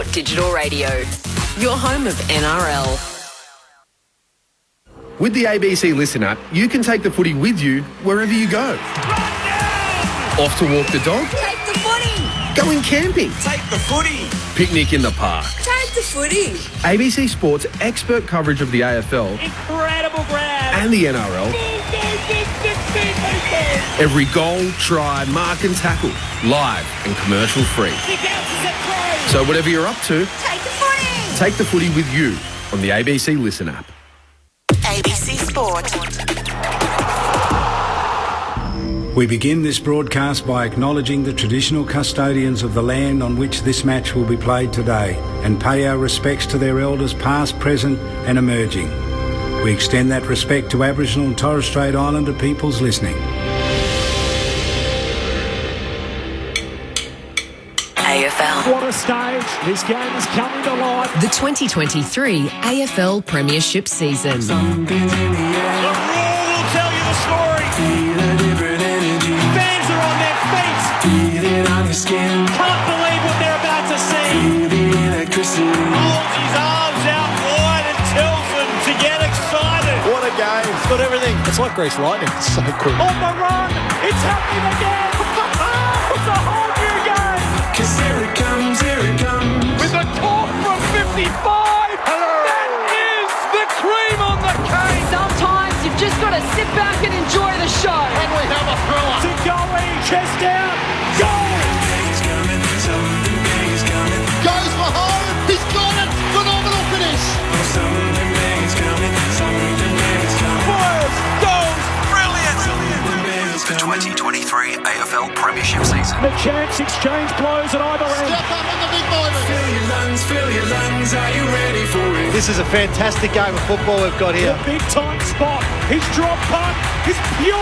Sport Digital Radio, your home of NRL. With the ABC Listen app, you can take the footy with you wherever you go. Off to walk the dog? Take the footy! Going camping? Take the footy! Picnic in the park? Take the footy! ABC Sport's expert coverage of the AFL Incredible grab! and the NRL. Every goal, try, mark and tackle, live and commercial free. So whatever you're up to, Take the footy! take the footy with you on the ABC Listen app. ABC Sport. We begin this broadcast by acknowledging the traditional custodians of the land on which this match will be played today and pay our respects to their elders past, present and emerging. We extend that respect to Aboriginal and Torres Strait Islander peoples listening. AFL. What a stage. This game is coming to life. The 2023 AFL Premiership season. The roar will tell you the story. Fans are on their feet. Can't believe what they're about to see. Holds his arms out wide and tells them to get excited. What a game. It's got everything. It's like Grease Lightning. It's so cool. On the run. It's happening again. It's a whole new game. 'Cause here it comes, here it comes. With a talk from 55. Hello. That is the cream on the cake. Sometimes you've just got to sit back and enjoy the show. And we have a thriller. To Goey, chest down, goal! Something big is coming. Goes for home. He's got it. Phenomenal finish. Something big is coming. Something big is coming. Fires, goals, brilliant. The 2023 AFL Premiership season. The chance exchange blows at either end. Step up in the big moment. Fill your lungs. Are you ready for it? This is a fantastic game of football we've got here. The big time spot. His drop punt is pure.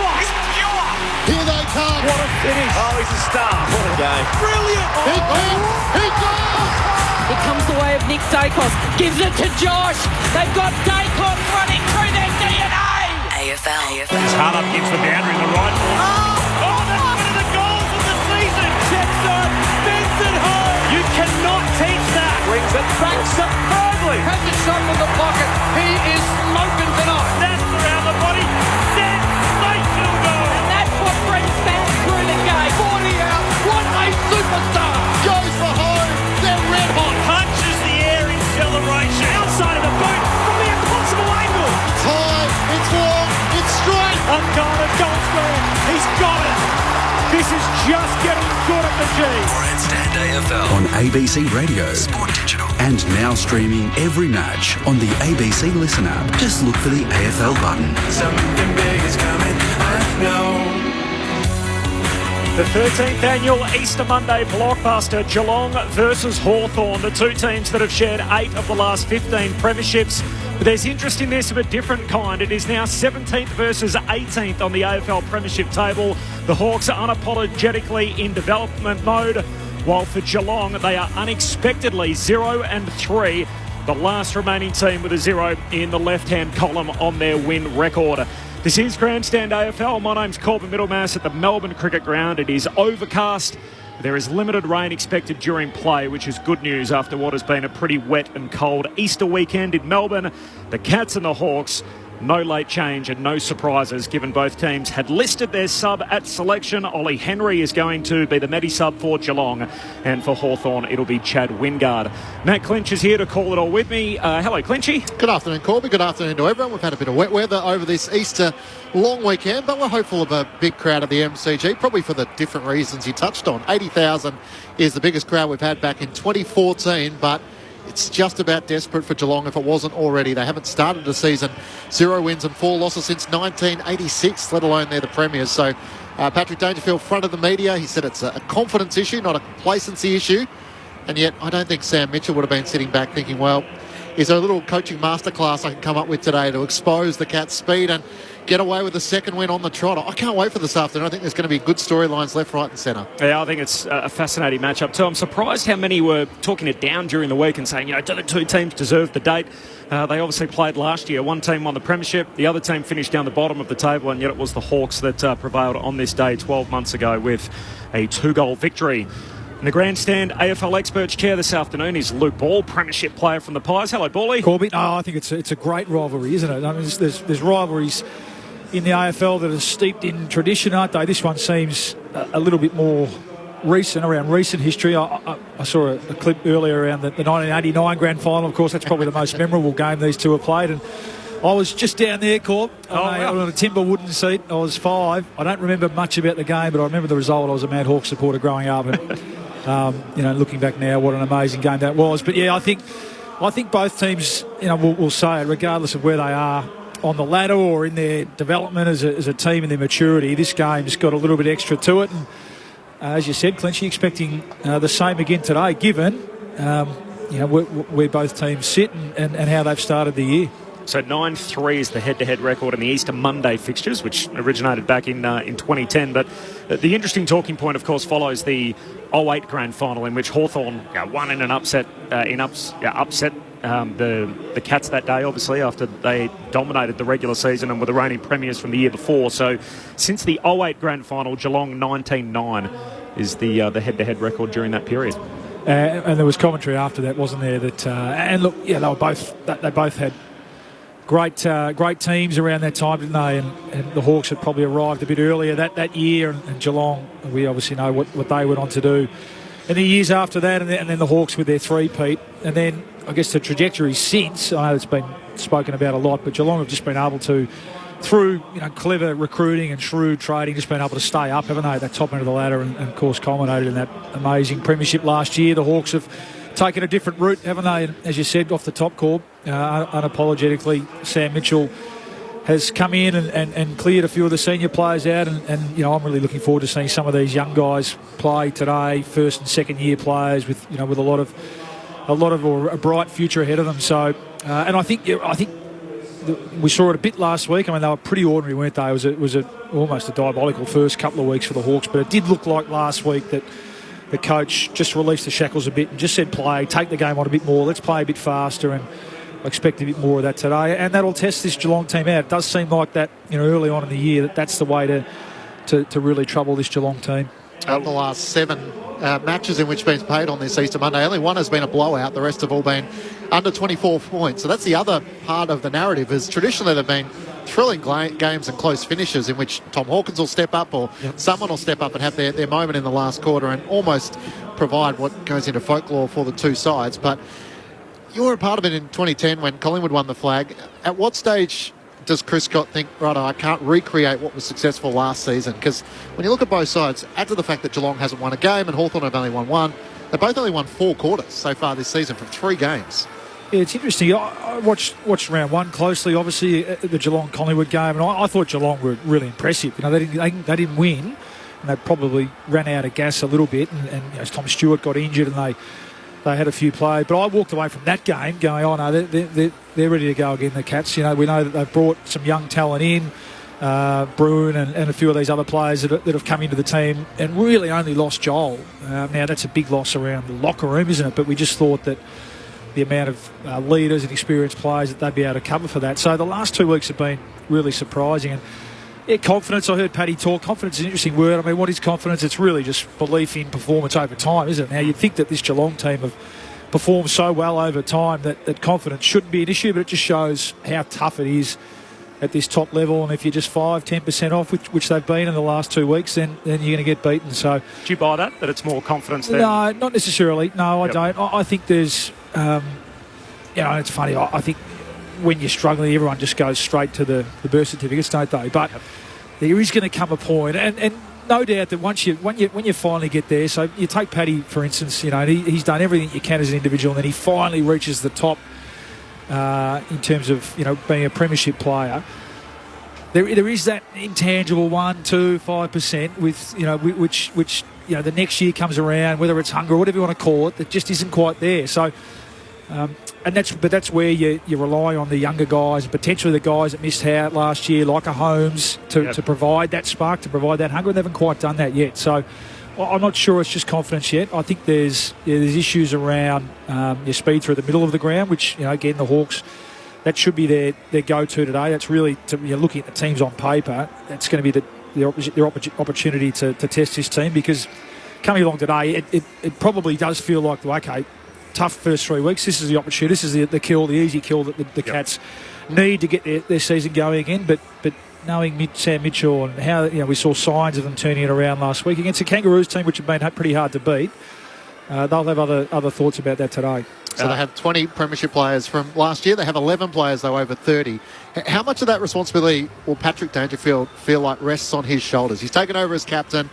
Here they come. What a finish. Oh, he's a star. What a game. Brilliant. He goes. He goes. It comes the way of Nick Dacos. Gives it to Josh. They've got Dacos running through their DNA. AFL. Hard up against the boundary in the right. Oh, that's one of the goals of the season. Jetson bends it home. You cannot teach that. Brings it back superbly. Has it shot from the pocket. He is smoking tonight. That's around the body. Sensational goal. And that's what brings fans through the game. 40 out. What a superstar. Goes for home. They're red hot. Punches the air in celebration. Outside of the boot from the impossible angle. It's high. It's long. It's straight. Unguarded goal square. He's got it. This is just getting good at the G. Grandstand AFL On ABC Radio Sport Digital. and now streaming every match on the ABC Listen app. Just look for the AFL button. Something big is coming. I know. The 13th annual Easter Monday blockbuster, Geelong versus Hawthorn, the two teams that have shared 8 of the last 15 premierships. But there's interest in this of a different kind. It is now 17th versus 18th on the AFL premiership table. The Hawks are unapologetically in development mode, while for Geelong they are unexpectedly 0-3, the last remaining team with a 0 in the left-hand column on their win record. This is Grandstand AFL. My name's Corbin Middlemass at the Melbourne Cricket Ground. It is overcast. There is limited rain expected during play, which is good news after what has been a pretty wet and cold Easter weekend in Melbourne. The Cats and the Hawks, no late change and no surprises, given both teams had listed their sub at selection. Ollie Henry is going to be the Medi sub for Geelong, and for Hawthorn it'll be Chad Wingard. Matt Clinch is here to call it all with me. Hello, Clinchy. Good afternoon, Corby. Good afternoon to everyone. We've had a bit of wet weather over this Easter long weekend, but we're hopeful of a big crowd at the MCG, probably for the different reasons you touched on. 80,000 is the biggest crowd we've had back in 2014, but it's just about desperate for Geelong if it wasn't already. They haven't started the season 0 wins and 4 losses since 1986, let alone they're the premiers. So Patrick Dangerfield, front of the media, he said it's a confidence issue, not a complacency issue. And yet I don't think Sam Mitchell would have been sitting back thinking, well, is there a little coaching masterclass I can come up with today to expose the Cats' speed and get away with the second win on the trot? I can't wait for this afternoon. I think there's going to be good storylines left, right and centre. Yeah, I think it's a fascinating matchup too. I'm surprised how many were talking it down during the week and saying, do the two teams deserve the date? They obviously played last year. One team won the premiership, the other team finished down the bottom of the table, and yet it was the Hawks that prevailed on this day 12 months ago with a 2-goal victory. In the grandstand, AFL Experts Chair this afternoon is Luke Ball, premiership player from the Pies. Hello, Bally. Corby, I think it's a great rivalry, isn't it? I mean, there's rivalries in the AFL that are steeped in tradition, aren't they? This one seems a little bit more recent, around recent history. I saw a clip earlier around the 1989 grand final. Of course, that's probably the most memorable game these two have played. And I was just down there, Corb, on a timber wooden seat. I was 5. I don't remember much about the game, but I remember the result. I was a Mad Hawk supporter growing up. And, looking back now, what an amazing game that was. But, yeah, I think both teams, will say it, regardless of where they are on the ladder or in their development as a team and their maturity, this game's got a little bit extra to it. And as you said, Clinchy, expecting the same again today, given where both teams sit and how they've started the year. So 9-3 is the head-to-head record in the Easter Monday fixtures, which originated back in 2010. But the interesting talking point, of course, follows the 08 grand final in which Hawthorn won in an upset, upset the Cats that day, obviously, after they dominated the regular season and were the reigning premiers from the year before. So since the 08 grand final, Geelong 19-9 is the head-to-head record during that period. And there was commentary after that, wasn't there? That and look, they both had great teams around that time, didn't they? And the Hawks had probably arrived a bit earlier that year, and Geelong, we obviously know what they went on to do in the years after that, and then the Hawks with their three-peat. And then I guess the trajectory since, I know it's been spoken about a lot, but Geelong have just been able to, through clever recruiting and shrewd trading, just been able to stay up, haven't they, at that top end of the ladder, and of course culminated in that amazing premiership last year. The Hawks have taken a different route, haven't they? And as you said, off the top, Corb, unapologetically, Sam Mitchell has come in and cleared a few of the senior players out, and I'm really looking forward to seeing some of these young guys play today, first and second year players with a lot of a bright future ahead of them. So, and I think we saw it a bit last week. I mean, they were pretty ordinary, weren't they? It was almost a diabolical first couple of weeks for the Hawks, but it did look like last week that the coach just released the shackles a bit and just said, take the game on a bit more, let's play a bit faster, and I expect a bit more of that today. And that'll test this Geelong team out. It does seem like that, early on in the year, that's the way to really trouble this Geelong team. Of the last 7 matches in which been played on this Easter Monday, only one has been a blowout. The rest have all been under 24 points. So that's the other part of the narrative, is traditionally they've been thrilling games and close finishes in which Tom Hawkins will step up, or someone will step up and have their moment in the last quarter and almost provide what goes into folklore for the two sides. But you were a part of it in 2010 when Collingwood won the flag. At what stage does Chris Scott think, right, I can't recreate what was successful last season? Because when you look at both sides, add to the fact that Geelong hasn't won a game and Hawthorn have only won 1, they both only won 4 quarters so far this season from 3 games. Yeah, it's interesting. I watched round 1 closely, obviously, the Geelong-Collingwood game, and I thought Geelong were really impressive. They didn't win, and they probably ran out of gas a little bit, and Tom Stewart got injured, and they had a few players. But I walked away from that game going, oh, no, they're ready to go again, the Cats. We know that they've brought some young talent in, Bruin and a few of these other players that have come into the team, and really only lost Joel. Now, that's a big loss around the locker room, isn't it? But we just thought that the amount of leaders and experienced players that they'd be able to cover for that. So the last 2 weeks have been really surprising. And confidence, I heard Paddy talk. Confidence is an interesting word. I mean, what is confidence? It's really just belief in performance over time, isn't it? Now, you'd think that this Geelong team have performed so well over time that confidence shouldn't be an issue, but it just shows how tough it is at this top level. And if you're just 5-10% off, which they've been in the last 2 weeks, then you're going to get beaten. So, do you buy that it's more confidence than... No, not necessarily. No, I don't. I think there's... it's funny. I think when you're struggling, everyone just goes straight to the birth certificates, don't they? But there is going to come a point, and no doubt that when you finally get there. So you take Paddy, for instance. He's done everything you can as an individual, and then he finally reaches the top in terms of being a premiership player. There is that intangible 1, 2, 5% with which the next year comes around, whether it's hunger or whatever you want to call it, that just isn't quite there. So. And that's where you rely on the younger guys, potentially the guys that missed out last year, like a Holmes, to provide that spark, to provide that hunger. And they haven't quite done that yet. So I'm not sure it's just confidence yet. I think there's issues around your speed through the middle of the ground, which, again, the Hawks, that should be their go-to today. That's really, looking at the teams on paper, that's going to be their opportunity to test this team, because coming along today, it probably does feel like, okay, tough first 3 weeks. This is the opportunity. This is the easy kill that the Cats need to get their season going again. But knowing Sam Mitchell and how we saw signs of them turning it around last week against the Kangaroos team, which have been pretty hard to beat, they'll have other thoughts about that today. So they have 20 premiership players from last year. They have 11 players, though, over 30. How much of that responsibility will Patrick Dangerfield feel like rests on his shoulders? He's taken over as captain,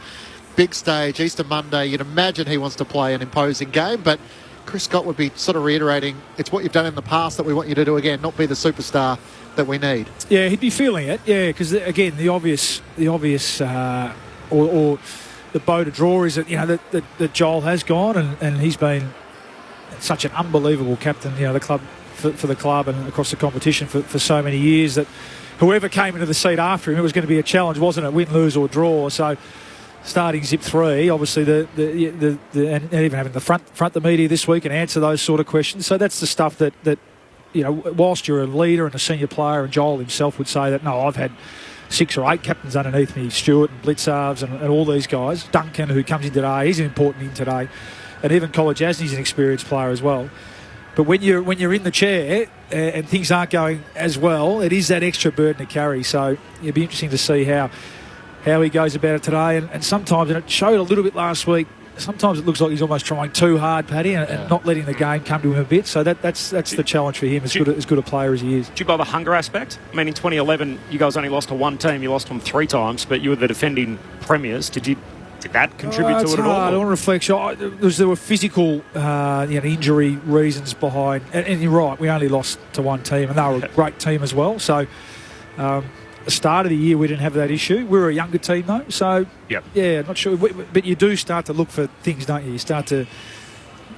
big stage, Easter Monday. You'd imagine he wants to play an imposing game, but Chris Scott would be sort of reiterating, it's what you've done in the past that we want you to do again, not be the superstar that we need. Yeah, he'd be feeling it, because, again, the obvious or the bow to draw is that, that Joel has gone and he's been such an unbelievable captain, the club for the club and across the competition for so many years that whoever came into the seat after him, it was going to be a challenge, wasn't it? Win, lose or draw. So starting zip 3, obviously and even having the front the media this week and answer those sort of questions. So that's the stuff that whilst you're a leader and a senior player, and Joel himself would say that, no, I've had 6 or 8 captains underneath me, Stewart and Blitzarves and all these guys. Duncan, who comes in today, he's an important in today. And even College Asney's an experienced player as well. But when you're in the chair and things aren't going as well, it is that extra burden to carry. So it'll be interesting to see how he goes about it today. And sometimes, and it showed a little bit last week, sometimes it looks like he's almost trying too hard, Paddy, and not letting the game come to him a bit. So that's the challenge for him, as good a player as he is. Do you buy the hunger aspect? I mean, in 2011, you guys only lost to one team. You lost to them 3 times, but you were the defending premiers. Did that contribute to it at all? On reflection, there were physical injury reasons behind, and you're right, we only lost to one team, and they were a great team as well. So the start of the year we didn't have that issue. We were a younger team though, so not sure. But you do start to look for things, don't you? You start to,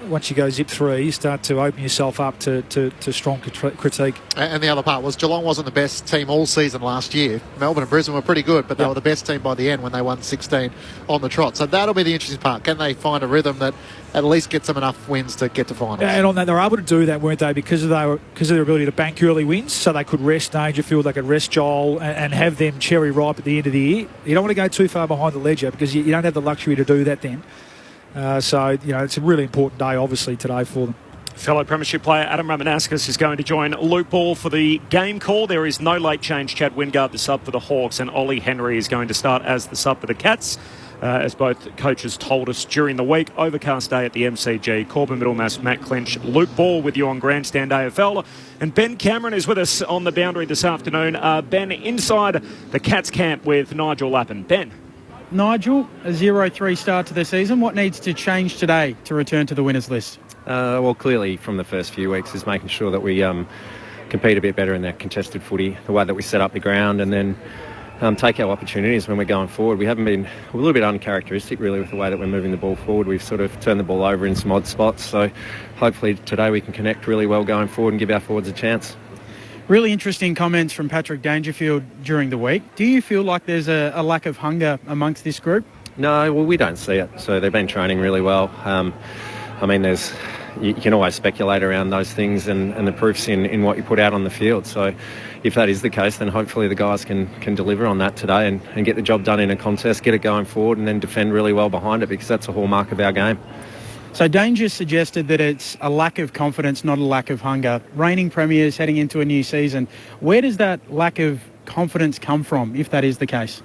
once you go zip 3, you start to open yourself up to strong critique. And the other part was Geelong wasn't the best team all season last year. Melbourne and Brisbane were pretty good, but they were the best team by the end when they won 16 on the trot. So that'll be the interesting part. Can they find a rhythm that at least gets them enough wins to get to finals? And on that, they were able to do that, weren't they? Because of their ability to bank early wins, so they could rest Dangerfield, they could rest Joel, and have them cherry ripe at the end of the year. You don't want to go too far behind the ledger because you don't have the luxury to do that then. So it's a really important day, obviously, today for them. Fellow Premiership player Adam Ramanauskas is going to join Luke Ball for the game call. There is no late change. Chad Wingard, the sub for the Hawks, and Ollie Henry is going to start as the sub for the Cats. As both coaches told us during the week, overcast day at the MCG. Corbin Middlemass, Matt Clinch, Luke Ball with you on Grandstand AFL. And Ben Cameron is with us on the boundary this afternoon. Ben, inside the Cats camp with Nigel Lappin. Ben. Nigel, a 0-3 start to the season. What needs to change today to return to the winners list? Well, clearly from the first few weeks is making sure that we compete a bit better in that contested footy, the way that we set up the ground, and then take our opportunities when we're going forward. We haven't been a little bit uncharacteristic really with the way that we're moving the ball forward. We've sort of turned the ball over in some odd spots, so hopefully today we can connect really well going forward and give our forwards a chance. Really interesting comments from Patrick Dangerfield during the week. Do you feel like there's a lack of hunger amongst this group? No, well, we don't see it. So they've been training really well. I mean, you can always speculate around those things, and the proof's in what you put out on the field. So if that is the case, then hopefully the guys can deliver on that today and get the job done in a contest, get it going forward, and then defend really well behind it, because that's a hallmark of our game. So Danger suggested that it's a lack of confidence, not a lack of hunger. Reigning premiers heading into a new season. Where does that lack of confidence come from, if that is the case?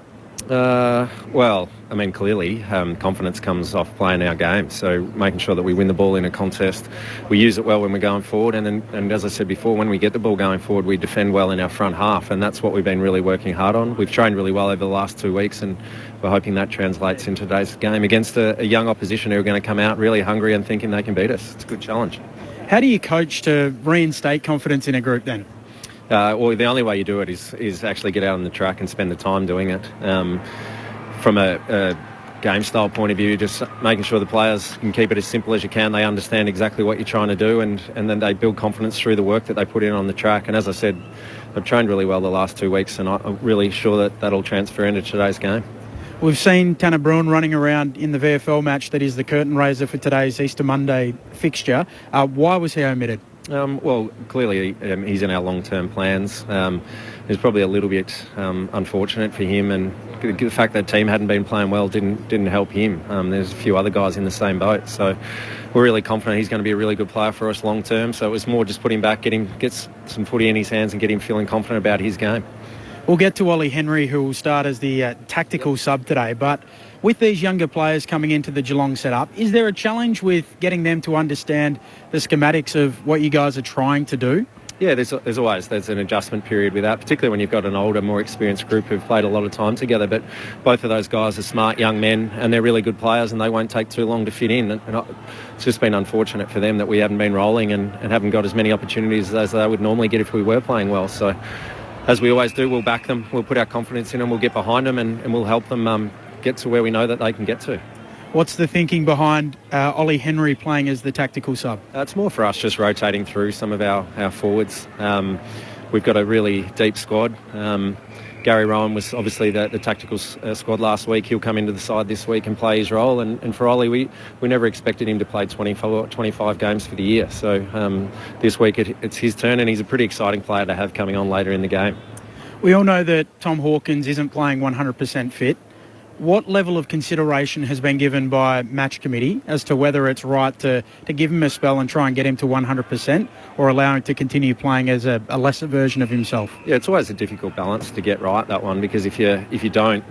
Well, I mean, clearly confidence comes off playing our game. So making sure that we win the ball in a contest, we use it well when we're going forward, and as I said before, when we get the ball going forward, we defend well in our front half, and that's what we've been really working hard on. We've trained really well over the last 2 weeks, and we're hoping that translates in today's game against a young opposition who are going to come out really hungry and thinking they can beat us. It's a good challenge. How do you coach to reinstate confidence in a group then? Well, the only way you do it is actually get out on the track and spend the time doing it. From a game style point of view, just making sure the players can keep it as simple as you can. They understand exactly what you're trying to do, and then they build confidence through the work that they put in on the track. And as I said, I've trained really well the last 2 weeks, and I'm really sure that that'll transfer into today's game. We've seen Tanner Bruin running around in the VFL match that is the curtain raiser for today's Easter Monday fixture. Why was he omitted? Well, clearly he's in our long-term plans. It's probably a little bit unfortunate for him, and the fact that team hadn't been playing well didn't help him. There's a few other guys in the same boat, so we're really confident he's going to be a really good player for us long term. So it was more just put him back, get some footy in his hands and get him feeling confident about his game. We'll get to Ollie Henry, who will start as the tactical sub today, but with these younger players coming into the Geelong setup, is there a challenge with getting them to understand the schematics of what you guys are trying to do? Yeah, there's an adjustment period with that, particularly when you've got an older, more experienced group who've played a lot of time together. But both of those guys are smart young men and they're really good players and they won't take too long to fit in. And it's just been unfortunate for them that we haven't been rolling and haven't got as many opportunities as they would normally get if we were playing well. So, as we always do, we'll back them, we'll put our confidence in them, we'll get behind them and we'll help them get to where we know that they can get to. What's the thinking behind Ollie Henry playing as the tactical sub? It's more for us just rotating through some of our forwards. We've got a really deep squad. Gary Rowan was obviously the tactical squad last week. He'll come into the side this week and play his role. And for Ollie, we never expected him to play 25 games for the year. So this week it's his turn and he's a pretty exciting player to have coming on later in the game. We all know that Tom Hawkins isn't playing 100% fit. What level of consideration has been given by match committee as to whether it's right to give him a spell and try and get him to 100% or allow him to continue playing as a lesser version of himself? Yeah, it's always a difficult balance to get right, that one, because if you don't,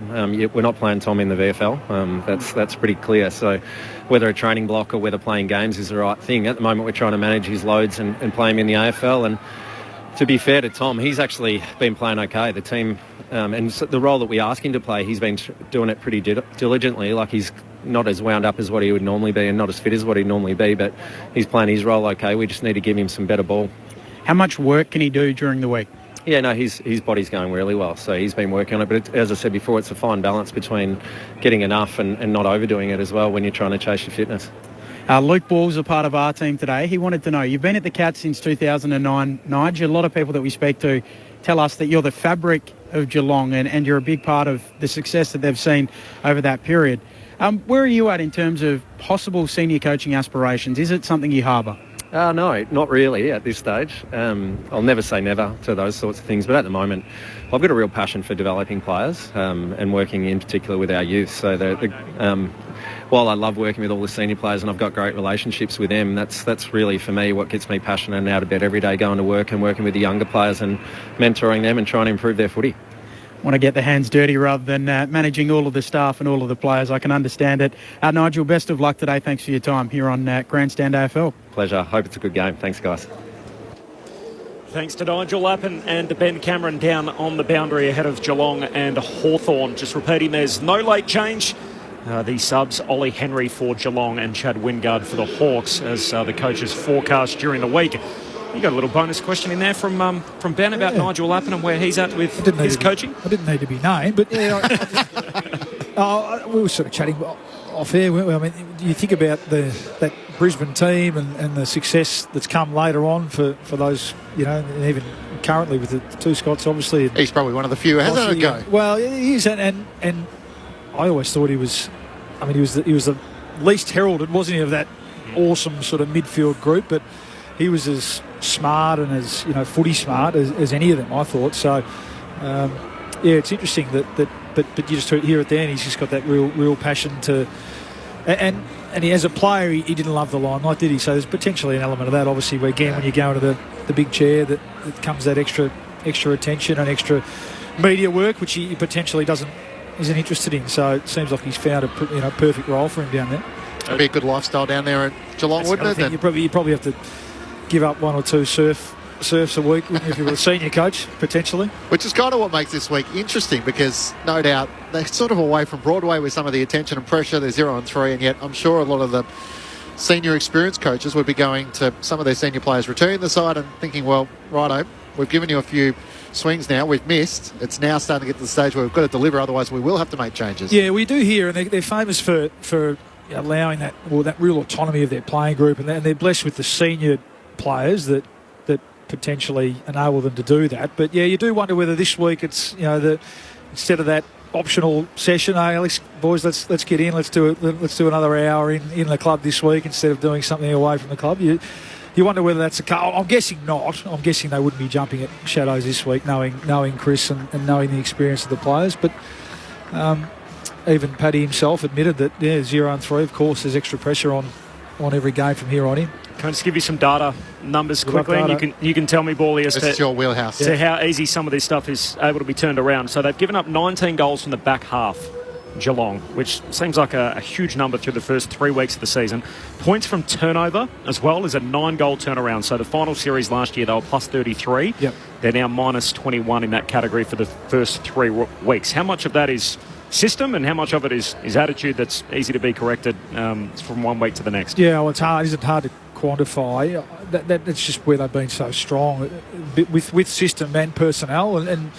we're not playing Tom in the VFL. That's pretty clear. So whether a training block or whether playing games is the right thing, at the moment we're trying to manage his loads and play him in the AFL. And to be fair to Tom, he's actually been playing okay. The team, and the role that we ask him to play, he's been doing it pretty diligently. Like, he's not as wound up as what he would normally be and not as fit as what he'd normally be, but he's playing his role okay. We just need to give him some better ball. How much work can he do during the week? Yeah, no, his body's going really well, so he's been working on it. But as I said before, it's a fine balance between getting enough and not overdoing it as well when you're trying to chase your fitness. Luke Ball's a part of our team today. He wanted to know, you've been at the Cats since 2009, Nigel. A lot of people that we speak to tell us that you're the fabric of Geelong and you're a big part of the success that they've seen over that period. Where are you at in terms of possible senior coaching aspirations? Is it something you harbour? No, not really at this stage. I'll never say never to those sorts of things, but at the moment I've got a real passion for developing players and working in particular with our youth. So while I love working with all the senior players and I've got great relationships with them, that's really for me what gets me passionate and out of bed every day, going to work and working with the younger players and mentoring them and trying to improve their footy. Want to get the hands dirty rather than managing all of the staff and all of the players. I can understand it. Nigel, best of luck today. Thanks for your time here on Grandstand AFL. Pleasure. Hope it's a good game. Thanks, guys. Thanks to Nigel Lappin and Ben Cameron down on the boundary ahead of Geelong and Hawthorn. Just repeating, there's no late change. The subs, Ollie Henry for Geelong and Chad Wingard for the Hawks, as the coaches forecast during the week. You got a little bonus question in there from Ben about Nigel Lappin and where he's at with his coaching. I didn't need to be named, but yeah, we were sort of chatting off air, weren't we? I mean, you think about that Brisbane team and the success that's come later on for those, and even currently with the two Scots, obviously. He's probably one of the few, hasn't it, go? Well, he is, and I always thought he was the least heralded, wasn't he, of that awesome sort of midfield group, but he was as smart and as footy smart as any of them, I thought. So it's interesting that but you just hear it there, and he's just got that real passion to, and he, as a player, he didn't love the limelight, did he? So there's potentially an element of that, obviously, where again when you go into the big chair, that comes that extra attention and extra media work, which he potentially isn't interested in. So it seems like he's found a perfect role for him down there. It'd be a good lifestyle down there at Geelong, wouldn't it? You probably have to give up one or two surfs a week, wouldn't you, if you were a senior coach, potentially? Which is kind of what makes this week interesting, because no doubt they're sort of away from Broadway with some of the attention and pressure. They're 0-3, and yet I'm sure a lot of the senior experienced coaches would be going to some of their senior players returning the side and thinking, well, righto, we've given you a few swings now, we've missed. It's now starting to get to the stage where we've got to deliver, otherwise we will have to make changes. Yeah, we do hear, and they're famous for allowing that real autonomy of their playing group, and they're blessed with the senior players that potentially enable them to do that. But yeah, you do wonder whether this week it's instead of that optional session, hey, boys, let's get in, let's do another hour in the club this week instead of doing something away from the club. You wonder whether that's a. I'm guessing not. I'm guessing they wouldn't be jumping at shadows this week, knowing Chris and knowing the experience of the players. But Even Paddy himself admitted that 0-3. Of course, there's extra pressure on every game from here on in. Can I just give you some data numbers quickly? And you can tell me, Bally, as to your wheelhouse. To how easy some of this stuff is able to be turned around. So they've given up 19 goals from the back half, Geelong, which seems like a huge number through the first 3 weeks of the season. Points from turnover as well is a 9-goal turnaround. So the final series last year, they were plus 33. Yep. They're now minus 21 in that category for the first 3 weeks. How much of that is system and how much of it is attitude that's easy to be corrected from 1 week to the next? Yeah, well, it's hard. Isn't hard to quantify. That's just where they've been so strong with system and personnel, and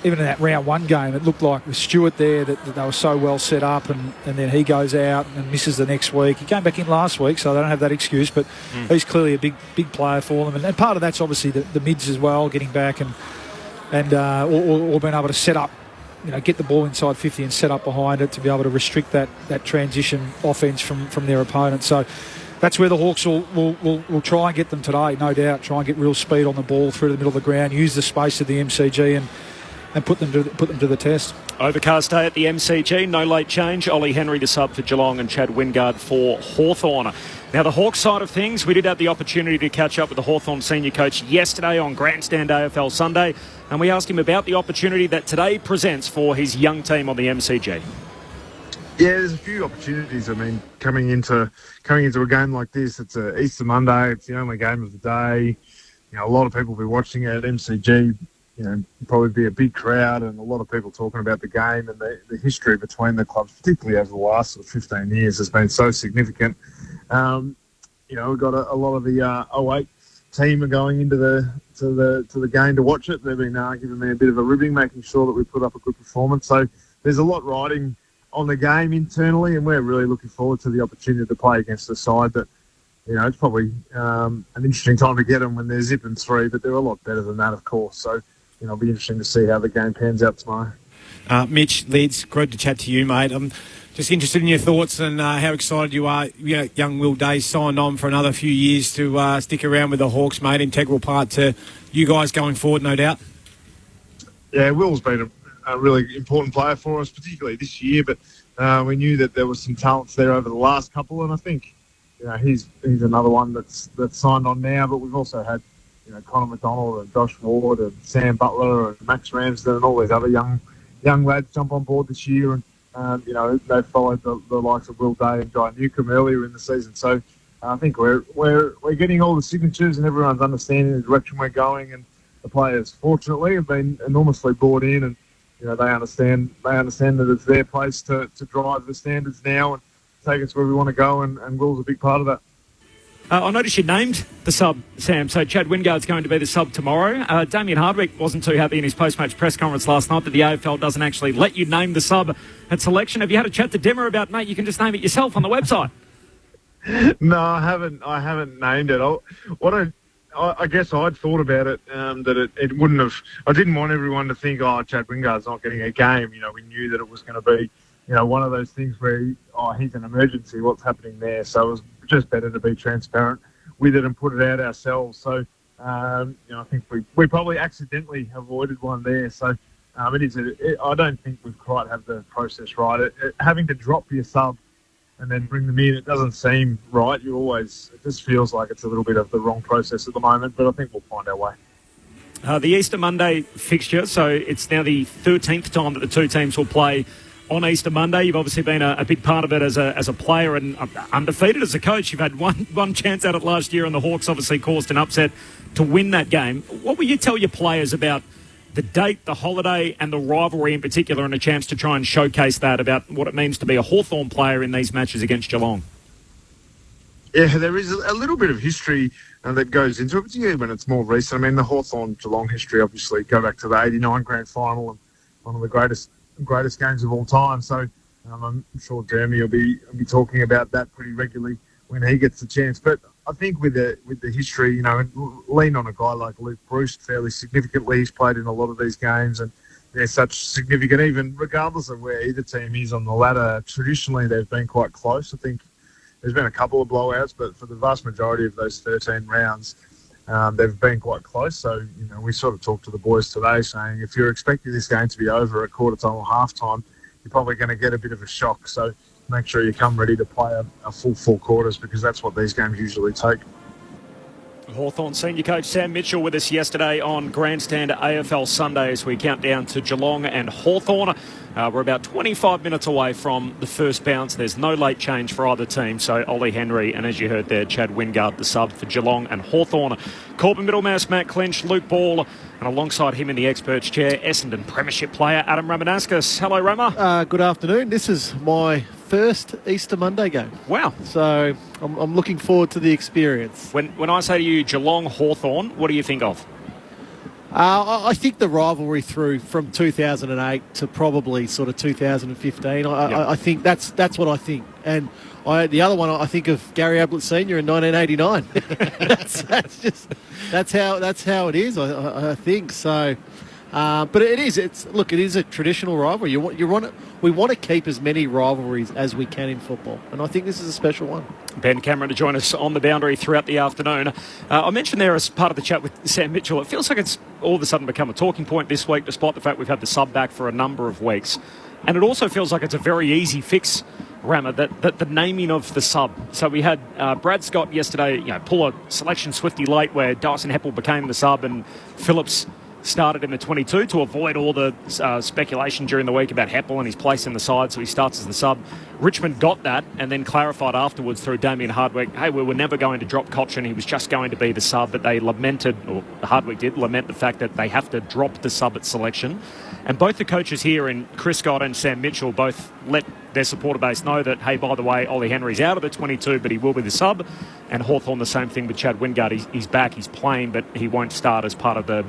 even in that round 1 game, it looked like with Stewart there that they were so well set up, and then he goes out and misses the next week. He came back in last week, so they don't have that excuse, but he's clearly a big player for them, and part of that's obviously the mids as well, getting back and or being able to set up, get the ball inside 50 and set up behind it to be able to restrict that transition offence from their opponent. So that's where the Hawks will try and get them today, no doubt. Try and get real speed on the ball through the middle of the ground, use the space of the MCG and put them to the test. Overcast day at the MCG, no late change. Ollie Henry the sub for Geelong and Chad Wingard for Hawthorn. Now the Hawks side of things, we did have the opportunity to catch up with the Hawthorn senior coach yesterday on Grandstand AFL Sunday, and we asked him about the opportunity that today presents for his young team on the MCG. Yeah, there's a few opportunities. I mean, coming into a game like this, it's a Easter Monday. It's the only game of the day. A lot of people will be watching it at MCG. Probably be a big crowd and a lot of people talking about the game, and the history between the clubs, particularly over the last sort of 15 years, has been so significant. We've got a lot of the 08 team are going into the game to watch it. They've been giving me a bit of a ribbing, making sure that we put up a good performance. So there's a lot riding on the game internally, and we're really looking forward to the opportunity to play against a side that, it's probably an interesting time to get them when they're zipping 3, but they're a lot better than that, of course. So, it'll be interesting to see how the game pans out tomorrow. Mitch, Lids, great to chat to you, mate. I'm just interested in your thoughts and how excited you are. Young Will Day signed on for another few years to stick around with the Hawks, mate. Integral part to you guys going forward, no doubt. Yeah, Will's been a really important player for us, particularly this year, but we knew that there was some talents there over the last couple, and I think he's another one that's signed on now, but we've also had Connor McDonald and Josh Ward and Sam Butler and Max Ramsden and all these other young lads jump on board this year, and they've followed the likes of Will Day and Guy Newcomb earlier in the season. So I think we're getting all the signatures and everyone's understanding the direction we're going, and the players fortunately have been enormously bought in, and they understand that it's their place to drive the standards now and take us where we want to go, and Will's a big part of that. I noticed you named the sub, Sam, so Chad Wingard's going to be the sub tomorrow. Damien Hardwick wasn't too happy in his post-match press conference last night that the AFL doesn't actually let you name the sub at selection. Have you had a chat to Demmer about, mate, you can just name it yourself on the website? No, I haven't named it. I guess I'd thought about it, that it wouldn't have... I didn't want everyone to think, Chad Wingard's not getting a game. We knew that it was going to be, one of those things where, he's an emergency, what's happening there? So it was just better to be transparent with it and put it out ourselves. So, I think we probably accidentally avoided one there. So I don't think we've quite have the process right. Having to drop your sub and then bring them in, it doesn't seem right. It just feels like it's a little bit of the wrong process at the moment, but I think we'll find our way. The Easter Monday fixture, so it's now the 13th time that the two teams will play on Easter Monday. You've obviously been a big part of it as a player and undefeated as a coach. You've had one chance at it last year, and the Hawks obviously caused an upset to win that game. What will you tell your players about the date, the holiday, and the rivalry in particular, and a chance to try and showcase that about what it means to be a Hawthorn player in these matches against Geelong? Yeah, there is a little bit of history that goes into it, particularly when it's more recent. I mean, the Hawthorn-Geelong history, obviously, go back to the 89 grand final and one of the greatest games of all time. So I'm sure Jeremy will be talking about that pretty regularly when he gets the chance. But I think with the history, lean on a guy like Luke Bruce fairly significantly. He's played in a lot of these games, and they're such significant, even regardless of where either team is on the ladder. Traditionally, they've been quite close. I think there's been a couple of blowouts, but for the vast majority of those 13 rounds, they've been quite close. So, we sort of talked to the boys today saying if you're expecting this game to be over at quarter time or half time, you're probably going to get a bit of a shock. So make sure you come ready to play a full 4 quarters, because that's what these games usually take. Hawthorn senior coach Sam Mitchell with us yesterday on Grandstand AFL Sunday as we count down to Geelong and Hawthorn. We're about 25 minutes away from the first bounce. There's no late change for either team. So Ollie Henry and, as you heard there, Chad Wingard, the sub for Geelong and Hawthorn. Corbin Middlemass, Matt Clinch, Luke Ball, and alongside him in the experts chair, Essendon Premiership player Adam Ramanauskas. Hello, Rama. Good afternoon. This is my first Easter Monday game. Wow. So I'm looking forward to the experience. When I say to you Geelong Hawthorn, what do you think of? I think the rivalry through from 2008 to probably sort of 2015. I think that's what I think. And the other one, I think of Gary Ablett Senior in 1989. that's how it is. I think so. But it is. It is a traditional rivalry. We want to keep as many rivalries as we can in football, and I think this is a special one. Ben Cameron to join us on the boundary throughout the afternoon. I mentioned there as part of the chat with Sam Mitchell, it feels like it's all of a sudden become a talking point this week, despite the fact we've had the sub back for a number of weeks. And it also feels like it's a very easy fix, Rama, that the naming of the sub. So we had Brad Scott yesterday, pull a selection swifty late where Dyson Heppel became the sub and Phillips started in the 22 to avoid all the speculation during the week about Heppel and his place in the side, so he starts as the sub. Richmond got that and then clarified afterwards through Damien Hardwick, hey, we were never going to drop Cochin, he was just going to be the sub, but they lamented, or Hardwick did lament the fact that they have to drop the sub at selection. And both the coaches here, in Chris Scott and Sam Mitchell, both let their supporter base know that, hey, by the way, Ollie Henry's out of the 22, but he will be the sub. And Hawthorn, the same thing with Chad Wingard. He's back, he's playing, but he won't start as part of the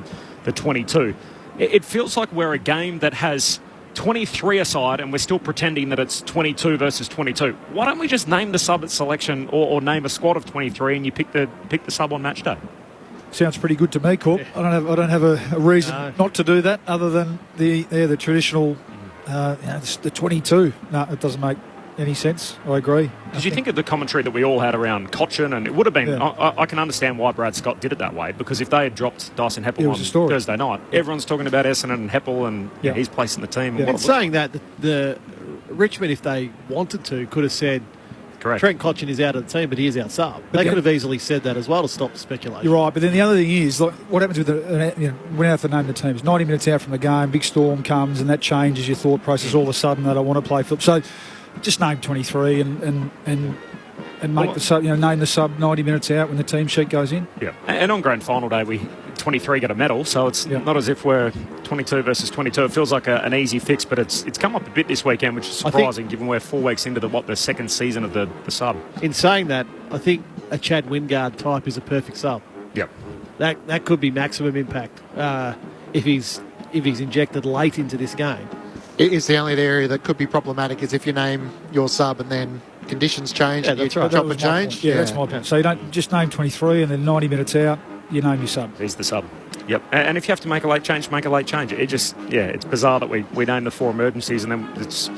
22. It feels like we're a game that has 23 aside and we're still pretending that it's 22 versus 22. Why don't we just name the sub at selection or name a squad of 23 and you pick the sub on match day? Sounds pretty good to me, Corp. I don't have a reason not to do that other than the traditional the 22. No, it doesn't make any sense. I agree. Did you think of the commentary that we all had around Cochin? And it would have been, I can understand why Brad Scott did it that way, because if they had dropped Dyson Heppel on Thursday night, everyone's talking about Essendon and Heppel and his place in the team. In saying that, the Richmond, if they wanted to, could have said, correct, Trent Cochin is out of the team, but he is our sub. They could have easily said that as well to stop the speculation. You're right, but then the other thing is, like, what happens with when we have to name the teams? 90 minutes out from the game, big storm comes, and that changes your thought process. All of a sudden, they don't want to play Phillips. So just name 23 and make the sub, name the sub 90 minutes out when the team sheet goes in. Yeah, and on grand final day, 23 get a medal, so it's not as if we're 22 versus 22. It feels like an easy fix, but it's come up a bit this weekend, which is surprising given we're 4 weeks into the second season of the sub. In saying that, I think a Chad Wingard type is a perfect sub. Yep. That could be maximum impact if he's injected late into this game. It is the only area that could be problematic is if you name your sub and then conditions change and you chop and change. Yeah, that's my point. So you don't just name 23 and then 90 minutes out, you name your sub. He's the sub. Yep. And if you have to make a late change, make a late change. It just, it's bizarre that we name the 4 emergencies and then it's...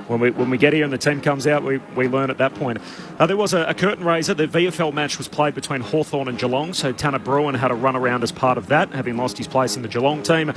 When we get here and the team comes out, we learn at that point. There was a curtain raiser. The VFL match was played between Hawthorn and Geelong, so Tanner Bruin had a run around as part of that, having lost his place in the Geelong team.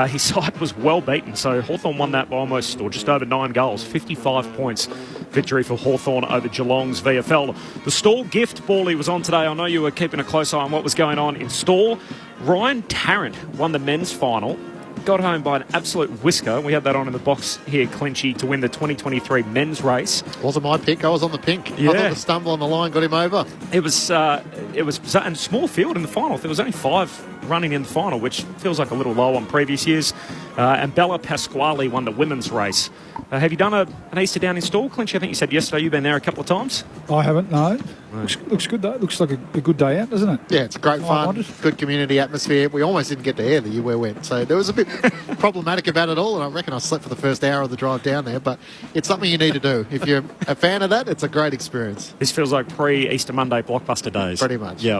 His side was well beaten, so Hawthorn won that by almost, or just over 9 goals, 55 points victory for Hawthorn over Geelong's VFL. The Stall gift, Bally, was on today. I know you were keeping a close eye on what was going on in Stall. Ryan Tarrant won the men's final. Got home by an absolute whisker. We had that on in the box here, Clinchy, to win the 2023 men's race. Wasn't my pick. I was on the pink. Yeah. I thought the stumble on the line got him over. It was and small field in the final. There was only 5 running in the final, which feels like a little low on previous years. And Bella Pasquale won the women's race. Have you done an Easter down in Stall, Clinchy? I think you said yesterday you've been there a couple of times. I haven't, no. Looks good, though. Looks like a good day out, doesn't it? Yeah, it's great fun. Good community atmosphere. We almost didn't get to air the year we went, so there was a bit problematic about it all, and I reckon I slept for the first hour of the drive down there, but it's something you need to do. If you're a fan of that, it's a great experience. This feels like pre-Easter Monday blockbuster days. Pretty much. Yeah.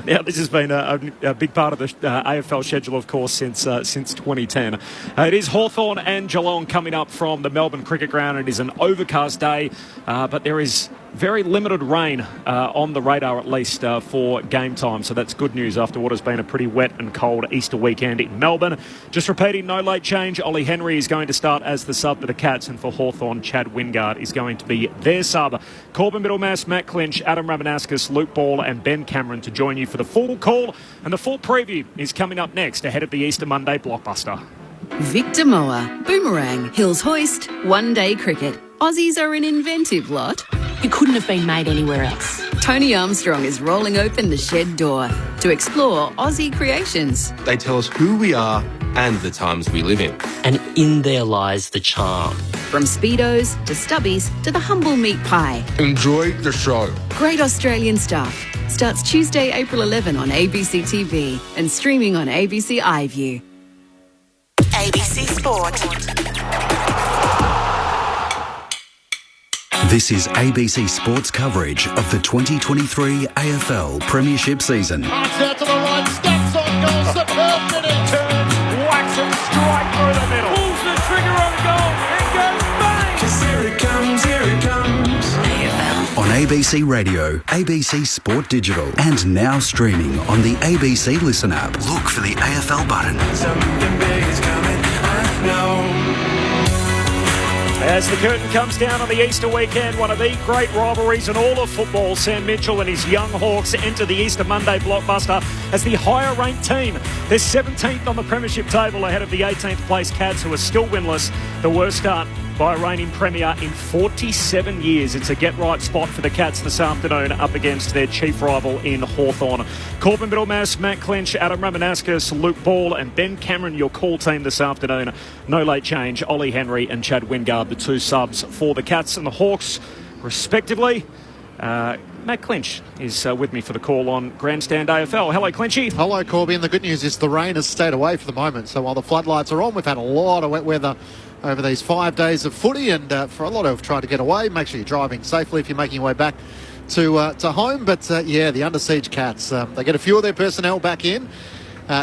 Now, this has been a big part of the AFL schedule, of course, since 2010. It is Hawthorn and Geelong coming up up from the Melbourne Cricket Ground. It is an overcast day, but there is very limited rain on the radar, at least for game time. So that's good news after what has been a pretty wet and cold Easter weekend in Melbourne. Just repeating, no late change. Ollie Henry is going to start as the sub for the Cats, and for Hawthorn, Chad Wingard is going to be their sub. Corbin Middlemass, Matt Clinch, Adam Ramanauskas, Luke Ball and Ben Cameron to join you for the full call, and the full preview is coming up next ahead of the Easter Monday blockbuster. Victor Moa, Boomerang, Hills Hoist, One Day Cricket. Aussies are an inventive lot. It couldn't have been made anywhere else. Tony Armstrong is rolling open the shed door to explore Aussie creations. They tell us who we are and the times we live in. And in there lies the charm. From Speedos to Stubbies to the humble meat pie. Enjoy the show. Great Australian stuff. Starts Tuesday, April 11 on ABC TV and streaming on ABC iView. ABC Sport. This is ABC Sports coverage of the 2023 AFL Premiership season. Pass out to the right, steps on goal, superb finish. Turns, whacks it straight through the middle. Pulls the trigger on goal. It goes bang. 'Cause here it comes, here it comes. AFL. On ABC Radio, ABC Sport Digital, and now streaming on the ABC Listen app. Look for the AFL button. Something big is coming, I know. As the curtain comes down on the Easter weekend, one of the great rivalries in all of football, Sam Mitchell and his young Hawks enter the Easter Monday blockbuster as the higher-ranked team. They're 17th on the premiership table ahead of the 18th place Cats, who are still winless. The worst start by a reigning premier in 47 years. It's a get-right spot for the Cats this afternoon up against their chief rival in Hawthorn. Corbin Middlemass, Matt Clinch, Adam Ramanauskas, Luke Ball and Ben Cameron, your call team this afternoon. No late change. Ollie Henry and Chad Wingard, the two subs for the Cats and the Hawks, respectively. Matt Clinch is with me for the call on Grandstand AFL. Hello, Clinchy. Hello, Corby. And the good news is the rain has stayed away for the moment. So while the floodlights are on, we've had a lot of wet weather over these 5 days of footy, and for a lot of trying to get away, make sure you're driving safely if you're making your way back to home. But the Under Siege Cats, they get a few of their personnel back in.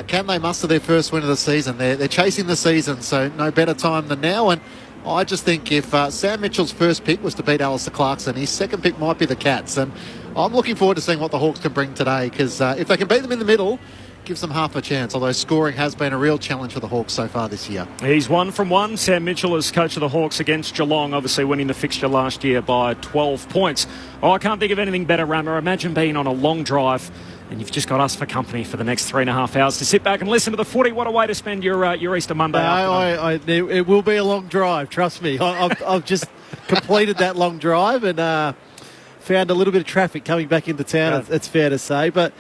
Can they muster their first win of the season? They're chasing the season, so no better time than now. And I just think if Sam Mitchell's first pick was to beat Alistair Clarkson, his second pick might be the Cats. And I'm looking forward to seeing what the Hawks can bring today, because if they can beat them in the middle, gives them half a chance, although scoring has been a real challenge for the Hawks so far this year. He's 1 from 1. Sam Mitchell is coach of the Hawks against Geelong, obviously winning the fixture last year by 12 points. Oh, I can't think of anything better, Rammer. Imagine being on a long drive and you've just got us for company for the next 3.5 hours to sit back and listen to the footy. What a way to spend your Easter Monday afternoon. It will be a long drive, trust me. I've just completed that long drive and found a little bit of traffic coming back into town, yeah. It's fair to say. But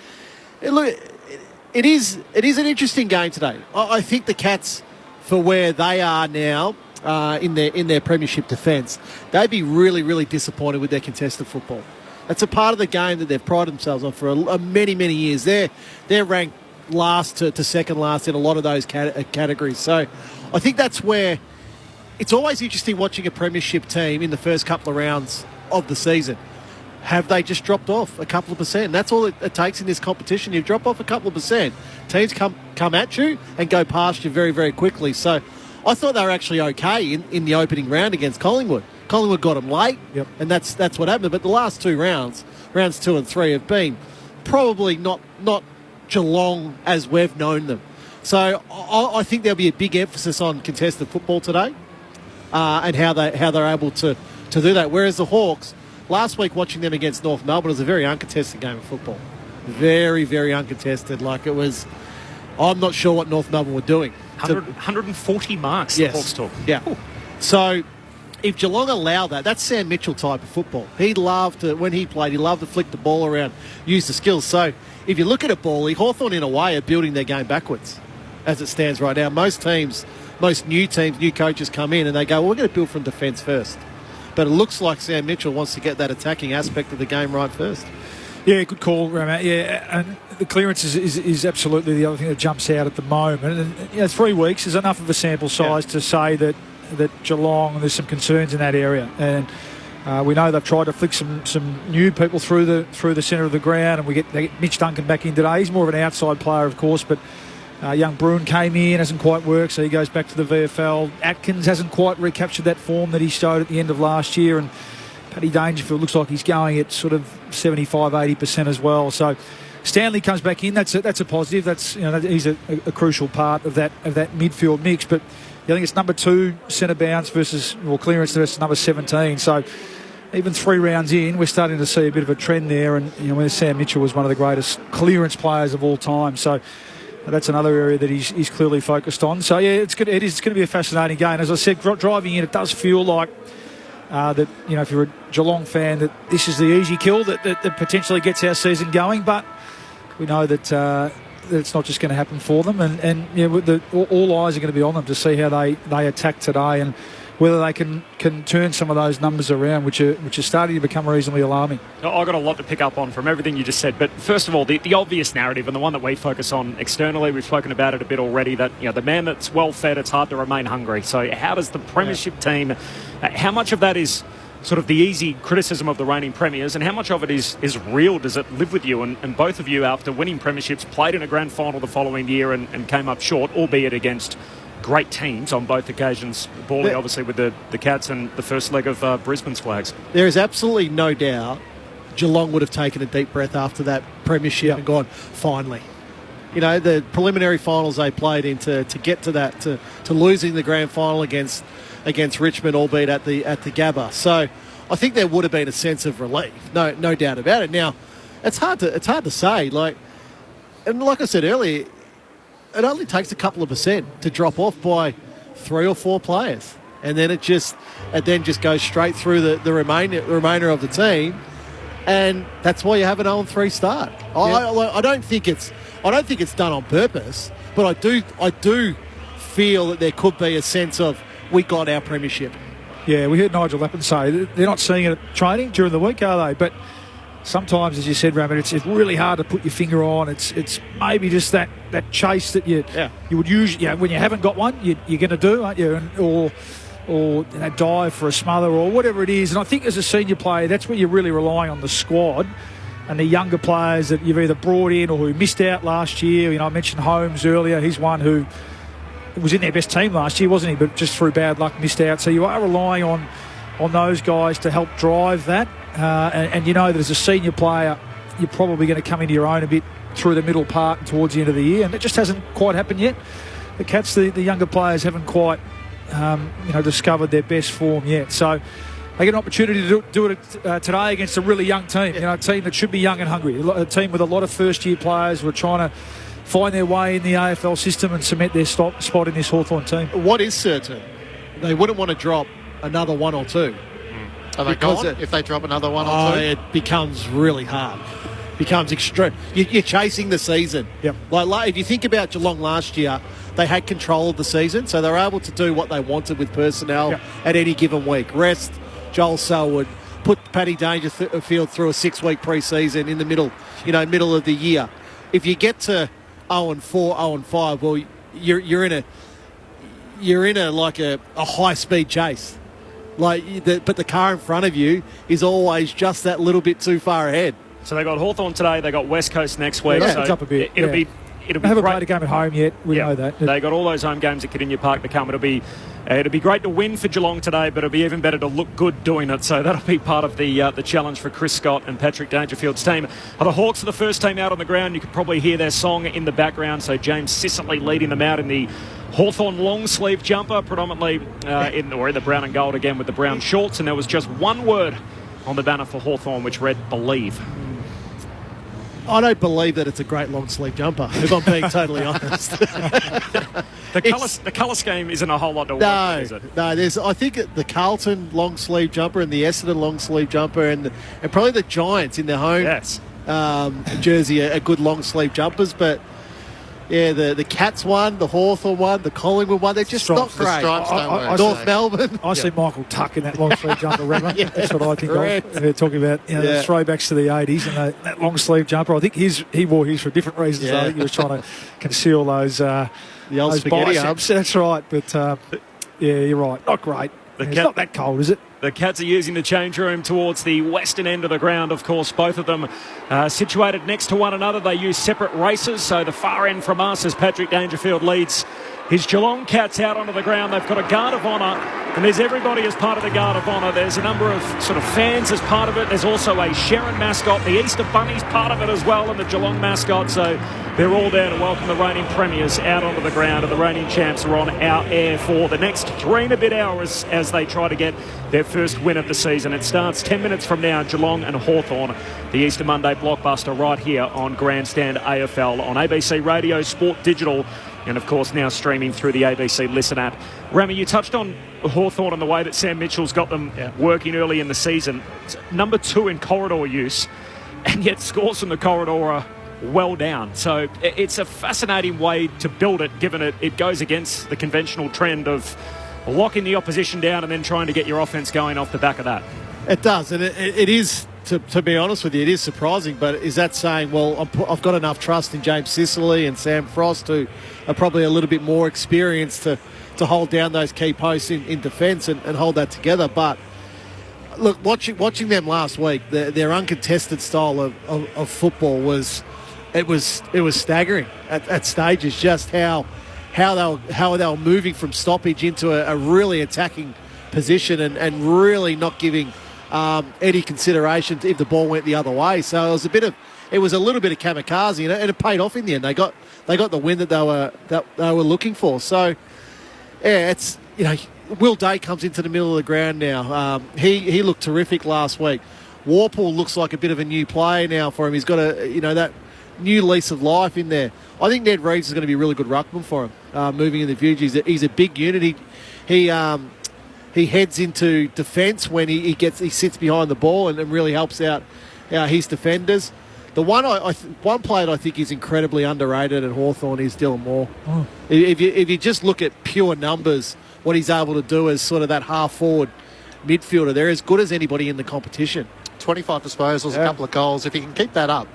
look, it is an interesting game today. I think the Cats, for where they are now in their premiership defence, they'd be really, really disappointed with their contested football. That's a part of the game that they've prided themselves on for many, many years. They're ranked last to second last in a lot of those categories. So I think that's where it's always interesting watching a premiership team in the first couple of rounds of the season. Have they just dropped off a couple of percent? That's all it takes in this competition. You drop off a couple of percent, teams come at you and go past you very, very quickly. So I thought they were actually okay in the opening round against Collingwood. Collingwood got them late, yep. And that's what happened. But the last two rounds 2 and 3, have been probably not Geelong as we've known them. So I think there'll be a big emphasis on contested football today and how they're able to do that. Whereas the Hawks, last week watching them against North Melbourne, was a very uncontested game of football. Very, very uncontested. Like it was, I'm not sure what North Melbourne were doing. 140 marks yes. The Hawks took. Yeah. Ooh. So if Geelong allow that's Sam Mitchell type of football. He loved to, when he played, he loved to flick the ball around, use the skills. So if you look at it, Hawthorn in a way are building their game backwards as it stands right now. Most new teams, new coaches come in and they go, well, we're going to build from defence first. But it looks like Sam Mitchell wants to get that attacking aspect of the game right first. Yeah, good call, Ramat. Yeah, and the clearance is absolutely the other thing that jumps out at the moment. And 3 weeks is enough of a sample size to say that Geelong, there's some concerns in that area. And we know they've tried to flick some new people through the centre of the ground, and they get Mitch Duncan back in today. He's more of an outside player, of course, but Young Bruin came in, hasn't quite worked, so he goes back to the VFL. Atkins hasn't quite recaptured that form that he showed at the end of last year, and Paddy Dangerfield looks like he's going at sort of 75-80% as well. So Stanley comes back in. That's a positive. He's a crucial part of that midfield mix. But I think it's number 2 centre bounce clearance versus number 17. So even 3 rounds in, we're starting to see a bit of a trend there. And when Sam Mitchell was one of the greatest clearance players of all time. So that's another area that he's clearly focused on. So yeah, it's going to be a fascinating game. As I said, driving in, it does feel like that if you're a Geelong fan, that this is the easy kill that potentially gets our season going. But we know that it's not just going to happen for them, and all eyes are going to be on them to see how they attack today and whether they can turn some of those numbers around, which are starting to become reasonably alarming. I've got a lot to pick up on from everything you just said, but first of all, the obvious narrative and the one that we focus on externally, we've spoken about it a bit already, that the man that's well fed, it's hard to remain hungry. So how does the Premiership team, how much of that is sort of the easy criticism of the reigning premiers, and how much of it is real? Does it live with you? And both of you, after winning premierships, played in a grand final the following year and came up short, albeit against great teams on both occasions. Bally, obviously, with the Cats and the first leg of Brisbane's Flags. There is absolutely no doubt Geelong would have taken a deep breath after that premiership and gone, finally. The preliminary finals they played in to get to that, to losing the grand final against Richmond, albeit at the Gabba. So I think there would have been a sense of relief, no doubt about it. Now, it's hard to say. Like I said earlier, it only takes a couple of percent to drop off by 3 or 4 players, and then it just goes straight through the remainder of the team, and that's why you have an 0-3 start. Yeah. I don't think it's done on purpose, but I do feel that there could be a sense of, we got our premiership. Yeah, we heard Nigel Lappin say they're not seeing it at training during the week, are they? But sometimes, as you said, Rabbit, it's really hard to put your finger on. It's maybe just that chase that you would usually, when you haven't got one, you're going to do, aren't you? Or dive for a smother or whatever it is. And I think as a senior player, that's where you're really relying on the squad and the younger players that you've either brought in or who missed out last year. I mentioned Holmes earlier. He's one who was in their best team last year, wasn't he? But just through bad luck missed out. So you are relying on those guys to help drive that. And you know that as a senior player, you're probably going to come into your own a bit through the middle part and towards the end of the year. And it just hasn't quite happened yet. The Cats, the younger players, haven't quite discovered their best form yet. So they get an opportunity to do it today against a really young team. A team that should be young and hungry. A team with a lot of first-year players who are trying to find their way in the AFL system and cement their spot in this Hawthorn team. What is certain, they wouldn't want to drop another 1 or 2. Are they gone if they drop another 1 or 2? It becomes really hard. Becomes extreme. You're chasing the season. Yep. Like if you think about Geelong last year, they had control of the season, so they were able to do what they wanted with personnel at any given week. Rest Joel Selwood, put Paddy Dangerfield through a 6-week pre-season in the middle of the year. If you get to 0-4, 0-5, well, you're in a high-speed chase. But the car in front of you is always just that little bit too far ahead. So they got Hawthorn today. They got West Coast next week. So it's up a bit. It'll be. They haven't played a game at home yet. We know that. They got all those home games at Kardinia Park to come. It'll be great to win for Geelong today, but it'll be even better to look good doing it. So that'll be part of the challenge for Chris Scott and Patrick Dangerfield's team. The Hawks are the first team out on the ground. You can probably hear their song in the background. So James Sicily leading them out in the Hawthorn long sleeve jumper, predominantly in the brown and gold again with the brown shorts. And there was just one word on the banner for Hawthorn, which read "believe." I don't believe that it's a great long sleeve jumper, if I'm being totally honest. The colour scheme isn't a whole lot to work with, is it? No, I think the Carlton long sleeve jumper and the Essendon long sleeve jumper and probably the Giants in their home jersey are good long sleeve jumpers, but yeah, the Cats one, the Hawthorn one, the Collingwood one, they're just not great. The stripes don't work. North Melbourne. I see Michael Tuck in that long sleeve jumper, Remmer. That's what I think of. They're talking about the throwbacks to the 80s and that long sleeve jumper. I think he wore his for different reasons. I think he was trying to conceal those the old spaghetti biceps. That's right. But yeah, you're right. Not great. It's not that cold, is it? The Cats are using the change room towards the western end of the ground, of course. Both of them situated next to one another. They use separate races, so the far end from us as Patrick Dangerfield leads his Geelong Cats out onto the ground. They've got a guard of honour, and there's everybody as part of the guard of honour. There's a number of sort of fans as part of it. There's also a Sharon mascot. The Easter Bunny's part of it as well, and the Geelong mascot. So they're all there to welcome the reigning premiers out onto the ground, and the reigning champs are on our air for the next 3 and a bit hours as they try to get their first win of the season. It starts 10 minutes from now, Geelong and Hawthorn, the Easter Monday blockbuster right here on Grandstand AFL on ABC Radio, Sport Digital, and of course now streaming through the ABC Listen app. Rami, you touched on Hawthorn and the way that Sam Mitchell's got them working early in the season. It's number 2 in corridor use, and yet scores from the corridor are well down. So it's a fascinating way to build it, given it goes against the conventional trend of locking the opposition down and then trying to get your offence going off the back of that. It does, and it is, to be honest with you, it is surprising, but is that saying, well, I've got enough trust in James Sicily and Sam Frost, who are probably a little bit more experienced to hold down those key posts in defence and hold that together. But look, watching them last week, their uncontested style of football was staggering at stages, just how they were moving from stoppage into a really attacking position and really not giving any consideration if the ball went the other way. So it was a little bit of kamikaze, and it paid off in the end. They got the win that they were looking for. So yeah, it's Will Day comes into the middle of the ground now. He looked terrific last week. Warple looks like a bit of a new player now for him. He's got that new lease of life in there. I think Ned Reeves is going to be a really good ruckman for him moving in the future. He's a big unit. He heads into defence when he sits behind the ball and really helps out his defenders. The one player that I think is incredibly underrated at Hawthorn is Dylan Moore. Oh. If you just look at pure numbers, what he's able to do as sort of that half-forward midfielder, they're as good as anybody in the competition. 25 disposals, a couple of goals. If he can keep that up,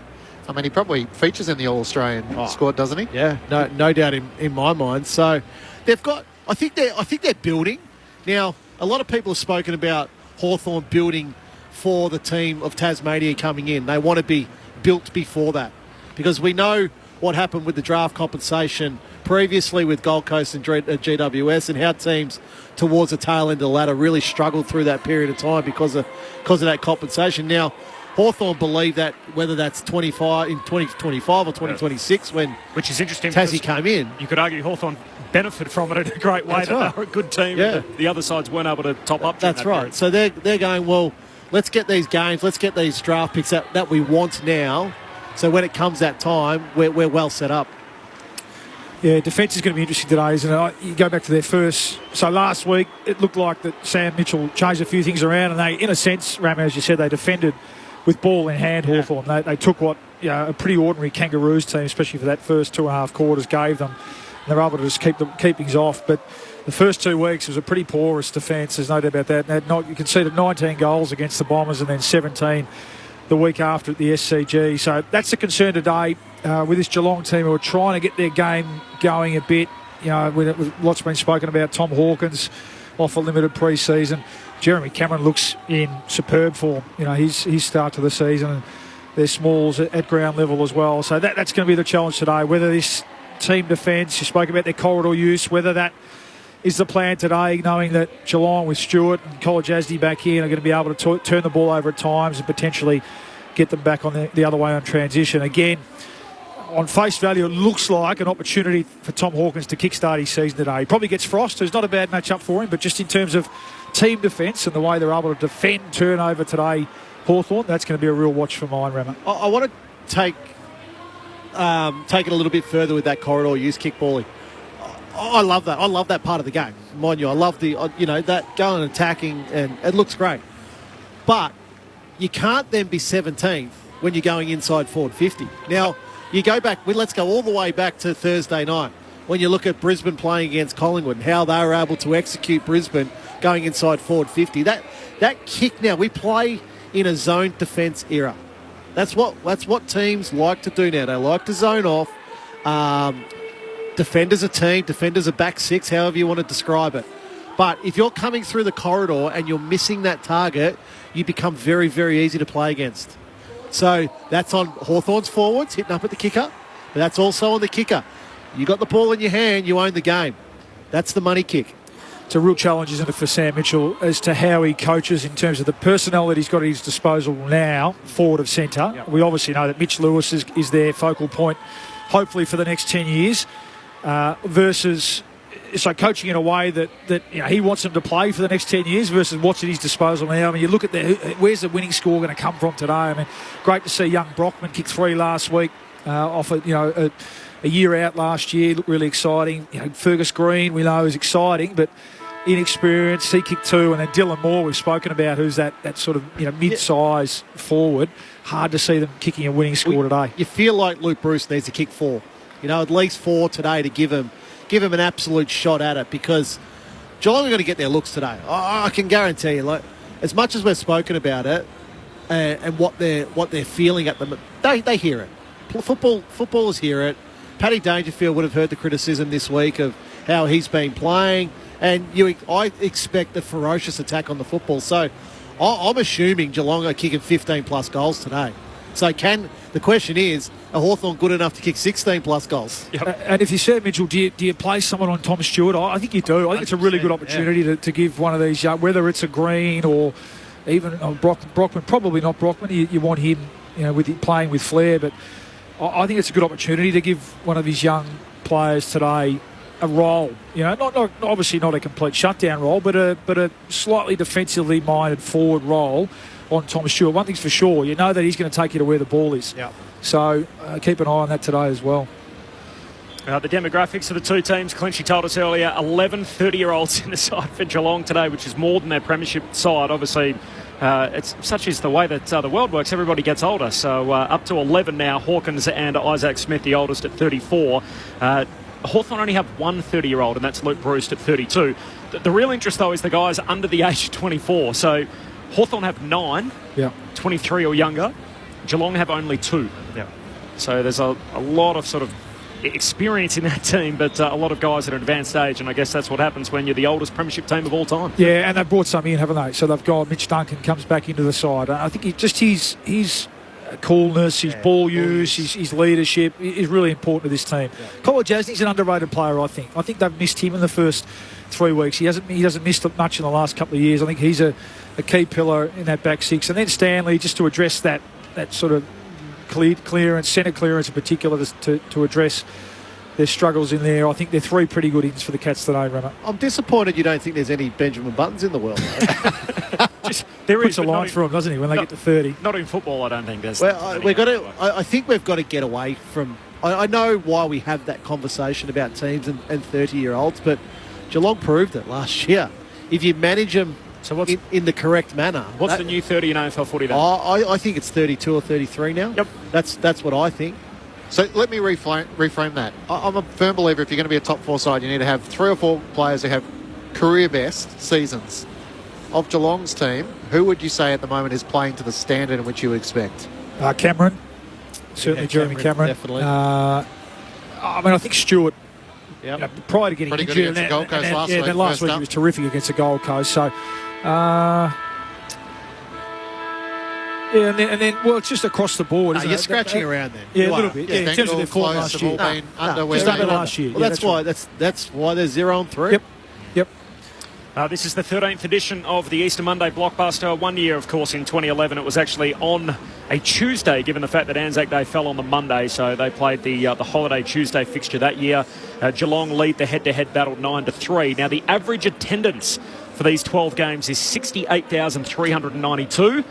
I mean, he probably features in the All-Australian squad, doesn't he? Yeah, no doubt in my mind. So they've got. I think they're building now. A lot of people have spoken about Hawthorn building for the team of Tasmania coming in. They want to be built before that, because we know what happened with the draft compensation previously with Gold Coast and GWS, and how teams towards the tail end of the ladder really struggled through that period of time because of that compensation. Now, Hawthorn believe that whether that's 25 in 2025 or 2026 which is interesting, Tassie came in. You could argue Hawthorn benefited from it in a great way. They were a good team. Yeah. The other sides weren't able to top up. That's right. Period. So they're going, well, let's get these games, let's get these draft picks that we want now. So when it comes that time, we're well set up. Yeah, defence is going to be interesting today, isn't it? You go back to their first. So last week, it looked like that Sam Mitchell changed a few things around, and they, in a sense, Ramo, as you said, they defended with ball in hand. Hawthorn. They took what a pretty ordinary Kangaroos team, especially for that first 2.5 quarters, gave them. And they were able to just keep things off. But the first 2 weeks was a pretty porous defence. There's no doubt about that. And you conceded 19 goals against the Bombers, and then 17 the week after at the SCG. So that's the concern today with this Geelong team, who are trying to get their game going a bit. With lots been spoken about. Tom Hawkins off a limited pre-season. Jeremy Cameron looks in superb form. His start to the season, and their smalls at ground level as well. So that's going to be the challenge today. Whether this team defence, you spoke about their corridor use, whether that is the plan today, knowing that Geelong with Stewart and College Asdi back here are going to be able to turn the ball over at times and potentially get them back on the other way on transition. Again, on face value, it looks like an opportunity for Tom Hawkins to kickstart his season today. He probably gets Frost, who's not a bad matchup for him, but just in terms of team defence and the way they're able to defend turnover today, Hawthorn, that's going to be a real watch for mine, Rama. I want to take it a little bit further with that corridor use, kickballing. I love that. I love that part of the game. Mind you, I love that going and attacking, and it looks great. But you can't then be 17th when you're going inside forward 50. Now, you go back, let's go all the way back to Thursday night when you look at Brisbane playing against Collingwood and how they were able to execute Brisbane going inside forward 50. That kick now, we play in a zone defence era. That's what teams like to do now. They like to zone off. Defenders a team, defenders a back six, however you want to describe it. But if you're coming through the corridor and you're missing that target, you become very, very easy to play against. So that's on Hawthorn's forwards, hitting up at the kicker. But that's also on the kicker. You got the ball in your hand, you own the game. That's the money kick. It's a real challenge, isn't it, for Sam Mitchell as to how he coaches in terms of the personnel that he's got at his disposal now, forward of centre. Yep. We obviously know that Mitch Lewis is their focal point, hopefully for the next 10 years, versus... So coaching in a way that he wants them to play for the next 10 years versus what's at his disposal now. I mean, you look at where's the winning score going to come from today? I mean, great to see young Brockman kick 3 last week off a year out last year. Looked really exciting. Fergus Green, we know, is exciting, but inexperienced. He kicked 2, and then Dylan Moore, we've spoken about, who's that sort of mid-size forward. Hard to see them kicking a winning score today. You feel like Luke Bruce needs to kick 4. At least 4 today to give him an absolute shot at it, because Geelong are going to get their looks today. I can guarantee you, like, as much as we've spoken about it and what they're feeling at the moment, they hear it. Footballers hear it. Paddy Dangerfield would have heard the criticism this week of how he's been playing, and I expect a ferocious attack on the football. So I'm assuming Geelong are kicking 15-plus goals today. So the question is, are Hawthorn good enough to kick 16-plus goals? Yep. And if you said, Mitchell, do you play someone on Tom Stewart? I think you do. I think it's a really good opportunity to give one of these, whether it's a Green or even Brockman, probably not Brockman. You want him, playing with flair, but I think it's a good opportunity to give one of these young players today a role. Not obviously not a complete shutdown role, but a slightly defensively minded forward role on Tom Stewart. One thing's for sure, you know that he's going to take you to where the ball is. Yep. So keep an eye on that today as well. The demographics of the two teams, Clinchy told us earlier, 11 30-year-olds in the side for Geelong today, which is more than their premiership side. Obviously, it's such is the way that the world works. Everybody gets older. So up to 11 now, Hawkins and Isaac Smith, the oldest at 34. Hawthorn only have one 30-year-old, and that's Luke Bruce at 32. The real interest, though, is the guys under the age of 24. So Hawthorn have 9, 23 or younger. Geelong have only 2. Yeah. So there's a lot of sort of experience in that team, but a lot of guys at an advanced age, and I guess that's what happens when you're the oldest premiership team of all time. Yeah, and they've brought some in, haven't they? So they've got Mitch Duncan comes back into the side. I think his coolness, his ball use, his leadership is really important to this team. Yeah. Cole Jasney's an underrated player, I think. I think they've missed him in the first 3 weeks. He hasn't missed much in the last couple of years. I think he's a key pillar in that back six. And then Stanley, just to address that sort of clearance, centre clearance in particular, to address their struggles in there. I think they're 3 pretty good ins for the Cats today, Renner. I'm disappointed you don't think there's any Benjamin Buttons in the world. There puts a line through them, doesn't he, when they get to 30? Not in football, I don't think there's... Well, I think we've got to get away from... I know why we have that conversation about teams and 30-year-olds, but Geelong proved it last year. If you manage them in the correct manner... What's the new 30 in AFL footy then? I think it's 32 or 33 now. Yep. That's what I think. So let me reframe that. I'm a firm believer if you're going to be a top 4 side, you need to have 3 or 4 players who have career best seasons. Of Geelong's team, who would you say at the moment is playing to the standard in which you expect? Cameron. Certainly Jeremy Cameron. Definitely. I think Stewart, prior to getting pretty injured... good against the Gold Coast last week. Last week he was terrific against the Gold Coast. So, and then, it's just across the board, isn't you're it? scratching around then. Yeah, a little bit. In terms of their form last year. Just under last year. Well, that's why they're 0-3. Yep. This is the 13th edition of the Easter Monday Blockbuster. One year, of course, in 2011, it was actually on a Tuesday, given the fact that Anzac Day fell on the Monday. So they played the holiday Tuesday fixture that year. Geelong lead the head-to-head battle 9-3. Now, the average attendance for these 12 games is 68,392.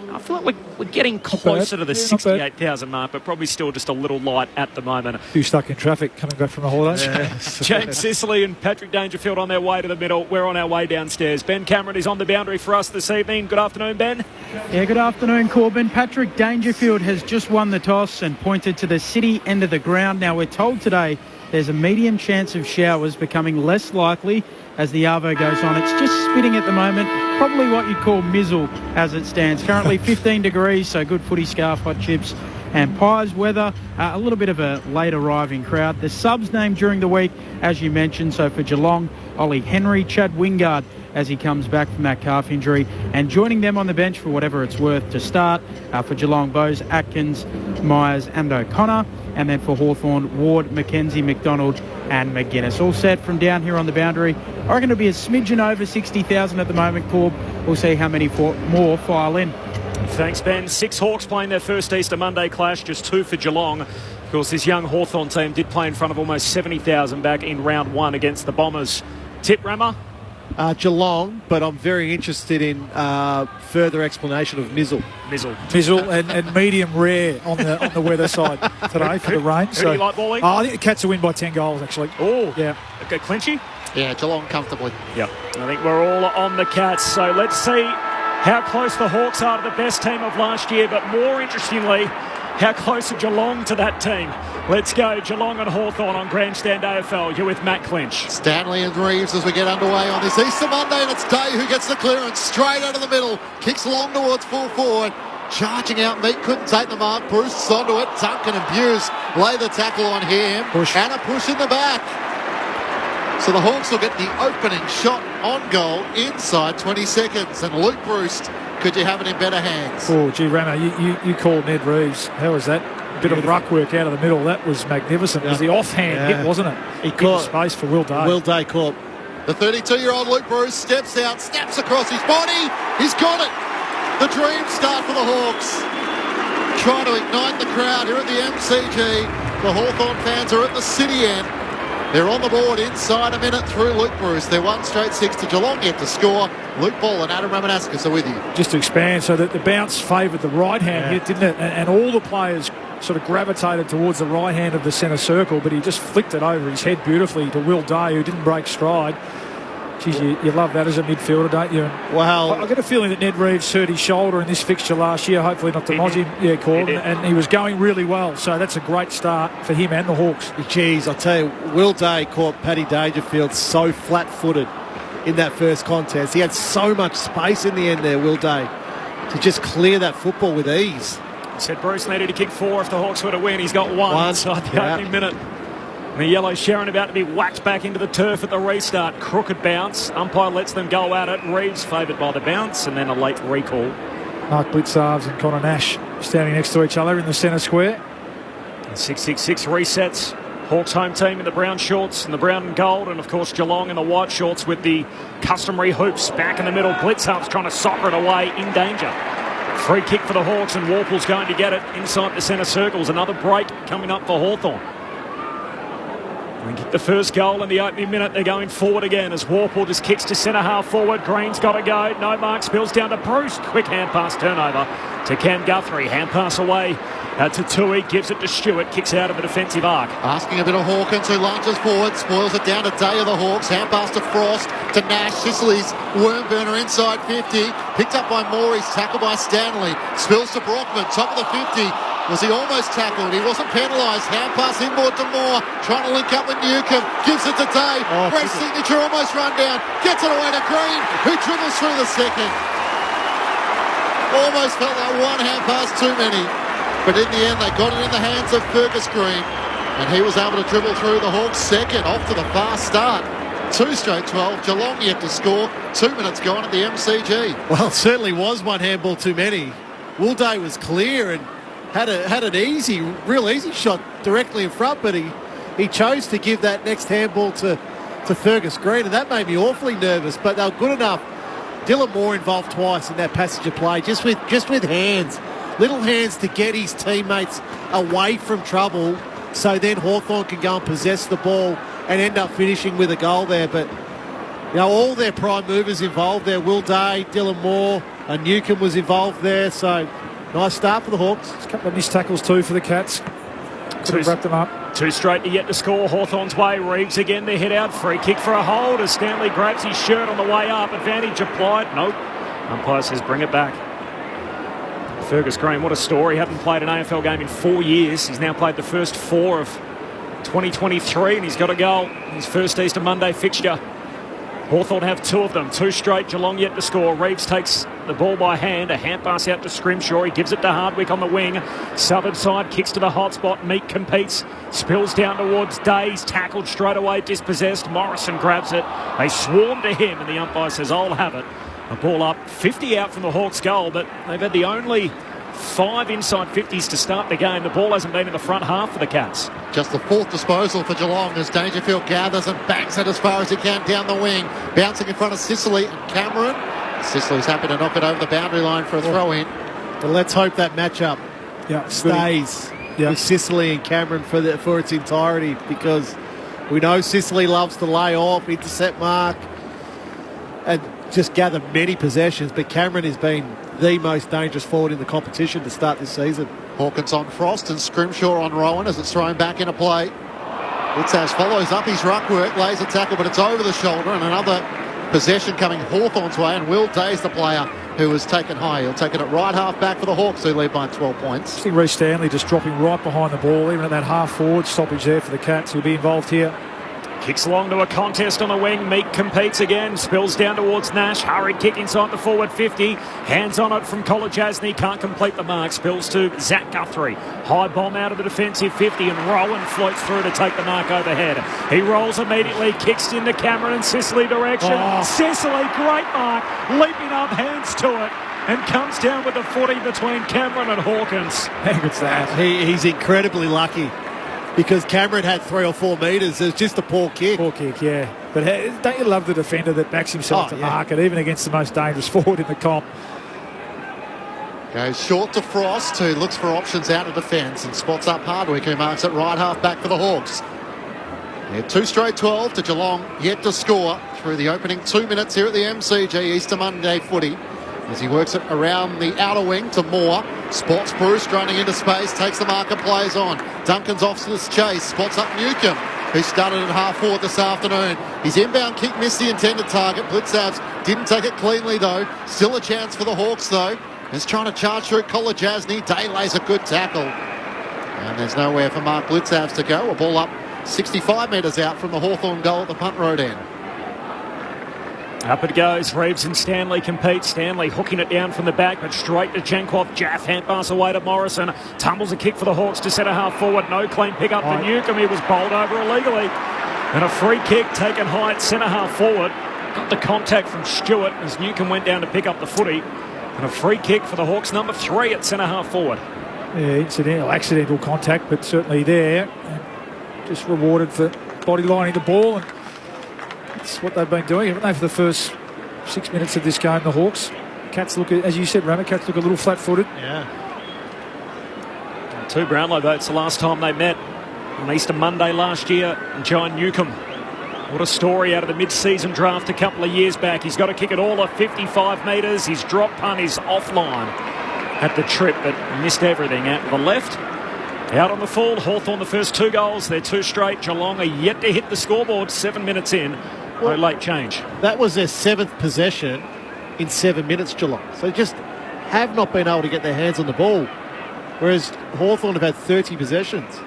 I feel like we're getting closer to the 68,000 mark, but probably still just a little light at the moment. Who's stuck in traffic coming back from the holidays? James Sicily and Patrick Dangerfield on their way to the middle. We're on our way downstairs. Ben Cameron is on the boundary for us this evening. Good afternoon, Ben. Yeah, good afternoon, Corbin. Patrick Dangerfield has just won the toss and pointed to the city end of the ground. Now, we're told today there's a medium chance of showers becoming less likely as the arvo goes on. It's just spitting at the moment, probably what you'd call mizzle as it stands. Currently 15 degrees, so good footy scarf, hot chips and pies. Weather, a little bit of a late arriving crowd. The subs named during the week, as you mentioned, so for Geelong, Ollie Henry, Chad Wingard as he comes back from that calf injury, and joining them on the bench for whatever it's worth to start for Geelong, Bose, Atkins, Myers and O'Connor, and then for Hawthorn, Ward, McKenzie, McDonald and McGuinness. All set from down here on the boundary. I reckon it'll be a smidgen over 60,000 at the moment, Corb. We'll see how many more file in. Thanks, Ben. 6 Hawks playing their first Easter Monday clash, just 2 for Geelong. Of course, this young Hawthorn team did play in front of almost 70,000 back in round 1 against the Bombers. Tip, Rammer? Geelong, but I'm very interested in further explanation of Mizzle. Mizzle and medium rare on the weather side today for the rain. Who do you like, Wally? I think the Cats will win by 10 goals, actually. Oh, yeah. Okay, Clinchy? Yeah, Geelong comfortably. Yep. I think we're all on the Cats, so let's see how close the Hawks are to the best team of last year, but more interestingly, how close are Geelong to that team? Let's go, Geelong and Hawthorn on Grandstand AFL. You're with Matt Clinch. Stanley and Reeves as we get underway on this Easter Monday, and it's Day who gets the clearance straight out of the middle. Kicks long towards full forward. Charging out, Meek couldn't take the mark. Bruce onto it. Duncan and Buse lay the tackle on him. And a push in the back. So the Hawks will get the opening shot on goal inside 20 seconds. And Luke Bruce, could you have it in better hands? Oh, gee, Ramo, you called Ned Reeves. How was that? Bit of ruck work out of the middle. That was magnificent. It was the offhand hit, wasn't it? He caught space for Will Day. Will Day caught. The 32-year-old Luke Bruce steps out, snaps across his body. He's got it. The dream start for the Hawks. Trying to ignite the crowd here at the MCG. The Hawthorn fans are at the city end. They're on the board inside a minute through Luke Bruce. They're 1 straight 6 to Geelong yet to score. Luke Ball and Adam Ramanaskas are with you. Just to expand, so that the bounce favoured the right hand hit, didn't it? And all the players sort of gravitated towards the right hand of the centre circle, but he just flicked it over his head beautifully to Will Day, who didn't break stride. Geez, you love that as a midfielder, don't you? Well, I get a feeling that Ned Reeves hurt his shoulder in this fixture last year, hopefully not to Mozzie, and he was going really well, so that's a great start for him and the Hawks. Geez, I tell you, Will Day caught Paddy Dangerfield so flat-footed in that first contest. He had so much space in the end there, Will Day, to just clear that football with ease. Said Bruce needed to kick 4 if the Hawks were to win. He's got one inside the opening minute. And the yellow Sharon about to be whacked back into the turf at the restart. Crooked bounce. Umpire lets them go at it. Reeves favoured by the bounce and then a late recall. Mark Blitzarves and Connor Nash standing next to each other in the centre square. 6-6-6 resets. Hawks home team in the brown shorts and the brown and gold, and of course Geelong in the white shorts with the customary hoops back in the middle. Blitzarves trying to soccer it away, in danger. Free kick for the Hawks and Warple's going to get it inside the centre circles. Another break coming up for Hawthorn. We kick the first goal in the opening minute. They're going forward again as Warple just kicks to centre half forward. Green's got to go. No mark. Spills down to Bruce. Quick hand pass turnover to Cam Guthrie. Hand pass away to Tui. Gives it to Stewart. Kicks out of the defensive arc. Asking a bit of Hawkins, who lunges forward. Spoils it down to Day of the Hawks. Hand pass to Frost. To Nash. Sicily's worm burner inside 50. Picked up by Morris. Tackled by Stanley. Spills to Brockman. Top of the 50. Was he almost tackled? He wasn't penalised. Hand pass inboard to Moore. Trying to link up with Newcomb. Gives it to Day. Great signature, almost run down. Gets it away to Green, who dribbles through the second. Almost felt like one hand pass too many. But in the end, they got it in the hands of Fergus Green. And he was able to dribble through the Hawks' second. Off to the fast start. 2 straight 12. Geelong yet to score. 2 minutes gone at the MCG. Well, it certainly was one handball too many. Will Day was clear and had an easy, real easy shot directly in front, but he chose to give that next handball to Fergus Green, and that made me awfully nervous. But they were good enough. Dylan Moore involved twice in that passage of play, just with hands, little hands to get his teammates away from trouble, so then Hawthorn can go and possess the ball and end up finishing with a goal there. But all their prime movers involved there. Will Day, Dylan Moore, and Newcomb was involved there. So nice start for the Hawks. A couple of missed tackles too for the Cats. Could have wrapped them up. 2 straight to yet to score. Hawthorn's way. Reeves again to head out. Free kick for a hold as Stanley grabs his shirt on the way up. Advantage applied. Nope. Umpire says bring it back. Fergus Green, what a story. Hadn't played an AFL game in 4 years. He's now played the first 4 of 2023 and he's got a goal in his first Easter Monday fixture. Hawthorn have 2 of them. 2 straight. Geelong yet to score. Reeves takes the ball by hand. A hand pass out to Scrimshaw. He gives it to Hardwick on the wing. Southern side kicks to the hot spot. Meek competes. Spills down towards Days. Tackled straight away. Dispossessed. Morrison grabs it. They swarm to him and the umpire says, I'll have it. A ball up. 50 out from the Hawks' goal, but they've had the only 5 inside 50s to start the game. The ball hasn't been in the front half for the Cats. Just the 4th disposal for Geelong as Dangerfield gathers and banks it as far as he can down the wing. Bouncing in front of Sicily and Cameron. Sicily's happy to knock it over the boundary line for a throw-in. But let's hope that matchup stays with Sicily and Cameron for its entirety, because we know Sicily loves to lay off, intercept mark, and just gather many possessions, but Cameron has been the most dangerous forward in the competition to start this season. Hawkins on Frost and Scrimshaw on Rowan as it's thrown back into play. Blitzhouse follows up his ruck work, lays a tackle, but it's over the shoulder, and another possession coming Hawthorn's way, and Will Day's the player who was taken high. He'll take it at right half back for the Hawks, who lead by 12 points. I think Reece Stanley just dropping right behind the ball, even at that half forward stoppage there for the Cats. He'll be involved here. Kicks along to a contest on the wing. Meek competes again. Spills down towards Nash. Hurried kick inside the forward 50. Hands on it from Kolajasny. Can't complete the mark. Spills to Zach Guthrie. High bomb out of the defensive 50 and Rowan floats through to take the mark overhead. He rolls immediately. Kicks into Cameron and Sicily direction. Sicily, great mark. Leaping up, hands to it. And comes down with the footy between Cameron and Hawkins. How good's that? He's incredibly lucky, because Cameron had 3 or 4 metres. It was just a poor kick. Poor kick, yeah. But don't you love the defender that backs himself to mark it, even against the most dangerous forward in the comp? Goes short to Frost, who looks for options out of defence and spots up Hardwick, who marks it right half back for the Hawks. Yeah, 2 straight 12 to Geelong, yet to score through the opening 2 minutes here at the MCG Easter Monday footy. As he works it around the outer wing to Moore. Spots Bruce running into space, takes the mark and plays on. Duncan's off to this chase, spots up Newcomb, who started at half forward this afternoon. His inbound kick missed the intended target. Blitzhouse didn't take it cleanly though. Still a chance for the Hawks though. He's trying to charge through Kolajasny. Day lays a good tackle. And there's nowhere for Mark Blitzhouse to go. A ball up 65 metres out from the Hawthorn goal at the punt road end. Up it goes. Reeves and Stanley compete. Stanley hooking it down from the back, but straight to Jankov. Jaff hand pass away to Morrison. Tumbles a kick for the Hawks to centre half forward. No clean pick up for Newcomb. He was bowled over illegally. And a free kick taken high at centre half forward. Got the contact from Stewart as Newcomb went down to pick up the footy. And a free kick for the Hawks, number 3 at centre half forward. Yeah, accidental contact, but certainly there. And just rewarded for body lining the ball. And that's what they've been doing, haven't they, for the first 6 minutes of this game, the Hawks. Cats look, as you said, Rammer, Cats look a little flat-footed. Yeah. 2 Brownlow votes the last time they met on Easter Monday last year. And John Newcomb, what a story out of the mid-season draft a couple of years back. He's got to kick it all at 55 metres. His drop punt is offline at the trip, but missed everything out to the left. Out on the full, Hawthorn the first 2 goals. They're 2 straight. Geelong are yet to hit the scoreboard 7 minutes in. No late change. That was their 7th possession in 7 minutes, Geelong. So just have not been able to get their hands on the ball, whereas Hawthorn have had 30 possessions.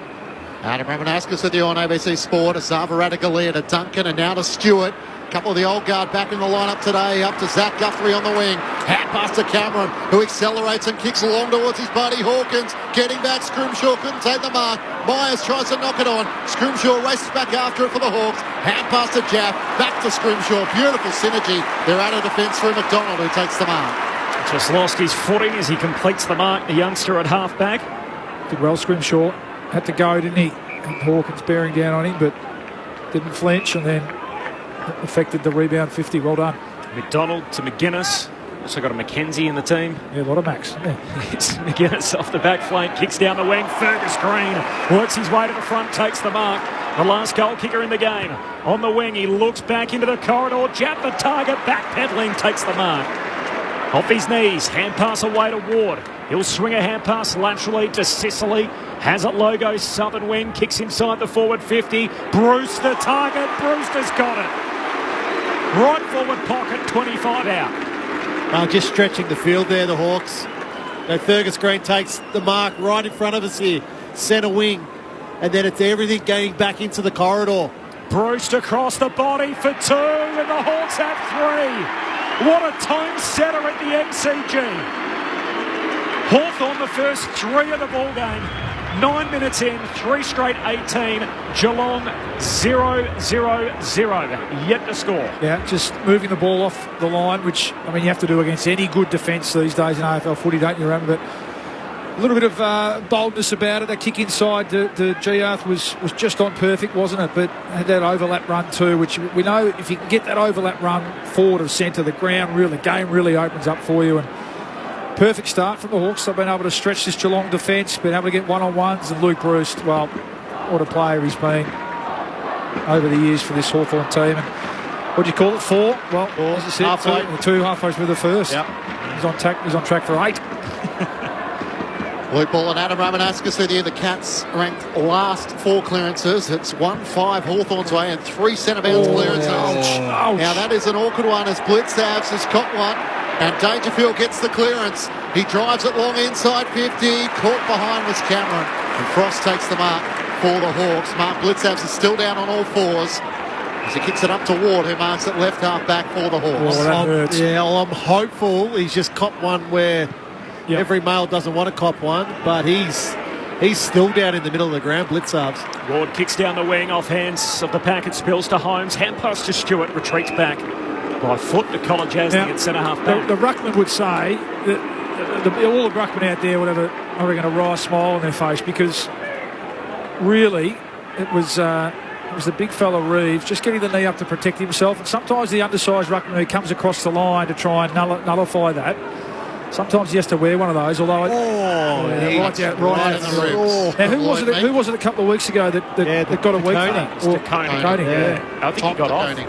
Adam Ramanaskas with you on ABC Sport. Asava Radagalia to Duncan and now to Stewart. A couple of the old guard back in the lineup today. Up to Zach Guthrie on the wing. Hand pass to Cameron, who accelerates and kicks along towards his buddy Hawkins. Getting back, Scrimshaw couldn't take the mark. Myers tries to knock it on. Scrimshaw races back after it for the Hawks. Hand pass to Jaff. Back to Scrimshaw. Beautiful synergy. They're out of defence through McDonald, who takes the mark. Just lost his footing as he completes the mark. The youngster at half back. Did well, Scrimshaw. Had to go, didn't he? And Hawkins bearing down on him, but didn't flinch, and then affected the rebound 50. Well done. McDonald to McGuinness. Also got a McKenzie in the team. Yeah, a lot of Max. Yeah. It's McGuinness off the back flank, kicks down the wing. Fergus Green works his way to the front, takes the mark. The last goal kicker in the game. On the wing, he looks back into the corridor. Jab the target, backpedaling, takes the mark. Off his knees, hand pass away to Ward. He'll swing a hand pass laterally to Sicily. Has it logo, southern wing, kicks inside the forward 50. Bruce the target, Brewster's got it. Right forward pocket, 25 out. Just stretching the field there, the Hawks. Now Fergus Green takes the mark right in front of us here. Centre wing. And then it's everything getting back into the corridor. Bruce across the body for 2, and the Hawks have 3. What a tone setter at the MCG. Hawthorn the first 3 of the ball game. 9 minutes in, 3 straight 18. Geelong 0-0-0. Yet to score. Yeah, just moving the ball off the line, which, I mean, you have to do against any good defence these days in AFL footy, don't you, Ram? But a little bit of boldness about it. That kick inside to Gearth was just on perfect, wasn't it? But had that overlap run too, which we know if you can get that overlap run forward of centre, the game really opens up for you. And perfect start from the Hawks. They've been able to stretch this Geelong defence, been able to get one-on-ones. And Luke Bruce, well, what a player he's been over the years for this Hawthorn team. And what do you call it? 4? Well, as I said, halfway. 2 halfway through the first. Yep. He's on track for 8. Luke Ball and Adam Ramanauskas with you. The Cats ranked last 4 clearances. It's 1-5 Hawthorn's way and 3 centre-bounce clearances. Ouch. Now that is an awkward one as Blitzavs has caught one and Dangerfield gets the clearance. He drives it long inside 50. Caught behind was Cameron. And Frost takes the mark for the Hawks. Mark Blitzavs is still down on all 4s as he kicks it up to Ward, who marks it left half back for the Hawks. Oh, that hurts. Yeah, I'm hopeful he's just copped one where every male doesn't want to cop one, but he's still down in the middle of the ground. Blitzarves. Ward kicks down the wing off hands of the packet, spills to Holmes. Hand pass to Stewart, retreats back by foot to Colin Jasny at centre half back. The ruckman would say that all the ruckmen out there would have a wry smile on their face, because really it was the big fella Reeves just getting the knee up to protect himself, and sometimes the undersized ruckman who comes across the line to try and nullify that. Sometimes he has to wear one of those, although right in the ribs. Now, who was it a couple of weeks ago that got a week for that? Coney. I think he got off. He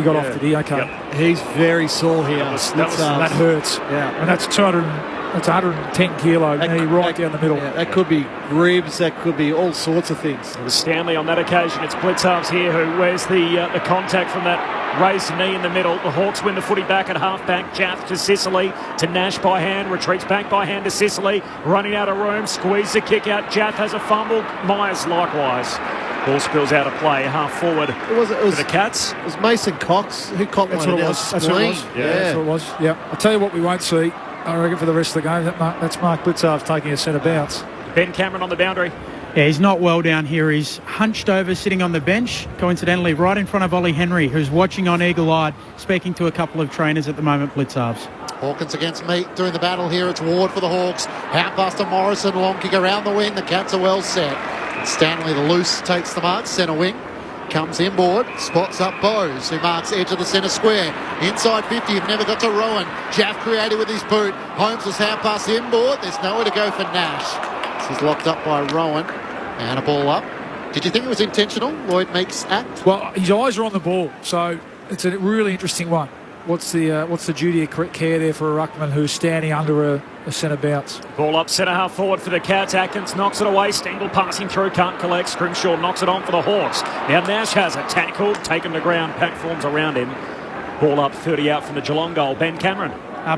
got off, did he? Okay. Yep. He's very sore here. That hurts. Yeah. And that's 110 kilo knee right down the middle. Yeah, that could be ribs, that could be all sorts of things. It was Stanley on that occasion. It's Blitzarves here who wears the contact from that raised knee in the middle. The Hawks win the footy back at half-back. Jaff to Sicily, to Nash by hand, retreats back by hand to Sicily, running out of room, squeeze the kick out. Jaff has a fumble. Myers likewise. Ball spills out of play, half forward for the Cats. It was Mason Cox who caught one. That's what it was. That's what it was. Yeah. I'll tell you what we won't see, I reckon, for the rest of the game. That's Mark Blitzarves taking a centre bounce. Ben Cameron on the boundary. Yeah, he's not well down here. He's hunched over, sitting on the bench, coincidentally right in front of Ollie Henry, who's watching on eagle-eyed, speaking to a couple of trainers at the moment, Blitzarves. Hawkins against Meat doing the battle here. It's Ward for the Hawks. Out past to Morrison, long kick around the wing. The Cats are well set. And Stanley, the loose, takes the mark. Centre wing. Comes inboard, spots up Bowes, who marks edge of the centre square. Inside 50, you've never got to Rowan. Jaff created with his boot. Holmes was hand pass inboard. There's nowhere to go for Nash. This is locked up by Rowan. And a ball up. Did you think it was intentional, Lloyd Meek's act? Well, his eyes are on the ball, so it's a really interesting one. What's the duty of care there for a ruckman who's standing under a centre bounce? Ball up centre half forward for the Cats. Atkins knocks it away. Stengel passing through, can't collect. Scrimshaw knocks it on for the Hawks. Now Nash has a tackle, taken to ground. Pack forms around him. Ball up 30 out from the Geelong goal. Ben Cameron.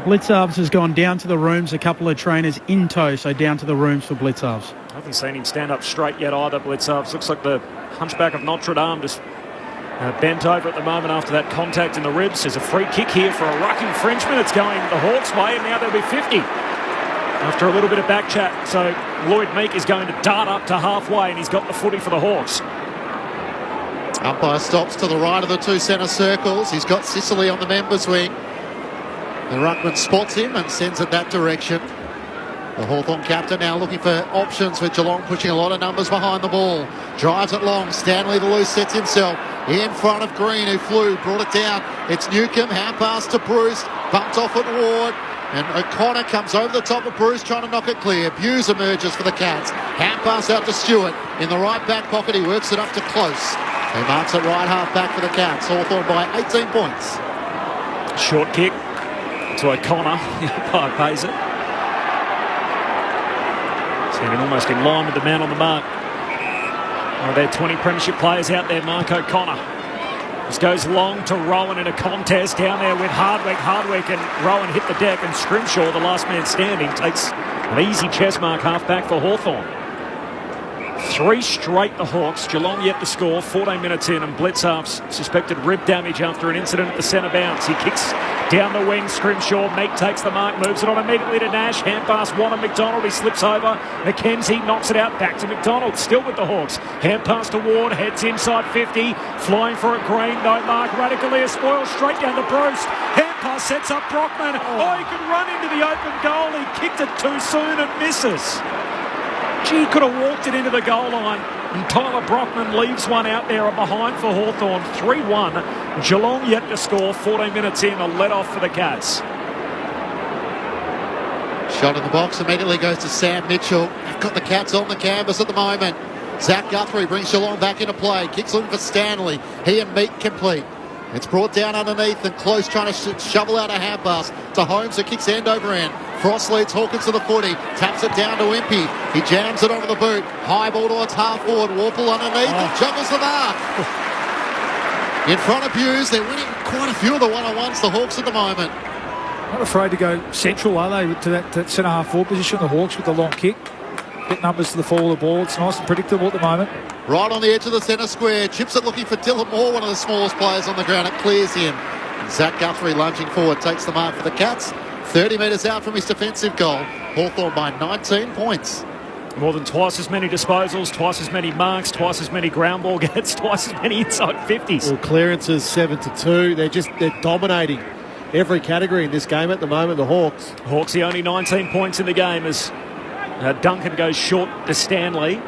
Blitzarves has gone down to the rooms. A couple of trainers in tow, so down to the rooms for Blitzarves. I haven't seen him stand up straight yet either, Blitzarves. Looks like the hunchback of Notre Dame, just bent over at the moment after that contact in the ribs. There's a free kick here for a ruck infringement. It's going the Hawks' way, and now there'll be 50 after a little bit of back chat. So Lloyd Meek is going to dart up to halfway, and he's got the footy for the Hawks. Umpire stops to the right of the 2 centre circles. He's got Sicily on the members' wing. The ruckman spots him and sends it that direction. The Hawthorn captain now looking for options with Geelong, pushing a lot of numbers behind the ball. Drives it long. Stanley, the loose, sets himself in front of Green, who flew, brought it down. It's Newcomb, hand pass to Bruce, bumped off at Ward, and O'Connor comes over the top of Bruce, trying to knock it clear. Hughes emerges for the Cats. Hand pass out to Stewart in the right back pocket. He works it up to Close. He marks it right half back for the Cats. Hawthorn by 18 points. Short kick to O'Connor. The umpire pays it. Standing almost in line with the man on the mark. One of their 20 premiership players out there, Mark O'Connor. This goes long to Rowan in a contest down there with Hardwick. Hardwick and Rowan hit the deck, and Scrimshaw, the last man standing, takes an easy chest mark half back for Hawthorn. 3 straight the Hawks. Geelong yet to score, 14 minutes in, and Blitzarves suspected rib damage after an incident at the centre bounce. He kicks Down the wing, Scrimshaw. Meek takes the mark, moves it on immediately to Nash. Hand pass, one on McDonald. He slips over. McKenzie knocks it out back to McDonald. Still with the Hawks. Hand pass to Ward. Heads inside 50. Flying for a green. No mark. Radically spoils straight down to Bruce. Hand pass sets up Brockman. Oh, he could run into the open goal. He kicked it too soon and misses. Gee, could have walked it into the goal line. And Tyler Brockman leaves one out there and behind for Hawthorn. 3-1. Geelong yet to score. 14 minutes in. A let-off for the Cats. Shot in the box immediately goes to Sam Mitchell. They've got the Cats on the canvas at the moment. Zach Guthrie brings Geelong back into play. Kicks in for Stanley. He and Meek complete. It's brought down underneath and Close trying to shovel out a hand pass to Holmes, who kicks end over end. Frost leads Hawkins to the footy, taps it down to Impey. He jams it onto the boot. High ball towards half forward. Warple underneath and juggles the mark. In front of Hughes, they're winning quite a few of the one-on-ones, the Hawks at the moment. Not afraid to go central, are they, to that centre-half forward position, the Hawks with the long kick. Get numbers to the fall of the ball. It's nice and predictable at the moment. Right on the edge of the centre square. Chips it looking for Dylan Moore, one of the smallest players on the ground. It clears him. And Zach Guthrie lunging forward takes the mark for the Cats. 30 metres out from his defensive goal. Hawthorn by 19 points. More than twice as many disposals, twice as many marks, twice as many ground ball gets, twice as many inside 50s. Well, clearances 7-2. They're dominating every category in this game at the moment, the Hawks. Hawks the only 19 points in the game as Duncan goes short to Stanley.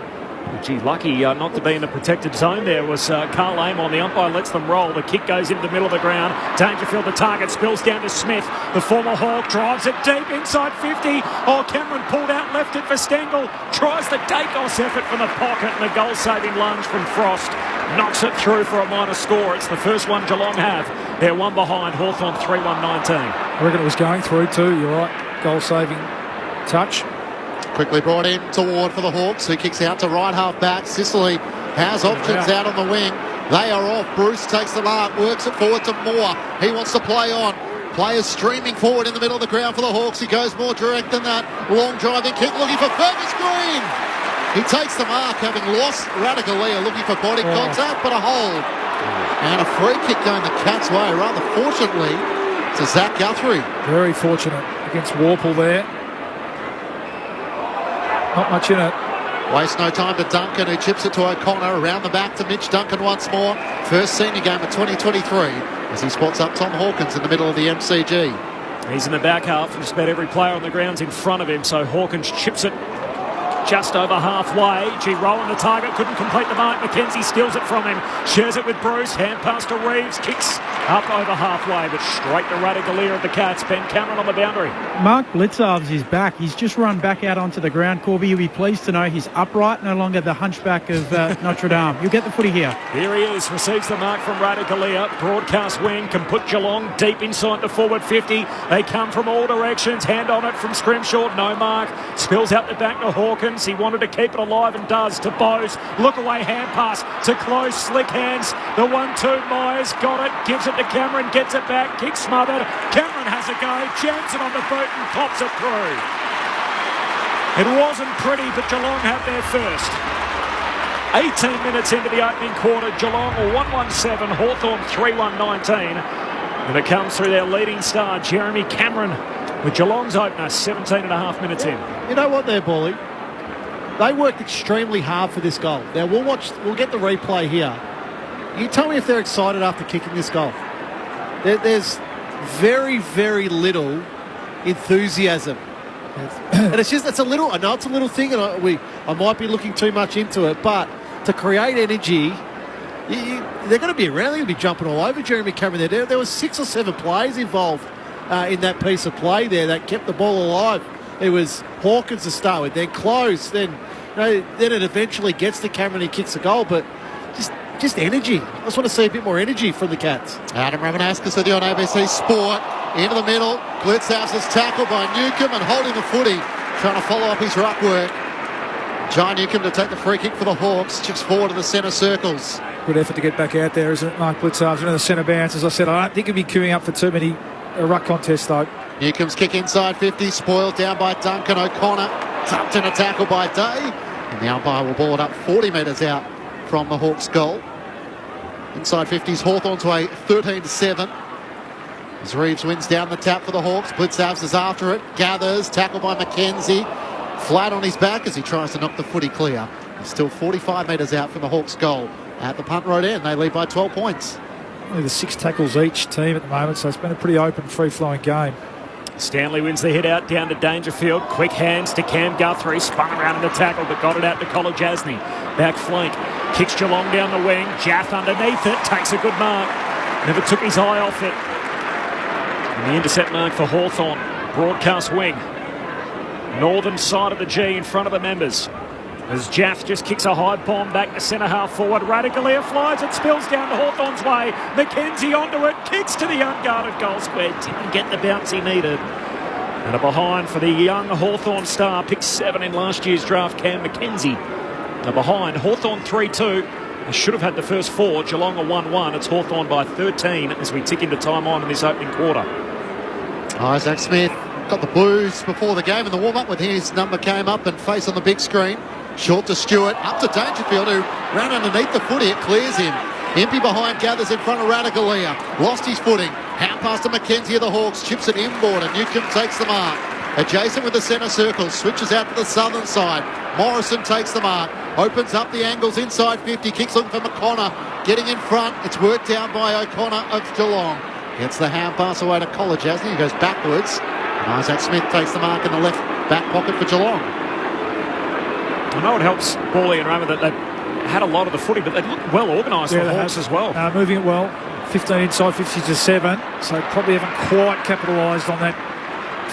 Gee, lucky not to be in a protected zone there was Carl Amon. The umpire lets them roll. The kick goes into the middle of the ground. Dangerfield, the target, spills down to Smith. The former Hawk drives it deep inside 50. Oh, Cameron pulled out, left it for Stengel. Tries the Dacos effort from the pocket and a goal-saving lunge from Frost. Knocks it through for a minor score. It's the first one Geelong have. They're one behind. Hawthorn 3-1-19. I reckon it was going through too. You're right. Goal-saving touch. Quickly brought in toward for the Hawks, who kicks out to right half back. Sicily has options out on the wing. They are off. Bruce takes the mark, works it forward to Moore. He wants to play on. Players streaming forward in the middle of the ground for the Hawks. He goes more direct than that. Long driving kick looking for Fergus Green. He takes the mark, having lost Radicale, looking for body contact, but a hold. And a free kick going the Cats' way, rather fortunately, to Zach Guthrie. Very fortunate against Warple there. Not much in it. Waste no time to Duncan, who chips it to O'Connor. Around the back to Mitch Duncan once more. First senior game of 2023 as he spots up Tom Hawkins in the middle of the MCG. He's in the back half and just about every player on the ground's in front of him, so Hawkins chips it just over halfway. Rolling the target, couldn't complete the mark. McKenzie steals it from him, shares it with Bruce. Hand pass to Reeves, kicks up over halfway, but straight to Radicale of the Cats. Ben Cameron on the boundary. Mark Blitzarves is back. He's just run back out onto the ground. Corby, you'll be pleased to know he's upright, no longer the hunchback of Notre Dame. You'll get the footy here. Here he is, receives the mark from Radicale. Broadcast wing can put Geelong deep inside the forward 50. They come from all directions. Hand on it from Scrimshaw, no mark. Spills out the back to Hawkins. He wanted to keep it alive and does to Bose. Look away hand pass to Close, slick hands. The 1-2, Myers got it, gives it to Cameron, gets it back, kick smothered. Cameron has a go, jams it on the boot and pops it through. It wasn't pretty, but Geelong had their first. 18 minutes into the opening quarter, Geelong 1-1-7, Hawthorn 3-1-19. And it comes through their leading star, Jeremy Cameron, with Geelong's opener 17 and a half minutes in. You know what there, Bully? They worked extremely hard for this goal. Now, we'll get the replay here. You tell me if they're excited after kicking this goal. There's very, very little enthusiasm. And it's a little, I know it's a little thing, and I might be looking too much into it, but to create energy, they're going to be around, they're going to be jumping all over Jeremy Cameron there. There was 6 or 7 players involved in that piece of play there that kept the ball alive. It was Hawkins to start with, then Close, then it eventually gets to Cameron, he kicks the goal, but just energy. I just want to see a bit more energy from the Cats. Adam Ramanaskas with you on ABC Sport. Into the middle, Blitzhouse is tackled by Newcomb and holding the footy, trying to follow up his ruck work. John Newcomb to take the free kick for the Hawks, chips forward to the centre circles. Good effort to get back out there, isn't it, Mark Blitzhouse? Into the centre bounce, as I said, I don't think he'll be queuing up for too many ruck contests, though. Newcomb's kick inside 50, spoiled down by Duncan. O'Connor tucked in a tackle by Day, and the umpire will ball it up 40 metres out from the Hawks' goal. Inside 50's Hawthorn to a 13-7. As Reeves wins down the tap for the Hawks. Blitzavs is after it. Gathers. Tackled by McKenzie. Flat on his back as he tries to knock the footy clear. He's still 45 metres out from the Hawks' goal at the punt road end. They lead by 12 points. Only the 6 tackles each team at the moment, so it's been a pretty open, free-flowing game. Stanley wins the hit out down to Dangerfield. Quick hands to Cam Guthrie. Spun around in the tackle, but got it out to Kolajasny. Back flank. Kicks Geelong down the wing. Jaff underneath it. Takes a good mark. Never took his eye off it. And the intercept mark for Hawthorn. Broadcast wing. Northern side of the G in front of the members. As Jaff just kicks a high bomb back to centre half forward. Radicalier flies it, spills down to Hawthorn's way. McKenzie onto it, kicks to the unguarded goal square. Didn't get the bounce he needed. And a behind for the young Hawthorn star. Picked 7 in last year's draft, Cam McKenzie. A behind, Hawthorn 3-2. They should have had the first 4. Geelong are 1-1. It's Hawthorn by 13 as we tick into time on in this opening quarter. Isaac Smith got the blues before the game in the warm-up when his number came up and face on the big screen. Short to Stewart, up to Dangerfield, who ran underneath the footy. It clears him. Impey behind, gathers in front of Radicalier. Lost his footing. Hand pass to McKenzie of the Hawks. Chips it inboard, and Newcomb takes the mark. Adjacent with the centre circle. Switches out to the southern side. Morrison takes the mark. Opens up the angles inside 50. Kicks looking for McConnor. Getting in front. It's worked out by O'Connor of Geelong. Gets the hand pass away to Kolajasny. He goes backwards. And Isaac Smith takes the mark in the left back pocket for Geelong. I know it helps Bally and Rama that they've had a lot of the footy, but they look well organised for Hawks as well. Moving it well. 15 inside, 50 to 7. So probably haven't quite capitalised on that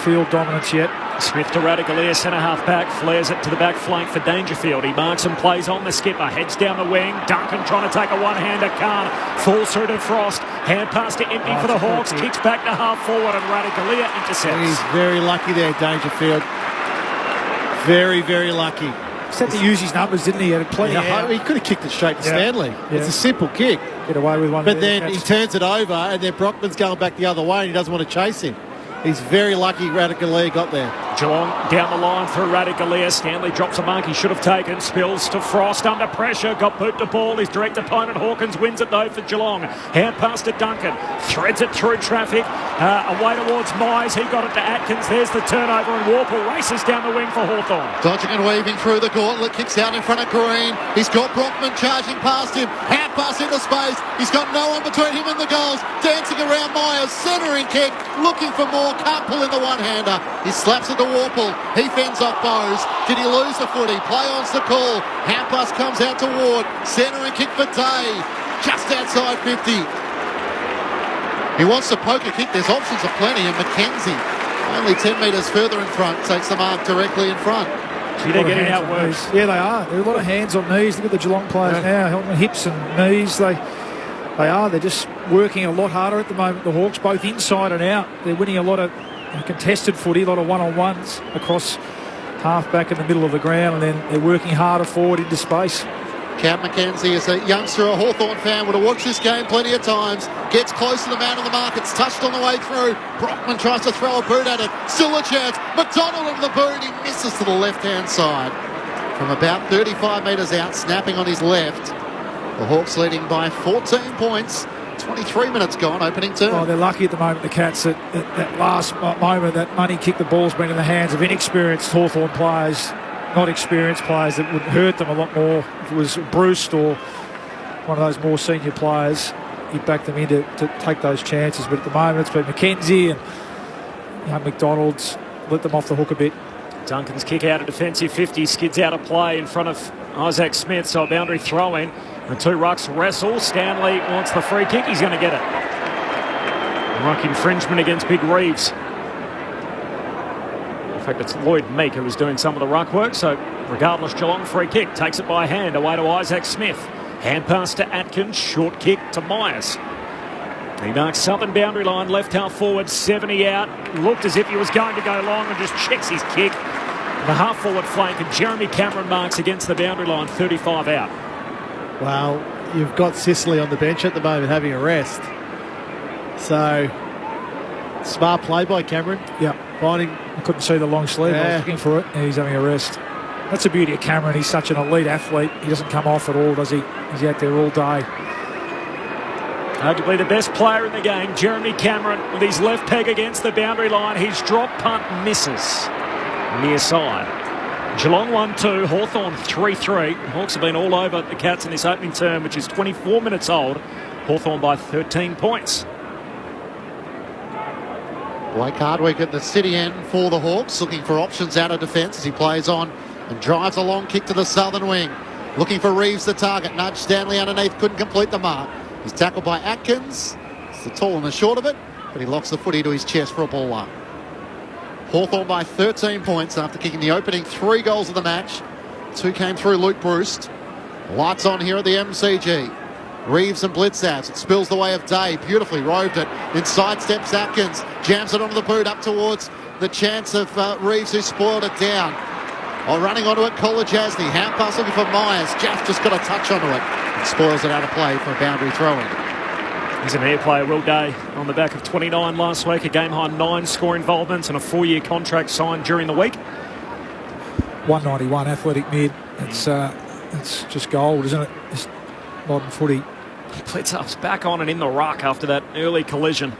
field dominance yet. Smith to Radicalier, centre half back, flares it to the back flank for Dangerfield. He marks and plays on the skipper, heads down the wing. Duncan trying to take a one-hander, can't. Falls through to Frost. Hand pass to Impey for the Hawks. Kicks back to half forward and Radicalier intercepts. He's very lucky there, Dangerfield. Very, very lucky. Just had to use his numbers, didn't he? He had plenty. He could have kicked it straight to Stanley. Yeah. It's a simple kick. Get away with one. But then he turns it over, and then Brockman's going back the other way, and he doesn't want to chase him. He's very lucky Radicalier got there. Geelong down the line for Radicalier. Stanley drops a mark he should have taken. Spills to Frost under pressure. Got boot to ball. His direct opponent Hawkins wins it though for Geelong. Hand pass to Duncan. Threads it through traffic. Away towards Mize. He got it to Atkins. There's the turnover and Warple races down the wing for Hawthorn. Dodging and weaving through the gauntlet. Kicks out in front of Green. He's got Brockman charging past him. Hand pass into space. He's got no one between him and the goals. Dancing around Myers. Centering kick. Looking for more. Can't pull in the one-hander. He slaps it to Warple. He fends off Bowes. Did he lose the footy? Play on's the call. Hand pass comes out to Ward. Centering kick for Day. Just outside 50. He wants to poke a kick. There's options aplenty. And McKenzie, only 10 metres further in front, takes the mark directly in front. They're getting outworked. Yeah, they are. There are a lot of hands on knees. Look at the Geelong players now. Helping hips and knees. They are. They're just working a lot harder at the moment. The Hawks, both inside and out. They're winning a lot of contested footy, a lot of one-on-ones across half-back in the middle of the ground, and then they're working harder forward into space. Cam McKenzie is a youngster, a Hawthorn fan, would have watched this game plenty of times. Gets close to the man on the mark. It's touched on the way through. Brockman tries to throw a boot at it. Still a chance. McDonald on the boot. He misses to the left-hand side. From about 35 metres out, snapping on his left. The Hawks leading by 14 points. 23 minutes gone, opening term. Oh, they're lucky at the moment, the Cats, that last moment, that money kick, the ball's been in the hands of inexperienced Hawthorn players, not experienced players that would hurt them a lot more. If it was Bruce or one of those more senior players, you'd back them in to take those chances. But at the moment, it's been McKenzie and McDonald's let them off the hook a bit. Duncan's kick out of defensive 50, skids out of play in front of Isaac Smith, so a boundary throw-in. The two rucks wrestle. Stanley wants the free kick. He's going to get it. Ruck infringement against Big Reeves. In fact, it's Lloyd Meek who was doing some of the ruck work, so regardless, Geelong free kick. Takes it by hand, away to Isaac Smith. Hand pass to Atkins, short kick to Myers. He marks southern boundary line, left half forward, 70 out. Looked as if he was going to go long and just checks his kick. The half forward flank, and Jeremy Cameron marks against the boundary line, 35 out. Well, you've got Sicily on the bench at the moment having a rest. So, smart play by Cameron. Yeah. Finding. I couldn't see the long sleeve. I was looking for it. And he's having a rest. That's the beauty of Cameron. He's such an elite athlete. He doesn't come off at all, does he? He's out there all day. Arguably the best player in the game, Jeremy Cameron, with his left peg against the boundary line. His drop punt misses. Near side. Geelong 1-2, Hawthorn 3-3. Hawks have been all over the Cats in this opening term, which is 24 minutes old. Hawthorn by 13 points. Blake Hardwick at the city end for the Hawks, looking for options out of defence as he plays on and drives a long kick to the southern wing. Looking for Reeves, the target. Nudge Stanley underneath, couldn't complete the mark. He's tackled by Atkins. It's the tall and the short of it, but he locks the footy to his chest for a ball up. Hawthorn by 13 points after kicking the opening 3 goals of the match. 2 came through Luke Bruce. Lights on here at the MCG. Reeves and Blitzavs. It spills the way of Day. Beautifully roved it. Then sidesteps Atkins. Jams it onto the boot up towards the chance of Reeves, who spoiled it down. Running onto it, Kolajasny. Hand pass looking for Myers. Jaff just got a touch onto it and spoils it out of play for a boundary throw-in. He's an air player, Will Day, on the back of 29 last week. A game-high 9 score involvements and a 4-year contract signed during the week. 191 athletic mid. It's just gold, isn't it? It's modern footy. Blitzup's back on and in the ruck after that early collision.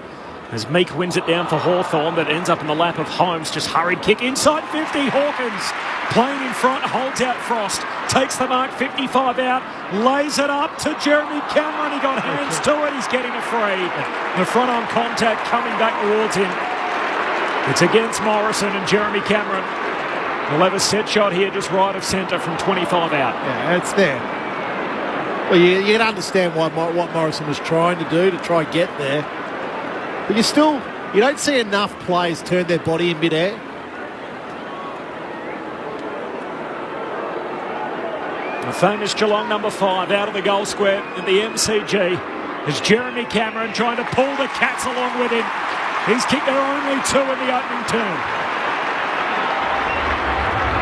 As Meek wins it down for Hawthorn, but ends up in the lap of Holmes. Just hurried kick inside 50. Hawkins playing in front, holds out Frost. Takes the mark, 55 out. Lays it up to Jeremy Cameron. He got hands to it. He's getting a free. The front on contact coming back towards him. It's against Morrison, and Jeremy Cameron will have a set shot here just right of centre from 25 out. Yeah, it's there. Well, you can understand what Morrison was trying to do to try and get there. But you don't see enough players turn their body in mid-air. The famous Geelong number 5 out of the goal square at the MCG is Jeremy Cameron trying to pull the Cats along with him. He's kicked their only 2 in the opening term.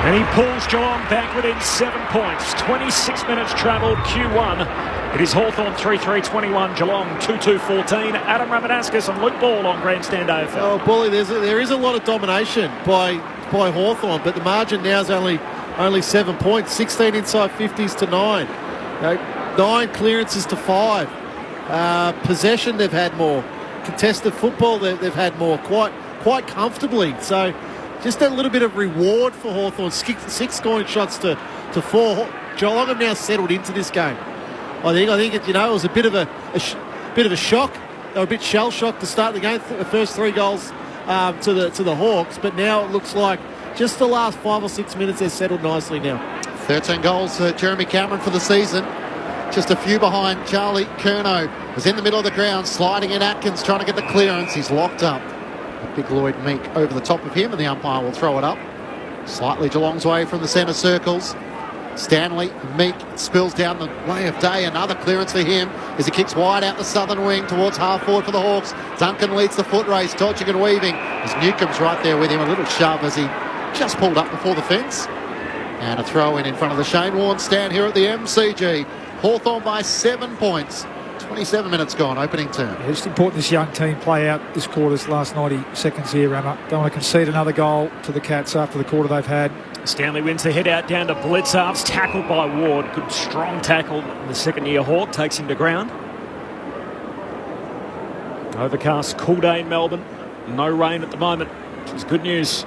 And he pulls Geelong back within 7 points. 26 minutes travelled, Q1. It is Hawthorn 3-3-21, Geelong 2-2-14. Adam Ramanaskas and Luke Ball on Grandstand AFL. Oh, Bully, there is a lot of domination by Hawthorn, but the margin now is only 7 points. 16 inside 50s to 9. 9 clearances to 5. Possession, they've had more. Contested football, they've had more, quite comfortably. So just a little bit of reward for Hawthorn. 6 scoring shots to 4. Geelong have now settled into this game. I think it was a bit of a shock. They were a bit shell shocked to start the game. The first 3 goals to the Hawks, but now it looks like just the last 5 or 6 minutes they're settled nicely now. 13 goals, Jeremy Cameron for the season. Just a few behind. Charlie Curnow was in the middle of the ground, sliding in Atkins, trying to get the clearance. He's locked up. Big Lloyd Meek over the top of him, and the umpire will throw it up. Slightly Geelong's way from the centre circles. Stanley, Meek spills down the way of Day. Another clearance for him as he kicks wide out the southern wing towards half forward for the Hawks. Duncan leads the foot race, dodging and weaving as Newcomb's right there with him. A little shove as he just pulled up before the fence. And a throw in front of the Shane Warne stand here at the MCG. Hawthorn by 7 points. 27 minutes gone, opening term. Yeah, it's important this young team play out this quarter's last 90 seconds here, Rammer. Don't want to concede another goal to the Cats after the quarter they've had. Stanley wins the head out down to Blitzarps, tackled by Ward. Good strong tackle. The second-year Hawk takes him to ground. Overcast, cool day in Melbourne. No rain at the moment, which is good news.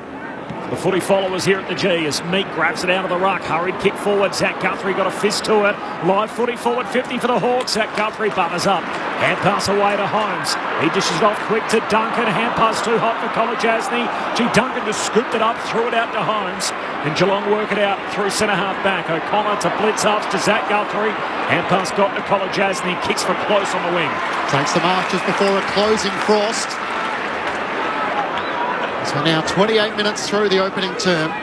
The footy followers here at the G as Meek grabs it out of the ruck. Hurried kick forward. Zach Guthrie got a fist to it. Live footy forward 50 for the Hawks. Zach Guthrie butters up. Hand pass away to Holmes. He dishes it off quick to Duncan. Hand pass too hot for Kolajasny. Duncan just scooped it up, threw it out to Holmes. And Geelong work it out through centre half back. O'Connor to Blitzarps to Zach Guthrie. Hand pass got to Kolajasny. Kicks for close on the wing. Takes the mark just before a closing frost. So now 28 minutes through the opening term.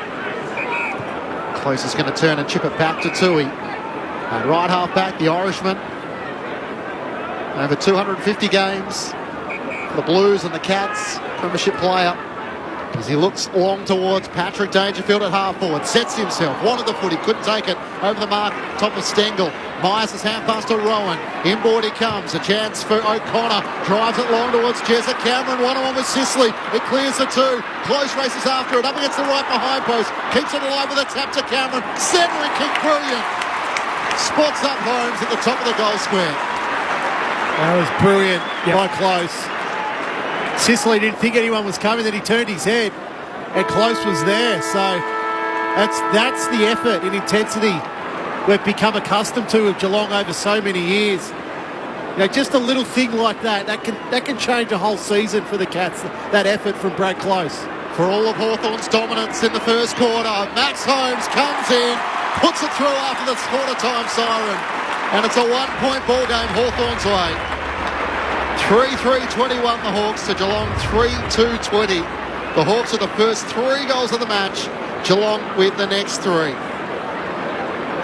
Close is going to turn and chip it back to Tui. And right half back, the Irishman. Over 250 games for the Blues and the Cats. Premiership player. As he looks long towards Patrick Dangerfield at half forward. Sets himself. Wanted the footy. Couldn't take it. Over the mark. Top of Stengel. Myers' hand pass to Rowan. Inboard he comes. A chance for O'Connor. Drives it long towards Jezza Cameron. 1-on-1 with Sisley. It clears the 2. Close races after it. Up against the right behind post. Keeps it alive with a tap to Cameron. Centering kick. Brilliant. Spots up Holmes at the top of the goal square. That was brilliant by Close. Sicily didn't think anyone was coming, then he turned his head and Close was there. So that's the effort and intensity we've become accustomed to with Geelong over so many years. You know, just a little thing like that can change a whole season for the Cats, that effort from Brad Close. For all of Hawthorn's dominance in the first quarter, Max Holmes comes in, puts it through after the quarter-time siren, and it's a one-point ball game Hawthorn's way. 3-3-21 the Hawks to Geelong 3-2-20. The Hawks are the first 3 goals of the match. Geelong with the next 3.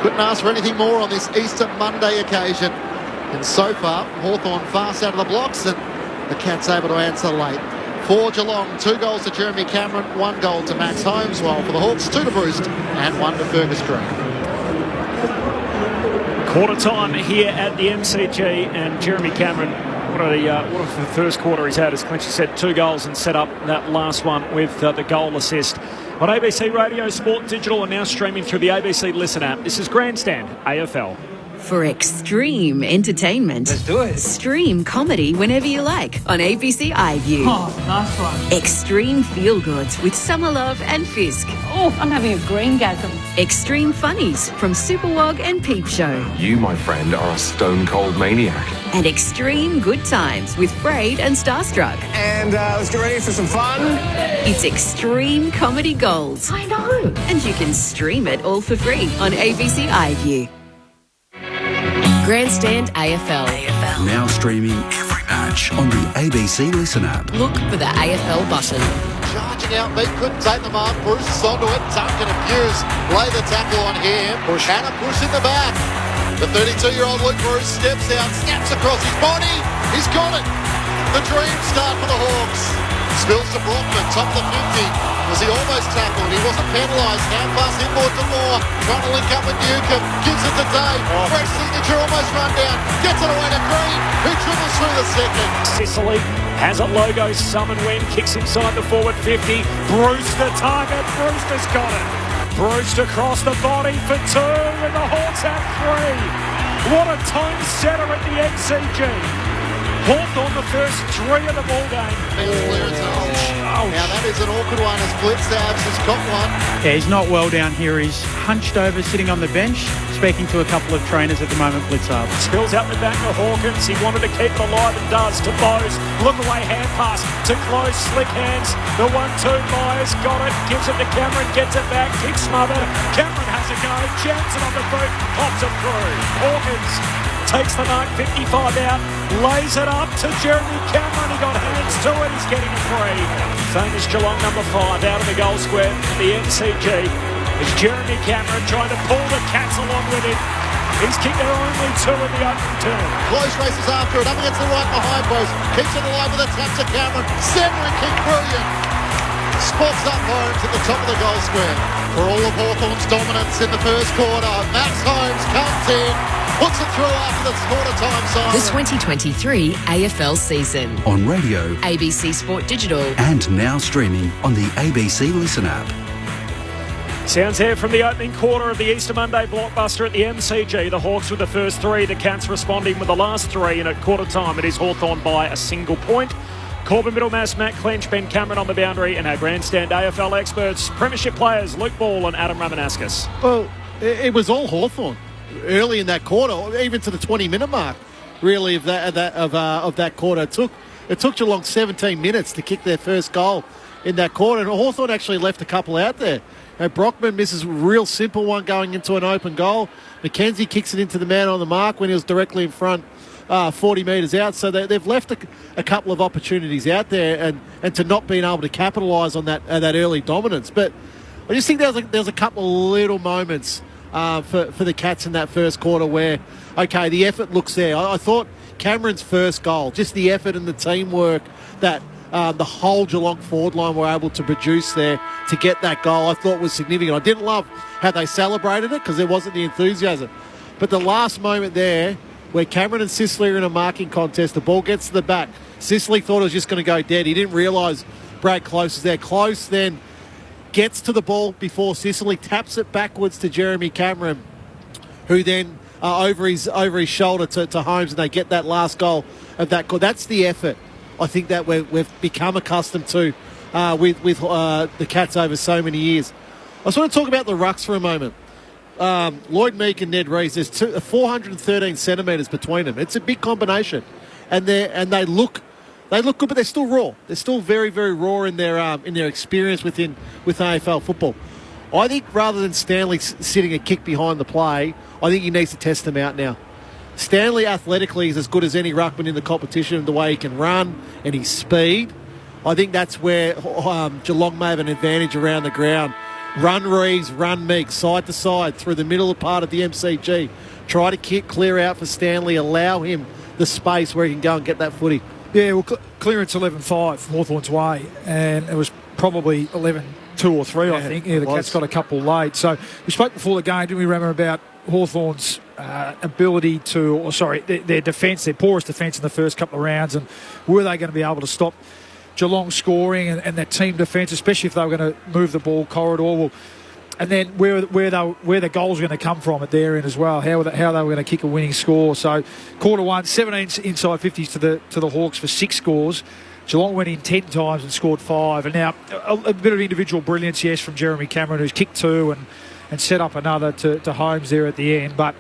Couldn't ask for anything more on this Easter Monday occasion. And so far, Hawthorn fast out of the blocks and the Cats able to answer late. For Geelong, 2 goals to Jeremy Cameron, 1 goal to Max Holmes, while for the Hawks, 2 to Brewster and 1 to Fergus Green. Quarter time here at the MCG, and Jeremy Cameron, what a first quarter he's had, as Clinch said, 2 goals and set up that last one with the goal assist. On ABC Radio, Sport Digital, and now streaming through the ABC Listen app. This is Grandstand AFL. For extreme entertainment. Let's do it. Stream comedy whenever you like on ABC iView. Oh, nice one. Extreme feel-goods with Summer Love and Fisk. Oh, I'm having a green-gasm. Extreme funnies from Superwog and Peep Show. You, my friend, are a stone-cold maniac. And extreme good times with Braid and Starstruck. And let's get ready for some fun. It's Extreme Comedy Gold. I know. And you can stream it all for free on ABC iView. Grandstand AFL. Now streaming every match on the ABC Listen app. Look for the AFL button. Charging out, Meek couldn't take the mark. Bruce is onto it. Duncan and Hughes lay the tackle on him. And a push in the back. The 32-year-old Luke Bruce steps out, snaps across his body. He's got it. The dream start for the Hawks. Spills to Brockman, top of the 50. Was he almost tackled? He wasn't penalised. Hand pass inboard to Moore. Trying to link up with Newcomb. Gives it to Dave. Fresh signature almost run down. Gets it away to Green, who dribbles through the second. Sicily has a logo summon win. Kicks inside the forward 50. Bruce the target. Brewster's got it. Brewster across the body for 2. And the Hawks have 3. What a tone setter at the MCG. Hawthorn the first 3 of the ball game. Now that is an awkward one as Blitzabs has got one. Yeah, he's not well down here. He's hunched over, sitting on the bench, speaking to a couple of trainers at the moment, Blitzabs. Spills out the back to Hawkins. He wanted to keep it alive and does to Bowes. Look away, hand pass to Close, slick hands. The 1-2, Myers got it, gives it to Cameron, gets it back, kick smothered. Cameron has a go, jams it on the boot, pops it through. Hawkins takes the night 55 out, lays it up to Jeremy Cameron. He got hands to it. He's getting a free. Famous Geelong number 5 out of the goal square for the MCG. Is Jeremy Cameron trying to pull the Cats along with him. He's kicked their only 2 in the open turn. Close races after it, up against the right behind post. Keeps it alive with a tap to Cameron. Centering kick, brilliant. Spots up Holmes at the top of the goal square. For all of Hawthorn's dominance in the first quarter, Max Holmes comes in, puts it through after the quarter-time siren. The 2023 AFL season. On radio, ABC Sport Digital. and now streaming on the ABC Listen app. Sounds there from the opening quarter of the Easter Monday blockbuster at the MCG. The Hawks with the first 3, the Cats responding with the last 3, and at quarter time it is Hawthorn by a single point. Corbin Middlemass, Matt Clinch, Ben Cameron on the boundary, and our Grandstand AFL experts, Premiership players Luke Ball and Adam Ramanauskas. Well, it was all Hawthorn early in that quarter, even to the 20-minute mark, really, of that quarter. It took Geelong 17 minutes to kick their first goal in that quarter, and Hawthorn actually left a couple out there. Brockman misses a real simple one going into an open goal. McKenzie kicks it into the man on the mark when he was directly in front, 40 metres out. So they've left a couple of opportunities out there, and to not being able to capitalise on that early dominance. But I just think there's a couple of little moments for the Cats in that first quarter where, okay, the effort looks there. I thought Cameron's first goal, just the effort and the teamwork that the whole Geelong forward line were able to produce there to get that goal, I thought was significant. I didn't love how they celebrated it because there wasn't the enthusiasm. But the last moment there, where Cameron and Sicily are in a marking contest, the ball gets to the back. Sicily thought it was just going to go dead. He didn't realise Brad Close is there. Close then gets to the ball before Sicily, taps it backwards to Jeremy Cameron, who then over his shoulder to Holmes, and they get that last goal of that goal. That's the effort I think that we've become accustomed to with the Cats over so many years. I just want to talk about the rucks for a moment. Lloyd Meek and Ned Reeves, there's 413 centimetres between them. It's a big combination, and they look good, but they're still raw. They're still very, very raw in their experience with AFL football. I think rather than Stanley sitting a kick behind the play, I think he needs to test them out now. Stanley athletically is as good as any ruckman in the competition, the way he can run and his speed. I think that's where Geelong may have an advantage around the ground. Run Reeves, run Meek, side to side through the middle part of the MCG. Try to clear out for Stanley, allow him the space where he can go and get that footy. Yeah, well, clearance 11-5 Hawthorn's way, and it was probably 11-2 or 3, I think. Yeah, the Cats got a couple late. So we spoke before the game, didn't we, remember, about Hawthorn's ability their defence, their poorest defence in the first couple of rounds, and were they going to be able to stop Geelong scoring and that team defence, especially if they were going to move the ball corridor? Well, and then where the goals were going to come from at their end as well, how they were going to kick a winning score. So quarter one, 17 inside 50s to the Hawks for 6 scores. Geelong went in 10 times and scored 5. And now a bit of individual brilliance, yes, from Jeremy Cameron, who's kicked 2 and set up another to Holmes there at the end. But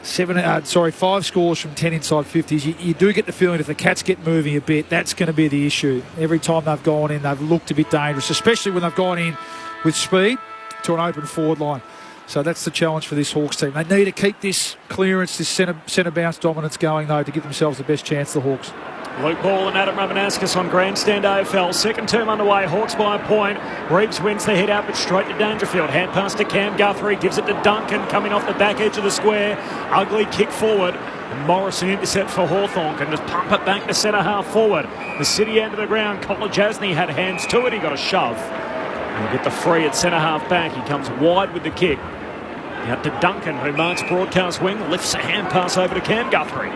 5 scores from 10 inside 50s. You do get the feeling if the Cats get moving a bit, that's going to be the issue. Every time they've gone in, they've looked a bit dangerous, especially when they've gone in with speed to an open forward line. So that's the challenge for this Hawks team. They need to keep this clearance, this centre bounce dominance going, though, to give themselves the best chance, the Hawks. Luke Ball and Adam Ramanauskas on Grandstand AFL. Second term underway, Hawks by a point. Reeves wins the head out, but straight to Dangerfield. Hand pass to Cam Guthrie, gives it to Duncan, coming off the back edge of the square. Ugly kick forward. Morrison intercept for Hawthorn, can just pump it back to centre half forward. The city end of the ground, Colin Jasny had hands to it, he got a shove. He'll get the free at centre half back. He comes wide with the kick. Out to Duncan, who marks broadcast wing, lifts a hand pass over to Cam Guthrie.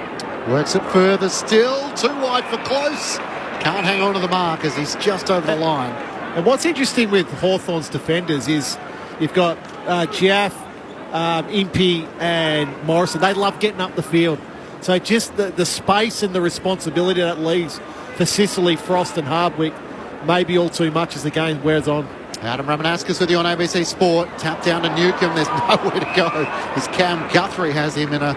Works it further still, too wide for Close. Can't hang on to the mark as he's just over the line. And what's interesting with Hawthorn's defenders is you've got Giaff, Impey and Morrison. They love getting up the field. So just the space and the responsibility that leaves for Sicily, Frost and Hardwick may be all too much as the game wears on. Adam Ramanauskas with you on ABC Sport. Tap down to Newcombe. There's nowhere to go as Cam Guthrie has him in a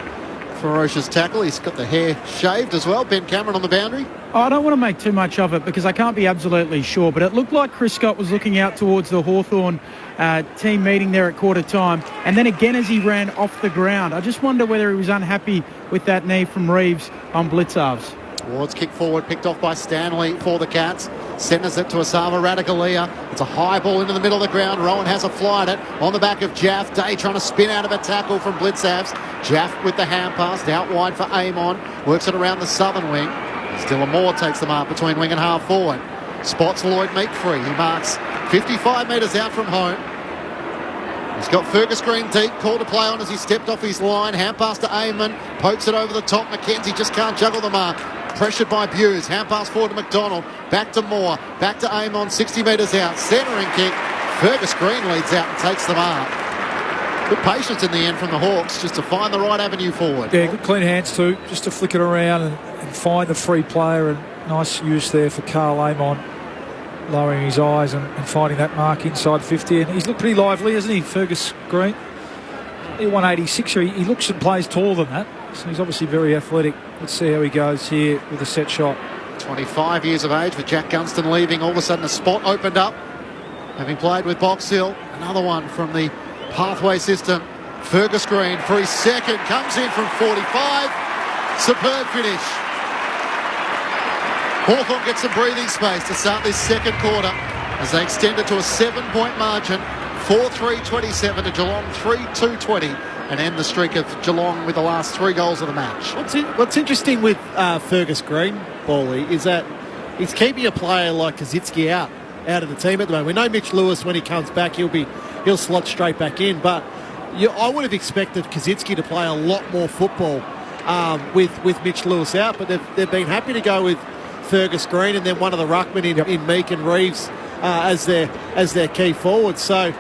ferocious tackle. He's got the hair shaved as well. Ben Cameron on the boundary. I don't want to make too much of it because I can't be absolutely sure, but it looked like Chris Scott was looking out towards the Hawthorn team meeting there at quarter time, and then again as he ran off the ground. I just wonder whether he was unhappy with that knee from Reeves on Blitzarves. Towards kick forward, picked off by Stanley for the Cats. Centres it to Asava Radagalia. It's a high ball into the middle of the ground. Rowan has a fly at it on the back of Jaff. Day trying to spin out of a tackle from Blitzarves. Jaff with the hand pass out wide for Amon. Works it around the southern wing. Still Moore takes the mark between wing and half forward. Spots Lloyd Meek free. He marks 55 metres out from home. He's got Fergus Green deep, called to play on as he stepped off his line. Hand pass to Amon. Pokes it over the top. McKenzie just can't juggle the mark. Pressured by Buse. Hand pass forward to McDonald. Back to Moore. Back to Amon. 60 metres out. Centering kick. Fergus Green leads out and takes the mark. Good patience in the end from the Hawks just to find the right avenue forward. Yeah, good clean hands too. Just to flick it around and find the free player. And nice use there for Carl Amon. Lowering his eyes and finding that mark inside 50. And he's looked pretty lively, hasn't he, Fergus Green? 186. He looks and plays taller than that. So he's obviously very athletic. Let's see how he goes here with a set shot. 25 years of age with Jack Gunston leaving. All of a sudden a spot opened up. Having played with Box Hill. Another one from the pathway system. Fergus Green for his second. Comes in from 45. Superb finish. Hawthorn gets some breathing space to start this second quarter as they extend it to a 7-point margin. 4-3-27 to Geelong 3-2-20 and end the streak of Geelong with the last 3 goals of the match. What's interesting with Fergus Green, Bally, is that he's keeping a player like Kaczynski out of the team at the moment. We know Mitch Lewis, when he comes back, he'll slot straight back in, but I would have expected Kaczynski to play a lot more football with Mitch Lewis out, but they've been happy to go with Fergus Green and then one of the ruckmen in Meek and Reeves as their key forward. So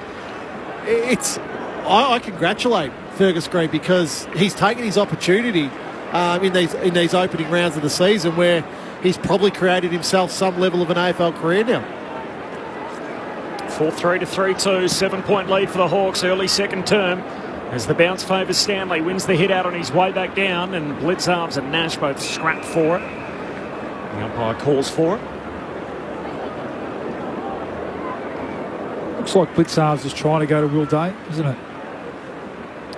I congratulate Fergus Green, because he's taken his opportunity in these opening rounds of the season where he's probably created himself some level of an AFL career now. 4-3 to 3-2, 7-point lead for the Hawks early second term. As the bounce favours Stanley, wins the hit out on his way back down, and Blitzarves and Nash both scrap for it. The umpire calls for it. Looks like Blitzarves is trying to go to Will Day, isn't it?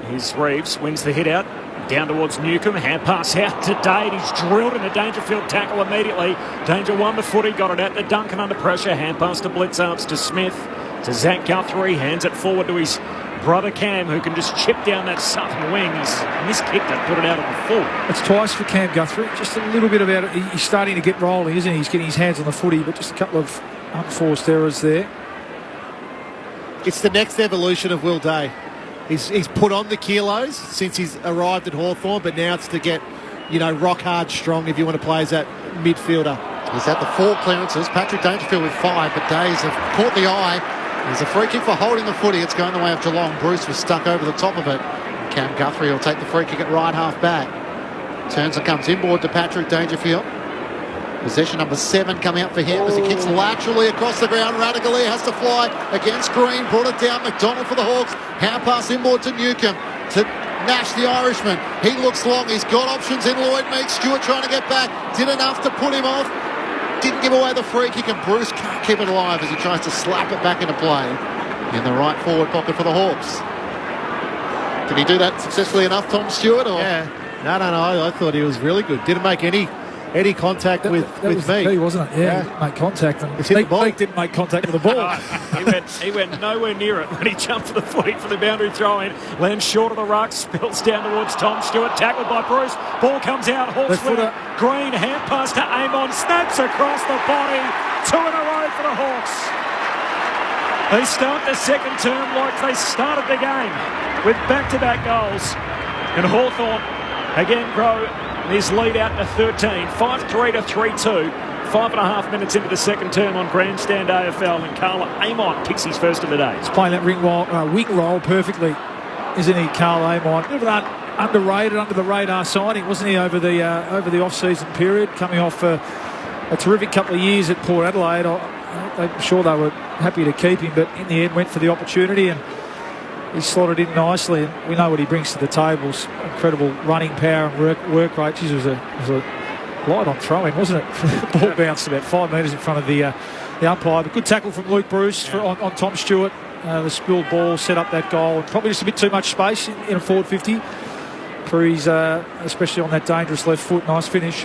Here's Reeves, wins the hit out. Down towards Newcomb, hand pass out to Dade. He's drilled in a Dangerfield tackle immediately. Danger won the footy, got it out to Duncan under pressure. Hand pass to Blitzarves to Smith, to Zach Guthrie. Hands it forward to his brother Cam, who can just chip down that southern wing. He's miskicked it, put it out on the full. It's twice for Cam Guthrie. Just a little bit about it. He's starting to get rolling, isn't he? He's getting his hands on the footy, but just a couple of unforced errors there. It's the next evolution of Will Day. He's put on the kilos since he's arrived at Hawthorn, but now it's to get, rock hard strong if you want to play as that midfielder. He's had the 4 clearances. Patrick Dangerfield with 5, but Days have caught the eye. There's a free kick for holding the footy. It's going the way of Geelong. Bruce was stuck over the top of it. Cam Guthrie will take the free kick at right half back. Turns and comes inboard to Patrick Dangerfield. Possession number 7 coming up for him as he kicks laterally across the ground. Radically has to fly against Green. Brought it down. McDonald for the Hawks. Hand pass inboard to Newcomb. To Nash, the Irishman. He looks long. He's got options in. Lloyd Meeks. Stewart trying to get back. Did enough to put him off. Didn't give away the free kick, and Bruce can't keep it alive as he tries to slap it back into play in the right forward pocket for the Hawks. Did he do that successfully enough, Tom Stewart? Or? Yeah. No. I thought he was really good. Didn't make any contact with was me. The key, wasn't it? Yeah. Didn't make contact. And Meek didn't make contact with the ball. he went nowhere near it when he jumped for the footy for the boundary throw-in. Lands short of the ruck, spills down towards Tom Stewart, tackled by Bruce. Ball comes out, Hawks winner. Green, hand pass to Amon, snaps across the body. 2 in a row for the Hawks. They start the second term like they started the game, with back-to-back goals. And Hawthorn again grow his lead out to 13, 5-3 to 3-2. 5.5 minutes into the second term on Grandstand AFL, and Carl Amon kicks his first of the day. He's playing that wing roll perfectly, isn't he, Carl Amon? Bit of an underrated, under the radar signing, wasn't he, over the off-season period, coming off a terrific couple of years at Port Adelaide. I'm sure they were happy to keep him, but in the end went for the opportunity, and he slotted in nicely, and we know what he brings to the tables. Incredible running power and work rate. Jeez, it was a light on throwing, wasn't it? Ball bounced about 5 metres in front of the umpire. But good tackle from Luke Bruce on Tom Stewart. The spilled ball set up that goal. Probably just a bit too much space in a forward 50 for his, especially on that dangerous left foot. Nice finish.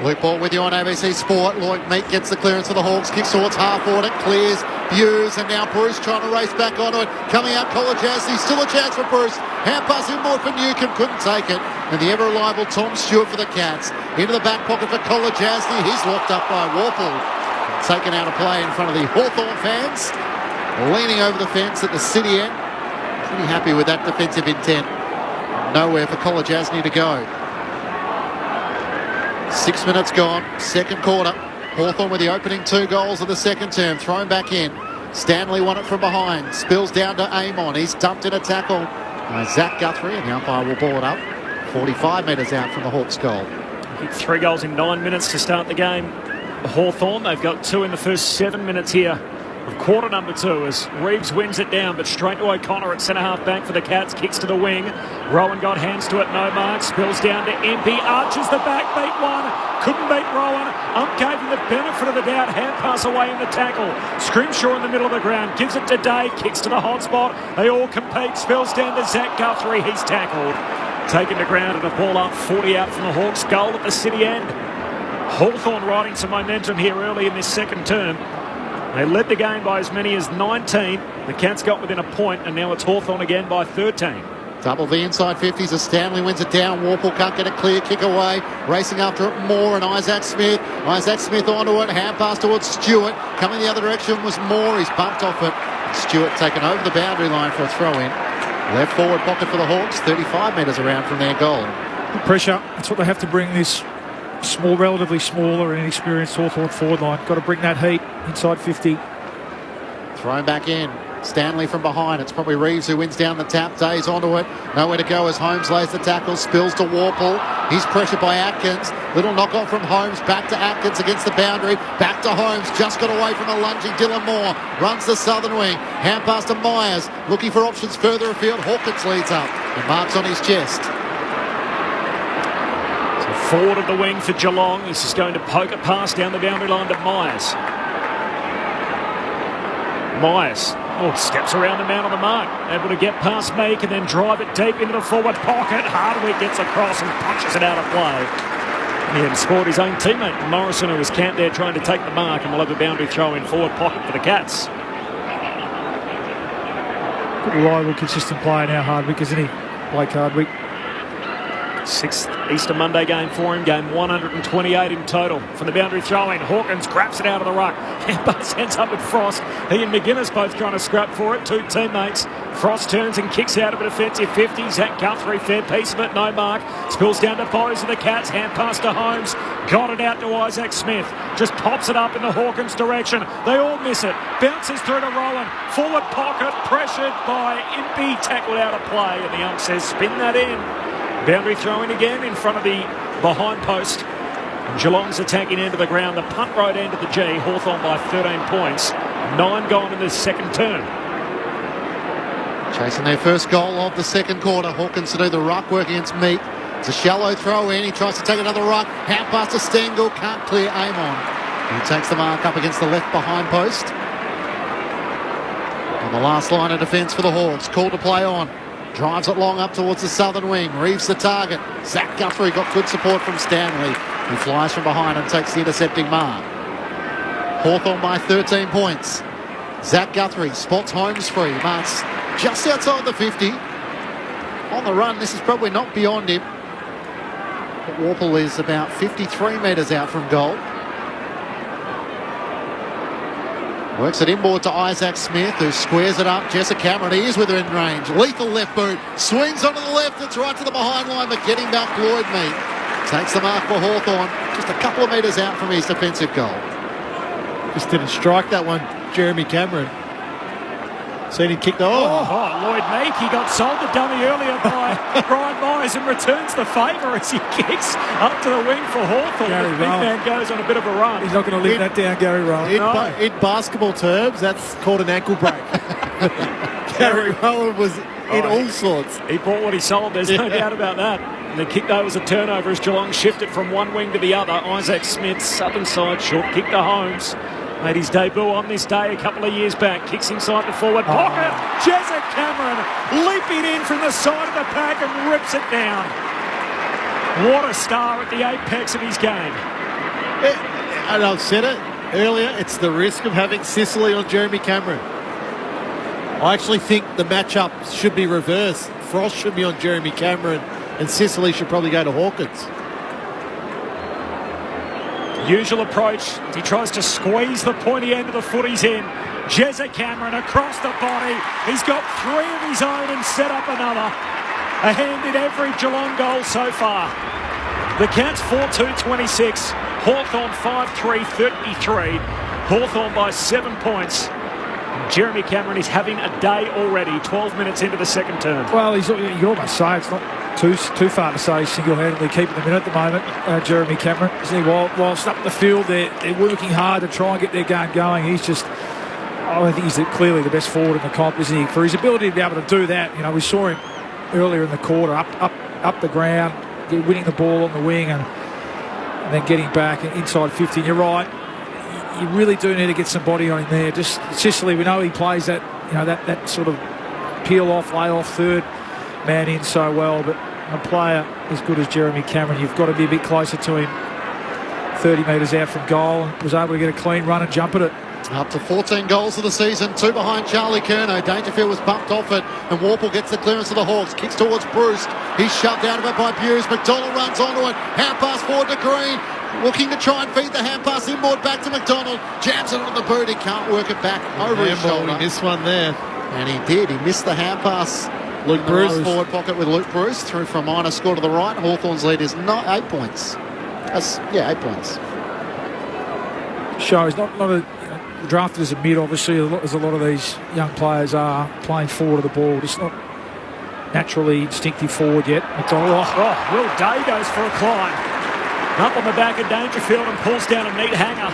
Luke Ball with you on ABC Sport. Lloyd Meek gets the clearance for the Hawks. Kicks towards half-forward. It clears, views, and now Bruce trying to race back onto it. Coming out, Kolajasny. Still a chance for Bruce. Hand pass inboard for Newcomb. Couldn't take it. And the ever-reliable Tom Stewart for the Cats. Into the back pocket for Kolajasny. He's locked up by Warple. Taken out of play in front of the Hawthorn fans. Leaning over the fence at the city end. Pretty happy with that defensive intent. Nowhere for Kolajasny to go. 6 minutes gone, second quarter. Hawthorn with the opening 2 goals of the second term. Thrown back in. Stanley won it from behind. Spills down to Amon. He's dumped in a tackle by Zach Guthrie, and the umpire will ball it up. 45 metres out from the Hawks' goal. 3 goals in 9 minutes to start the game. Hawthorn, they've got 2 in the first 7 minutes here of quarter number 2 as Reeves wins it down, but straight to O'Connor at centre-half back for the Cats. Kicks to the wing. Rowan got hands to it, no mark. Spills down to Impey. Arches the back, beat one. Couldn't beat Rowan. Gave him the benefit of the doubt. Hand pass away in the tackle. Scrimshaw in the middle of the ground. Gives it to Day. Kicks to the hot spot. They all compete. Spills down to Zach Guthrie. He's tackled. Taken to ground and a ball up. 40 out from the Hawks. Goal at the city end. Hawthorn riding some momentum here early in this second term. They led the game by as many as 19. The Cats got within a point, and now it's Hawthorn again by 13. Double the inside 50s as Stanley wins it down. Warple can't get a clear kick away. Racing after it, Moore and Isaac Smith. Isaac Smith onto it. Hand pass towards Stewart. Coming the other direction was Moore. He's bumped off it. Stewart taken over the boundary line for a throw-in. Left forward pocket for the Hawks. 35 metres around from their goal. Good pressure. That's what they have to bring this relatively smaller and inexperienced Hawthorn forward line. Got to bring that heat inside 50. Thrown back in. Stanley from behind. It's probably Reeves who wins down the tap. Days onto it. Nowhere to go as Holmes lays the tackle. Spills to Warple. He's pressured by Atkins. Little knock-off from Holmes. Back to Atkins against the boundary. Back to Holmes. Just got away from a lunging Dylan Moore. Runs the southern wing. Hand pass to Myers. Looking for options further afield. Hawkins leads up. And marks on his chest. So forward of the wing for Geelong. He's just going to poke it past down the boundary line to Myers. Myers steps around the man on the mark, able to get past Meek and then drive it deep into the forward pocket. Hardwick gets across and punches it out of play. He had scored his own teammate Morrison, who was camped there trying to take the mark, and will have a boundary throw in forward pocket for the Cats. Good, reliable, consistent player now, Hardwick, isn't he? Blake Hardwick. Sixth Easter Monday game for him, game 128 in total. From the boundary throw-in, Hawkins grabs it out of the ruck. Bus ends up with Frost. He and McGuinness both trying to scrap for it, two teammates. Frost turns and kicks out of a defensive 50. Zach Guthrie, fair piece of it, no mark. Spills down to Bose of the Cats, hand pass to Holmes. Got it out to Isaac Smith. Just pops it up in the Hawkins direction. They all miss it. Bounces through to Rowan. Forward pocket, pressured by Impey, tackled out of play. And the ump says, spin that in. Boundary throw-in again in front of the behind post. And Geelong's attacking end of the ground. The punt road end of the G. Hawthorn by 13 points. 9 gone in the second term. Chasing their first goal of the second quarter. Hawkins to do the ruck work against Meek. It's a shallow throw in. He tries to take another ruck. Hand pass to Stengel. Can't clear Amon. He takes the mark up against the left behind post. On the last line of defence for the Hawks. Call to play on. Drives it long up towards the southern wing. Reeves the target. Zach Guthrie got good support from Stanley, who flies from behind and takes the intercepting mark. Hawthorn by 13 points. Zach Guthrie spots Holmes free. Marks just outside the 50. On the run, this is probably not beyond him. But Warple is about 53 metres out from goal. Works it inboard to Isaac Smith, who squares it up. Jessa Cameron, he is within range. Lethal left boot. Swings onto the left. It's right to the behind line, but getting back Lloyd Meek. Takes the mark for Hawthorn. Just a couple of metres out from his defensive goal. Just didn't strike that one, Jeremy Cameron. Seen him kick the... Lloyd Meek, he got sold the dummy earlier by Brian Myers and returns the favour as he kicks up to the wing for Hawthorn. The big man goes on a bit of a run. He's not going to live that down, Gary Rowan. In basketball terms, that's called an ankle break. Gary Rowan was in all sorts. He bought what he sold, there's no doubt about that. And the kick, though, was a turnover as Geelong shifted from one wing to the other. Isaac Smith, southern side, short kick to Holmes. Made his debut on this day a couple of years back. Kicks inside the forward pocket. Jezza Cameron leaping in from the side of the pack and rips it down. What a star at the apex of his game. And I've said it earlier, it's the risk of having Sicily on Jeremy Cameron. I actually think the matchup should be reversed. Frost should be on Jeremy Cameron and Sicily should probably go to Hawkins. Usual approach. He tries to squeeze the pointy end of the foot he's in. Jezza Cameron across the body. He's got 3 of his own and set up another. A hand in every Geelong goal so far. The Cats 4-2-26. Hawthorn 5-3-33. Hawthorn by 7 points. Jeremy Cameron is having a day already, 12 minutes into the second term. Well, you can almost say it's not too far to say he's single-handedly keeping them in at the moment, Jeremy Cameron. Whilst up the field, they're working hard to try and get their game going. He's just, I think he's clearly the best forward in the comp, isn't he? For his ability to be able to do that, you know, we saw him earlier in the quarter, up the ground, winning the ball on the wing and then getting back inside 50. And you're right, you really do need to get some body on him there. Just Sicily, we know he plays that, you know, that sort of peel off, lay off third man in so well, but a player as good as Jeremy Cameron, you've got to be a bit closer to him. 30 metres out from goal and was able to get a clean run and jump at it. Up to 14 goals of the season, 2 behind Charlie Curnow. Dangerfield was bumped off it, and Warple gets the clearance of the Hawks. Kicks towards Bruce. He's shoved out of it by Buse. McDonald runs onto it. Hand pass forward to Green. Looking to try and feed the hand pass inboard back to McDonald. Jams it on the boot. He can't work it back over his shoulder. He missed one there. And he did. He missed the hand pass. Luke Bruce. Forward pocket with Luke Bruce. Through for a minor score to the right. Hawthorn's lead is 8 points. 8 points. Shows not a drafted as a mid, obviously, as a lot of these young players are playing forward of the ball. Just not naturally instinctive forward yet. McDonald. Will Day goes for a climb. Up on the back of Dangerfield and pulls down a neat hanger.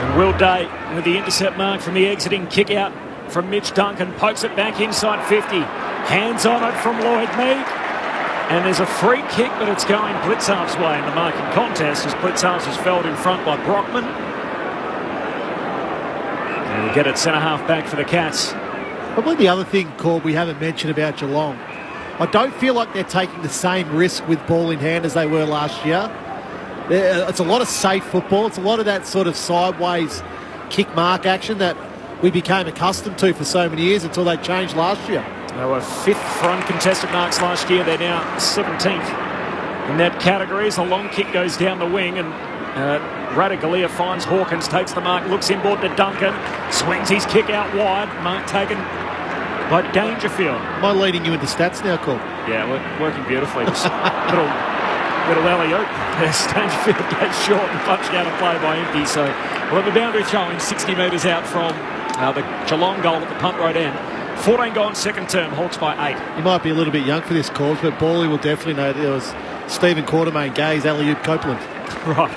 And Will Day with the intercept mark from the exiting kick out from Mitch Duncan. Pokes it back inside 50. Hands on it from Lloyd Mead. And there's a free kick, but it's going Blitzarf's way in the marking contest as Blitzarf is felled in front by Brockman. And we'll get it centre-half back for the Cats. Probably the other thing, Corb, we haven't mentioned about Geelong. I don't feel like they're taking the same risk with ball in hand as they were last year. It's a lot of safe football. It's a lot of that sort of sideways kick mark action that we became accustomed to for so many years until they changed last year. They were 5th for uncontested marks last year. They're now 17th in that category as the long kick goes down the wing and Radaglia finds Hawkins, takes the mark, looks inboard to Duncan, swings his kick out wide. Mark taken by Dangerfield. Am I leading you into stats now, Corb? Yeah, working beautifully. Just little alley-oop. There's Dangerfield goes short and punched out of play by Empty. So we're at the boundary throwing 60 metres out from the Geelong goal at the punt road end. 14 gone second term, Hawks by 8. You might be a little bit young for this, Corb, but Bally will definitely know there was Stephen Quartermain, Gaze, alley-oop Copeland. Right.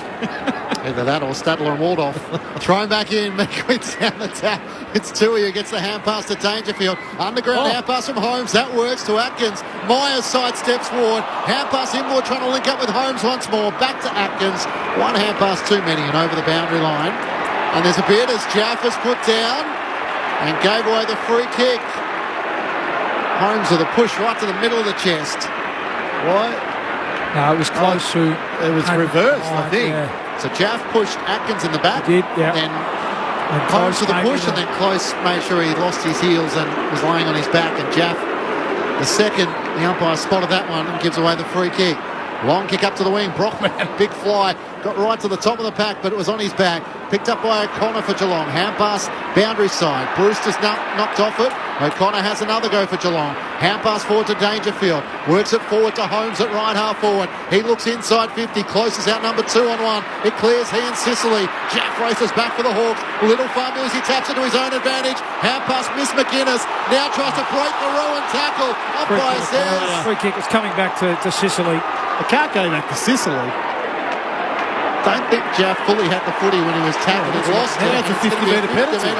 Either that or Stadler and Waldorf. Thrown back in, McQueen's down the tap. It's Tui who gets the hand pass to Dangerfield. Underground hand pass from Holmes. That works to Atkins. Myers sidesteps forward. Hand pass inboard, trying to link up with Holmes once more. Back to Atkins. One hand pass too many and over the boundary line. And there's a bit as Jaff is put down and gave away the free kick. Holmes with a push right to the middle of the chest. What? No, it was close to... It was reversed, I think. Yeah. So Jaff pushed Atkins in the back. He did, yeah. Then Holmes to the push, and then Close made sure he lost his heels and was laying on his back. And Jaff, the umpire spotted that one and gives away the free kick. Long kick up to the wing. Brockman, big fly. Got right to the top of the pack, but it was on his back. Picked up by O'Connor for Geelong. Hand pass, boundary side. Brewster's knocked off it. O'Connor has another go for Geelong. Hand pass forward to Dangerfield. Works it forward to Holmes at right half forward. He looks inside 50. Close is out number 2 on 1. It clears he and Sicily. Jack races back for the Hawks. Little fumble as he taps it to his own advantage. Hand pass, Miss McGuinness. Now tries to break the Rowan tackle. Umpire says. Free kick was coming back to Sicily. It can't go back to Sicily. Don't think Jaff fully had the footy when he was tackled. He lost it. That's a 50-metre penalty.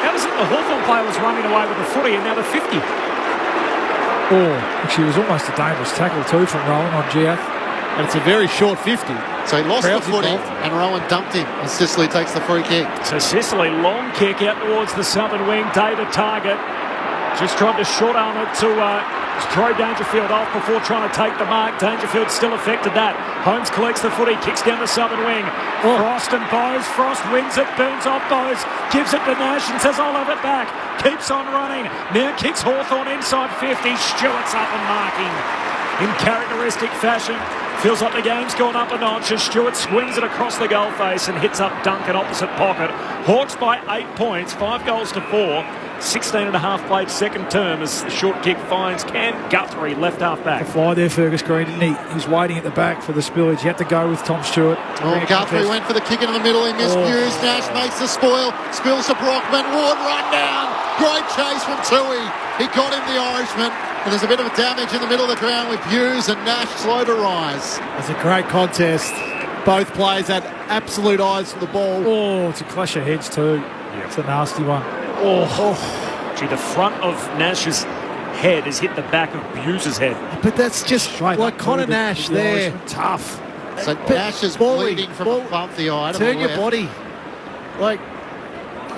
How was it the Hawthorn player was running away with the footy and now the 50? Actually, it was almost a dangerous tackle too from Rowan on Geoff. And it's a very short 50. So he lost the footy and Rowan dumped him and Sicily takes the free kick. So Sicily, long kick out towards the southern wing. David Target just tried to short arm it to throw Dangerfield off before trying to take the mark. Dangerfield still affected that. Holmes collects the footy, kicks down the southern wing. Frost and Bowes. Frost wins it, burns off Bowes, gives it to Nash and says, I'll have it back. Keeps on running. Now kicks Hawthorn inside 50. Stewart's up and marking in characteristic fashion. Feels like the game's gone up a notch as Stewart swings it across the goal face and hits up Duncan opposite pocket. Hawks by 8 points, 5 goals to 4. 16 and a half played second term as the short kick finds Cam Guthrie, left half back. The fly there, Fergus Green, didn't he? He was waiting at the back for the spillage. He had to go with Tom Stewart. Guthrie went for the kick into the middle. He missed Hughes. Nash makes the spoil. Spills to Brockman. Ward run down. Great chase from Tui. He got him, the Irishman. And there's a bit of damage in the middle of the ground with Hughes and Nash slow to rise. It's a great contest. Both players had absolute eyes for the ball. It's a clash of heads too. It's a nasty one. Gee, the front of Nash's head has hit the back of Buse's head. But that's just straight like Connor Nash there. Tough. So Nash is bleeding from above the eye. Turn your body. Like,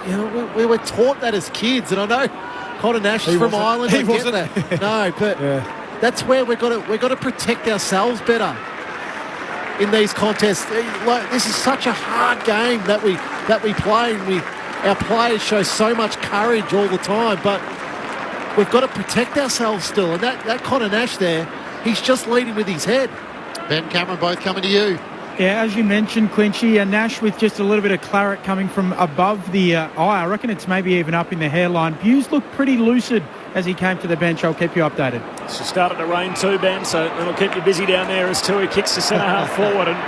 you know, we were taught that as kids, and I know Connor Nash is from Ireland. He wasn't. No, but that's where we've got to protect ourselves better in these contests. Like, this is such a hard game that we play, and our players show so much courage all the time, but we've got to protect ourselves still. And that Connor Nash there, he's just leading with his head. Ben Cameron, both coming to you. Yeah, as you mentioned, Quincy, Nash with just a little bit of claret coming from above the eye. I reckon it's maybe even up in the hairline. Buse looked pretty lucid as he came to the bench. I'll keep you updated. So started to rain too, Ben, so it'll keep you busy down there as Tui kicks the centre half forward, and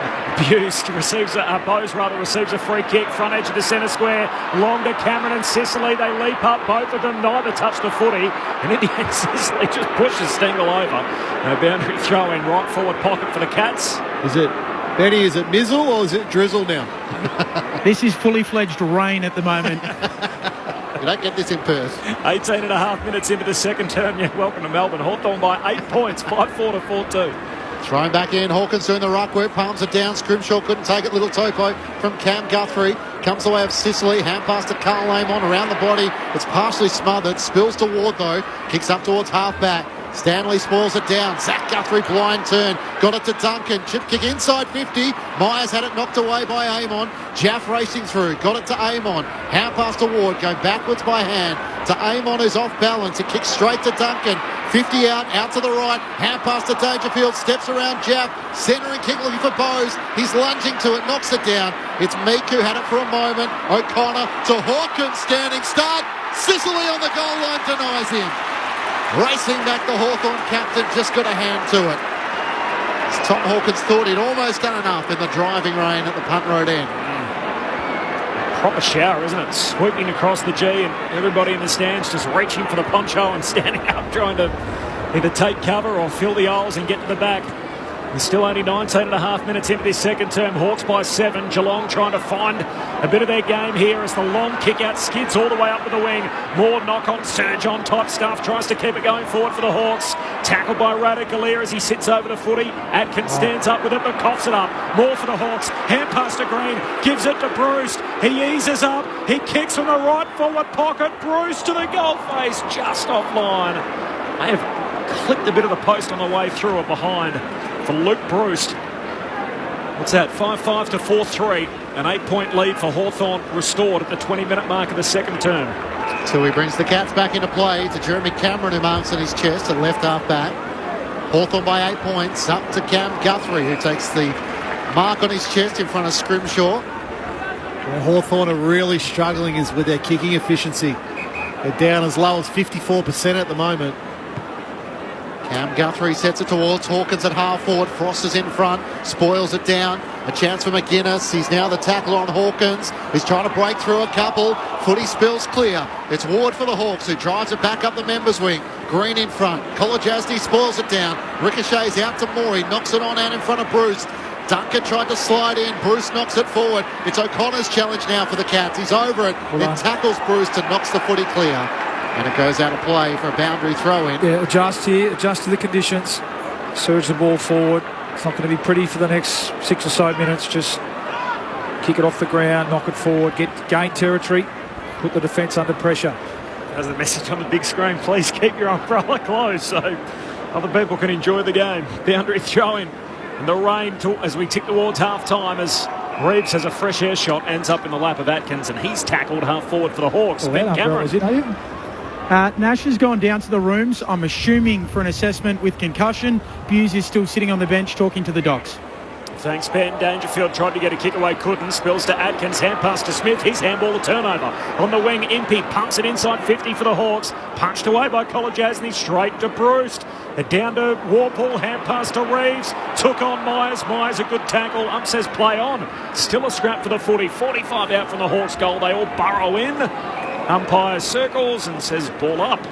Buse receives a free kick, front edge of the centre square, long to Cameron and Sicily. They leap up, both of them, neither touch the footy, and in the end Sicily just pushes Stengel over. A boundary throw in right forward pocket for the Cats. Is it mizzle or is it drizzle now? This is fully fledged rain at the moment. You don't get this in Perth. 18 and a half minutes into the second term. Yeah, welcome to Melbourne. Hawthorn by 8 points, 5-4 to 4-2. Thrown back in, Hawkins doing the ruck work, palms it down, Scrimshaw couldn't take it, little topo from Cam Guthrie, comes away of Sicily, hand pass to Carl Amon, around the body, it's partially smothered, spills to Ward though, kicks up towards half back, Stanley spoils it down, Zach Guthrie blind turn, got it to Duncan, chip kick inside 50, Myers had it knocked away by Amon, Jaff racing through, got it to Amon, hand pass to Ward, going backwards by hand, to Amon who's off balance, it kicks straight to Duncan, 50 out to the right, hand pass to Dangerfield, steps around Jaff, centre and kick looking for Bowes, he's lunging to it, knocks it down, it's Meek who had it for a moment, O'Connor to Hawkins, standing start, Sicily on the goal line denies him. Racing back, the Hawthorn captain just got a hand to it. As Tom Hawkins thought he'd almost done enough in the driving rain at the Punt Road end. Proper shower, isn't it? Swooping across the G, and everybody in the stands just reaching for the poncho and standing up trying to either take cover or fill the holes and get to the back. There's still only 19 and a half minutes into this second term. Hawks by 7. Geelong trying to find a bit of their game here as the long kick out skids all the way up to the wing. More knock on, surge on type stuff. Tries to keep it going forward for the Hawks. Tackled by Radicalier as he sits over the footy. Atkins stands up with it but coughs it up. More for the Hawks. Hand pass to Green. Gives it to Bruce. He eases up. He kicks from the right forward pocket. Bruce to the goal face. Just offline. May have clipped a bit of the post on the way through or behind. For Luke Bruce. What's that? 5-5 to 4-3. An 8-point lead for Hawthorn restored at the 20-minute mark of the second term. So he brings the Cats back into play to Jeremy Cameron, who marks on his chest at left half back. Hawthorn by 8 points. Up to Cam Guthrie, who takes the mark on his chest in front of Scrimshaw. Well, Hawthorn are really struggling with their kicking efficiency. They're down as low as 54% at the moment. Cam Guthrie sets it towards Hawkins at half forward. Frost is in front, spoils it down. A chance for McGuinness. He's now the tackler on Hawkins. He's trying to break through a couple. Footy spills clear. It's Ward for the Hawks who drives it back up the members' wing. Green in front. Kolajasny spoils it down. Ricochets out to Morey. Knocks it on out in front of Bruce. Duncan tried to slide in. Bruce knocks it forward. It's O'Connor's challenge now for the Cats. He's over it. Then tackles Bruce to knocks the footy clear. And it goes out of play for a boundary throw-in. Yeah, adjust to the conditions. Surge the ball forward. It's not going to be pretty for the next 6 or so minutes. Just kick it off the ground, knock it forward, gain territory, put the defence under pressure. There's the message on the big screen. Please keep your umbrella closed so other people can enjoy the game. Boundary throw-in. And the rain as we tick towards half-time as Reeves has a fresh air shot, ends up in the lap of Atkins, and he's tackled half forward for the Hawks. Well, Ben Cameron. Nash has gone down to the rooms, I'm assuming for an assessment with concussion. Buse is still sitting on the bench talking to the docs. Thanks, Ben. Dangerfield tried to get a kick away, couldn't. Spills to Atkins, hand pass to Smith. His handball, a turnover. On the wing, Impey pumps it inside 50 for the Hawks. Punched away by Kolajasny, straight to Bruce. Down to Warple, hand pass to Reeves. Took on Myers. Myers a good tackle. Says play on. Still a scrap for the footy. 45 out from the Hawks goal. They all burrow in. Umpire circles and says ball up.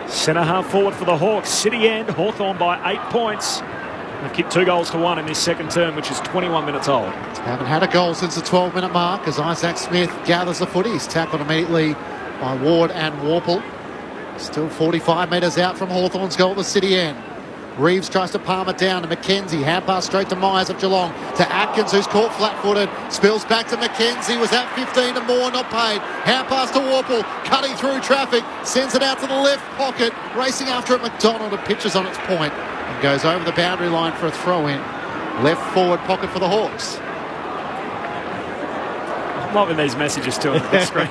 Centre half forward for the Hawks. City end. Hawthorn by 8 points. They've kicked 2-1 in this second term, which is 21 minutes old. Haven't had a goal since the 12-minute mark as Isaac Smith gathers the footy. He's tackled immediately by Ward and Warple. Still 45 metres out from Hawthorn's goal, the City end. Reeves tries to palm it down to McKenzie. Hand pass straight to Myers of Geelong. To Atkins, who's caught flat-footed. Spills back to McKenzie. Was at 15 and more, not paid. Hand pass to Warple. Cutting through traffic. Sends it out to the left pocket. Racing after it, McDonald. It pitches on its point. And goes over the boundary line for a throw-in. Left forward pocket for the Hawks. I'm loving these messages too on the big screen.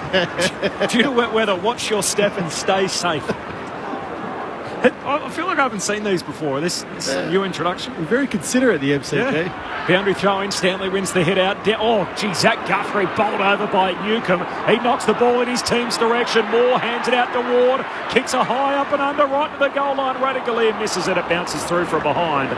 Due to wet weather, watch your step and stay safe. I feel like I haven't seen these before. This is a new introduction. We're very considerate, the MCG. Yeah. Boundary throw in. Stanley wins the hit out. Zach Guthrie bowled over by Newcomb. He knocks the ball in his team's direction. Moore hands it out to Ward. Kicks a high up and under right to the goal line. Radaglia misses it. It bounces through from behind.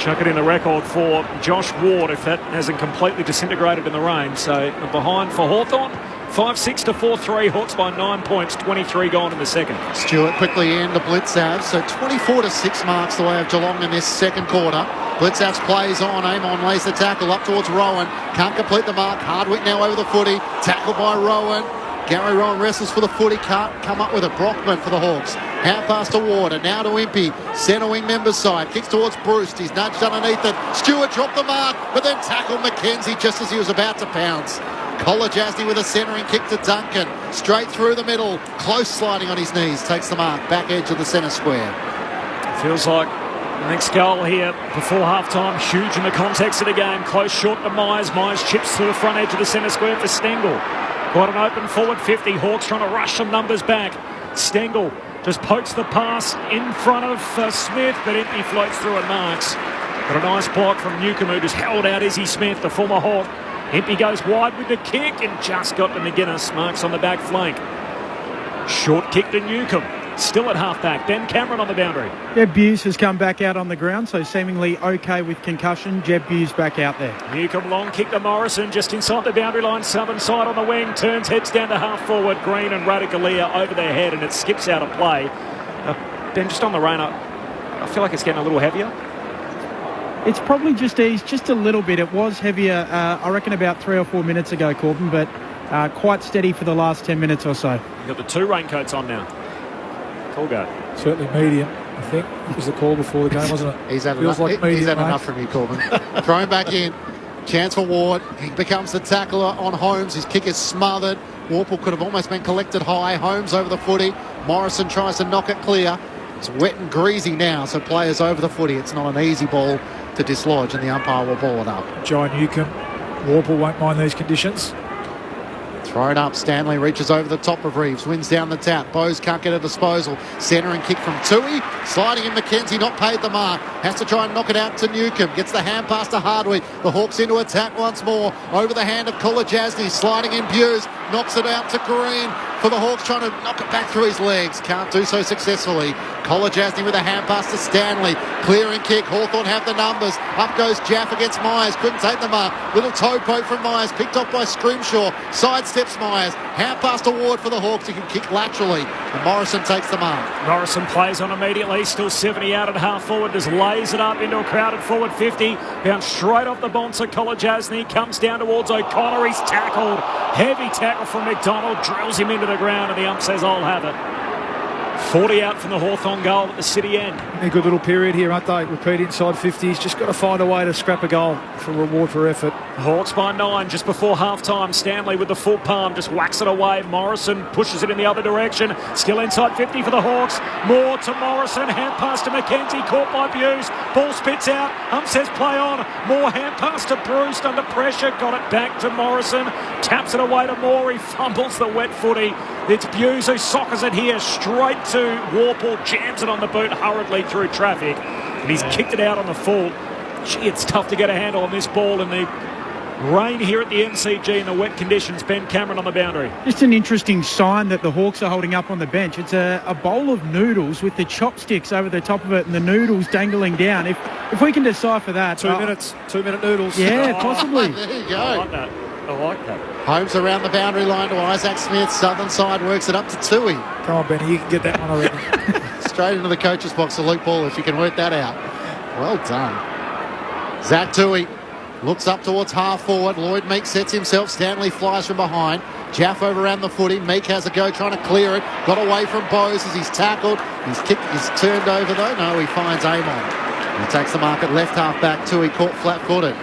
Chuck it in the record for Josh Ward if that hasn't completely disintegrated in the rain. So behind for Hawthorn. 5-6 to 4-3. Hawks by 9 points. 23 gone in the second. Stewart quickly in to Blitzavs. So 24-6 marks the way of Geelong in this second quarter. Blitzavs plays on. Amon lays the tackle up towards Rowan. Can't complete the mark. Hardwick now over the footy. Tackled by Rowan. Gary Rowan wrestles for the footy. Can't come up with a Brockman for the Hawks. Hand pass to Ward and now to Impey. Centre wing member side. Kicks towards Bruce. He's nudged underneath it. Stewart dropped the mark, but then tackled McKenzie just as he was about to pounce. Kolajasny with a centering kick to Duncan. Straight through the middle. Close sliding on his knees. Takes the mark. Back edge of the centre square. Feels like the next goal here before half-time. Huge in the context of the game. Close short to Myers. Myers chips to the front edge of the centre square for Stengel. Quite an open forward 50. Hawks trying to rush some numbers back. Stengel just pokes the pass in front of Smith, but Impey floats through and marks. Got a nice block from Newcomb, who just held out Izzy Smith, the former Hawk. Impey goes wide with the kick and just got to McGuinness. Marks on the back flank. Short kick to Newcomb. Still at half-back. Ben Cameron on the boundary. Jeb Hughes has come back out on the ground, so seemingly okay with concussion. Jeb Hughes back out there. Newcomb long kick to Morrison, just inside the boundary line. Southern side on the wing. Turns, heads down to half-forward. Green and Radaglia over their head, and it skips out of play. Ben, just on the rain, I feel like it's getting a little heavier. It's probably just eased just a little bit. It was heavier, I reckon, about 3 or 4 minutes ago, Corbin, but quite steady for the last 10 minutes or so. You've got the 2 raincoats on now. Call go. Certainly medium, I think. It was the call before the game, wasn't it? He's had Feels enough, like he's had medium, enough from you, Corbin. Thrown back in. Chance for Ward. He becomes the tackler on Holmes. His kick is smothered. Warple could have almost been collected high. Holmes over the footy. Morrison tries to knock it clear. It's wet and greasy now, so players over the footy. It's not an easy ball to dislodge, and the umpire will ball it up. Jai Newcomb. Warple won't mind these conditions. Thrown up, Stanley reaches over the top of Reeves, wins down the tap. Bowes can't get a disposal. Centering kick from Tui, sliding in McKenzie, not paid the mark. Has to try and knock it out to Newcomb. Gets the hand pass to Hardwick. The Hawks into attack once more. Over the hand of Kolajasny, sliding in Buse, knocks it out to Green. For the Hawks trying to knock it back through his legs. Can't do so successfully. Kolajasny with a hand pass to Stanley. Clearing kick. Hawthorn have the numbers. Up goes Jaff against Myers. Couldn't take the mark. Little toe poke from Myers. Picked off by Scrimshaw. Sidesteps Myers. Hand pass to Ward for the Hawks. He can kick laterally. And Morrison takes the mark. Morrison plays on immediately. Still 70 out at half forward. Just lays it up into a crowded forward 50. Bounced straight off the bouncer. Kolajasny comes down towards O'Connor. He's tackled. Heavy tackle from McDonald. Drills him into the ground, and the ump says, I'll have it. 40 out from the Hawthorn goal at the City end. A good little period here, aren't they? Repeat inside 50. He's just got to find a way to scrap a goal for reward for effort. Hawks by 9 just before half-time. Stanley with the full palm just whacks it away. Morrison pushes it in the other direction. Still inside 50 for the Hawks. More to Morrison. Hand pass to McKenzie. Caught by Buse. Ball spits out. Ump says play on. More hand pass to Bruce under pressure. Got it back to Morrison. Taps it away to Moore. He fumbles the wet footy. It's Buse who soccers it here straight to Warple. Jams it on the boot hurriedly through traffic. And he's kicked it out on the full. Gee, it's tough to get a handle on this ball in the rain here at the MCG in the wet conditions. Ben Cameron on the boundary. Just an interesting sign that the Hawks are holding up on the bench. It's a bowl of noodles with the chopsticks over the top of it and the noodles dangling down. If we can decipher that... 2 minutes. 2 minute noodles. Yeah, possibly. There you go. I like that. I like that. Holmes around the boundary line to Isaac Smith. Southern side works it up to Tui. Come on, Benny. You can get that one already. Straight into the coach's box to Luke Ball if you can work that out. Well done. Zach Tui looks up towards half forward. Lloyd Meek sets himself. Stanley flies from behind. Jaff over around the footy. Meek has a go trying to clear it. Got away from Bowes as he's tackled. His kick is turned over though. No, he finds Amon. He takes the mark at left half back. Tui caught flat-footed.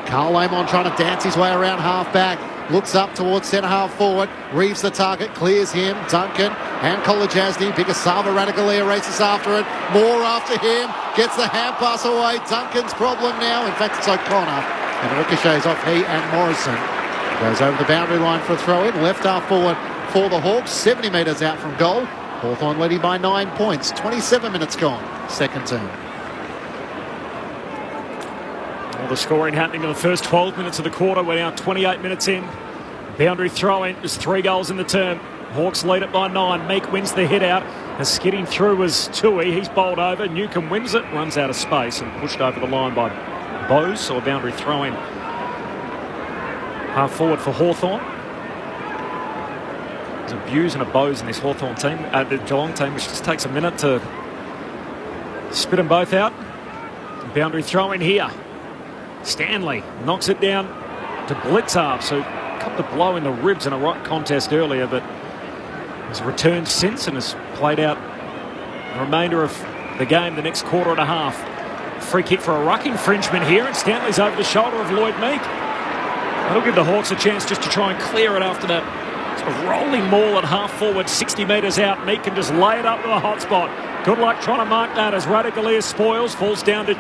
Carl Amon trying to dance his way around half back. Looks up towards centre half forward. Reeves the target. Clears him. Duncan and Kolajasny. Bigasava Radaglia races after it. Moore after him. Gets the hand pass away. Duncan's problem now. In fact, it's O'Connor. And it ricochets off he and Morrison. Goes over the boundary line for a throw in. Left half forward for the Hawks. 70 metres out from goal. Hawthorn leading by 9 points. 27 minutes gone. Second term. All the scoring happening in the first 12 minutes of the quarter. We're now 28 minutes in. Boundary throw-in. There's 3 goals in the term. Hawks lead it by 9. Meek wins the hit out. As skidding through was Tui. He's bowled over. Newcomb wins it. Runs out of space and pushed over the line by Bose. So a boundary throw-in. Half forward for Hawthorn. There's a Buse and a Bose in this Hawthorn team. The Geelong team, which just takes a minute to spit them both out. Boundary throw-in here. Stanley knocks it down to Blitzarp. So cut the blow in the ribs in a right contest earlier, but has returned since and has played out the remainder of the game, the next quarter and a half. Free kick for a ruck infringement here, and Stanley's over the shoulder of Lloyd Meek. That'll give the Hawks a chance just to try and clear it after that sort of rolling maul at half forward, 60 metres out. Meek can just lay it up to the hot spot. Good luck trying to mark that as Radicalier spoils, falls down to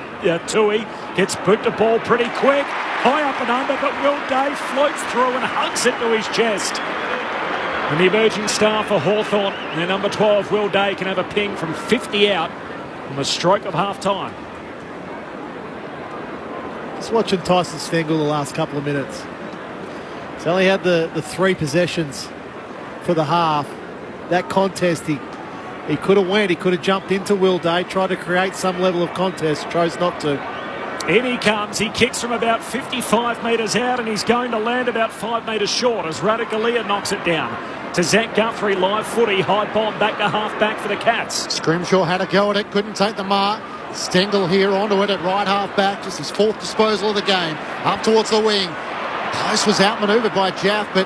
Tui, gets booked the ball pretty quick, high up and under, but Will Day floats through and hugs it to his chest. And the emerging star for Hawthorn, their number 12, Will Day, can have a ping from 50 out on the stroke of half-time. Just watching Tyson Stengel the last couple of minutes. He's only had the 3 possessions for the half. That contest, he could have went, he could have jumped into Will Day, tried to create some level of contest, chose not to. In he comes, he kicks from about 55 metres out and he's going to land about 5 metres short as Radicalier knocks it down to Zach Guthrie, live footy, high bomb back to half back for the Cats. Scrimshaw had a go at it, couldn't take the mark. Stengel here onto it at right half back, just his 4th disposal of the game, up towards the wing. Close was outmanoeuvred by Jaff, but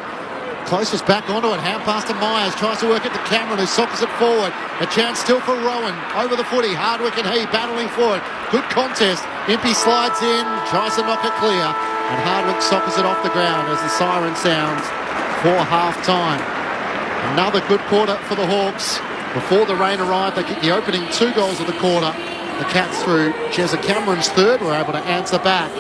Close was back onto it, hand pass to Myers, tries to work it to Cameron, who sockets it forward. A chance still for Rowan, over the footy, Hardwick and he battling for it. Good contest, Impey slides in, tries to knock it clear, and Hardwick sockets it off the ground as the siren sounds for half-time. Another good quarter for the Hawks. Before the rain arrived, they kicked the opening 2 goals of the quarter. The Cats, through Jezza Cameron's 3rd, were able to answer back.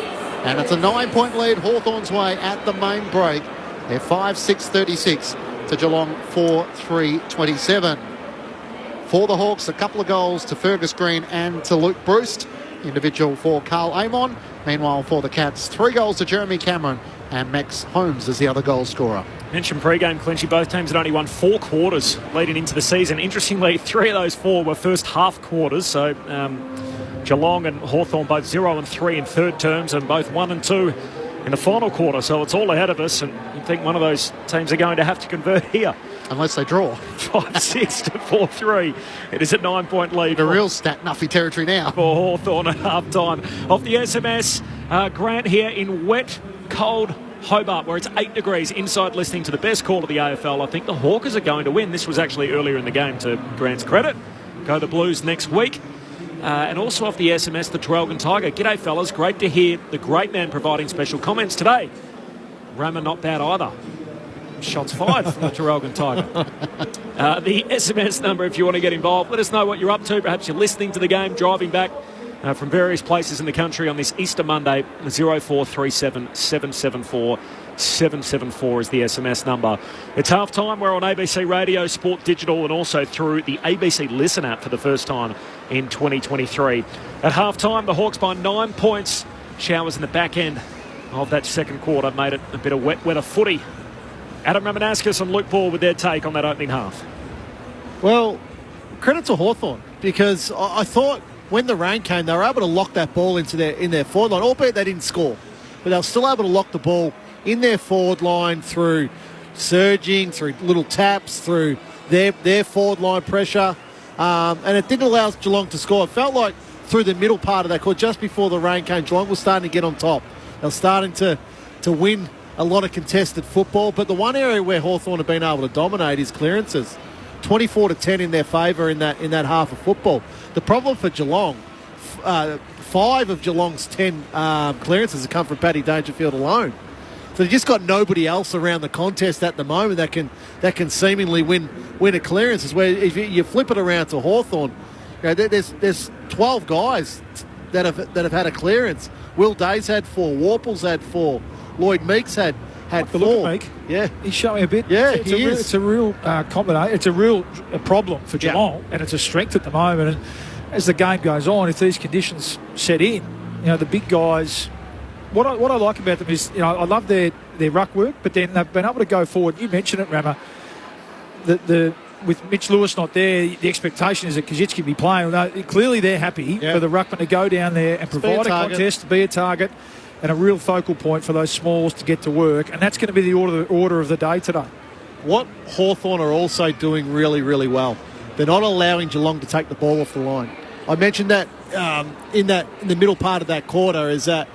And it's a 9-point lead Hawthorn's way at the main break. They're 5-6-36 to Geelong 4-3-27. For the Hawks, a couple of goals to Fergus Green and to Luke Bruce. Individual for Carl Amon. Meanwhile, for the Cats, 3 goals to Jeremy Cameron and Max Holmes as the other goal scorer. Mentioned pre-game, Clinchy, both teams had only won 4 quarters leading into the season. Interestingly, 3 of those 4 were first half quarters. So Geelong and Hawthorn both 0 and 3 in third terms and both 1 and 2 in the final quarter. So it's all ahead of us, and you think one of those teams are going to have to convert here. Unless they draw. 5-6 to 4-3. It is a 9-point lead. The real stat Nuffy territory now. For Hawthorn at half-time. Off the SMS, Grant here in wet, cold Hobart, where it's 8 degrees inside, listening to the best call of the AFL. I think the Hawkers are going to win. This was actually earlier in the game, to Grant's credit. Go the Blues next week. And also off the SMS, the Traralgon Tiger. G'day, fellas. Great to hear the great man providing special comments today. Rama not bad either. Shots fired from the Traralgon Tiger. The SMS number, if you want to get involved, let us know what you're up to. Perhaps you're listening to the game, driving back from various places in the country on this Easter Monday. 0437 774 774 is the SMS number. It's half-time. We're on ABC Radio, Sport Digital, and also through the ABC Listen app for the first time in 2023. At half-time, the Hawks by 9 points. Showers in the back end of that second quarter made it a bit of wetter footy. Adam Ramanauskas and Luke Ball with their take on that opening half. Well, credit to Hawthorn, because I thought when the rain came, they were able to lock that ball into their forward line, albeit they didn't score. But they were still able to lock the ball in their forward line through surging, through little taps, through their forward line pressure. And it didn't allow Geelong to score. It felt like through the middle part of that court, just before the rain came, Geelong was starting to get on top. They were starting to win a lot of contested football. But the one area where Hawthorn have been able to dominate is clearances. 24-10 in their favour in that half of football. The problem for Geelong, 5 of Geelong's 10 clearances have come from Paddy Dangerfield alone. So they've just got nobody else around the contest at the moment that can seemingly win a clearance. Where if you flip it around to Hawthorn, you know, there's 12 guys that have had a clearance. Will Day's had 4, Warple's had 4, Lloyd Meeks had had the 4. Look at Meek. Yeah. He's showing a bit. Yeah, it's a real combination. It's a real problem for Geelong, and it's a strength at the moment. And as the game goes on, if these conditions set in, the big guys. What I like about them is, I love their ruck work, but then they've been able to go forward. You mentioned it, Rammer. With Mitch Lewis not there, the expectation is that Kajitsky be playing. Clearly, they're happy for the ruckman to go down there and provide a contest, be a target, and a real focal point for those smalls to get to work. And that's going to be the order of the day today. What Hawthorn are also doing really, really well, they're not allowing Geelong to take the ball off the line. I mentioned that in the middle part of that quarter is that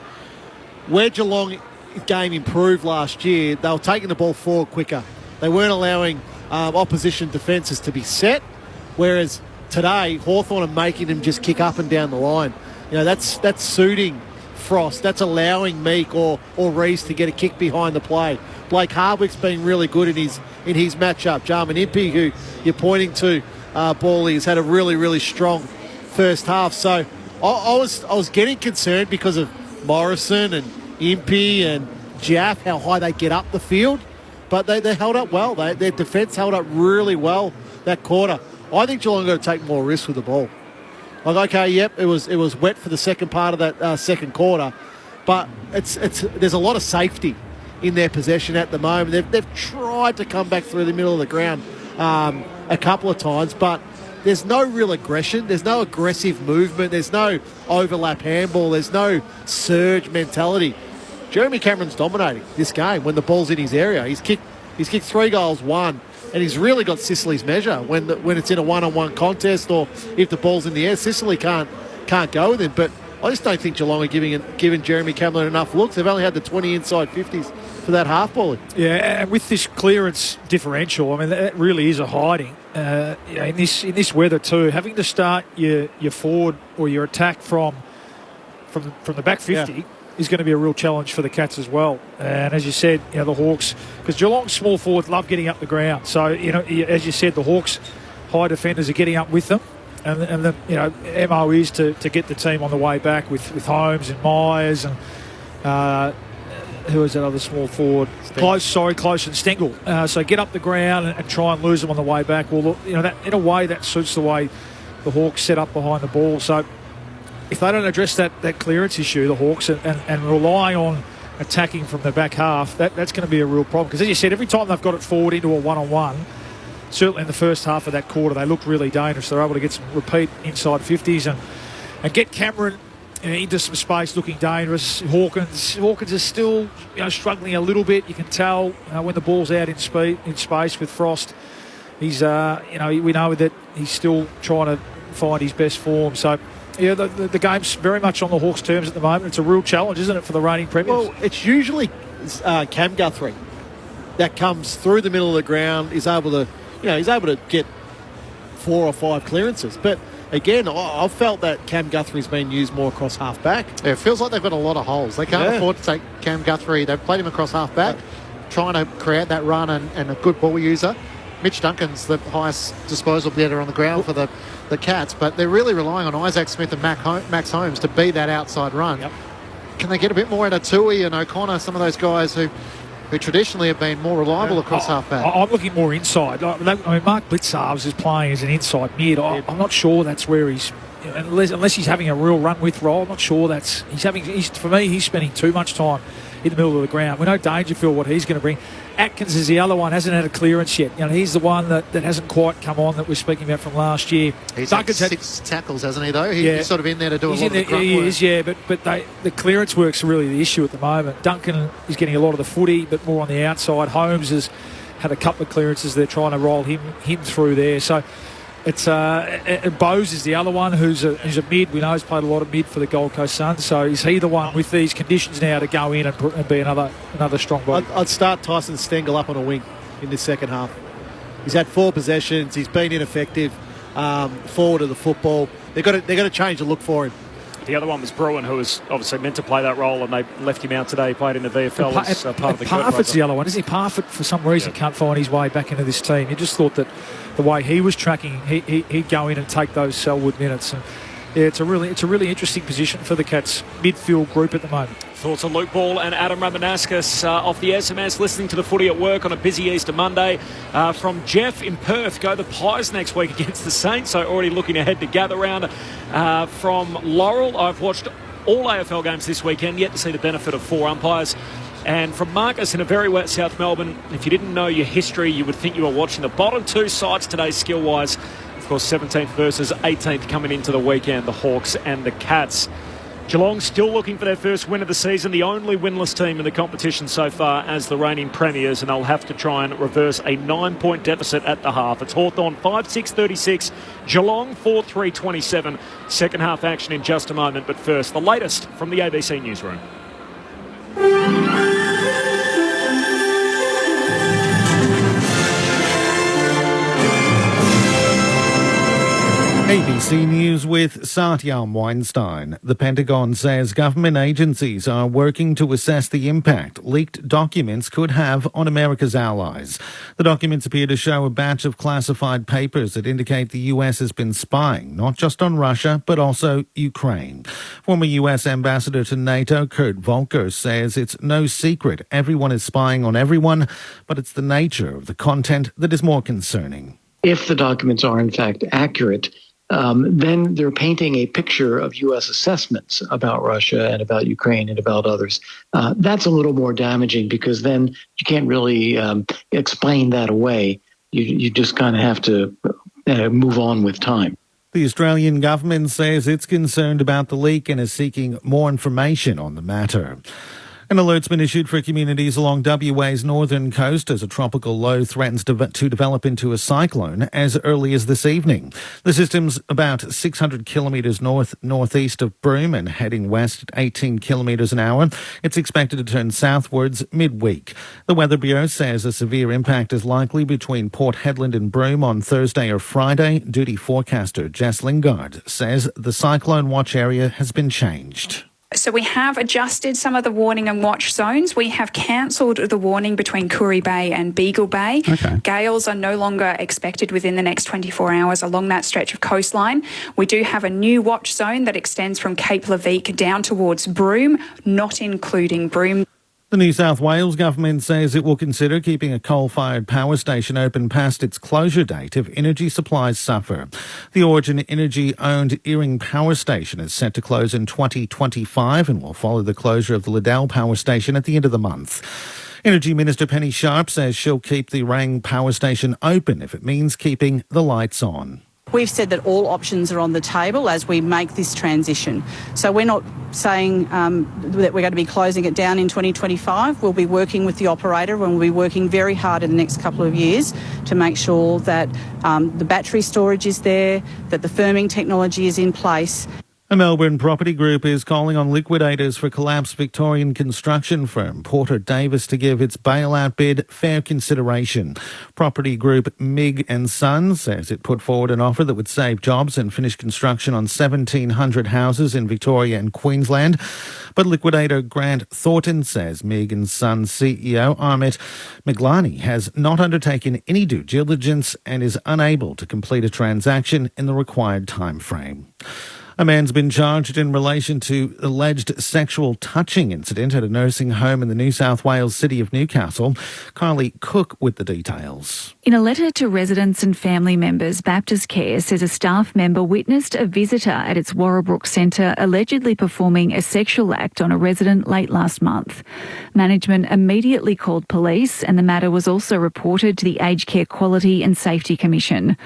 where Geelong game improved last year, they were taking the ball forward quicker. They weren't allowing opposition defences to be set, whereas today Hawthorn are making them just kick up and down the line. That's suiting Frost. That's allowing Meek or Reese to get a kick behind the play. Blake Hardwick's been really good in his matchup. Jarman Impey, who you're pointing to, Bally, has had a really, really strong first half. So I was getting concerned because of Morrison and Impey and Jaff, how high they get up the field. But they held up well. Their defence held up really well that quarter. I think Geelong got to take more risks with the ball. It was wet for the second part of that second quarter, but there's a lot of safety in their possession at the moment. They've tried to come back through the middle of the ground a couple of times, but there's no real aggression. There's no aggressive movement. There's no overlap handball. There's no surge mentality. Jeremy Cameron's dominating this game when the ball's in his area. He's kicked 3 goals, 1, and he's really got Sicily's measure when it's in a one-on-one contest or if the ball's in the air. Sicily can't go with him, but I just don't think Geelong are giving Jeremy Cameron enough looks. They've only had the 20 inside 50s for that half ball. Yeah, and with this clearance differential, I mean, that really is a hiding. In this weather too, having to start your forward or your attack from the back 50 is going to be a real challenge for the Cats as well. And as you said, the Hawks, because Geelong's small forwards love getting up the ground. So as you said, the Hawks' high defenders are getting up with them, and the MO is to get the team on the way back with Holmes and Myers and who was that other small forward? Close and Stengel. So get up the ground and try and lose them on the way back. Well, that in a way that suits the way the Hawks set up behind the ball. So if they don't address that clearance issue, the Hawks, and rely on attacking from the back half, that's going to be a real problem. Because as you said, every time they've got it forward into a one-on-one, certainly in the first half of that quarter, they looked really dangerous. They're able to get some repeat inside 50s and get Cameron into some space looking dangerous. Hawkins is still struggling a little bit. You can tell when the ball's out in space with Frost. He's we know that he's still trying to find his best form. So the game's very much on the Hawks' terms at the moment. It's a real challenge, isn't it, for the reigning premiers? Well, it's usually Cam Guthrie that comes through the middle of the ground, is able to get 4 or 5 clearances. But again, I've felt that Cam Guthrie's been used more across half-back. Yeah, it feels like they've got a lot of holes. They can't afford to take Cam Guthrie. They've played him across half-back, trying to create that run and a good ball user. Mitch Duncan's the highest disposal getter on the ground for the Cats, but they're really relying on Isaac Smith and Max Holmes to be that outside run. Yep. Can they get a bit more out of Tui and O'Connor, some of those guys who traditionally have been more reliable across half-back? I'm looking more inside. I mean, Mark Blitzarves is playing as an inside mid. I'm not sure that's where he's... Unless he's having a real run with role, I'm not sure that's... For me, he's spending too much time in the middle of the ground. We know Dangerfield, what he's going to bring. Atkins is the other one, hasn't had a clearance yet. He's the one that hasn't quite come on that we're speaking about from last year. He's had 6 tackles, hasn't he, though? He's sort of in there to do a lot of the grunt work. He is, but the clearance work's really the issue at the moment. Duncan is getting a lot of the footy, but more on the outside. Holmes has had a couple of clearances. They're trying to roll him through there. So it's Bose is the other one who's a mid. We know he's played a lot of mid for the Gold Coast Suns. So is he the one with these conditions now to go in and be another strong body? I'd start Tyson Stengel up on a wing in this second half. He's had 4 possessions. He's been ineffective forward of the football. They've got to change the look for him. The other one was Bruin, who was obviously meant to play that role, and they left him out today. He played in the VFL as part of the Parfitt's the other one, isn't he? Parfitt, for some reason, can't find his way back into this team. You just thought that the way he was tracking, he'd go in and take those Selwood minutes. And Yeah, it's a really interesting position for the Cats midfield group at the moment. Thoughts on Luke Ball and Adam Ramanauskas off the SMS, listening to the footy at work on a busy Easter Monday. From Jeff in Perth, go the Pies next week against the Saints, so already looking ahead to gather round. From Laurel, I've watched all AFL games this weekend, yet to see the benefit of 4 umpires. And from Marcus in a very wet South Melbourne, if you didn't know your history, you would think you were watching the bottom 2 sides today skill-wise. Of course, 17th versus 18th coming into the weekend, the Hawks and the Cats. Geelong still looking for their first win of the season, the only winless team in the competition so far as the reigning premiers, and they'll have to try and reverse a 9-point deficit at the half. It's Hawthorn 5-6-36, Geelong 4-3-27. Second half action in just a moment, but first, the latest from the ABC Newsroom. ABC News with Satyam Weinstein. The Pentagon says government agencies are working to assess the impact leaked documents could have on America's allies. The documents appear to show a batch of classified papers that indicate the US has been spying, not just on Russia, but also Ukraine. Former US Ambassador to NATO, Kurt Volker, says it's no secret everyone is spying on everyone, but it's the nature of the content that is more concerning. If the documents are in fact accurate, then they're painting a picture of U.S. assessments about Russia and about Ukraine and about others. That's a little more damaging because then you can't really explain that away. You just kind of have to move on with time. The Australian government says it's concerned about the leak and is seeking more information on the matter. An alert's been issued for communities along WA's northern coast as a tropical low threatens to develop into a cyclone as early as this evening. The system's about 600 kilometres northeast of Broome and heading west at 18 kilometres an hour. It's expected to turn southwards midweek. The Weather Bureau says a severe impact is likely between Port Hedland and Broome on Thursday or Friday. Duty forecaster Jess Lingard says the cyclone watch area has been changed. So we have adjusted some of the warning and watch zones. We have cancelled the warning between Koori Bay and Beagle Bay. Okay. Gales are no longer expected within the next 24 hours along that stretch of coastline. We do have a new watch zone that extends from Cape Leveque down towards Broome, not including Broome. The New South Wales government says it will consider keeping a coal-fired power station open past its closure date if energy supplies suffer. The Origin Energy-owned Earing Power Station is set to close in 2025 and will follow the closure of the Liddell Power Station at the end of the month. Energy Minister Penny Sharp says she'll keep the Rang Power Station open if it means keeping the lights on. We've said that all options are on the table as we make this transition. So we're not saying that we're going to be closing it down in 2025. We'll be working with the operator and we'll be working very hard in the next couple of years to make sure that the battery storage is there, that the firming technology is in place. A Melbourne property group is calling on liquidators for collapsed Victorian construction firm Porter Davis to give its bailout bid fair consideration. Property group Mig & Son says it put forward an offer that would save jobs and finish construction on 1,700 houses in Victoria and Queensland. But liquidator Grant Thornton says Mig & Son CEO Amit Miglani has not undertaken any due diligence and is unable to complete a transaction in the required time frame. A man's been charged in relation to alleged sexual touching incident at a nursing home in the New South Wales city of Newcastle. Kylie Cook with the details. In a letter to residents and family members, Baptist Care says a staff member witnessed a visitor at its Warrabrook Centre allegedly performing a sexual act on a resident late last month. Management immediately called police and the matter was also reported to the Aged Care Quality and Safety Commission.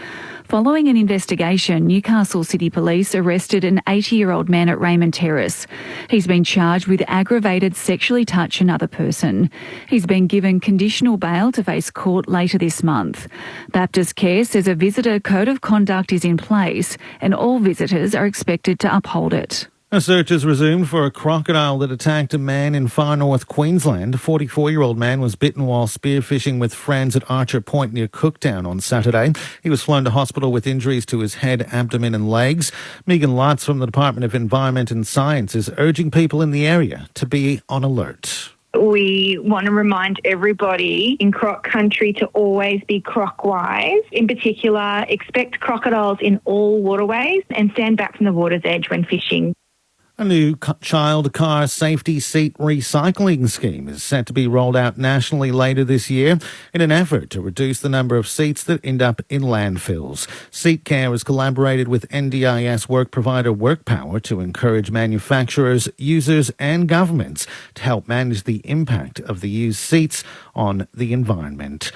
Following an investigation, Newcastle City Police arrested an 80-year-old man at Raymond Terrace. He's been charged with aggravated sexually touch another person. He's been given conditional bail to face court later this month. Baptist Care says a visitor code of conduct is in place and all visitors are expected to uphold it. A search has resumed for a crocodile that attacked a man in far north Queensland. A 44-year-old man was bitten while spearfishing with friends at Archer Point near Cooktown on Saturday. He was flown to hospital with injuries to his head, abdomen and legs. Megan Lutz from the Department of Environment and Science is urging people in the area to be on alert. We want to remind everybody in croc country to always be croc-wise. In particular, expect crocodiles in all waterways and stand back from the water's edge when fishing. A new child car safety seat recycling scheme is set to be rolled out nationally later this year in an effort to reduce the number of seats that end up in landfills. Seat Care has collaborated with NDIS work provider WorkPower to encourage manufacturers, users and governments to help manage the impact of the used seats on the environment.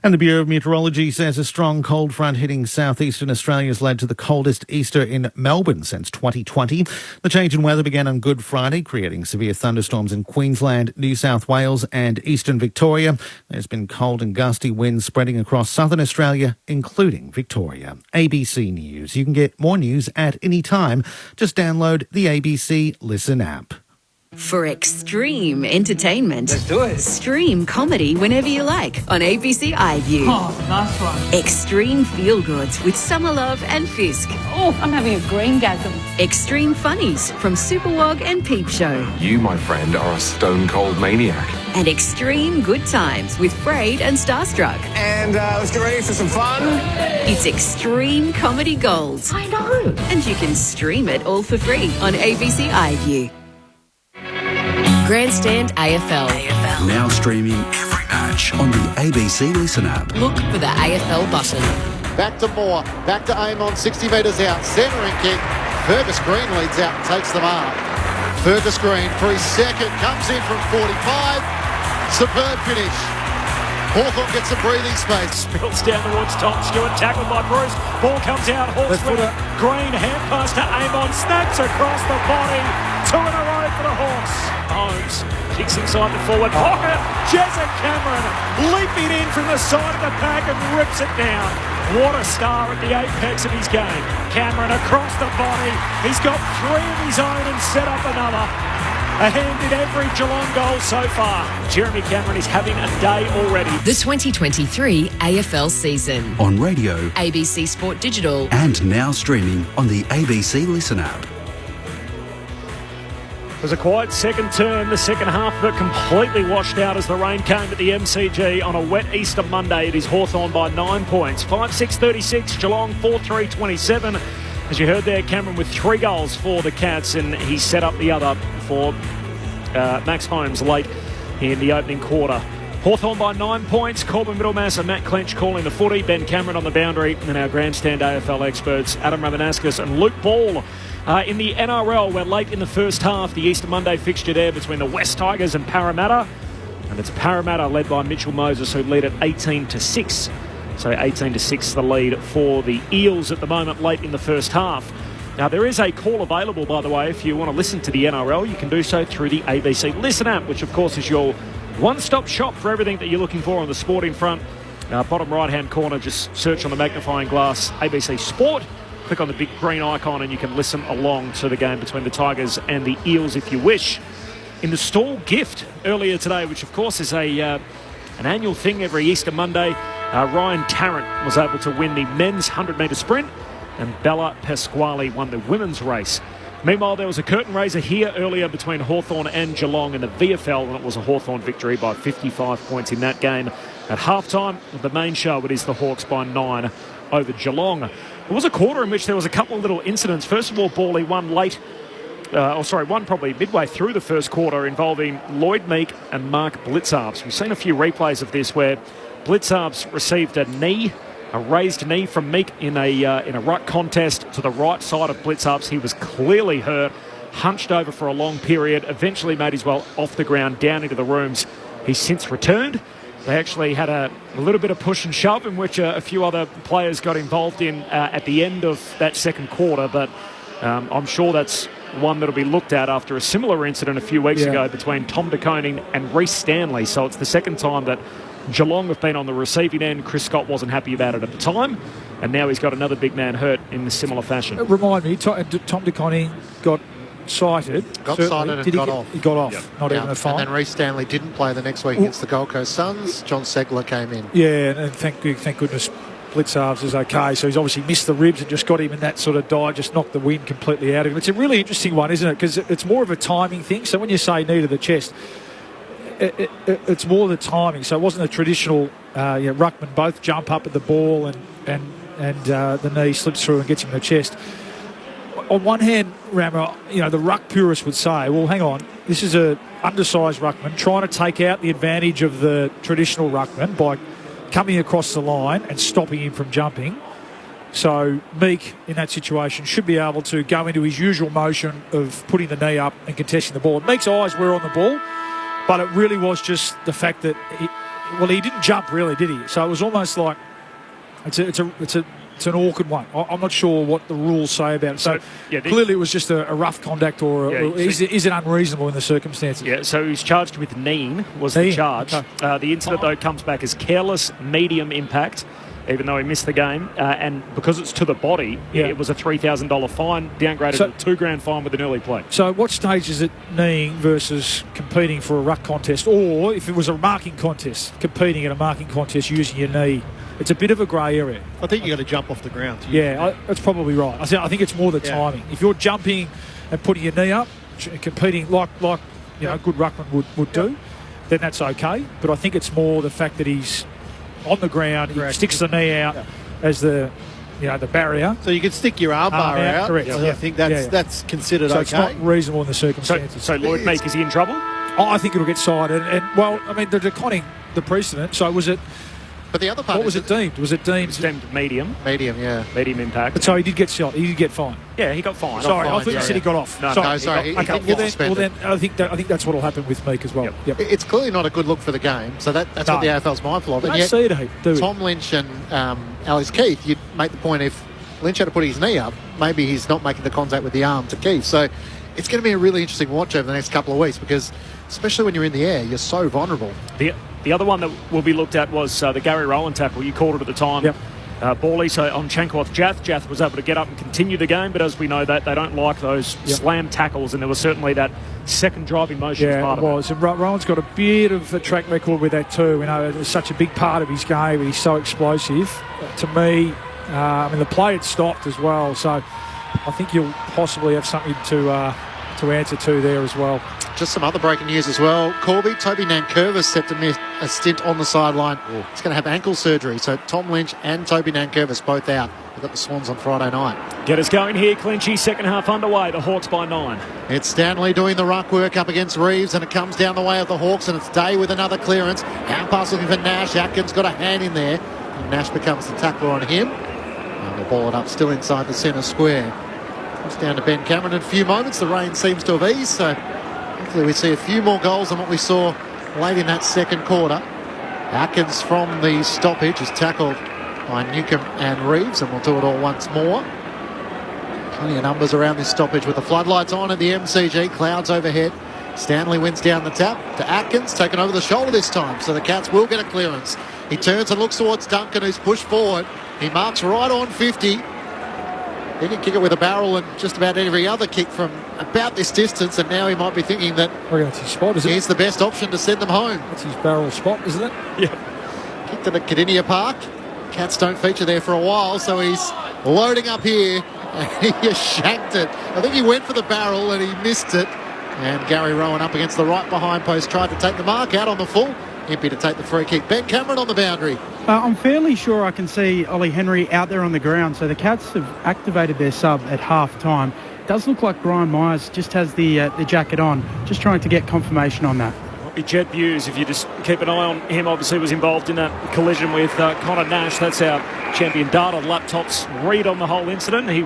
And the Bureau of Meteorology says a strong cold front hitting southeastern Australia has led to the coldest Easter in Melbourne since 2020. The change in weather began on Good Friday, creating severe thunderstorms in Queensland, New South Wales and eastern Victoria. There's been cold and gusty winds spreading across southern Australia, including Victoria. ABC News. You can get more news at any time. Just download the ABC Listen app. For extreme entertainment. Let's do it. Stream comedy whenever you like on ABC iView. Oh, nice one. Extreme feel-goods with Summer Love and Fisk. Oh, I'm having a greengasm. Extreme funnies from Superwog and Peep Show. You, my friend, are a stone-cold maniac. And extreme good times with Braid and Starstruck. And let's get ready for some fun. It's Extreme Comedy Gold. I know. And you can stream it all for free on ABC iView. Grandstand AFL. Now streaming every match on the ABC Listen app. Look for the AFL button. Back to Moore, back to Amon, 60 metres out, centering kick. Fergus Green leads out and takes the mark. Fergus Green for his second, comes in from 45. Superb finish. Hawthorn gets some breathing space. Spills down towards Tom Stewart, tackled by Bruce. Ball comes out, Hawks with it. Green, hand pass to Amon, snaps across the body. 2 in a row for the Hawks. Holmes kicks inside the forward pocket. Jezza Cameron leaping in from the side of the pack and rips it down. What a star at the apex of his game. Cameron across the body. He's got 3 of his own and set up another. A hand in every Geelong goal so far. Jeremy Cameron is having a day already. The 2023 AFL season. On radio, ABC Sport Digital. and now streaming on the ABC Listen app. It was a quiet second term. The second half of it completely washed out as the rain came at the MCG on a wet Easter Monday. It is Hawthorn by 9 points. 5-6-36, Geelong 4-3-27. As you heard there, Cameron with 3 goals for the Cats, and he set up the other for Max Holmes late in the opening quarter. Hawthorn by 9 points. Corbin Middlemass and Matt Clench calling the footy. Ben Cameron on the boundary, and our grandstand AFL experts Adam Ramanaskas and Luke Ball. In the NRL, we're late in the first half. The Easter Monday fixture there between the West Tigers and Parramatta. And it's Parramatta led by Mitchell Moses who lead at 18-6. So 18-6 the lead for the Eels at the moment late in the first half. Now there is a call available, by the way, if you want to listen to the NRL. You can do so through the ABC Listen app, which of course is your one-stop shop for everything that you're looking for on the sporting front. Bottom right-hand corner, just search on the magnifying glass ABC Sport. Click on the big green icon and you can listen along to the game between the Tigers and the Eels if you wish. In the stall gift earlier today, which of course is an annual thing every Easter Monday, Ryan Tarrant was able to win the men's 100-metre sprint and Bella Pasquale won the women's race. Meanwhile, there was a curtain raiser here earlier between Hawthorn and Geelong in the VFL, and it was a Hawthorn victory by 55 points in that game. At halftime, the main show, it is the Hawks by 9 over Geelong. It was a quarter in which there was a couple of little incidents. First of all, Bawley won one probably midway through the first quarter involving Lloyd Meek and Mark Blitzarves. We've seen a few replays of this where Blitzarves received a raised knee from Meek in a ruck contest to the right side of Blitzarves. He was clearly hurt, hunched over for a long period, eventually made his way off the ground down into the rooms. He's since returned. They actually had a little bit of push and shove in which a few other players got involved in at the end of that second quarter, but I'm sure that's one that'll be looked at after a similar incident a few weeks ago between Tom De Koning and Reece Stanley. So it's the second time that Geelong have been on the receiving end. Chris Scott wasn't happy about it at the time, and now he's got another big man hurt in a similar fashion. Remind me, Tom De Koning got cited. Got cited and got off. He got off, not even a fine. And then Reece Stanley didn't play the next week against the Gold Coast Suns. John Segler came in. Yeah, and thank goodness Blitzarves is okay. So he's obviously missed the ribs and just got him in that sort of dive, just knocked the wind completely out of him. It's a really interesting one, isn't it? Because it's more of a timing thing. So when you say knee to the chest, it's more the timing. So it wasn't a traditional ruckman both jump up at the ball and the knee slips through and gets him in the chest. On one hand, Rammer, the ruck purist would say, well, hang on, this is a undersized ruckman trying to take out the advantage of the traditional ruckman by coming across the line and stopping him from jumping. So Meek, in that situation, should be able to go into his usual motion of putting the knee up and contesting the ball. Meek's eyes were on the ball, but it really was just the fact that he didn't jump really, did he? So it was almost like it's an awkward one. I'm not sure what the rules say about it. So clearly it was just a rough contact, or is it unreasonable in the circumstances? Yeah, so he's charged with kneeing was the charge. Okay. The incident, though, comes back as careless medium impact, even though he missed the game. And because it's to the body, it was a $3,000 fine, downgraded to a $2,000 fine with an early play. So what stage is it kneeing versus competing for a ruck contest? Or if it was a marking contest, competing in a marking contest using your knee? It's a bit of a grey area. I think you've got to jump off the ground. That's probably right. I think it's more the timing. If you're jumping and putting your knee up, competing like good ruckman would do, then that's okay. But I think it's more the fact that he's on the ground, he sticks the knee out as the barrier. So you can stick your arm bar out. Correct. I think that's considered okay. So it's not reasonable in the circumstances. So Lloyd Meek, is he in trouble? I think it'll get cited. And they're declining the precedent. So was it... But the other part, what was it deemed? Was it deemed medium? Medium, yeah. Medium impact. But so he did get shot. He did get fined. Yeah, he got fined. Sorry, I thought you said he got off. No, sorry. Well, then I think that's what will happen with Meek as well. Yep. It's clearly not a good look for the game. So that's what the AFL's mindful of. And yet, see it, do Tom Lynch and Alex Keith, you'd make the point if Lynch had to put his knee up, maybe he's not making the contact with the arm to Keith. So it's going to be a really interesting watch over the next couple of weeks, because especially when you're in the air, you're so vulnerable. The other one that will be looked at was the Gary Rowan tackle. You called it at the time. Yep. Bally, so on Chankwath Jath. Jath was able to get up and continue the game, but as we know, that they don't like those slam tackles, and there was certainly that second driving motion as part of it. Yeah, it was. And Rowan's got a bit of a track record with that too. It's such a big part of his game, and he's so explosive. To me, the play had stopped as well, so I think you'll possibly have something to answer to there as well. Just some other breaking news as well. Toby Nankervis set to miss a stint on the sideline. He's going to have ankle surgery. So Tom Lynch and Toby Nankervis both out. We've got the Swans on Friday night. Get us going here, Clinchy. Second half underway. The Hawks by 9. It's Stanley doing the ruck work up against Reeves, and it comes down the way of the Hawks, and it's Day with another clearance. Hand pass looking for Nash. Atkins got a hand in there, and Nash becomes the tackler on him. And we'll ball it up still inside the centre square. It's down to Ben Cameron in a few moments. The rain seems to have eased, so hopefully we see a few more goals than what we saw late in that second quarter. Atkins from the stoppage is tackled by Newcomb and Reeves, and we'll do it all once more. Plenty of numbers around this stoppage with the floodlights on at the MCG. Clouds overhead. Stanley wins down the tap to Atkins, taken over the shoulder this time, so the Cats will get a clearance. He turns and looks towards Duncan, who's pushed forward. He marks right on 50. He can kick it with a barrel and just about every other kick from about this distance, and now he might be thinking that that's his spot, isn't it? He's the best option to send them home. That's his barrel spot, isn't it? Yeah. Kicked it at Cardinia Park. Cats don't feature there for a while, so he's loading up here, and he has shanked it. I think he went for the barrel and he missed it. And Gary Rowan up against the right behind post, tried to take the mark out on the full. Impey to take the free kick. Ben Cameron on the boundary. I'm fairly sure I can see Ollie Henry out there on the ground. So the Cats have activated their sub at half-time. It does look like Brian Myers just has the jacket on. Just trying to get confirmation on that. Might be Jed Hughes, if you just keep an eye on him. Obviously was involved in that collision with Connor Nash. That's our champion data laptop's read on the whole incident. He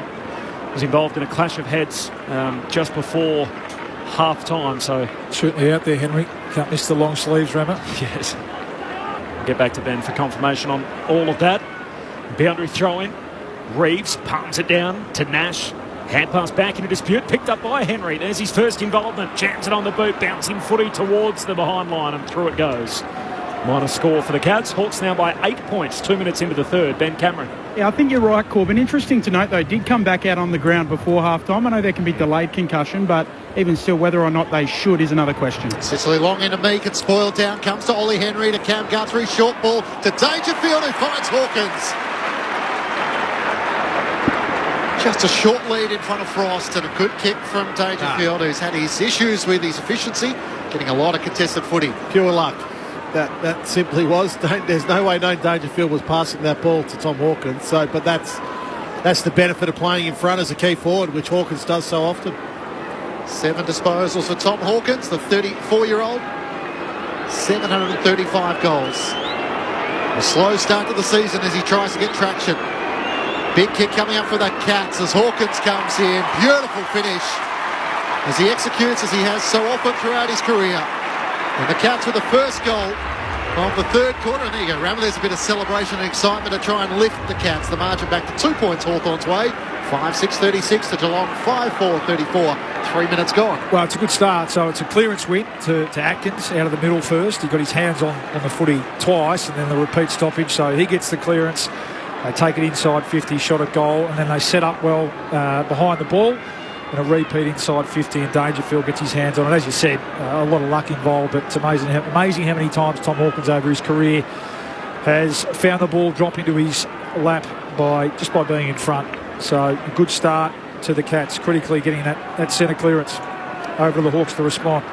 was involved in a clash of heads just before half-time. So certainly out there, Henry. Can't miss the long sleeves, Rammer. Yes. We'll get back to Ben for confirmation on all of that. Boundary throw-in. Reeves palms it down to Nash. Hand pass back into dispute, picked up by Henry. There's his first involvement. Jams it on the boot, bouncing footy towards the behind line, and through it goes. Minor score for the Cats. Hawks now by 8 points, 2 minutes into the third. Ben Cameron. Yeah, I think you're right, Corbin. Interesting to note, though, did come back out on the ground before half-time. I know there can be delayed concussion, but even still, whether or not they should is another question. Sicily long into Meek, it's spoiled down, comes to Ollie Henry, to Cam Guthrie, short ball to Dangerfield, who finds Hawkins. Just a short lead in front of Frost and a good kick from Dangerfield, who's had his issues with his efficiency, getting a lot of contested footy. Pure luck. That simply was. There's no way Dangerfield was passing that ball to Tom Hawkins. So, but that's the benefit of playing in front as a key forward, which Hawkins does so often. 7 disposals for Tom Hawkins, the 34-year-old. 735 goals. A slow start to the season as he tries to get traction. Big kick coming up for the Cats as Hawkins comes in. Beautiful finish as he executes as he has so often throughout his career. And the Cats with the first goal of the third quarter. And there you go, Rammer. There's a bit of celebration and excitement to try and lift the Cats. The margin back to 2 points Hawthorn's way. 5-6-36 to Geelong. 5-4-34. 3 minutes gone. Well, it's a good start. So it's a clearance win to Atkins out of the middle first. He got his hands on the footy twice and then the repeat stoppage. So he gets the clearance. They take it inside 50, shot at goal, and then they set up well behind the ball. And a repeat inside 50, and Dangerfield gets his hands on it. As you said, a lot of luck involved, but it's amazing how many times Tom Hawkins over his career has found the ball drop into his lap just by being in front. So a good start to the Cats, critically getting that centre clearance over to the Hawks to respond.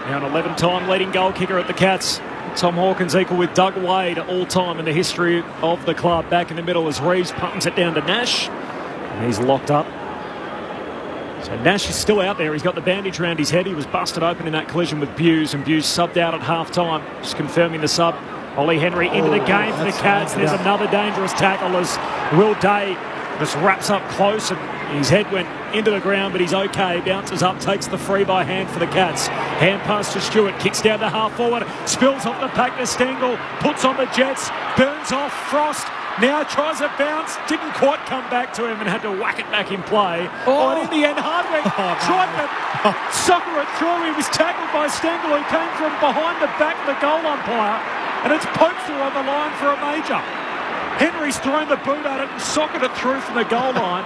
Now an 11-time leading goal kicker at the Cats. Tom Hawkins equal with Doug Wade all-time in the history of the club. Back in the middle as Reeves puntings it down to Nash. And he's locked up. So Nash is still out there. He's got the bandage around his head. He was busted open in that collision with Buse, and Buse subbed out at half-time. Just confirming the sub. Ollie Henry into the game for the Cats. There's another dangerous tackle as Will Day just wraps up close, and his head went into the ground, but he's okay. Bounces up, takes the free by hand for the Cats. Hand pass to Stewart, kicks down to half forward, spills off the pack to Stengel, puts on the Jets, burns off Frost. Now tries a bounce, didn't quite come back to him and had to whack it back in play. And in the end, Hardwick tried to sucker it through. He was tackled by Stengel, who came from behind the back of the goal umpire, and it's poked through on the line for a major. Henry's thrown the boot at it and socketed it through from the goal line.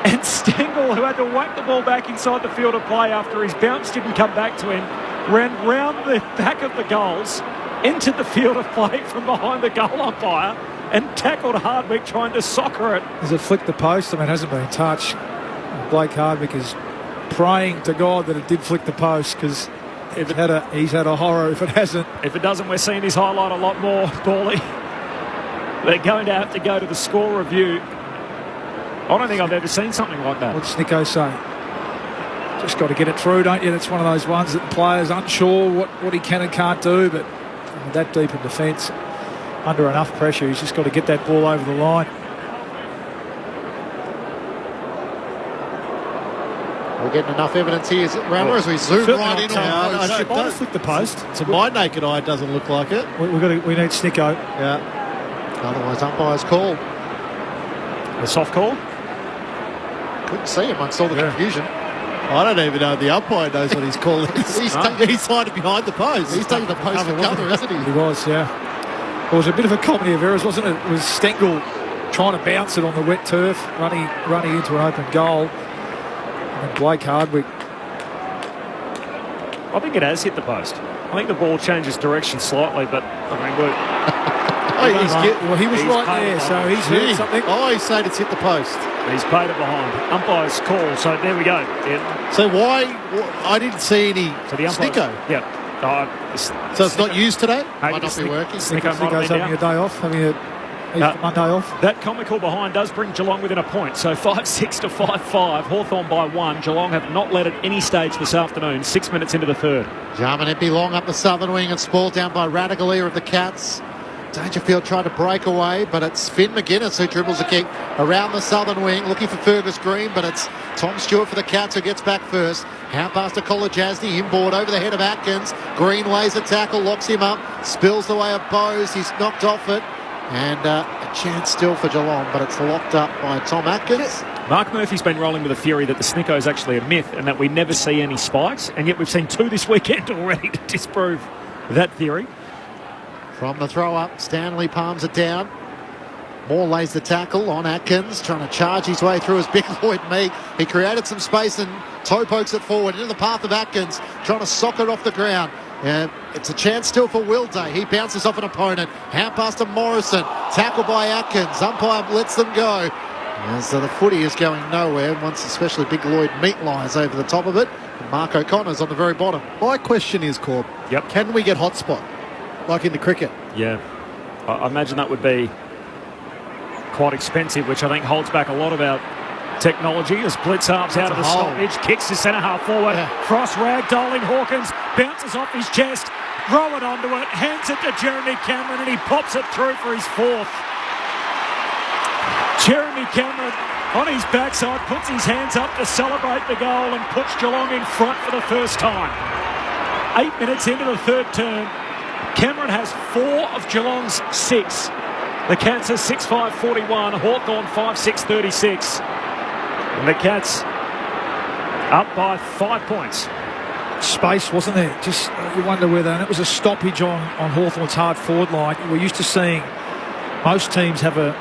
And Stengel, who had to whack the ball back inside the field of play after his bounce didn't come back to him, ran round the back of the goals, entered the field of play from behind the goal umpire, and tackled Hardwick trying to soccer it. Has it flicked the post? I mean, it hasn't been touched. Blake Hardwick is praying to God that it did flick the post, because he's had a horror if it hasn't. If it doesn't, we're seeing his highlight a lot more, Bawley. They're going to have to go to the score review. I don't think I've ever seen something like that. What's Nico say? Just got to get it through, don't you? That's one of those ones that the player's unsure what he can and can't do, but that deep in defence, under enough pressure, he's just got to get that ball over the line. We're getting enough evidence here, Rammer, as we zoom right in on it might have flicked the post. To my naked eye, it doesn't look like it. We need Snicko. Yeah. Otherwise, umpire's call. A soft call? Couldn't see him amongst all the confusion. I don't even know if the umpire knows what he's calling. He's hiding behind the post. He's taking the post for cover, isn't he? He was, yeah. It was a bit of a comedy of errors, wasn't it? It was Stengel trying to bounce it on the wet turf, running into an open goal. And then Blake Hardwick. I think it has hit the post. I think the ball changes direction slightly, but I mean, he was right there, so he's heard something. Oh, he's saying it's hit the post. He's paid it behind. Umpire's call, so there we go. Yeah. So why? I didn't see any Snicko. Yeah. So it's not used today? Might not be working. Snicko's having a day off, having a Monday off. That comical behind does bring Geelong within a point. So 5-6 to 5-5. Hawthorn by 1. Geelong have not led at any stage this afternoon. 6 minutes into the third. Jarman Epi long up the southern wing and spoiled down by Radagalier of the Cats. Dangerfield tried to break away, but it's Finn McGuinness who dribbles the kick around the southern wing, looking for Fergus Green, but it's Tom Stewart for the Cats who gets back first. Hand pass to Kolajasny, inboard over the head of Atkins. Green lays a tackle, locks him up, spills the way of Bowes. He's knocked off it, and a chance still for Geelong, but it's locked up by Tom Atkins. Mark Murphy's been rolling with a theory that the Snicko is actually a myth and that we never see any spikes, and yet we've seen 2 this weekend already to disprove that theory. From the throw up, Stanley palms it down. Moore lays the tackle on Atkins, trying to charge his way through as Big Lloyd Meek. He created some space and toe pokes it forward into the path of Atkins, trying to sock it off the ground. It's a chance still for Will Day. He bounces off an opponent. Hand pass to Morrison. Tackle by Atkins. Umpire lets them go. As the footy is going nowhere, once especially Big Lloyd Meat lies over the top of it. And Mark O'Connor's on the very bottom. My question is, Corb, can we get hotspot, like in the cricket? Yeah. I imagine that would be quite expensive, which I think holds back a lot of our technology as Blitz halves out of the stoppage, kicks to centre half forward. Frost ragdolling Hawkins, bounces off his chest, Rowan onto it, hands it to Jeremy Cameron, and he pops it through for his fourth. Jeremy Cameron on his backside puts his hands up to celebrate the goal and puts Geelong in front for the first time. 8 minutes into the third term, Cameron has 4 of Geelong's 6. The Cats are 6-5-41, Hawthorn 5-6-36. And the Cats up by 5 points. Space, wasn't there? Just you wonder whether, and it was a stoppage on Hawthorn's hard forward line. We're used to seeing most teams have a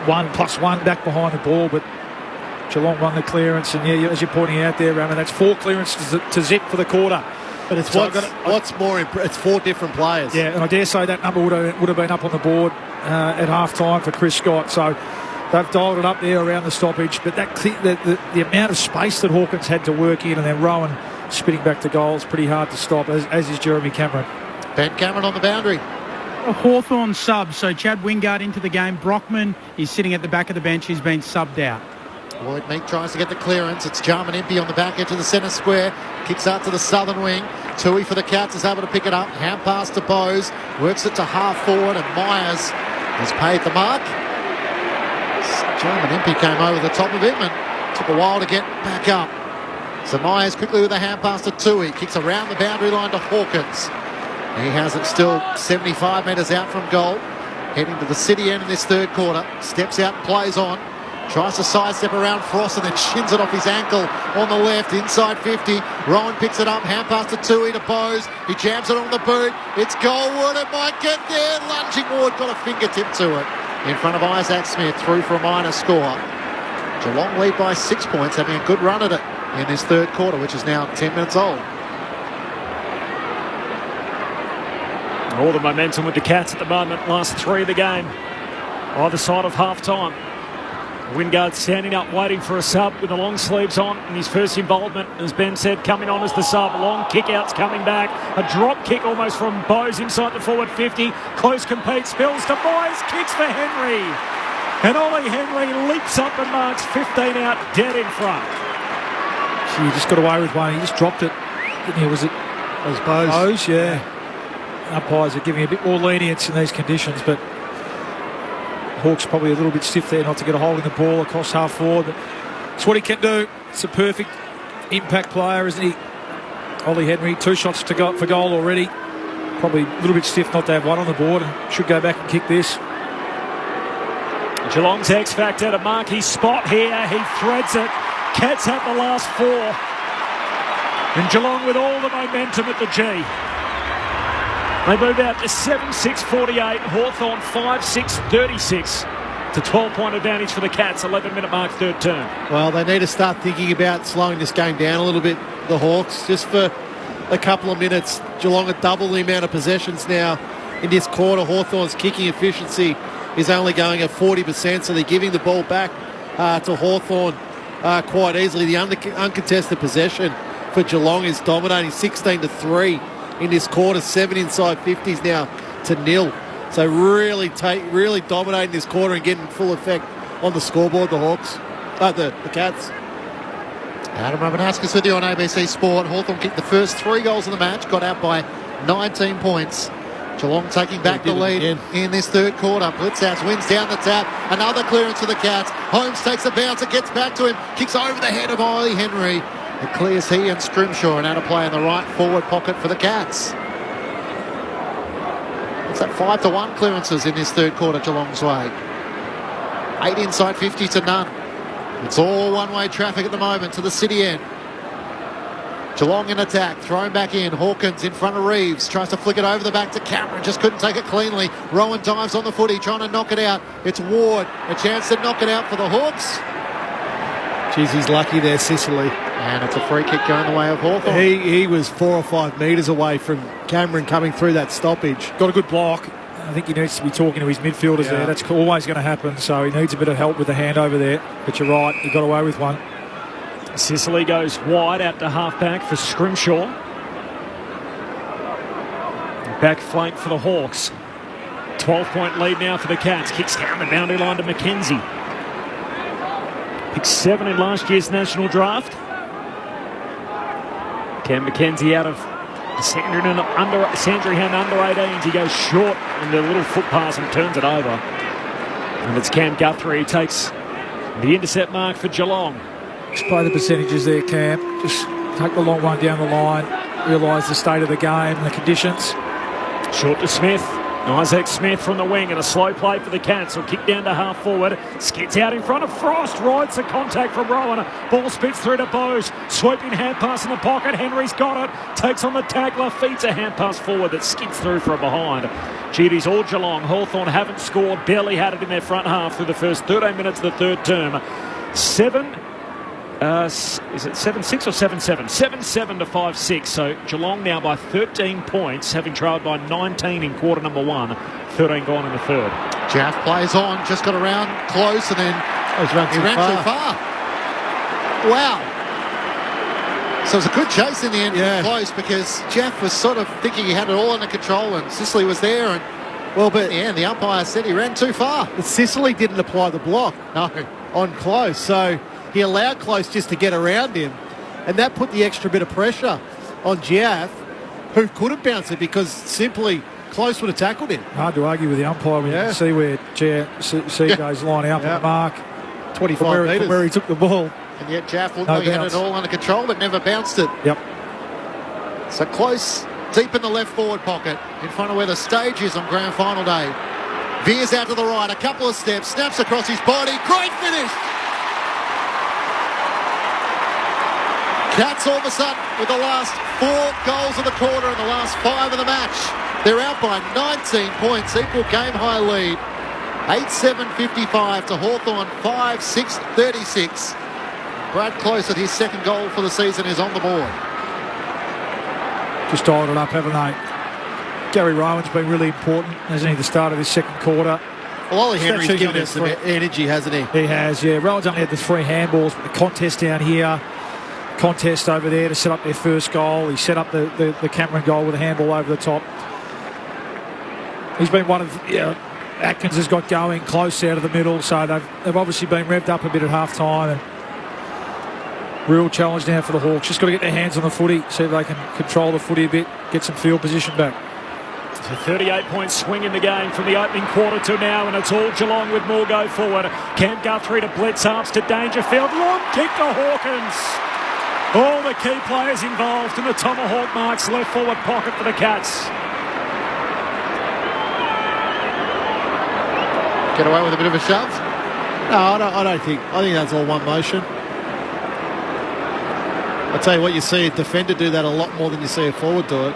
1+1 back behind the ball, but Geelong won the clearance, and as you're pointing out there, Raymond, that's 4 clearances to zip for the quarter. But it's what's more it's 4 different players. Yeah, and I dare say that number would have been up on the board at half time for Chris Scott. So they've dialed it up there around the stoppage. But the amount of space that Hawkins had to work in, and then Rowan spitting back to goal is pretty hard to stop, as is Jeremy Cameron. Ben Cameron on the boundary. A Hawthorn sub, so Chad Wingard into the game. Brockman is sitting at the back of the bench. He's been subbed out. Lloyd Meek tries to get the clearance. It's Jarman Impey on the back edge of the centre square. Kicks out to the southern wing. Tui for the Cats is able to pick it up. Hand pass to Bose. Works it to half forward, and Myers has paid the mark. Jarman Impey came over the top of him and took a while to get back up. So Myers quickly with a hand pass to Tui. Kicks around the boundary line to Hawkins. He has it still 75 metres out from goal. Heading to the city end in this third quarter. Steps out and plays on. Tries to sidestep around Frost and then shins it off his ankle on the left, inside 50. Rowan picks it up, hand pass to Tui to Bose. He jams it on the boot. It's Goldwood, it might get there. Lunging Ward got a fingertip to it. In front of Isaac Smith, through for a minor score. Geelong lead by 6 points, having a good run at it in this third quarter, which is now 10 minutes old. All the momentum with the Cats at the moment, last 3 of the game, either side of half-time. Wingard standing up waiting for a sub with the long sleeves on in his first involvement, as Ben said, coming on as the sub. Long kick-outs coming back. A drop kick almost from Bose inside the forward 50. Close compete, spills to Myers, kicks for Henry. And Ollie Henry leaps up and marks 15 out, dead in front. He just got away with one. He just dropped it. Didn't he? Was it Bose? Bose, yeah. Umpires are giving a bit more lenience in these conditions, but Hawks probably a little bit stiff there not to get a hold of the ball across half forward. But it's what he can do. It's a perfect impact player, isn't he? Ollie Henry, 2 shots to go for goal already. Probably a little bit stiff not to have one on the board. Should go back and kick this. Geelong's X Factor to mark his spot here. He threads it. Cats have the last 4. And Geelong with all the momentum at the G. They move out to 7-6-48. Hawthorn 5-6-36 to 12-point advantage for the Cats. 11-minute mark, third term. Well, they need to start thinking about slowing this game down a little bit, the Hawks, just for a couple of minutes. Geelong are double the amount of possessions now in this quarter. Hawthorn's kicking efficiency is only going at 40%, so they're giving the ball back to Hawthorn quite easily. The uncontested possession for Geelong is dominating 16-3. In this quarter, 7 inside 50s now to 0. So really dominating this quarter and getting full effect on the scoreboard, the Hawks. The Cats. Adam Ramanaskas with you on ABC Sport. Hawthorn kicked the first 3 goals of the match, got out by 19 points. Geelong taking back the lead in this third quarter. Blitzhouse wins down the tap. Another clearance for the Cats. Holmes takes a bounce. It gets back to him. Kicks over the head of Ollie Henry. It clears he and Scrimshaw, and out of play in the right forward pocket for the Cats. It's at 5-1 clearances in this third quarter Geelong's way. 8 inside 50 to none. It's all one-way traffic at the moment to the city end. Geelong in attack, thrown back in. Hawkins in front of Reeves, tries to flick it over the back to Cameron, just couldn't take it cleanly. Rowan dives on the footy, trying to knock it out. It's Ward, a chance to knock it out for the Hawks. Jeez, he's lucky there, Sicily. And it's a free kick going the way of Hawthorn. He was 4 or 5 metres away from Cameron coming through that stoppage. Got a good block. I think he needs to be talking to his midfielders there. That's always going to happen, so he needs a bit of help with the handover there. But you're right, he got away with one. Sicily goes wide out to half-back for Scrimshaw. Back flank for the Hawks. 12-point lead now for the Cats. Kicks down the boundary line to McKenzie. Picked 7 in last year's national draft. Cam McKenzie out of Sandringham under 18s. He goes short and the little foot pass and turns it over. And it's Cam Guthrie. He takes the intercept mark for Geelong. Just play the percentages there, Cam. Just take the long one down the line. Realise the state of the game and the conditions. Short to Smith. Isaac Smith from the wing and a slow play for the Cats. Will kick down to half forward. Skids out in front of Frost. Rides the contact from Rowan. Ball spits through to Bose. Sweeping hand pass in the pocket. Henry's got it. Takes on the tackler. Feeds a hand pass forward that skids through from behind. GD's all Geelong. Hawthorn haven't scored. Barely had it in their front half through the first 13 minutes of the third term. Is it 7-6 or 7-7? 7-7 to 5-6. So Geelong now by 13 points, having trailed by 19 in quarter number 1. 13 gone in the third. Jaff plays on, just got around close, and then he ran too far. Wow. So it was a good chase in the end from close, because Jaff was sort of thinking he had it all under control, and Sicily was there, and but in the end, the umpire said he ran too far. But Sicily didn't apply the block on close, so he allowed close just to get around him, and that put the extra bit of pressure on Jaff, who couldn't bounce it because simply close would have tackled him. Hard to argue with the umpire when you can see where goes lining up on the mark. 25 metres. From where he took the ball. And yet Jaff looked like he had it all under control, but never bounced it. Yep. So close, deep in the left forward pocket, in front of where the stage is on grand final day. Veers out to the right, a couple of steps, snaps across his body. Great finish! Cats all of a sudden with the last 4 goals of the quarter and the last 5 of the match. They're out by 19 points, equal game-high lead. 8-7-55 to Hawthorn, 5-6-36. Brad Close at his second goal for the season is on the board. Just dialed it up, haven't they? Gary Rowan's been really important, hasn't he, the start of his second quarter. Well, Ollie Henry's given us some energy, hasn't he? He has, yeah. Rowan's only had the 3 handballs, but the contest down here, contest over there to set up their first goal. He set up the Cameron goal with a handball over the top. He's been one of, Atkins has got going close out of the middle, so they've obviously been revved up a bit at half-time. And real challenge now for the Hawks. Just got to get their hands on the footy, see if they can control the footy a bit, get some field position back. It's a 38-point swing in the game from the opening quarter to now, and it's all Geelong with more go forward. Cam Guthrie to Blitz, Harps to Dangerfield. Long kick to Hawkins. All the key players involved in the Tomahawk marks left forward pocket for the Cats. Get away with a bit of a shove? No, I don't think. I think that's all one motion. I'll tell you what, you see a defender do that a lot more than you see a forward do it.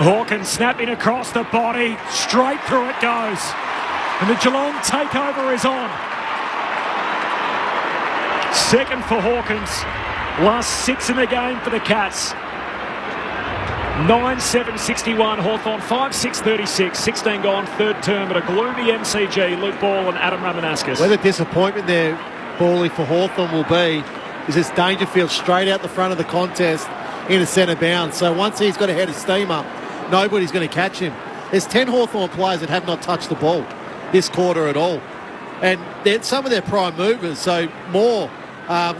Hawkins snapping across the body. Straight through it goes. And the Geelong takeover is on. Second for Hawkins. Last 6 in the game for the Cats. 9-7-61. Hawthorn 5-6-36. 16 gone, third term at a gloomy MCG. Luke Ball and Adam Ramanauskas. Where the disappointment there, Bally, for Hawthorn will be is this Dangerfield straight out the front of the contest into centre bound. So once he's got a head of steam up, nobody's going to catch him. There's 10 Hawthorn players that have not touched the ball this quarter at all. And they're some of their prime movers. So more.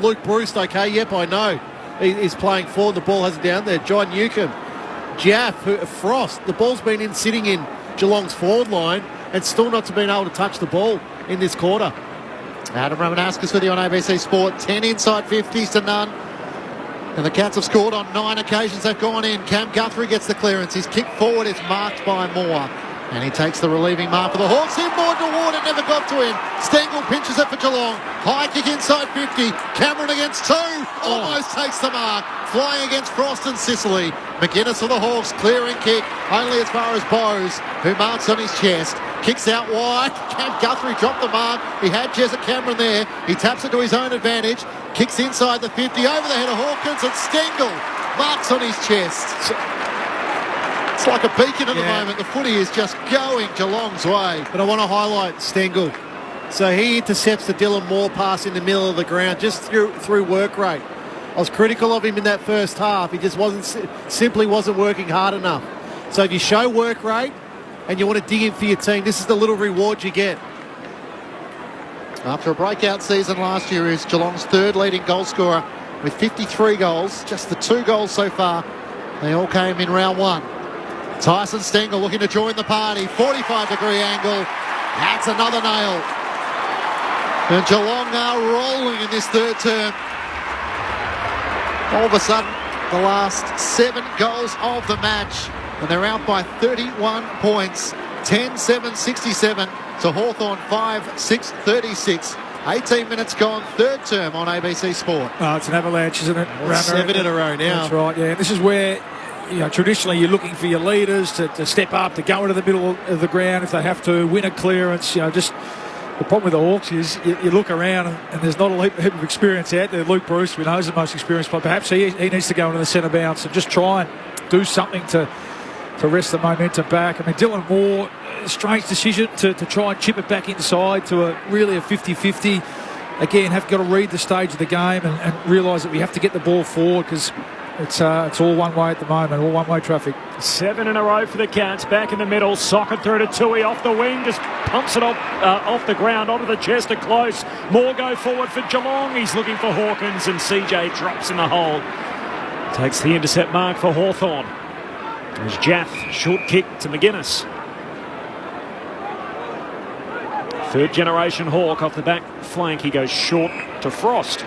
Luke Bruce, okay, yep, I know. He's playing forward. The ball hasn't down there. John Newcomb. Jaff, Frost. The ball's been sitting in Geelong's forward line and still not been able to touch the ball in this quarter. Adam Ramanauskas with you on ABC Sport. 10 inside 50s to none. And the Cats have scored on 9 occasions. They've gone in. Cam Guthrie gets the clearance. His kick forward is marked by Moore. And he takes the relieving mark for the Hawks. Inboard toward it, never got to him. Stengel pinches it for Geelong. High kick inside 50. Cameron against 2. Almost takes the mark. Flying against Frost and Sicily. McGuinness for the Hawks. Clearing kick. Only as far as Bose, who marks on his chest. Kicks out wide. Cam Guthrie dropped the mark. He had Jezza Cameron there. He taps it to his own advantage. Kicks inside the 50. Over the head of Hawkins, and Stengel marks on his chest. It's like a beacon at the moment. The footy is just going Geelong's way. But I want to highlight Stengel. So he intercepts the Dylan Moore pass in the middle of the ground just through work rate. I was critical of him in that first half. He just simply wasn't working hard enough. So if you show work rate and you want to dig in for your team, this is the little reward you get. After a breakout season last year, is Geelong's third leading goal scorer with 53 goals. Just the 2 goals so far. They all came in round 1. Tyson Stengel looking to join the party. 45-degree angle. That's another nail. And Geelong are rolling in this third term. All of a sudden, the last 7 goals of the match. And they're out by 31 points. 10-7-67 to Hawthorn 5-6-36. 18 minutes gone, third term on ABC Sport. Oh, it's an avalanche, isn't it? 7 in a row now. That's right, yeah. This is where, traditionally you're looking for your leaders to step up, to go into the middle of the ground if they have to, win a clearance. Just the problem with the Hawks is you look around and there's not a heap of experience out there. Luke Bruce, we know, is the most experienced player. Perhaps he needs to go into the centre bounce and just try and do something to rest the momentum back. I mean, Dylan Moore, strange decision to try and chip it back inside to really a 50-50. Again, have got to read the stage of the game and realise that we have to get the ball forward because it's all one way at the moment, all one-way traffic. 7 in a row for the Cats. Back in the middle, socket through to Tui off the wing, just pumps it off the ground onto the chest at close. More go forward for Geelong. He's looking for Hawkins and CJ drops in the hole. Takes the intercept mark for Hawthorn. There's Jaff, short kick to McGuinness. Third generation Hawk off the back flank. He goes short to Frost.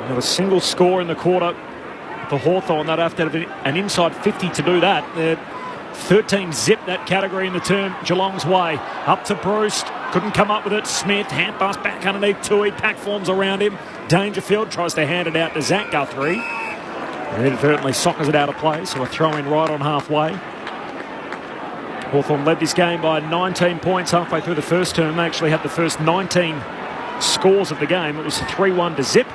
Not a single score in the quarter for Hawthorn. They'd have to have an inside 50 to do that. They're 13 zip that category in the term Geelong's way. Up to Bruce. Couldn't come up with it. Smith, hand pass back underneath Tui. Pack forms around him. Dangerfield tries to hand it out to Zach Guthrie. And inadvertently soccers it out of play, so a throw in right on halfway. Hawthorn led this game by 19 points halfway through the first term. They actually had the first 19 scores of the game. It was 3-1 to zip.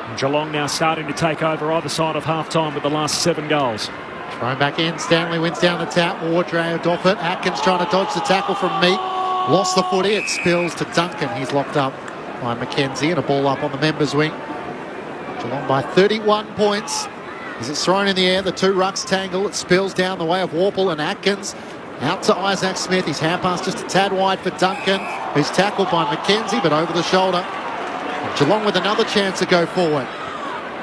And Geelong now starting to take over either side of half-time with the last 7 goals. Thrown back in. Stanley wins down the tap. Wardray off it. Atkins trying to dodge the tackle from Meek. Lost the footy. It spills to Duncan. He's locked up by McKenzie and a ball up on the members' wing. Geelong by 31 points. As it's thrown in the air, the 2 rucks tangle. It spills down the way of Warple and Atkins. Out to Isaac Smith. His hand pass just a tad wide for Duncan, who's tackled by McKenzie, but over the shoulder. And Geelong with another chance to go forward.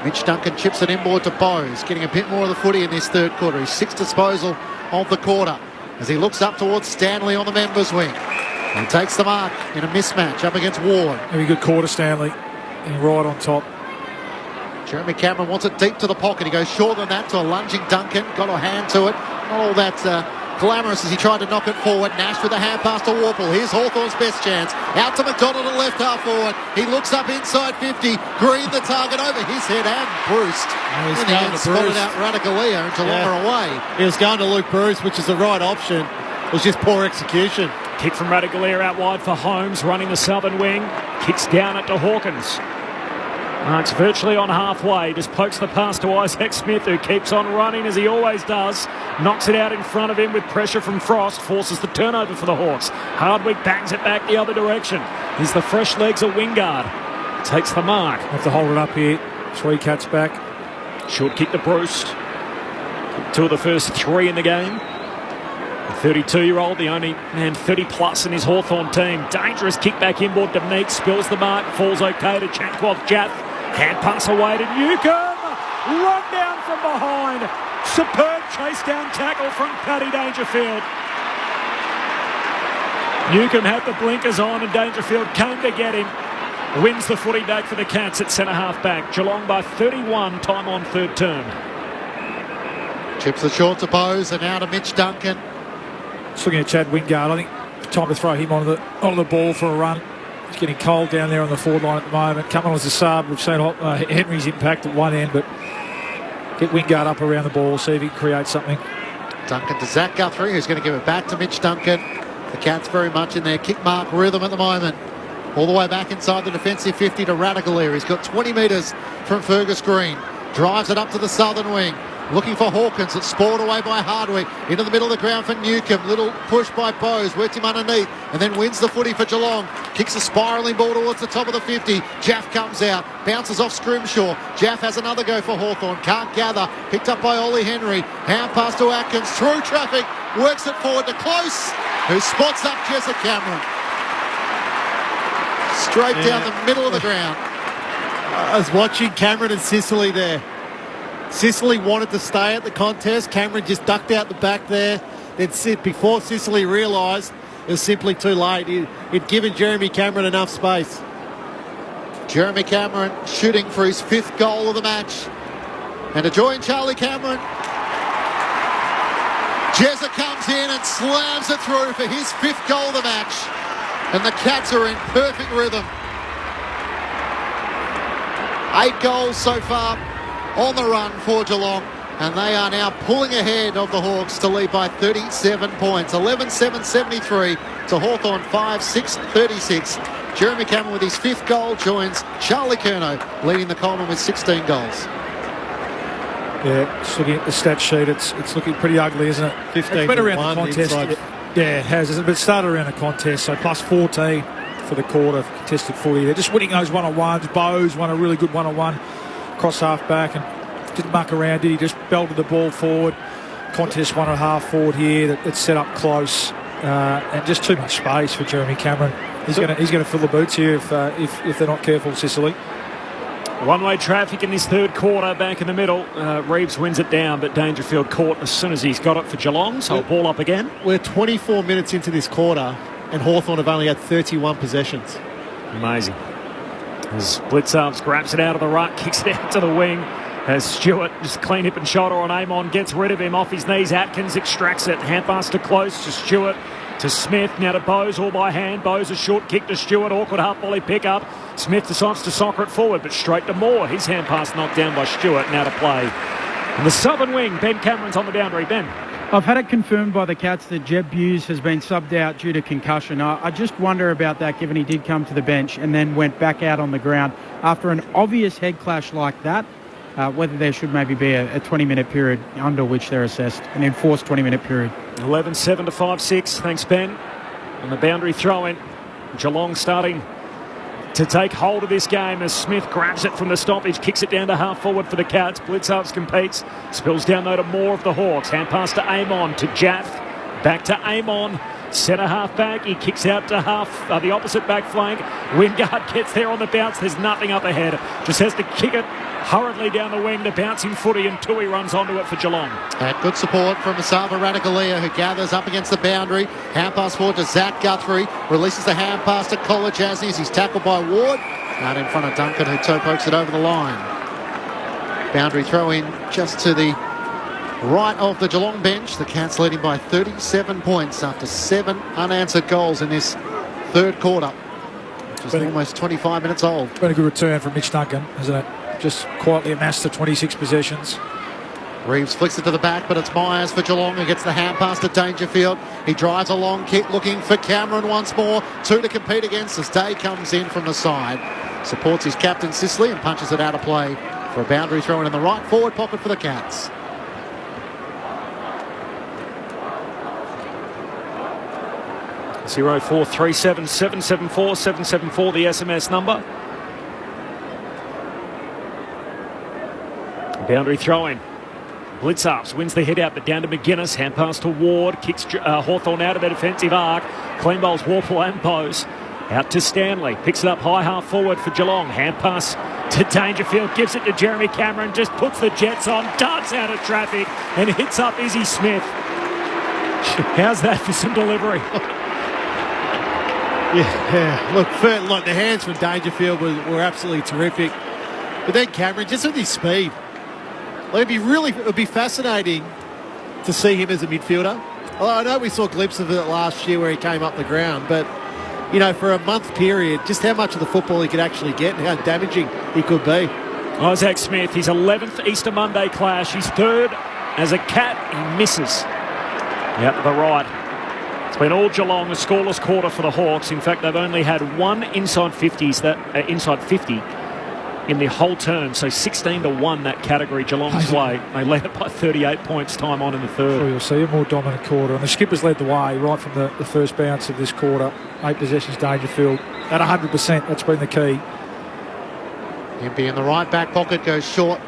Mitch Duncan chips it inboard to Bowes, getting a bit more of the footy in this third quarter. His 6th disposal of the quarter as he looks up towards Stanley on the members' wing. And takes the mark in a mismatch up against Ward. Very good quarter, Stanley. And right on top. Jeremy Cameron wants it deep to the pocket. He goes shorter than that to a lunging Duncan. Got a hand to it. Not all that glamorous as he tried to knock it forward. Nash with a hand pass to Warple. Here's Hawthorn's best chance. Out to McDonald at left half forward. He looks up inside 50. Green the target over his head and Bruce. And he gets spotted out Radagalia and Geelong are away. He was going to Luke Bruce, which is the right option. It was just poor execution. Kick from Radagalia out wide for Holmes, running the southern wing. Kicks down it to Hawkins. It's virtually on halfway. Just pokes the pass to Isaac Smith, who keeps on running as he always does. Knocks it out in front of him with pressure from Frost. Forces the turnover for the Hawks. Hardwick bangs it back the other direction. He's the fresh legs of Wingard. Takes the mark. Have to hold it up here. 3 Cats back. Short kick to Bruce. 2 of the first 3 in the game. The 32-year-old, the only man 30-plus in his Hawthorn team. Dangerous kick back inboard to Meek. Spills the mark. Falls okay to Chankwoth Jaff. Hand pass away to Newcomb. Run down from behind. Superb chase down tackle from Paddy Dangerfield. Newcomb had the blinkers on and Dangerfield came to get him. Wins the footy back for the Cats at centre-half back. Geelong by 31, time on third term. Chips the short to Bowes and now to Mitch Duncan. Just looking at Chad Wingard, I think time to throw him on the ball for a run. He's getting cold down there on the forward line at the moment. Coming on as a sub. We've seen Henry's impact at one end, but get Wingard up around the ball, see if he can create something. Duncan to Zach Guthrie, who's going to give it back to Mitch Duncan. The Cats very much in their kick mark rhythm at the moment. All the way back inside the defensive 50 to Radagalia. He's got 20 metres from Fergus Green. drives it up to the southern wing. Looking for Hawkins. It's spoiled away by Hardwick. Into the middle of the ground for Newcomb. Little push by Bowes. Worked him underneath and then wins the footy for Geelong. Kicks a spiralling ball towards the top of the 50. Jaff comes out. Bounces off Scrimshaw. Jaff has another go for Hawthorn. Can't gather. Picked up by Ollie Henry. Hand pass to Atkins. Through traffic. Works it forward to Close, who spots up Jessica Cameron. Straight down the middle of the ground. I was watching Cameron and Sicily there. Sicily wanted to stay at the contest. Cameron just ducked out the back there. Then before Sicily realised it was simply too late. He'd given Jeremy Cameron enough space. Jeremy Cameron shooting for his 5th goal of the match. And to join Charlie Cameron, Jezza comes in and slams it through for his 5th goal of the match. And the Cats are in perfect rhythm. 8 goals so far on the run for Geelong, and they are now pulling ahead of the Hawks to lead by 37 points. 11-7-73 to Hawthorn 5-6-36. Jeremy Cameron with his 5th goal joins Charlie Curnow leading the Coleman with 16 goals. Yeah, just looking at the stat sheet, it's looking pretty ugly, isn't it? 15 it's been around the contest. Inside. Yeah, it has. But it started around the contest, so plus 14 for the quarter for contested footy. They're just winning those one-on-ones. Bowes won a really good one-on-one. Cross half back and didn't muck around, did he? Just belted the ball forward. Contest 1.5 forward here that's set up close, and just too much space for Jeremy Cameron. He's going to fill the boots here if they're not careful, Sicily. One-way traffic in this third quarter, back in the middle. Reeves wins it down, but Dangerfield caught as soon as he's got it for Geelong, so a ball up again. We're 24 minutes into this quarter, and Hawthorn have only had 31 possessions. Amazing. As Blitzarves grabs it out of the ruck, kicks it out to the wing. As Stewart just clean hip and shoulder on Amon, gets rid of him off his knees. Atkins extracts it. Hand pass to Close to Stewart. To Smith, now to Bowes, all by hand. Bowes a short kick to Stewart, awkward half volley pick up. Smith decides to soccer it forward, but straight to Moore. His hand pass knocked down by Stewart, now to play. On the southern wing, Ben Cameron's on the boundary. Ben. I've had it confirmed by the Cats that Jeb Hughes has been subbed out due to concussion. I just wonder about that, given he did come to the bench and then went back out on the ground after an obvious head clash like that. Whether there should maybe be a 20-minute period under which they're assessed, an enforced 20-minute period. 11-7 to 5-6. Thanks, Ben. On the boundary throw-in, Geelong starting to take hold of this game as Smith grabs it from the stoppage, kicks it down to half forward for the Cats. Blitzarves competes, spills down though to Moore of the Hawks. Hand pass to Amon, to Jaff, back to Amon. Centre half back, he kicks out to the opposite back flank. Wingard gets there on the bounce, there's nothing up ahead. Just has to kick it hurriedly down the wing to bouncing footy, and Tui runs onto it for Geelong. And good support from Masava Radikalia, who gathers up against the boundary. Hand pass forward to Zach Guthrie. Releases the hand pass to Kolajasny as he's tackled by Ward. Out in front of Duncan, who toe pokes it over the line. Boundary throw in just to the right of the Geelong bench. The Cats leading by 37 points after 7 unanswered goals in this third quarter, which is almost 25 minutes old. Been a good return from Mitch Duncan, isn't it? Just quietly amassed the 26 possessions. Reeves flicks it to the back, but it's Myers for Geelong who gets the hand pass to Dangerfield. He drives a long kick looking for Cameron once more. 2 to compete against as Day comes in from the side. Supports his captain Sicily and punches it out of play for a boundary throw in the right forward pocket for the Cats. Zero 437 774 774 the SMS number. Boundary throw-in. Blitzarves wins the head out, but down to McGuinness. Hand pass to Ward. Kicks Hawthorn out of the defensive arc. Clean bowls Warple and Bowes. Out to Stanley. Picks it up high half forward for Geelong. Hand pass to Dangerfield. Gives it to Jeremy Cameron. Just puts the Jets on. Darts out of traffic and hits up Izzy Smith. How's that for some delivery? Yeah. Look, the hands from Dangerfield were absolutely terrific. But then Cameron, just with his speed. It would be fascinating to see him as a midfielder. Although I know we saw glimpses of it last year where he came up the ground, but for a month period, just how much of the football he could actually get and how damaging he could be. Isaac Smith, his 11th Easter Monday clash, his 3rd as a Cat, he misses. Out to the right. It's been all Geelong, a scoreless quarter for the Hawks. In fact, they've only had one inside 50 in the whole term. So 16-1 that category Geelong's way. They led it by 38 points time on in the third. Well, you'll see a more dominant quarter. And the Skippers led the way right from the first bounce of this quarter. 8 possessions, Dangerfield. At 100%, that's been the key. Impey in the right back pocket goes short.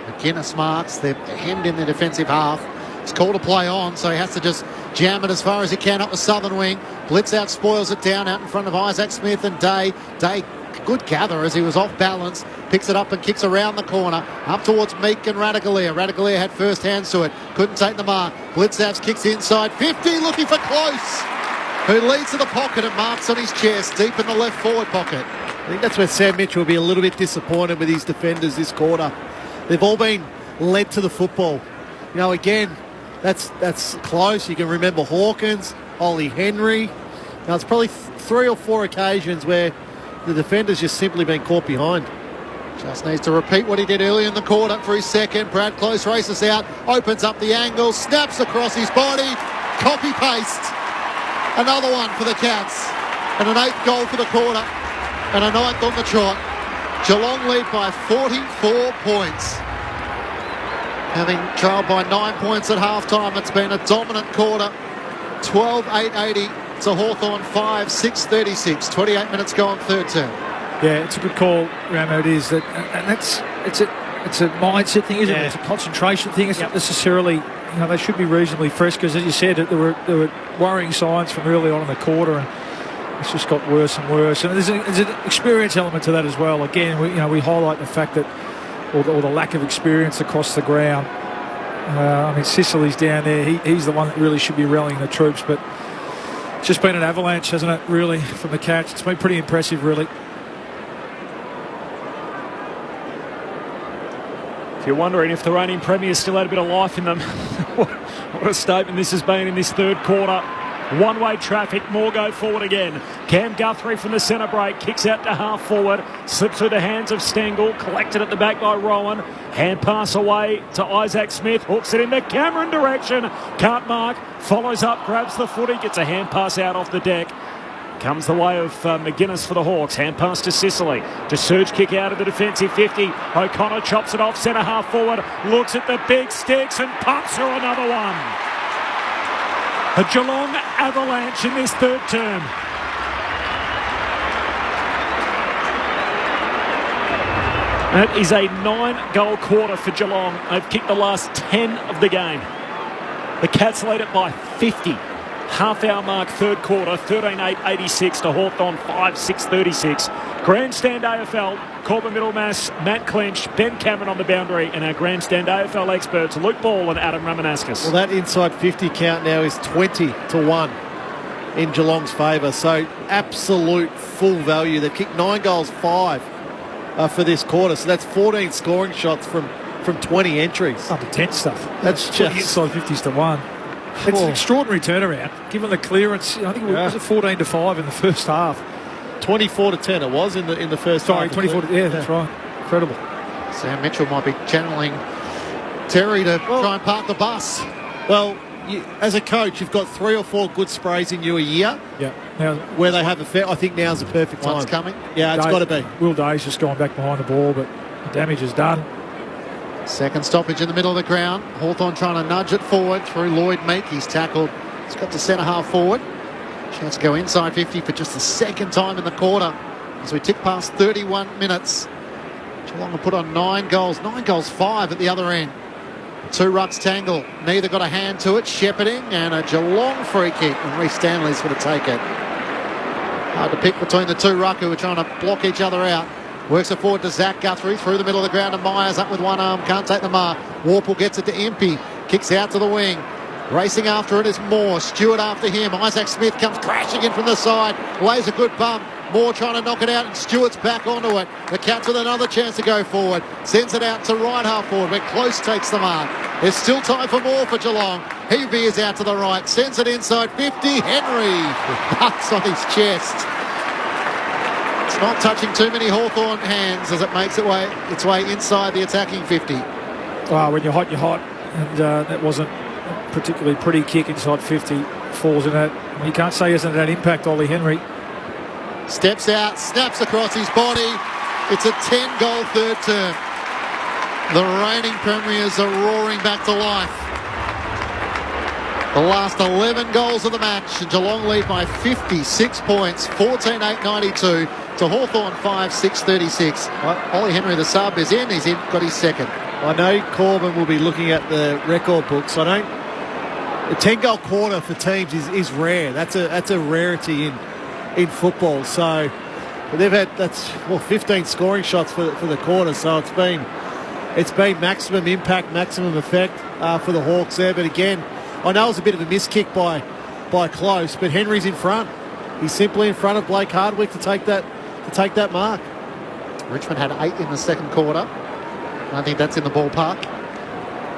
McGuinness marks. They're hemmed in the defensive half. It's called a play on, so he has to just jam it as far as he can up the southern wing. Blitz out, spoils it down out in front of Isaac Smith and Day. Day, good gather as he was off balance. Picks it up and kicks around the corner. Up towards Meek and Radaglia. Radaglia had first hands to it. Couldn't take the mark. Blitzavs kicks inside. 50, looking for Close, who leads to the pocket and marks on his chest deep in the left forward pocket. I think that's where Sam Mitchell will be a little bit disappointed with his defenders this quarter. They've all been led to the football. You know, again, that's close. You can remember Hawkins, Ollie Henry. Now, it's probably 3 or 4 occasions where the defender's just simply been caught behind. Just needs to repeat what he did earlier in the quarter for his second. Brad Close races out, opens up the angle, snaps across his body, copy-paste. Another one for the Cats. And an 8th goal for the quarter. And a 9th on the trot. Geelong lead by 44 points. Having trailed by 9 points at halftime, it's been a dominant quarter. 12-8-80 to Hawthorn 5-6-36. 28 minutes gone, third term. Yeah, it's a good call, Ramo. It is that, and it's a mindset thing, isn't it? It's a concentration thing. It's not necessarily, you know, they should be reasonably fresh because, as you said, there were worrying signs from early on in the quarter, and it's just got worse and worse. And there's an experience element to that as well. Again, we highlight the fact that, or the lack of experience across the ground. I mean, Sicily's down there. He's the one that really should be rallying the troops, but it's just been an avalanche, hasn't it, really, from the Cats. It's been pretty impressive, really. If you're wondering if the reigning premiers still had a bit of life in them, what a statement this has been in this third quarter. One-way traffic, more go forward again. Cam Guthrie from the centre break, kicks out to half forward, slips through the hands of Stengel, collected at the back by Rowan. Hand pass away to Isaac Smith, hooks it in the Cameron direction. Can't mark, follows up, grabs the footy, gets a hand pass out off the deck. Comes the way of McGuinness for the Hawks. Hand pass to Sicily. To surge kick out of the defensive 50. O'Connor chops it off centre half forward. Looks at the big sticks and pumps her another one. A Geelong avalanche in this third term. That is a 9-goal quarter for Geelong. They've kicked the last 10 of the game. The Cats lead it by 50. Half-hour mark, third quarter, 13-8-86 to Hawthorn 5-6-36. Grandstand AFL, Corbin Middlemass, Matt Clinch, Ben Cameron on the boundary, and our Grandstand AFL experts, Luke Ball and Adam Ramanauskas. Well, that inside 50 count now is 20-1 in Geelong's favour. So absolute full value. They've kicked 9 goals, 5 for this quarter. So that's 14 scoring shots from 20 entries. Under 10 stuff. That's just inside 50s to 1. It's an extraordinary turnaround, given the clearance. I think it was 14-5 in the first half. 24-10 it was in the first half. 24 that's right. Incredible. Sam Mitchell might be channeling Terry to try and park the bus. Well, as a coach, you've got 3 or 4 good sprays in you a year. Yeah. Now, where they have a fair, I think now's the perfect time. One's coming. Yeah, it's got to be. Will Day's just gone back behind the ball, but the damage is done. Second stoppage in the middle of the ground. Hawthorn trying to nudge it forward through Lloyd Meek. He's tackled. He's got to centre half forward. Chance to go inside 50 for just the second time in the quarter as we tick past 31 minutes. Geelong will put on 9 goals. 9 goals, 5 at the other end. 2 rucks tangle. Neither got a hand to it. Shepherding and a Geelong free kick. And Reece Stanley's going to take it. Hard to pick between the 2 ruck who are trying to block each other out. Works it forward to Zach Guthrie through the middle of the ground, and Myers up with one arm, can't take the mark. Warple gets it to Impey, kicks out to the wing. Racing after it is Moore. Stewart after him. Isaac Smith comes crashing in from the side, lays a good bump. Moore trying to knock it out, and Stewart's back onto it. The Cats with another chance to go forward. Sends it out to right half forward, where Close takes the mark. There's still time for more for Geelong. He veers out to the right, sends it inside 50. Henry bumps on his chest. It's not touching too many Hawthorn hands as it makes its way inside the attacking 50. Well, when you're hot, you're hot. And that wasn't a particularly pretty kick inside 50. Falls in that. You can't say he hasn't had impact, Ollie Henry. Steps out, snaps across his body. It's a 10-goal third term. The reigning premiers are roaring back to life. The last 11 goals of the match, and Geelong lead by 56 points, 14-8-92 to Hawthorn 5-6-36. Ollie Henry, the sub, is in. He's got his second. I know Corbin will be looking at the record books. A 10-goal quarter for teams is rare. That's a rarity in football. So they've had 15 scoring shots for the quarter. So it's been maximum impact, maximum effect for the Hawks there. But again, I know it was a bit of a miss kick by Close, but Henry's in front. He's simply in front of Blake Hardwick to take that mark. Richmond had 8 in the second quarter. I think that's in the ballpark.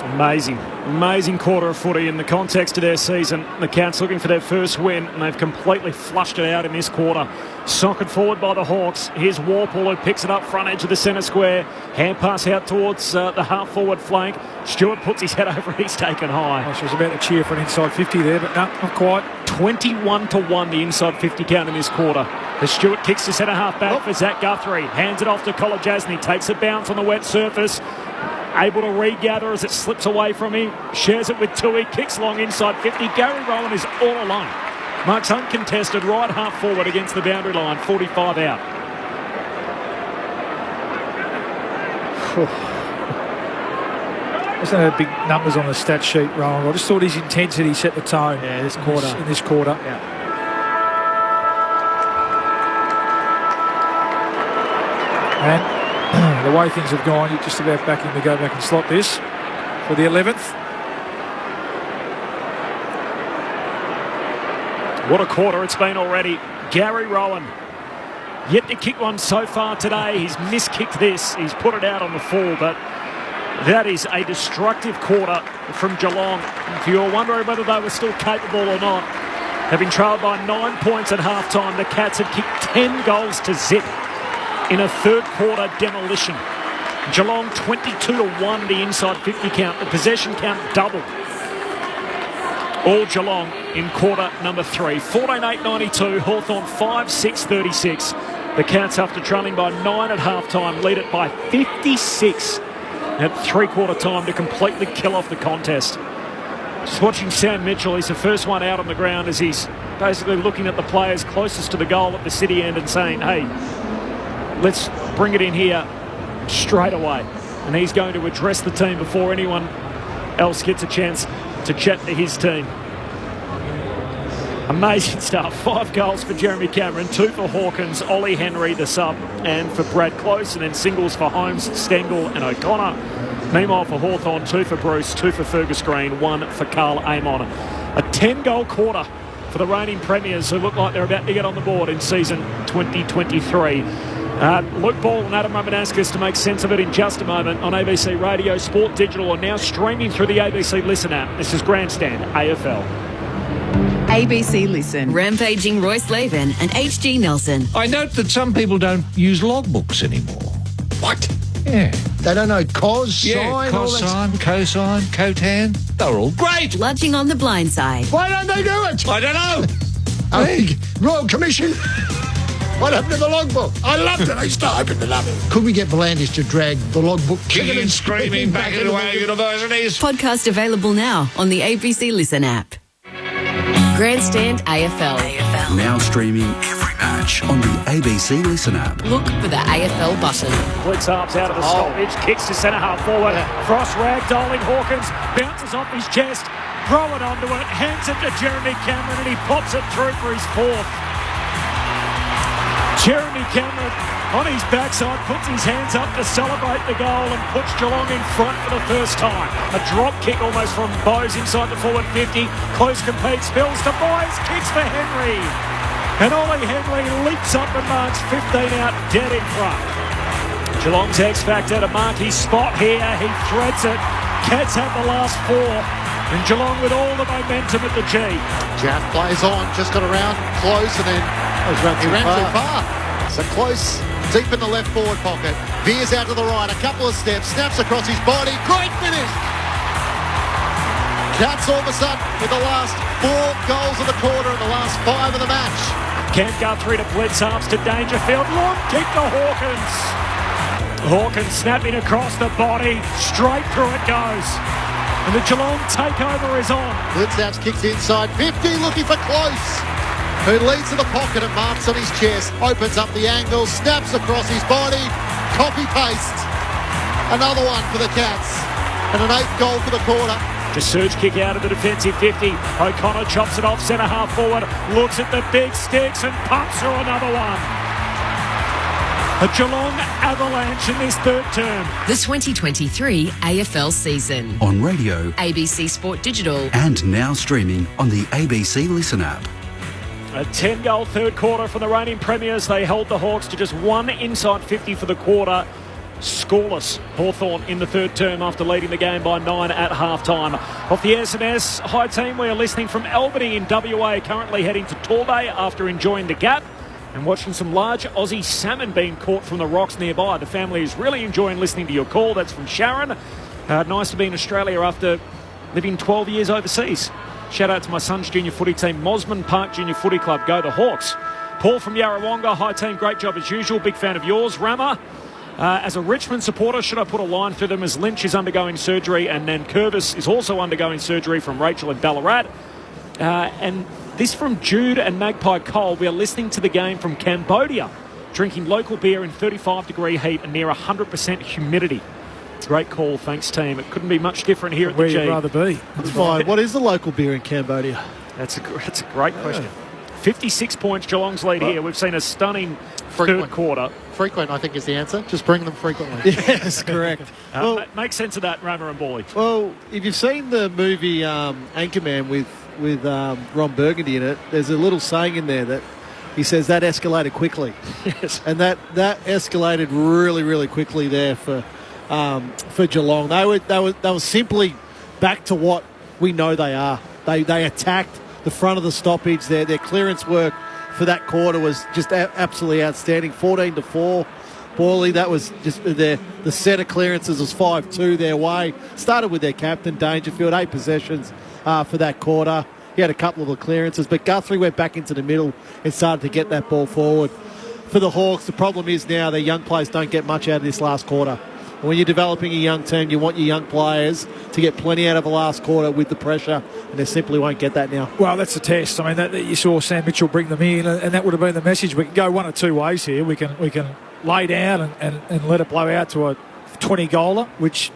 Amazing quarter of footy in the context of their season. The Cats looking for their first win, and they've completely flushed it out in this quarter. Socked forward by the Hawks. Here's Warple, who picks it up front edge of the centre square. Hand pass out towards the half-forward flank. Stewart puts his head over. He's taken high. She was about to cheer for an inside 50 there, but no, not quite. 21-1 the inside 50 count in this quarter. As Stewart kicks the centre half back for Zach Guthrie. Hands it off to Kolajasny. Takes a bounce on the wet surface. Able to regather as it slips away from him. Shares it with Tui. Kicks long inside 50. Gary Rowan is all alone. Marks uncontested right half forward against the boundary line. 45 out. Wasn't there big numbers on the stat sheet, Rowan? I just thought his intensity set the tone. Yeah, this quarter. In this quarter. Yeah. And the way things have gone, you're just about back in to go back and slot this for the 11th. What a quarter it's been already. Gary Rowan yet to kick one so far today. He's miskicked this. He's put it out on the full, but that is a destructive quarter from Geelong. If you were wondering whether they were still capable or not, having trailed by 9 points at halftime, the Cats had kicked 10 goals to zip in a third quarter demolition. Geelong 22-1 the inside 50 count. The possession count doubled. All Geelong in quarter number 3. 14-8-92, Hawthorn 5-6-36. The Cats, after trailing by 9 at halftime, lead it by 56 at three-quarter time to completely kill off the contest. Just watching Sam Mitchell, he's the first one out on the ground as he's basically looking at the players closest to the goal at the city end and saying, hey, let's bring it in here straight away. And he's going to address the team before anyone else gets a chance to chat to his team. Amazing stuff. 5 goals for Jeremy Cameron, 2 for Hawkins, Ollie Henry, the sub, and for Brad Close, and then singles for Holmes, Stengel and O'Connor. Meanwhile for Hawthorn, 2 for Bruce, 2 for Fergus Green, 1 for Carl Amon. A 10-goal quarter for the reigning premiers who look like they're about to get on the board in season 2023. Luke Ball and Adam Romanascus to make sense of it in just a moment on ABC Radio, Sport Digital, and now streaming through the ABC Listen app. This is Grandstand AFL. ABC Listen. Rampaging Royce Laven and HG Nelson. I note that some people don't use logbooks anymore. What? Yeah. They don't know cos, sine, cosine, cosine, cotan. They're all great. Bludging on the blind side. Why don't they do it? I don't know. Royal Commission. What happened to the logbook? I loved it. I used to open to love it. Could we get Blandis to drag the logbook kicking and screaming back into our universities? Podcast available now on the ABC Listen app. Grandstand AFL. Now streaming every match on the ABC Listen app. Look for the AFL button. Blitz arms out of the stoppage, kicks to centre half forward. Frost ragdolling Hawkins, bounces off his chest, throw it onto it, hands it to Jeremy Cameron, and he pops it through for his 4th. Jeremy Cameron on his backside puts his hands up to celebrate the goal and puts Geelong in front for the first time. A drop kick almost from Bowes inside the forward 50. Close competes, spills to Boyes, kicks for Henry. And Ollie Henry leaps up and marks 15 out, dead in front. Geelong's X-Factor to mark his spot here. He threads it. Cats have the last 4. And Geelong with all the momentum at the G. Jaff plays on, just got around Close and then he ran too far. So Close deep in the left forward pocket. Veers out to the right, a couple of steps, snaps across his body. Great finish! Cats all of a sudden with the last 4 goals of the quarter and the last 5 of the match. Cam Guthrie to Blitz halves to Dangerfield. Long kick to Hawkins. Hawkins snapping across the body. Straight through it goes. And the Geelong takeover is on. Blitzouts kicks inside 50, looking for Close, who leads to the pocket and marks on his chest. Opens up the angle, snaps across his body. Copy-paste. Another one for the Cats. And an 8th goal for the quarter. Just surge kick out of the defensive 50. O'Connor chops it off centre half forward. Looks at the big sticks and pumps through another one. A Geelong avalanche in this third term. The 2023 AFL season. On radio, ABC Sport Digital. and now streaming on the ABC Listen app. A 10-goal third quarter from the reigning premiers. They held the Hawks to just one inside 50 for the quarter. Scoreless Hawthorn in the third term after leading the game by 9 at half-time. Off the SMS, hi team, we are listening from Albany in WA, currently heading to Torbay after enjoying the gap and watching some large Aussie salmon being caught from the rocks nearby. The family is really enjoying listening to your call. That's from Sharon. Nice to be in Australia after living 12 years overseas. Shout out to my son's junior footy team, Mosman Park Junior Footy Club. Go the Hawks. Paul from Yarrawonga, hi team, great job as usual. Big fan of yours. Rama. As a Richmond supporter, should I put a line through them as Lynch is undergoing surgery and Nankervis is also undergoing surgery from Rachel in Ballarat? And this from Jude and Magpie Cole. We are listening to the game from Cambodia, drinking local beer in 35-degree heat and near 100% humidity. Great call, thanks team. It couldn't be much different here at the G. Where you'd rather be. That's fine. What is the local beer in Cambodia? That's a great question. 56 points, Geelong's lead here. We've seen a stunning third quarter. Frequent, I think, is the answer. Just bring them frequently. Yes, correct. Make sense of that, Rama and Bally. Well, if you've seen the movie Anchorman with Ron Burgundy in it, there's a little saying in there that he says that escalated quickly. Yes. And that escalated really, really quickly there for Geelong. They were simply back to what we know they are. They attacked the front of the stoppage. Their clearance work for that quarter was just absolutely outstanding. 14-4. Borley, that was just the set of clearances was 5-2 their way. Started with their captain, Dangerfield, 8 possessions for that quarter. He had a couple of the clearances, but Guthrie went back into the middle and started to get that ball forward. For the Hawks, the problem is now their young players don't get much out of this last quarter. When you're developing a young team, you want your young players to get plenty out of the last quarter with the pressure, and they simply won't get that now. Well, that's the test. I mean, that you saw Sam Mitchell bring them in, and that would have been the message. We can go one of two ways here. We can lay down and let it blow out to a 20-goaler, which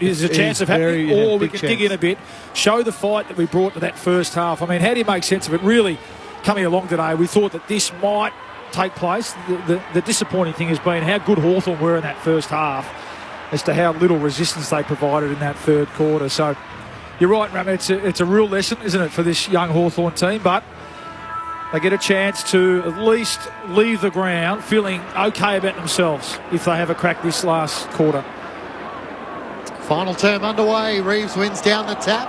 is a chance of happening, or we can dig in a bit, show the fight that we brought to that first half. I mean, how do you make sense of it? Really, coming along today, we thought that this might take place. The disappointing thing has been how good Hawthorn were in that first half, as to how little resistance they provided in that third quarter. So you're right, Ram, it's a real lesson, isn't it, for this young Hawthorn team, but they get a chance to at least leave the ground feeling okay about themselves if they have a crack this last quarter. Final term underway. Reeves wins down the tap.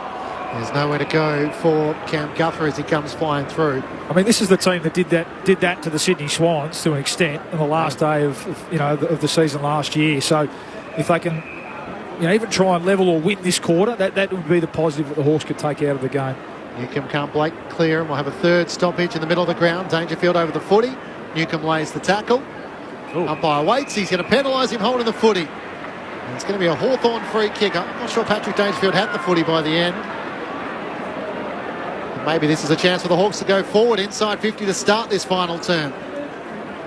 There's nowhere to go for Cam Guthrie as he comes flying through. I mean, this is the team that did that to the Sydney Swans to an extent on the last day of the season last year. So if they can, even try and level or win this quarter, that would be the positive that the Hawks could take out of the game. Newcomb can't Blake clear, and we'll have a third stoppage in the middle of the ground. Dangerfield over the footy. Newcomb lays the tackle. Umpire waits. He's going to penalise him holding the footy. And it's going to be a Hawthorn free kick. I'm not sure Patrick Dangerfield had the footy by the end. And maybe this is a chance for the Hawks to go forward inside 50 to start this final term.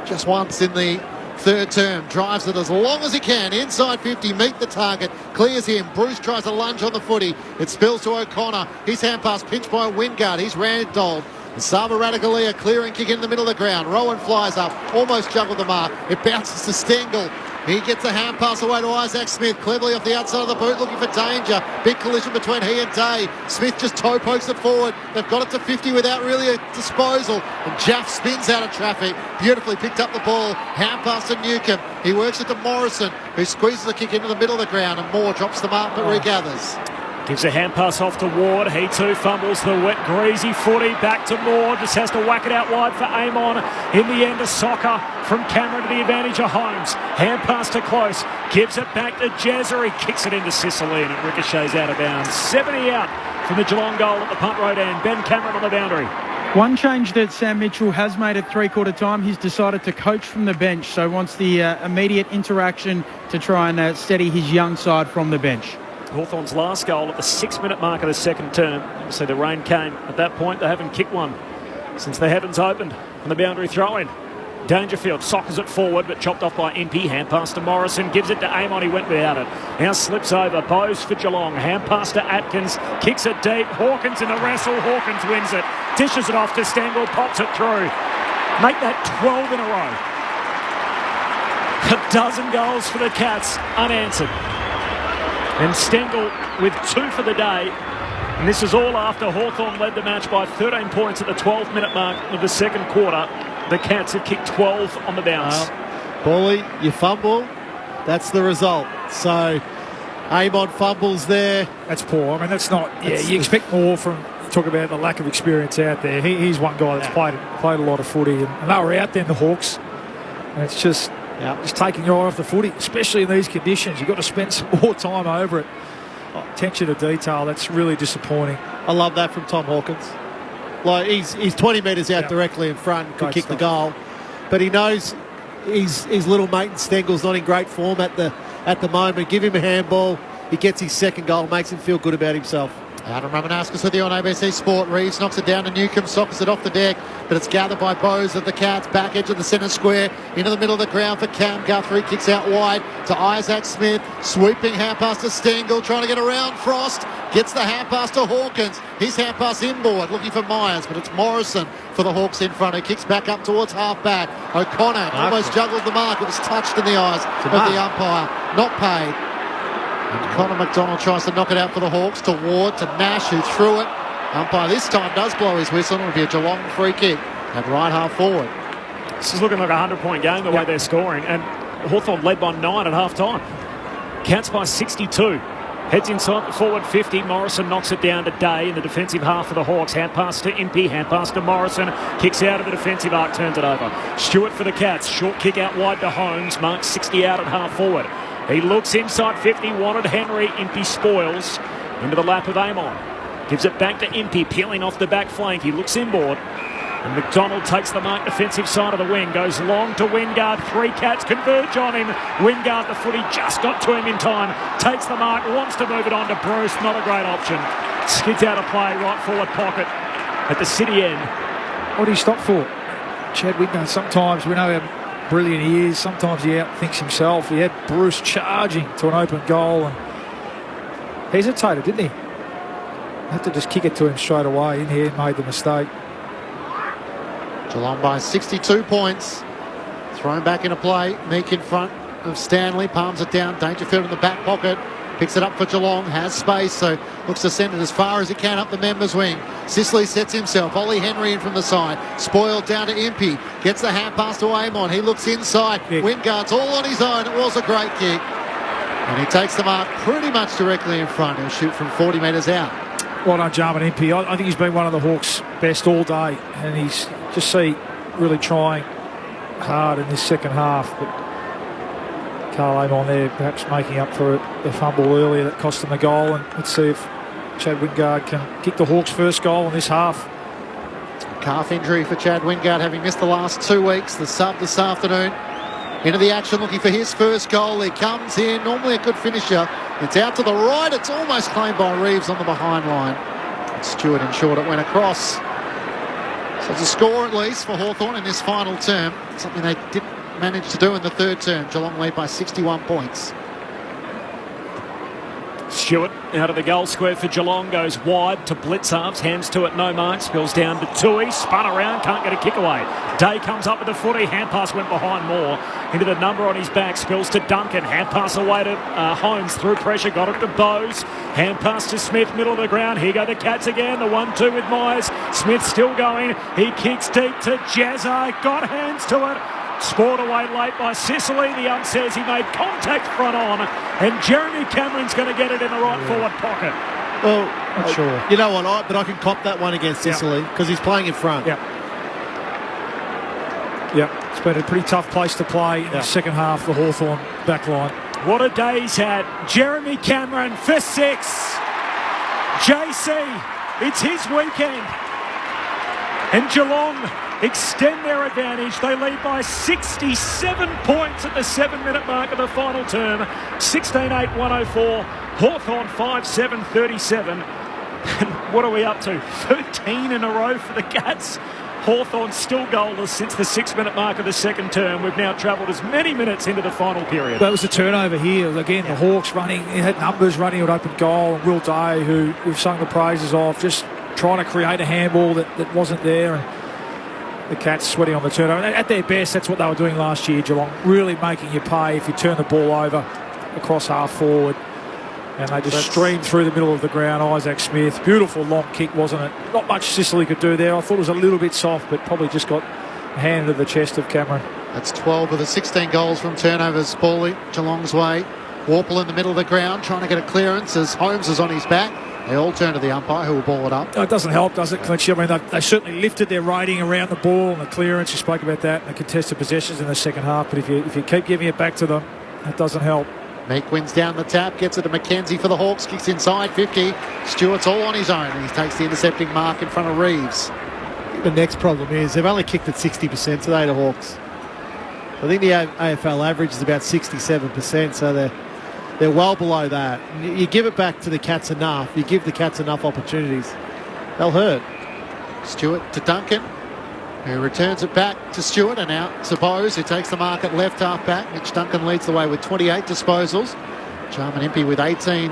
Just once in the third term, drives it as long as he can, inside 50, meet the target, clears him. Bruce tries a lunge on the footy, it spills to O'Connor, his hand pass pinched by Wingard, he's ragdolled. Saba Radagalia clearing kick in the middle of the ground. Rowan flies up, almost juggled the mark, it bounces to Stengel. He gets a hand pass away to Isaac Smith, cleverly off the outside of the boot, looking for danger. Big collision between he and Day. Smith just toe pokes it forward. They've got it to 50 without really a disposal. And Jaff spins out of traffic. Beautifully picked up the ball. Hand pass to Newcomb. He works it to Morrison, who squeezes the kick into the middle of the ground. And Moore drops the mark but regathers. Gives a hand pass off to Ward. He too fumbles the wet, greasy footy. Back to Moore. Just has to whack it out wide for Amon. In the end, a soccer from Cameron to the advantage of Holmes. Hand pass to Close. Gives it back to Jezza. He kicks it into Sicily and it ricochets out of bounds. 70 out from the Geelong goal at the punt road end. Ben Cameron on the boundary. One change that Sam Mitchell has made at three-quarter time, he's decided to coach from the bench, so wants the immediate interaction to try and steady his young side from the bench. Hawthorn's last goal at the 6-minute mark of the second term. Obviously the rain came at that point. They haven't kicked one since the heavens opened on the boundary throw-in. Dangerfield soccers it forward, but chopped off by Impey. Hand pass to Morrison, gives it to Amon, he went without it. Now slips over, Bowes for Geelong. Hand pass to Atkins, kicks it deep. Hawkins in the wrestle, Hawkins wins it. Dishes it off to Stengel, pops it through. Make that 12 in a row. A dozen goals for the Cats, unanswered. And Stengel with 2 for the day. And this is all after Hawthorn led the match by 13 points at the 12-minute mark of the second quarter. The Cats have kicked 12 on the bounce. Paulie, you fumble, that's the result. So, Amon fumbles there. That's poor. I mean, that's not... Yeah, you expect more from... Talk about the lack of experience out there. He's one guy that's played a lot of footy. And they were out there in the Hawks. And it's just taking your eye off the footy, especially in these conditions. You've got to spend some more time over it. Attention to detail, that's really disappointing. I love that from Tom Hawkins. Like he's 20 metres out directly in front, could kick the goal, but he knows his little mate in Stengel's not in great form at the moment. Give him a handball, he gets his second goal, makes him feel good about himself. Adam Ramanauskas with you on ABC Sport. Reeves knocks it down to Newcombe, sockers it off the deck, but it's gathered by Bowes of the Cats, back edge of the centre square, into the middle of the ground for Cam Guthrie, kicks out wide to Isaac Smith, sweeping hand pass to Stengel, trying to get around Frost, gets the hand pass to Hawkins, his hand pass inboard, looking for Myers, but it's Morrison for the Hawks in front, who kicks back up towards half-back. O'Connor almost juggled the mark, it was touched in the eyes of the umpire, not paid. And Connor McDonald tries to knock it out for the Hawks to Ward, to Nash, who threw it. Umpire this time does blow his whistle. It'll be a Geelong free kick at right half forward. This is looking like a 100-point game the way they're scoring. And Hawthorn led by 9 at half-time. Cats by 62. Heads inside the forward 50. Morrison knocks it down to Day in the defensive half of the Hawks. Hand pass to Impey, hand pass to Morrison. Kicks out of the defensive arc, turns it over. Stewart for the Cats. Short kick out wide to Holmes. Marks 60 out at half forward. He looks inside 50, wanted Henry. Impey spoils into the lap of Amon. Gives it back to Impey, peeling off the back flank. He looks inboard. And McDonald takes the mark defensive side of the wing. Goes long to Wingard. 3 Cats converge on him. Wingard, the footy just got to him in time. Takes the mark, wants to move it on to Bruce. Not a great option. Skids out of play, right forward pocket at the city end. What do you stop for? Chad Wingard, sometimes we know how brilliant he is. Sometimes he outthinks himself. He had Bruce charging to an open goal and hesitated, didn't he? Had to just kick it to him straight away. In here, made the mistake. Geelong by 62 points. Thrown back into play. Meek in front of Stanley. Palms it down. Dangerfield in the back pocket. Picks it up for Geelong. Has space, so looks to send it as far as he can up the members' wing. Sicily sets himself. Ollie Henry in from the side. Spoiled down to Impey. Gets the hand pass to Amon. He looks inside. Wingard's all on his own. It was a great kick. And he takes the mark pretty much directly in front. He'll shoot from 40 metres out. Well done, Jarman Impey. I think he's been one of the Hawks' best all day. And he's just really trying hard in this second half. But Carl Amon there perhaps making up for the fumble earlier that cost him a goal. And let's see if Chad Wingard can kick the Hawks' first goal in this half. Calf injury for Chad Wingard, having missed the last 2 weeks. The sub this afternoon. Into the action, looking for his first goal. He comes in, normally a good finisher. It's out to the right. It's almost claimed by Reeves on the behind line. And Stewart ensured it went across. So it's a score at least for Hawthorn in this final term. Something they didn't manage to do in the third term. Geelong lead by 61 points. Stewart out of the goal square for Geelong, goes wide to Blitzarves, hands to it, no mark, spills down to Tui, spun around, can't get a kick away. Day comes up with the footy, hand pass went behind Moore, into the number on his back, spills to Duncan, hand pass away to Holmes, through pressure, got it to Bowes, hand pass to Smith, middle of the ground, here go the Cats again, the 1-2 with Myers, Smith still going, he kicks deep to Jazza, got hands to it. Spoiled away late by Sicily. The ump says he made contact front on, and Jeremy Cameron's going to get it in the right forward pocket. Well, not sure. You know what? But I can cop that one against Sicily because he's playing in front. Yeah. It's been a pretty tough place to play in the second half, the Hawthorn back line. What a day he's had. Jeremy Cameron for 6. JC, it's his weekend. And Geelong extend their advantage. They lead by 67 points at the 7-minute mark of the final term. 16-8-104. Hawthorn 5-7-37. And what are we up to? 13 in a row for the Cats. Hawthorn still goalless since the 6-minute mark of the second term. We've now travelled as many minutes into the final period. That was a turnover here. Again, the Hawks running, he had numbers running at open goal. And Will Day, who we've sung the praises of, just trying to create a handball that wasn't there. And the Cats sweating on the turnover. At their best, that's what they were doing last year, Geelong. Really making you pay if you turn the ball over across half forward. And they just streamed through the middle of the ground. Isaac Smith, beautiful long kick, wasn't it? Not much Sicily could do there. I thought it was a little bit soft, but probably just got a hand to the chest of Cameron. That's 12 of the 16 goals from turnovers, Paulie, Geelong's way. Warple in the middle of the ground, trying to get a clearance as Holmes is on his back. They all turn to the umpire, who will ball it up. It doesn't help, does it, Clinchy? I mean, they certainly lifted their rating around the ball and the clearance. You spoke about that and the contested possessions in the second half. But if you keep giving it back to them, that doesn't help. Meek wins down the tap, gets it to McKenzie for the Hawks, kicks inside 50. Stewart's all on his own, and he takes the intercepting mark in front of Reeves. The next problem is they've only kicked at 60% today, the Hawks. I think the AFL average is about 67%, so they're well below that. You give it back to the Cats enough, you give the Cats enough opportunities, they'll hurt. Stewart to Duncan, who returns it back to Stewart, and out to Bose, who takes the mark at left half back. Mitch Duncan leads the way with 28 disposals. Jarman Impey with 18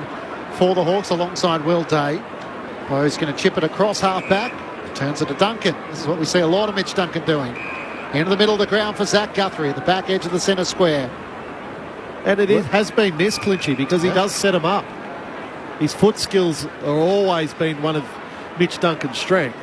for the Hawks alongside Will Day. Bose going to chip it across half back, turns it to Duncan. This is what we see a lot of Mitch Duncan doing. Into the middle of the ground for Zach Guthrie at the back edge of the centre square. And has been missed, Clinchy, because he does set him up. His foot skills are always been one of Mitch Duncan's strengths.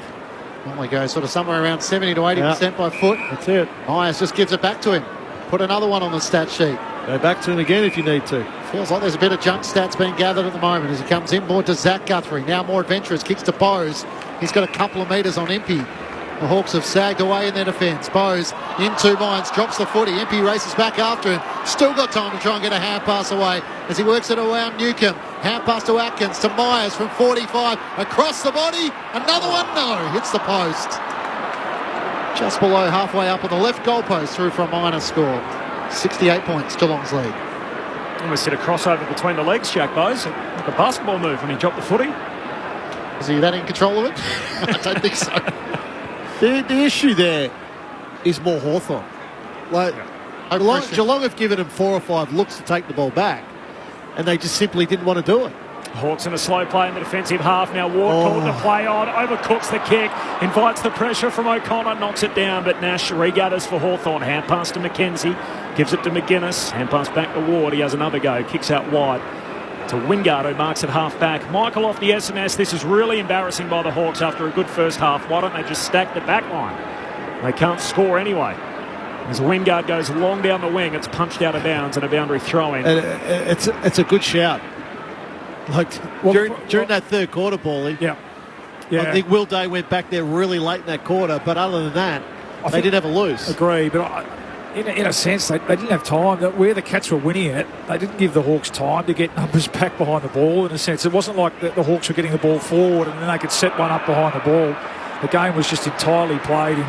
Normally goes sort of somewhere around 70 to 80% by foot. That's it. Myers just gives it back to him. Put another one on the stat sheet. Go back to him again if you need to. Feels like there's a bit of junk stats being gathered at the moment as he comes inboard to Zach Guthrie. Now more adventurous, kicks to Bose. He's got a couple of metres on Impey. The Hawks have sagged away in their defence. Bose in two minds, drops the footy. Impey races back after him. Still got time to try and get a hand pass away as he works it around Newcomb. Hand pass to Atkins, to Myers from 45. Across the body. Another one, no. Hits the post. Just below halfway up on the left goalpost, through for a minor score. 68 points, Geelong's lead. Almost hit a crossover between the legs, Jack Bose. Like a basketball move when he dropped the footy. Is he that in control of it? I don't think so. The issue there is more Hawthorn. Like, Geelong have given him 4 or 5 looks to take the ball back, and they just simply didn't want to do it. Hawks in a slow play in the defensive half. Now Ward called the play on, overcooks the kick, invites the pressure from O'Connor, knocks it down, but Nash regathers for Hawthorn. Hand pass to McKenzie, gives it to McGuinness, hand pass back to Ward. He has another go, kicks out wide to Wingard, who marks at half back. Michael off the SMS. This is really embarrassing by the Hawks after a good first half. Why don't they just stack the back line? They can't score anyway. As Wingard goes long down the wing, it's punched out of bounds and a boundary throw-in. It's a good shout. Like during that third quarter, Paulie. Yeah. I think Will Day went back there really late in that quarter, but other than that, they didn't have a loose. Agree, but in a sense, they didn't have time. Where the Cats were winning it, they didn't give the Hawks time to get numbers back behind the ball. In a sense, it wasn't like the Hawks were getting the ball forward and then they could set one up behind the ball. The game was just entirely played in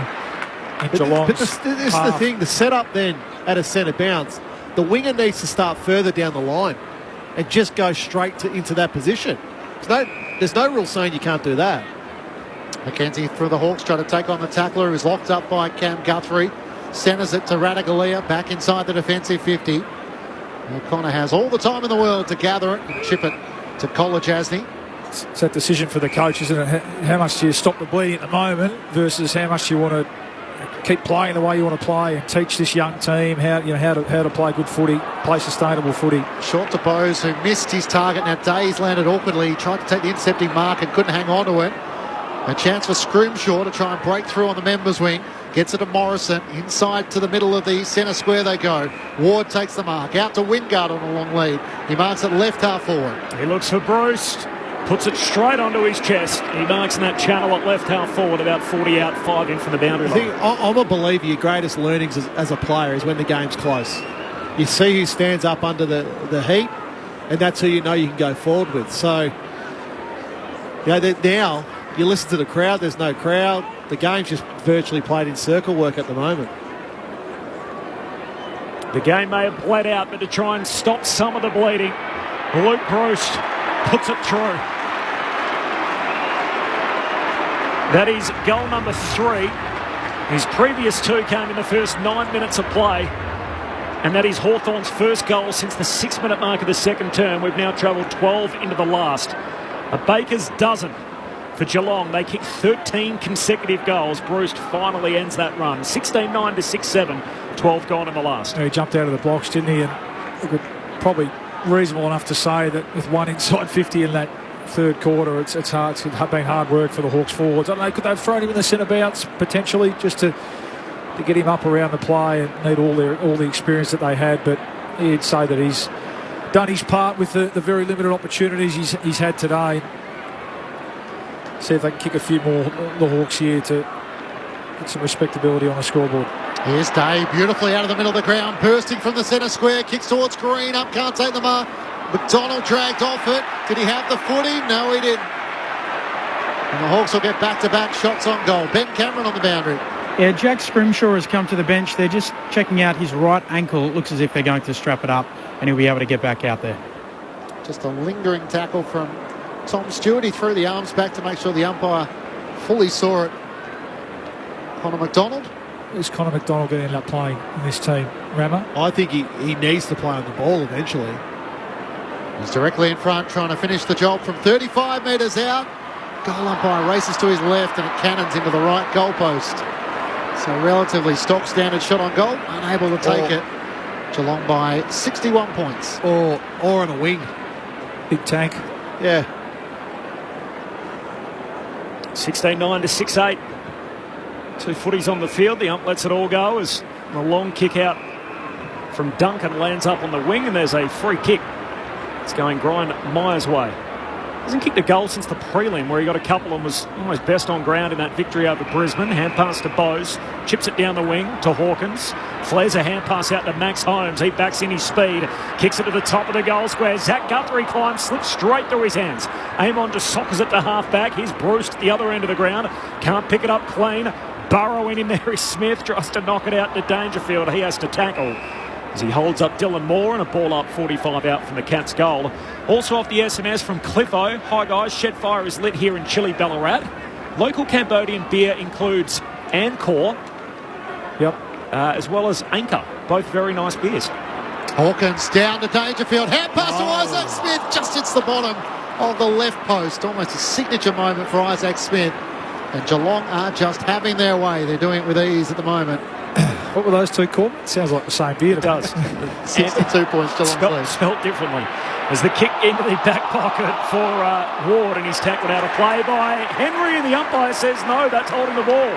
Geelong. But this is the thing, the setup then at a centre bounce, the winger needs to start further down the line and just go straight into that position. There's no rule saying you can't do that. McKenzie through the Hawks, trying to take on the tackler who's locked up by Cam Guthrie. Centres it to Ratagalia, back inside the defensive 50. O'Connor has all the time in the world to gather it and chip it to Kolajasny. It's that decision for the coach, isn't it? How much do you stop the bleeding at the moment versus how much you want to keep playing the way you want to play and teach this young team how to play good footy, play sustainable footy. Short to Bose, who missed his target. Now Day's landed awkwardly. He tried to take the intercepting mark and couldn't hang on to it. A chance for Scrimshaw to try and break through on the members' wing. Gets it to Morrison. Inside to the middle of the centre square they go. Ward takes the mark. Out to Wingard on a long lead. He marks it left half forward. He looks for Bruce. Puts it straight onto his chest. He marks in that channel at left half forward, about 40 out, 5 in from the boundary line. I'm a believer your greatest learnings as a player is when the game's close. You see who stands up under the heat, and that's who you know you can go forward with. So, now you listen to the crowd, there's no crowd. The game's just virtually played in circle work at the moment. The game may have bled out, but to try and stop some of the bleeding, Luke Bruce puts it through. That is goal number 3. His previous 2 came in the first 9 minutes of play. And that is Hawthorn's first goal since the 6-minute mark of the second term. We've now travelled 12 into the last. A baker's dozen for Geelong. They kicked 13 consecutive goals. Bruce finally ends that run. 16-9 to 6-7. 12 gone in the last. He jumped out of the blocks, didn't he? And probably reasonable enough to say that with one inside 50 in that third quarter, it's hard. It's been hard work for the Hawks forwards. I don't know, could they have thrown him in the centre bounce potentially just to get him up around the play and need all the experience that they had? But he'd say that he's done his part with the very limited opportunities he's had today. See if they can kick a few more, the Hawks here, to get some respectability on the scoreboard. Here's Day, beautifully out of the middle of the ground, bursting from the centre square, kicks towards Green, up, can't take the mark. McDonald dragged off it. Did he have the footy? No, he didn't. And the Hawks will get back-to-back shots on goal. Ben Cameron on the boundary. Yeah, Jack Scrimshaw has come to the bench. They're just checking out his right ankle. It looks as if they're going to strap it up and he'll be able to get back out there. Just a lingering tackle from Tom Stewart. He threw the arms back to make sure the umpire fully saw it. Connor McDonald. Is Connor McDonald going to end up playing in this team, Rammer? I think he needs to play on the ball eventually. He's directly in front, trying to finish the job from 35 metres out. Goal umpire races to his left and it cannons into the right goalpost. So relatively stock standard shot on goal, unable to take it. Geelong by 61 points. Or on a wing. Big tank. Yeah. 16-9 to 6-8. 2 footies on the field. The ump lets it all go as a long kick out from Duncan lands up on the wing, and there's a free kick. It's going Brian Myers' way. Hasn't kicked a goal since the prelim, where he got a couple and was almost best on ground in that victory over Brisbane. Hand pass to Bose, chips it down the wing to Hawkins, flares a hand pass out to Max Holmes. He backs in his speed, kicks it to the top of the goal square. Zach Guthrie climbs, slips straight through his hands. Amon just sockers it to half back. He's Bruce at the other end of the ground, can't pick it up clean. Burrowing in there is Smith, tries to knock it out to Dangerfield. He has to tackle as he holds up Dylan Moore, and a ball up 45 out from the Cats' goal. Also off the SMS from Cliffo. Hi guys, shed fire is lit here in chilly Ballarat. Local Cambodian beer includes Angkor, as well as Anchor. Both very nice beers. Hawkins down to Dangerfield. Hand pass to Isaac Smith. Just hits the bottom of the left post. Almost a signature moment for Isaac Smith. And Geelong are just having their way. They're doing it with ease at the moment. What were those two called? It sounds like the same beer. It does. 62 points Geelong spelt differently. As the kick into the back pocket for Ward, and he's tackled out of play by Henry, and the umpire says no, that's holding the ball.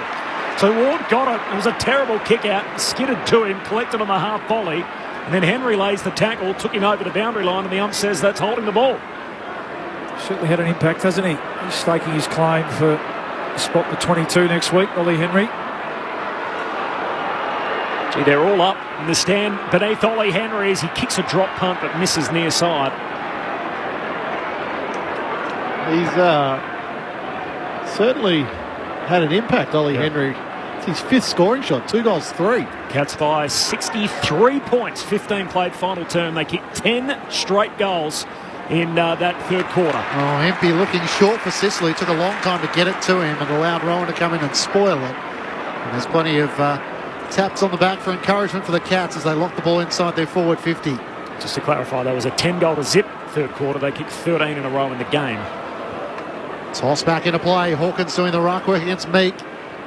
So Ward got it. It was a terrible kick out, skidded to him, collected on the half volley, and then Henry lays the tackle, took him over the boundary line, and the ump says that's holding the ball. Certainly had an impact, hasn't he? He's staking his claim for spot the 22 next week, Ollie Henry. Gee, they're all up in the stand beneath Ollie Henry as he kicks a drop punt but misses near side. He's certainly had an impact, Ollie Henry. It's his 5th scoring shot, 2 goals, 3. Cats by 63 points, 15 played final term. They kicked 10 straight goals in that third quarter. Oh, Empey looking short for Sicily. Took a long time to get it to him and allowed Rowan to come in and spoil it. And there's plenty of taps on the back for encouragement for the Cats as they lock the ball inside their forward 50. Just to clarify, that was a 10-goal to zip third quarter. They kicked 13 in a row in the game. Toss back into play. Hawkins doing the ruck work against Meek.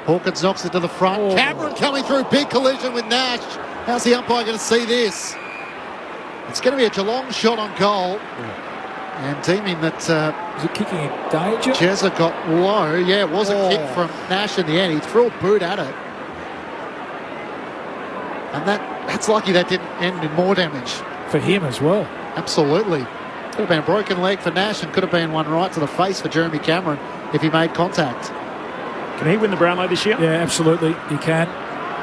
Hawkins knocks it to the front. Cameron coming through. Big collision with Nash. How's the umpire going to see this? It's going to be a Geelong shot on goal. And deeming that... was it kicking in danger? Jezza got low. Yeah, it was a kick from Nash in the end. He threw a boot at it. And that's lucky that didn't end in more damage. For him as well. Absolutely. Could have been a broken leg for Nash and could have been one right to the face for Jeremy Cameron if he made contact. Can he win the Brownlow this year? Yeah, absolutely. He can.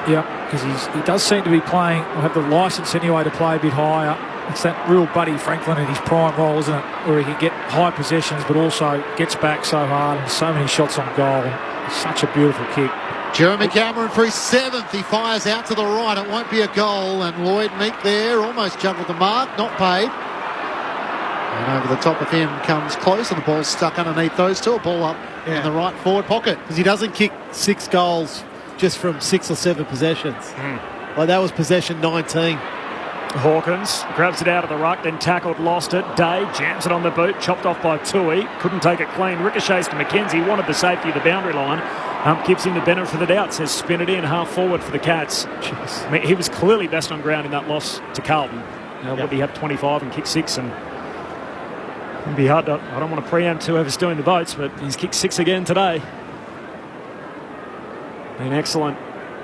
Yeah, because he does seem to be playing, or have the licence anyway, to play a bit higher. It's that real Buddy Franklin in his prime role, isn't it? Where he can get high possessions, but also gets back so hard and so many shots on goal. And such a beautiful kick. Jeremy Cameron for his 7th. He fires out to the right. It won't be a goal. And Lloyd Meek there almost juggled the mark. Not paid. And over the top of him comes close, and the ball's stuck underneath those two. A ball up in the right forward pocket. Because he doesn't kick 6 goals just from 6 or 7 possessions. Like that was possession 19. Hawkins grabs it out of the ruck, then tackled, lost it. Day jams it on the boot, chopped off by Tui. Couldn't take it clean. Ricochets to McKenzie. Wanted the safety of the boundary line. Gives him the benefit for the doubt. Says spin it in, half forward for the Cats. I mean, he was clearly best on ground in that loss to Carlton. Would he have 25 and kick 6? And it'd be hard to, I don't want to preempt whoever's doing the votes, but he's kicked 6 again today. Been excellent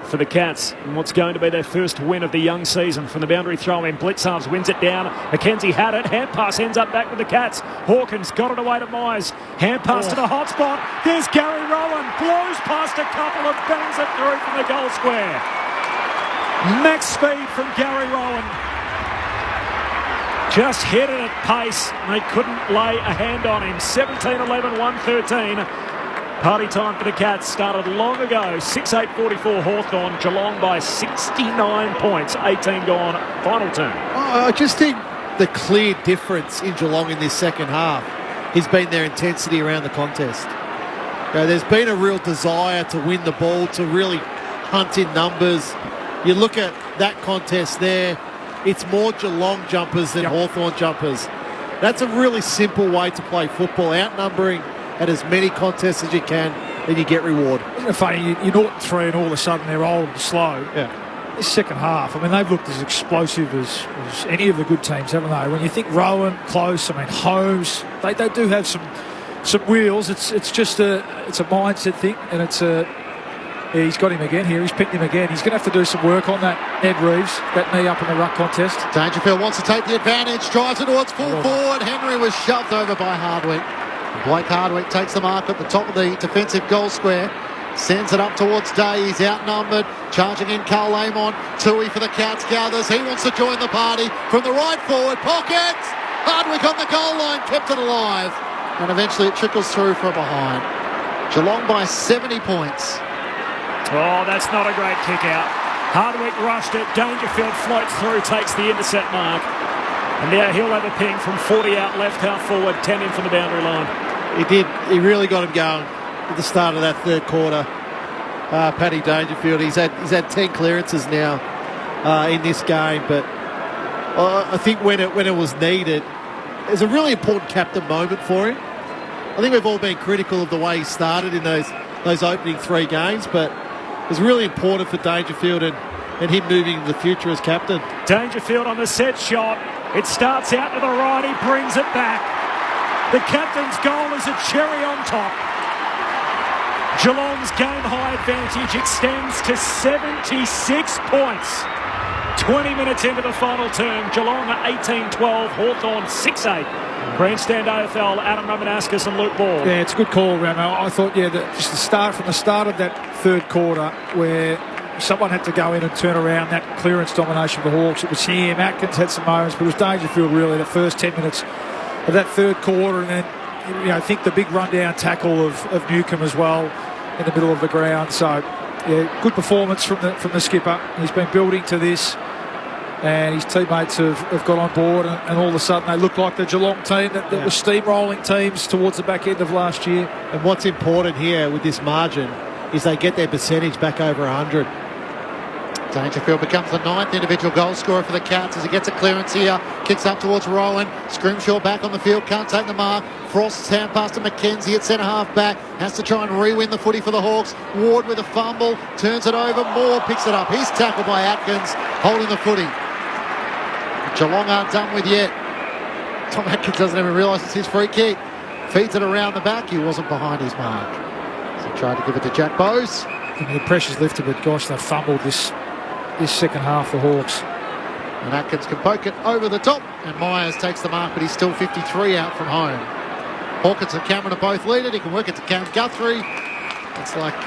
for the Cats, and what's going to be their first win of the young season from the boundary throw in. Blitzarves wins it down. McKenzie had it. Hand pass ends up back with the Cats. Hawkins got it away to Myers. Hand pass to the hot spot. There's Gary Rowan. Blows past a couple and bangs it through from the goal square. Max speed from Gary Rowan. Just hit it at pace. They couldn't lay a hand on him. 17-11, 1-13. Party time for the Cats started long ago. 6-8-44 Hawthorn. Geelong by 69 points. 18 gone. Final turn. I just think the clear difference in Geelong in this second half has been their intensity around the contest. There's been a real desire to win the ball, to really hunt in numbers. You look at that contest there, it's more Geelong jumpers than Hawthorn jumpers. That's a really simple way to play football, outnumbering at as many contests as you can, then you get reward. Isn't it funny? You're 0-3 and all of a sudden they're old and slow. Yeah. This second half, I mean, they've looked as explosive as any of the good teams, haven't they? When you think Rowan, Close, I mean, Holmes, they do have some wheels. It's just a mindset thing, and he's got him again here. He's picked him again. He's going to have to do some work on that, Ned Reeves, that knee up in the ruck contest. Dangerfield wants to take the advantage, drives it towards full forward. Henry was shoved over by Hardwick. Blake Hardwick takes the mark at the top of the defensive goal square. Sends it up towards Day. He's outnumbered. Charging in Carl Amon. Tui for the Cats gathers. He wants to join the party from the right forward pocket. Hardwick on the goal line. Kept it alive. And eventually it trickles through from behind. Geelong by 70 points. Oh, that's not a great kick out. Hardwick rushed it. Dangerfield floats through. Takes the intercept mark. And now he'll have a ping from 40 out left, half forward, 10 in from the boundary line. He did. He really got him going at the start of that third quarter. Paddy Dangerfield, he's had 10 clearances now in this game, but I think when it was needed, it was a really important captain moment for him. I think we've all been critical of the way he started in those opening 3 games, but it was really important for Dangerfield and him moving into the future as captain. Dangerfield on the set shot. It starts out to the right. He brings it back. The captain's goal is a cherry on top. Geelong's game-high advantage extends to 76 points. 20 minutes into the final term. Geelong are 18-12. Hawthorn 6-8. Grandstand AFL, Adam Ramanaskas and Luke Ball. Yeah, it's a good call, Ramo. I thought, that just from the start of that third quarter where someone had to go in and turn around that clearance domination for the Hawks. It was him. Atkins had some moments, but it was Dangerfield really the first 10 minutes of that third quarter. And then, I think the big rundown tackle of Newcomb as well in the middle of the ground. So, yeah, good performance from the skipper. He's been building to this, and his teammates have got on board, and all of a sudden they look like the Geelong team that was steamrolling teams towards the back end of last year. And what's important here with this margin is they get their percentage back over 100. Dangerfield becomes the 9th individual goal scorer for the Cats as he gets a clearance here. Kicks up towards Rowan. Scrimshaw back on the field. Can't take the mark. Frost's hand pass to McKenzie at centre half back. Has to try and re-win the footy for the Hawks. Ward with a fumble. Turns it over. Moore picks it up. He's tackled by Atkins. Holding the footy. Geelong aren't done with yet. Tom Atkins doesn't even realise it's his free kick. Feeds it around the back. He wasn't behind his mark. So tried to give it to Jack Bowes. And the pressure's lifted, but gosh, they fumbled this second half, the Hawks. And Atkins can poke it over the top, and Myers takes the mark, but he's still 53 out from home. Hawkins and Cameron are both leaded. He can work it to Cam Guthrie. It's like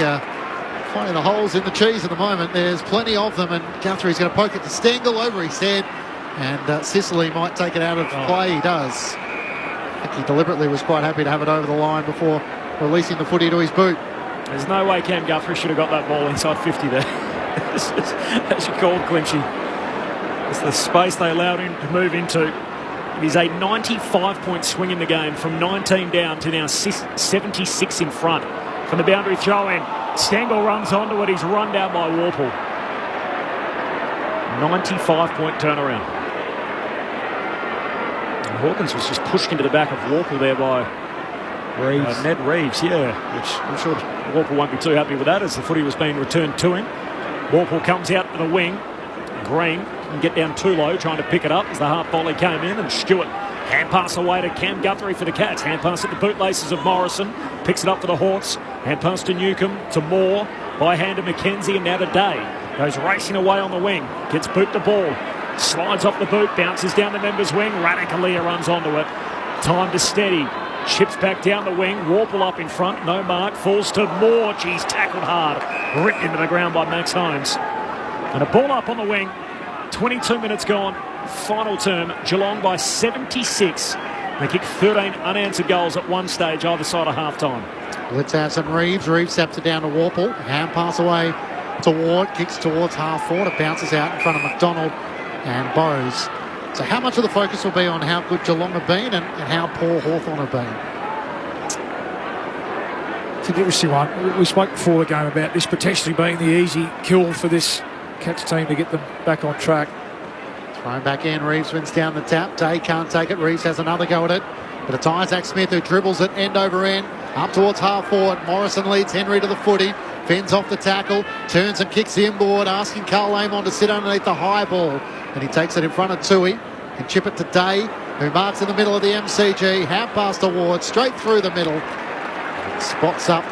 finding the holes in the cheese at the moment. There's plenty of them, and Guthrie's going to poke it to Stengel over his head. And Sicily might take it out of play. He does. I think he deliberately was quite happy to have it over the line before releasing the footy to his boot. There's no way Cam Guthrie should have got that ball inside 50 there. As you called, Clinchy. It's the space they allowed him to move into. It is a 95-point swing in the game from 19 down to now 76 in front. From the boundary throw-in, Stengel runs onto it. He's run down by Warple. 95-point turnaround. And Hawkins was just pushed into the back of Warple there by Ned Reeves, which I'm sure Warple won't be too happy with that as the footy was being returned to him. Warple comes out to the wing. Green can get down too low, trying to pick it up as the half volley came in, and Stewart hand pass away to Cam Guthrie for the Cats. Hand pass at the bootlaces of Morrison, picks it up for the Hawks. Hand pass to Newcombe, to Moore, by hand to McKenzie, and now to Day. Goes racing away on the wing, gets boot the ball, slides off the boot, bounces down the member's wing. Radikalia runs onto it. Time to steady. Chips back down the wing. Warple up in front. No mark. Falls to Moore. Geez, tackled hard. Ripped into the ground by Max Holmes. And a ball up on the wing. 22 minutes gone. Final term. Geelong by 76. They kicked 13 unanswered goals at one stage either side of half-time. Let's have some Reeves. Reeves taps it down to Warple. Hand pass away to Ward. Kicks towards half forward. It bounces out in front of McDonald and Bowes. So how much of the focus will be on how good Geelong have been and how poor Hawthorn have been? It's an interesting one. We spoke before the game about this potentially being the easy kill for this Cats team to get them back on track. Thrown back in. Reeves wins down the tap. Day can't take it. Reeves has another go at it. But it's Isaac Smith who dribbles it end over end. Up towards half forward. Morrison leads Henry to the footy. Fends off the tackle. Turns and kicks inboard. Asking Carl Amon to sit underneath the high ball. And he takes it in front of Tui. And chip it to Day, who marks in the middle of the MCG. Hand pass to Ward. Straight through the middle. Spots up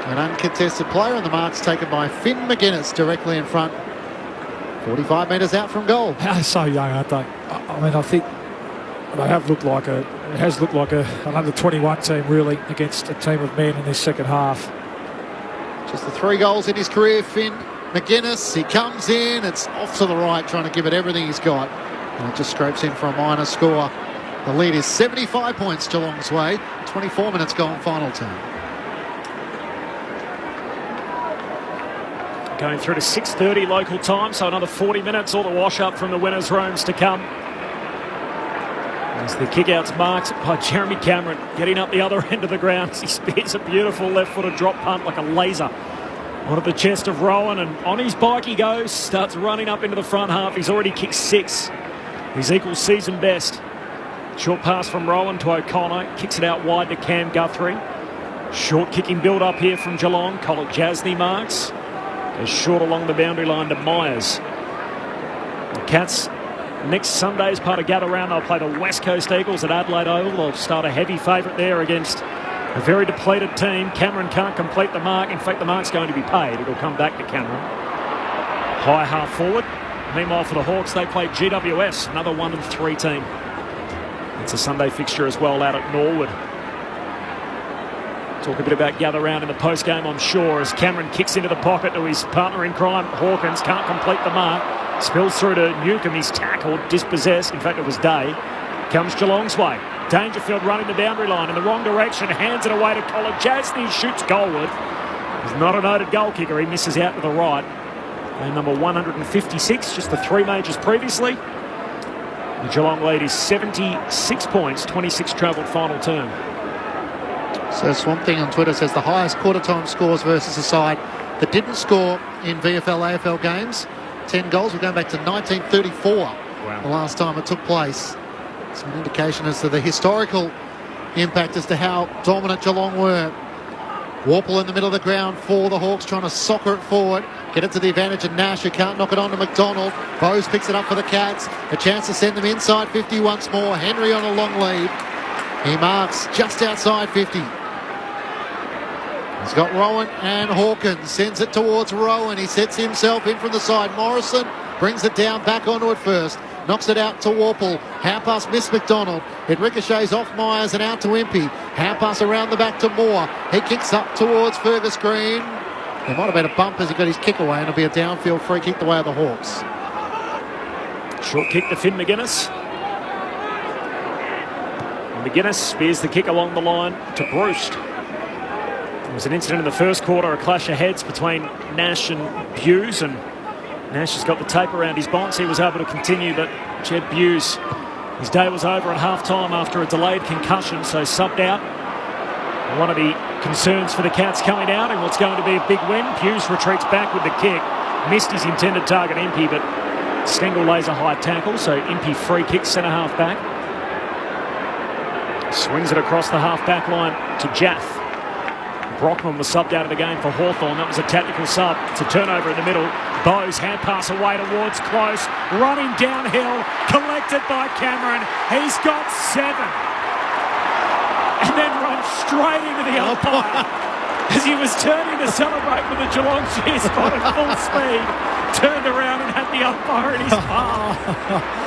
an uncontested player. And the mark's taken by Finn McGuinness directly in front. 45 metres out from goal. They're so young, aren't they? I mean, I think they have looked like an under 21 team really against a team of men in this second half. Just the 3 goals in his career, Finn McGuinness. He comes in, it's off to the right, trying to give it everything he's got. And it just scrapes in for a minor score. The lead is 75 points Geelong's way. 24 minutes gone, final term. Going through to 6:30 local time, so another 40 minutes, all the wash up from the winners' rooms to come. As the kick-out's marked by Jeremy Cameron, getting up the other end of the ground. He spears a beautiful left-footed drop punt like a laser onto the chest of Rowan, and on his bike he goes, starts running up into the front half. He's already kicked 6. He's equal season best. Short pass from Rowan to O'Connor, kicks it out wide to Cam Guthrie. Short kicking build-up here from Geelong. Colin Jasny marks. Goes short along the boundary line to Myers. The Cats next Sunday as part of Gather Round, they'll play the West Coast Eagles at Adelaide Oval. They'll start a heavy favourite there against a very depleted team. Cameron can't complete the mark. In fact, the mark's going to be paid. It'll come back to Cameron. High half forward. Meanwhile, for the Hawks, they play GWS, another 1-3 team. It's a Sunday fixture as well out at Norwood. Talk a bit about Gather Round in the post-game, I'm sure, as Cameron kicks into the pocket to his partner in crime, Hawkins. Can't complete the mark. Spills through to Newcombe. He's tackled, dispossessed. In fact, it was Day. Comes Geelong's way. Dangerfield running the boundary line in the wrong direction. Hands it away to Colin Jasny. Shoots goalward. He's not a noted goal kicker. He misses out to the right. And number 156, just the 3 majors previously. The Geelong lead is 76 points, 26 travelled final term. So Swamp Thing on Twitter says the highest quarter-time scores versus a side that didn't score in VFL AFL games. 10 goals. We're going back to 1934. Wow. The last time it took place. It's an indication as to the historical impact as to how dominant Geelong were. Warple in the middle of the ground for the Hawks, trying to soccer it forward. Get it to the advantage of Nash, who can't knock it on to McDonald. Bowes picks it up for the Cats. A chance to send them inside 50 once more. Henry on a long lead. He marks just outside 50. He's got Rowan and Hawkins. Sends it towards Rowan. He sets himself in from the side. Morrison brings it down, back onto it first. Knocks it out to Warple. Hand pass missed McDonald. It ricochets off Myers and out to Impey. Hand pass around the back to Moore. He kicks up towards Fergus Green. There might have been a bump as he got his kick away, and it'll be a downfield free kick the way of the Hawks. Short kick to Finn McGuinness. McGuinness spears the kick along the line to Bruce. There was an incident in the first quarter, a clash of heads between Nash and Buse, and Nash has got the tape around his bonds. He was able to continue, but Jed Buse, his day was over at half-time after a delayed concussion, so subbed out. One of the concerns for the Cats coming out in what's going to be a big win. Buse retreats back with the kick. Missed his intended target, Impey, but Stengel lays a high tackle, so Impey free kick centre-half back. Swings it across the half-back line to Jaff. Brockman was subbed out of the game for Hawthorn. That was a tactical sub. It's a turnover in the middle. Bowes hand pass away towards close. Running downhill. Collected by Cameron. He's got 7. And then runs straight into the umpire. As he was turning to celebrate with the Geelong cheer spot at full speed. Turned around and had the umpire in his palm.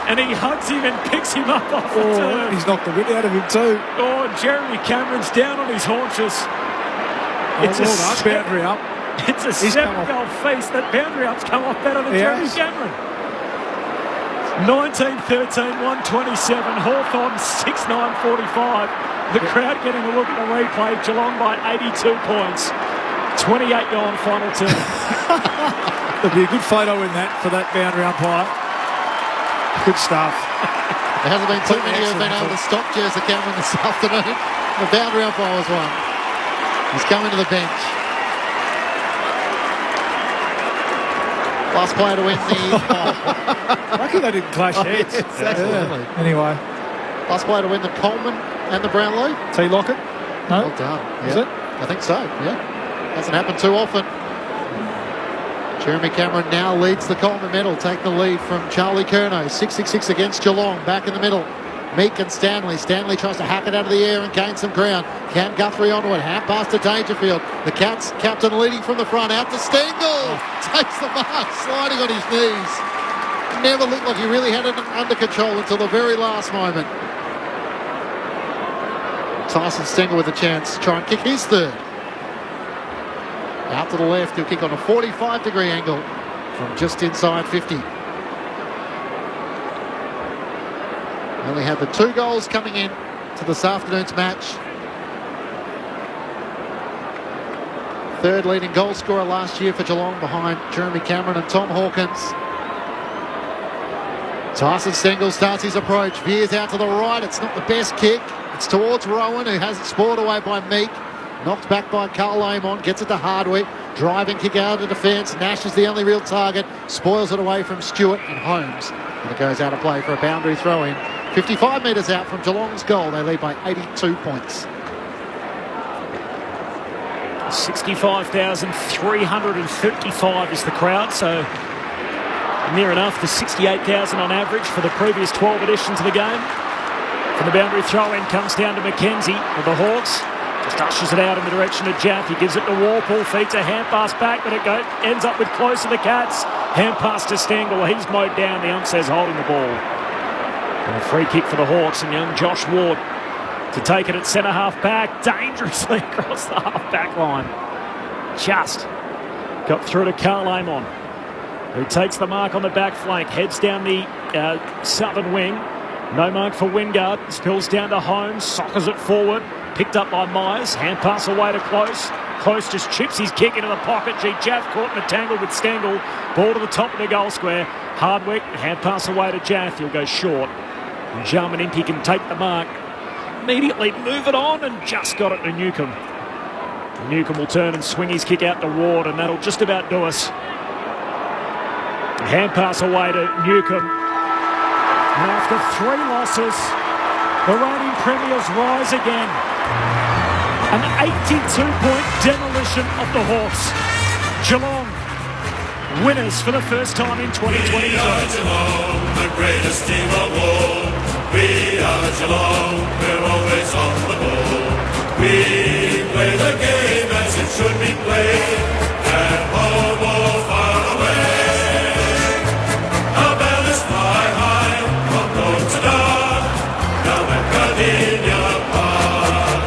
And he hugs him and picks him up off the turf. He's knocked the wit out of him too. Oh, Jeremy Cameron's down on his haunches. It's a boundary up. It's a 7-goal feast. That boundary up's come off better than Jeremy Cameron. 19-13, 127. Hawthorn 6-9-45. The crowd getting a look at the replay. Geelong by 82 points. 28 gone final turn. There'll be a good photo in that for that boundary umpire. Good stuff. There hasn't been too many who have been able to stop Jezza Cameron this afternoon. The boundary umpire was one. He's coming to the bench. Last player to win the... Lucky they didn't clash heads. Yes, absolutely. Anyway. Last player to win the Coleman and the Brownlow. T. Lockett? No? Well done. Is it? I think so, yeah. Hasn't happened too often. Jeremy Cameron now leads the Coleman medal. Take the lead from Charlie Curnow. 6-6-6 against Geelong. Back in the middle. Meek and Stanley. Stanley tries to hack it out of the air and gain some ground. Cam Guthrie onto it. Half pass to Dangerfield. The Cats captain leading from the front. Out to Stengel. Takes the mark. Sliding on his knees. Never looked like he really had it under control until the very last moment. Tyson Stengel with a chance to try and kick his third. Out to the left. He'll kick on a 45-degree angle from just inside 50. Only had the 2 goals coming in to this afternoon's match. Third leading goal scorer last year for Geelong behind Jeremy Cameron and Tom Hawkins. Tyson Stengel starts his approach. Veers out to the right. It's not the best kick. It's towards Rowan, who has it spoiled away by Meek. Knocked back by Carl Amon. Gets it to Hardwick. Driving kick out of defence. Nash is the only real target. Spoils it away from Stewart and Holmes. And it goes out of play for a boundary throw-in. 55 metres out from Geelong's goal. They lead by 82 points. 65,355 is the crowd, so near enough to 68,000 on average for the previous 12 editions of the game. From the boundary throw-in comes down to McKenzie of the Hawks. Just ushers it out in the direction of Jaff. He gives it to Warpool, feeds a hand pass back, but it ends up with close to the Cats. Hand pass to Stengel. He's mowed down. The ump says holding the ball. And a free kick for the Hawks and young Josh Ward to take it at centre-half back. Dangerously across the half-back line. Just got through to Carl Amon, who takes the mark on the back flank. Heads down the southern wing. No mark for Wingard. Spills down to Holmes. Sockers it forward. Picked up by Myers. Hand pass away to Close. Close just chips his kick into the pocket. Jaff caught in a tangle with Stengel. Ball to the top of the goal square. Hardwick. Hand pass away to Jaff. He'll go short. And Jarman Impey can take the mark. Immediately move it on and just got it to Newcomb. Newcomb will turn and swing his kick out to Ward, and that'll just about do us. Hand pass away to Newcomb. And after 3 losses, the reigning premiers rise again. An 82-point demolition of the Hawks. Geelong, winners for the first time in 2022. We are Geelong, the greatest team of all. We are Geelong, we're always on the ball. We play the game as it should be played, at home or far away. Our banners fly high from dawn to dark, now at Gardenia Park.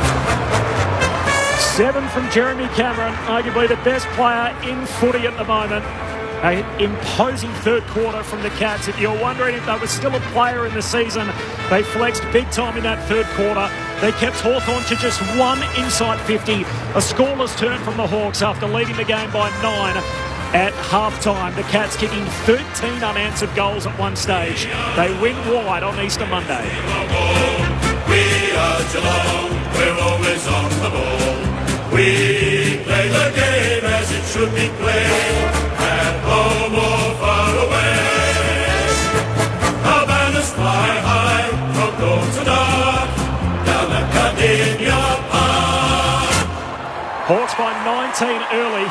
7 from Jeremy Cameron, arguably the best player in footy at the moment. An imposing third quarter from the Cats. If you're wondering if they were still a player in the season, they flexed big time in that third quarter. They kept Hawthorn to just one inside 50. A scoreless turn from the Hawks after leading the game by 9 at half-time. The Cats kicking 13 unanswered goals at one stage. They win wide on Easter Monday. We are Geelong, we're always on the ball. We play the game as it should be played, at home or far away. Our banners fly high from dawn to dark, down the Cardinia Park. Hawks by 19 early,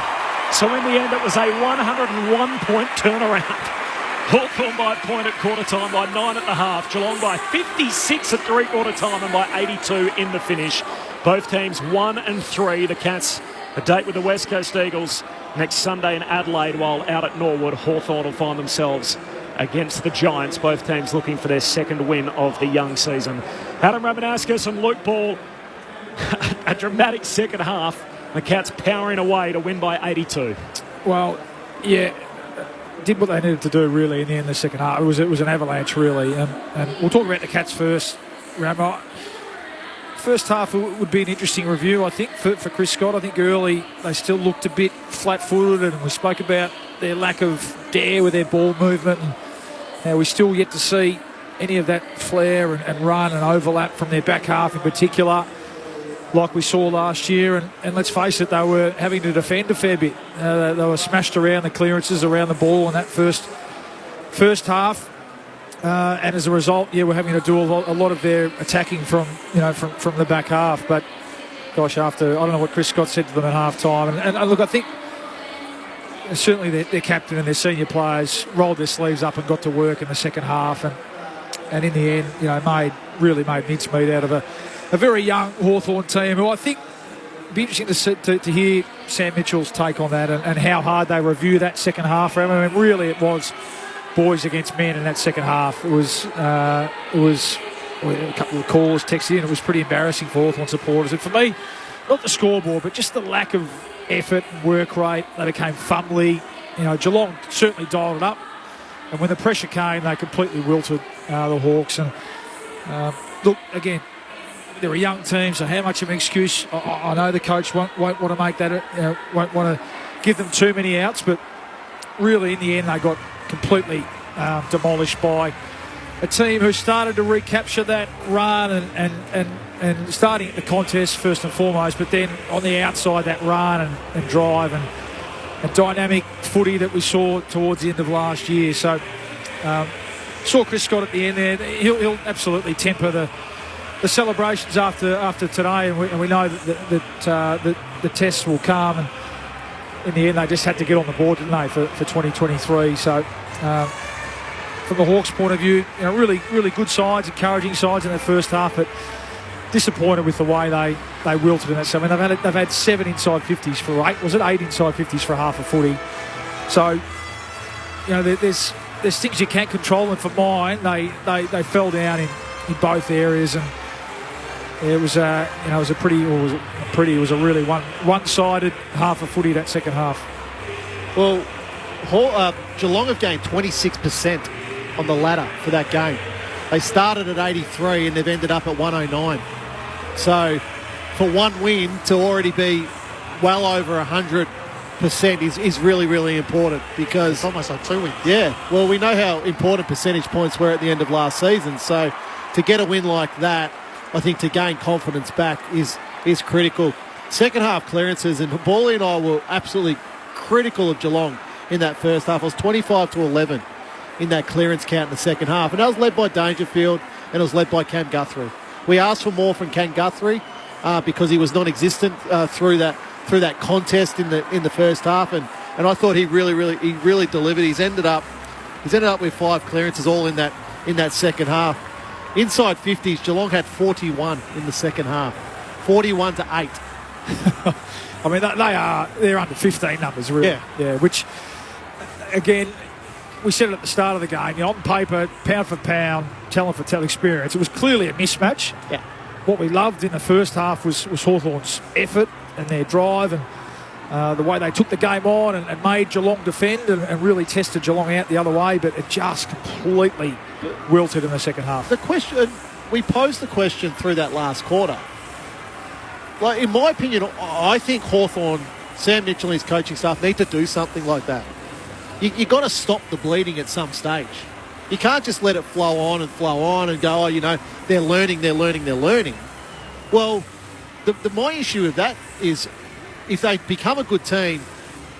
so in the end it was a 101-point turnaround. Hawthorn by a point at quarter time, by 9 at the half. Geelong by 56 at three-quarter time and by 82 in the finish. Both teams 1 and 3. The Cats a date with the West Coast Eagles next Sunday in Adelaide, while out at Norwood, Hawthorn will find themselves against the Giants. Both teams looking for their second win of the young season. Adam Ramanaskas and Luke Ball, a dramatic second half. The Cats powering away to win by 82. Well, yeah, did what they needed to do really in the end of the second half. It was an avalanche really, and we'll talk about the Cats first. Ramo, first half would be an interesting review, I think, for Chris Scott. I think early they still looked a bit flat-footed, and we spoke about their lack of dare with their ball movement, and now we still yet to see any of that flair and run and overlap from their back half in particular, like we saw last year. And let's face it, they were having to defend a fair bit. They were smashed around the clearances around the ball in that first half. And as a result, we're having to do a lot of their attacking from the back half. But gosh, I don't know what Chris Scott said to them at half time. And look, I think certainly their captain and their senior players rolled their sleeves up and got to work in the second half. And in the end, made mincemeat out of a very young Hawthorn team, who I think it'd be interesting to hear Sam Mitchell's take on that and how hard they review that second half. I mean, really, it was boys against men in that second half. It was a couple of callers texted in. It was pretty embarrassing for Hawthorn supporters. And for me, not the scoreboard, but just the lack of effort and work rate. They became fumbly. Geelong certainly dialed it up, and when the pressure came, they completely wilted the Hawks. And look, again, they're a young team, so how much of an excuse? I know the coach won't want to make that, won't want to give them too many outs, but really in the end they got completely demolished by a team who started to recapture that run and starting at the contest first and foremost, but then on the outside that run and drive and dynamic footy that we saw towards the end of last year. So saw Chris Scott at the end there. He'll absolutely temper the celebrations after today, and we know that the tests will come, and in the end they just had to get on the board, didn't they, for 2023. So from the Hawks' point of view, really, really good sides, encouraging sides in that first half, but disappointed with the way they wilted in that. So, I mean, they've had 7 inside 50s for 8. Was it 8 inside 50s for half a footy? So, there's things you can't control, and for mine, they fell down in both areas, and it was a really one-sided half a footy that second half. Well, Geelong have gained 26% on the ladder for that game. They started at 83 and they've ended up at 109. So for one win to already be well over 100% is really, really important, because it's almost like 2 wins. Yeah, well, we know how important percentage points were at the end of last season. So to get a win like that, I think to gain confidence back is critical. Second half clearances, and Bally and I were absolutely critical of Geelong in that first half. It was 25-11 in that clearance count in the second half, and that was led by Dangerfield and it was led by Cam Guthrie. We asked for more from Cam Guthrie because he was non-existent through that contest in the first half, and I thought he really delivered. He's ended up with 5 clearances all in that second half. Inside 50s, Geelong had 41 in the second half, 41-8. I mean, they're under 15 numbers, really. Yeah. Which, again, we said it at the start of the game. On paper, pound for pound, talent for talent, experience. It was clearly a mismatch. Yeah. What we loved in the first half was Hawthorn's effort and their drive, and the way they took the game on and made Geelong defend and really tested Geelong out the other way, but it just completely wilted in the second half. The question, we posed the question through that last quarter. Like, in my opinion, I think Hawthorn, Sam Mitchell and his coaching staff need to do something like that. You've got to stop the bleeding at some stage. You can't just let it flow on and go, they're learning. Well, my issue with that is if they become a good team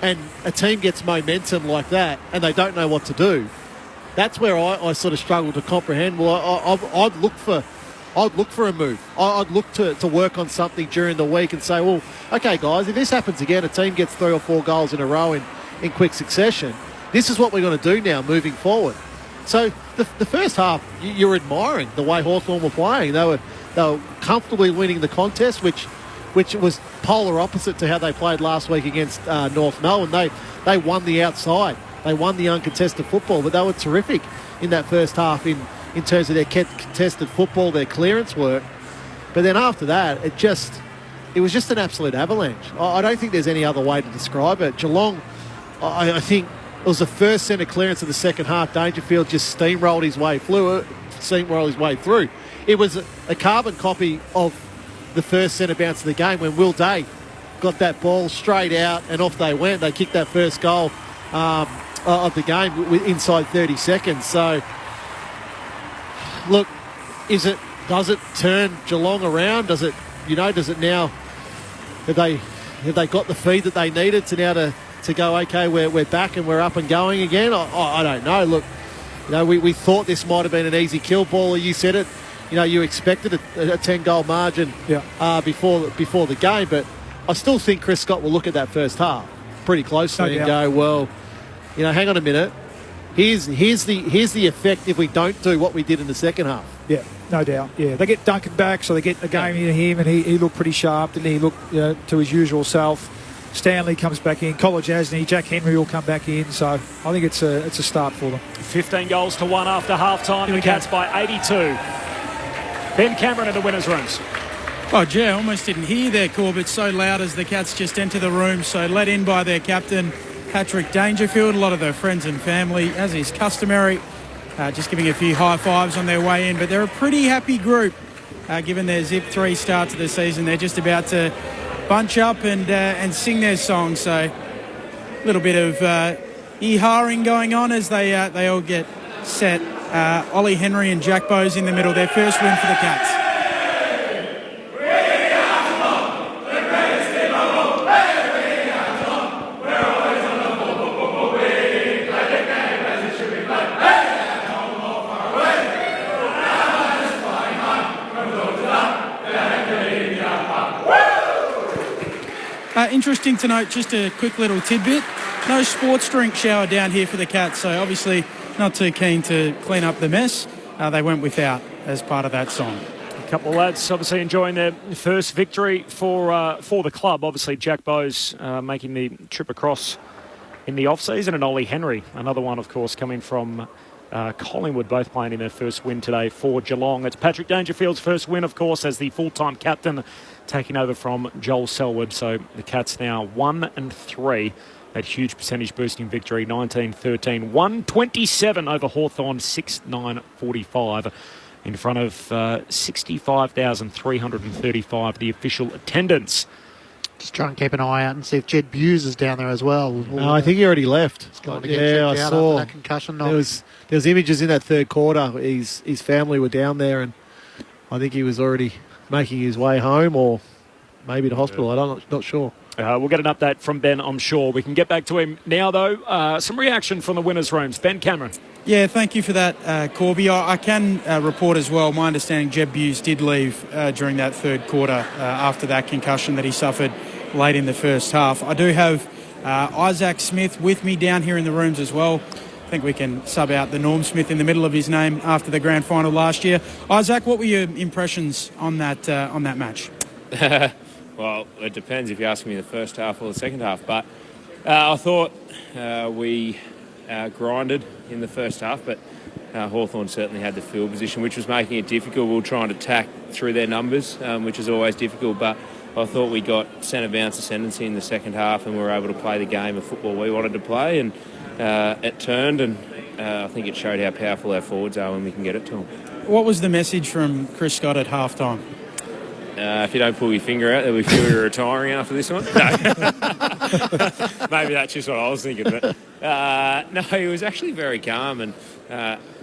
and a team gets momentum like that and they don't know what to do, that's where I sort of struggle to comprehend. Well, I'd look for a move. I'd look to work on something during the week and say, well, okay, guys, if this happens again, a team gets 3 or 4 goals in a row in quick succession, this is what we're going to do now moving forward. So the first half, you're admiring the way Hawthorn were playing. They were comfortably winning the contest, which was polar opposite to how they played last week against North Melbourne. They won the outside. They won the uncontested football, but they were terrific in that first half in terms of their contested football, their clearance work. But then after that, it was just an absolute avalanche. I don't think there's any other way to describe it. Geelong, I think it was the first centre clearance of the second half. Dangerfield just steamrolled his way through. It was a carbon copy of the first centre bounce of the game when Will Day got that ball straight out and off they went. They kicked that first goal of the game inside 30 seconds. So, look, does it turn Geelong around? Does it now, have they got the feed that they needed to go, okay, we're back and we're up and going again? I don't know. Look, we thought this might have been an easy kill ball. You said it. You expected a 10-goal margin before the game, but I still think Chris Scott will look at that first half pretty closely and go, well, hang on a minute. Here's the effect if we don't do what we did in the second half. Yeah, no doubt. Yeah, they get Duncan back, so they get the game into him, and he looked pretty sharp, didn't he? Looked to his usual self. Stanley comes back in. College Asney, Jack Henry will come back in. So I think it's a start for them. 15 goals to 1 after half-time. The Cats by 82. Ben Cameron in the winners' rooms. Oh, gee, I almost didn't hear their call, but so loud as the Cats just enter the room. So led in by their captain, Patrick Dangerfield. A lot of their friends and family, as is customary, just giving a few high fives on their way in. But they're a pretty happy group, given their zip 3 start to the season. They're just about to bunch up and sing their song. So a little bit of ee-hawing going on as they all get set. Ollie Henry and Jack Bowes in the middle. Their first win for the Cats. Interesting to note, just a quick little tidbit, no sports drink shower down here for the Cats, so obviously not too keen to clean up the mess. They went without as part of that song. A couple of lads obviously enjoying their first victory for the club. Obviously Jack Bowes making the trip across in the off-season, and Ollie Henry, another one of course coming from Collingwood, both playing in their first win today for Geelong. It's Patrick Dangerfield's first win, of course, as the full-time captain, taking over from Joel Selwood. So the Cats now 1-3. That huge percentage boosting victory, 19-13, 127 over Hawthorn, 6-9-45, in front of 65,335, the official attendance. Just try and keep an eye out and see if Jed Buse is down there as well. No, I think he already left. I saw that concussion knock. There was images in that third quarter. His family were down there, and I think he was already making his way home or maybe to hospital. I'm not sure. We'll get an update from Ben, I'm sure. We can get back to him now, though. Some reaction from the winners' rooms. Ben Cameron. Yeah, thank you for that, Corby. I can report as well, my understanding, Jeb Buse did leave during that third quarter after that concussion that he suffered late in the first half. I do have Isaac Smith with me down here in the rooms as well. I think we can sub out the Norm Smith in the middle of his name after the grand final last year. Isaac, what were your impressions on that match? Well, it depends if you ask me the first half or the second half. But I thought we grinded in the first half, but Hawthorn certainly had the field position, which was making it difficult. We were trying to tack through their numbers, which is always difficult. But I thought we got centre bounce ascendancy in the second half, and we were able to play the game of football we wanted to play, and it turned, and I think it showed how powerful our forwards are when we can get it to them. What was the message from Chris Scott at halftime? If you don't pull your finger out, there'll be few retiring after this one. No. Maybe that's just what I was thinking. But no, he was actually very calm, and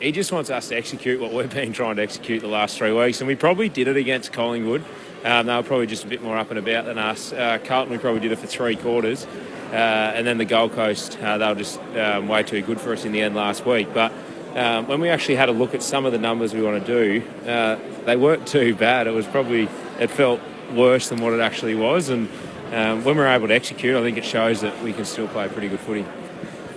he just wants us to execute what we've been trying to execute the last 3 weeks. And we probably did it against Collingwood. They were probably just a bit more up and about than us. Carlton, we probably did it for 3 quarters. And then the Gold Coast, they were just way too good for us in the end last week. But when we actually had a look at some of the numbers we want to do, they weren't too bad. It felt worse than what it actually was. And when we were able to execute, I think it shows that we can still play pretty good footy.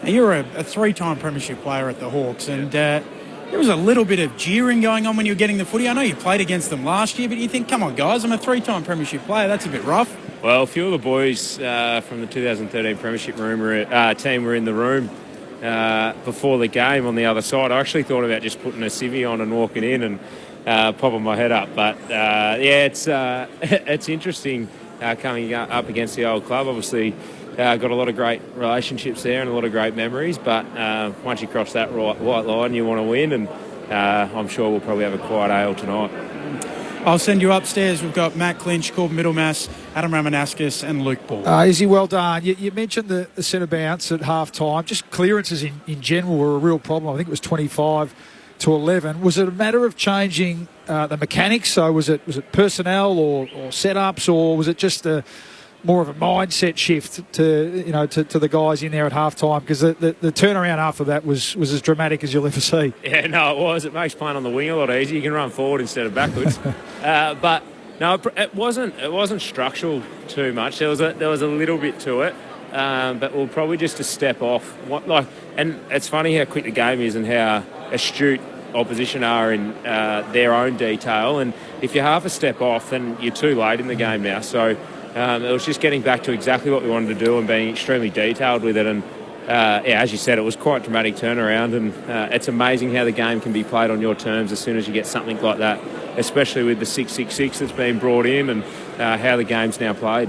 You're a 3-time premiership player at the Hawks, and there was a little bit of jeering going on when you were getting the footy. I know you played against them last year, but you think, come on, guys, I'm a 3-time premiership player. That's a bit rough. Well, a few of the boys from the 2013 premiership team were in the room before the game on the other side. I actually thought about just putting a civvy on and walking in and popping my head up. But, it's interesting coming up against the old club. Obviously, got a lot of great relationships there and a lot of great memories. But once you cross that white line, you want to win. And I'm sure we'll probably have a quiet ale tonight. I'll send you upstairs. We've got Matt Clinch, Corbin Middlemass, Adam Ramanauskas and Luke Ball. Izzy, well done. You mentioned the centre bounce at half-time. Just clearances in general were a real problem. I think it was 25 to 11. Was it a matter of changing the mechanics? So was it personnel or setups, or was it just more of a mindset shift to the guys in there at half-time? Because the turnaround after that was as dramatic as you'll ever see. Yeah, no, it was. It makes playing on the wing a lot easier. You can run forward instead of backwards. But no, it wasn't structural too much. There was a little bit to it, but we'll probably just a step off. And it's funny how quick the game is and how astute opposition are in their own detail. And if you're half a step off, then you're too late in the game now. So it was just getting back to exactly what we wanted to do and being extremely detailed with it. And as you said, it was quite a dramatic turnaround. And it's amazing how the game can be played on your terms as soon as you get something like that, especially with the 666 that's been brought in and how the game's now played.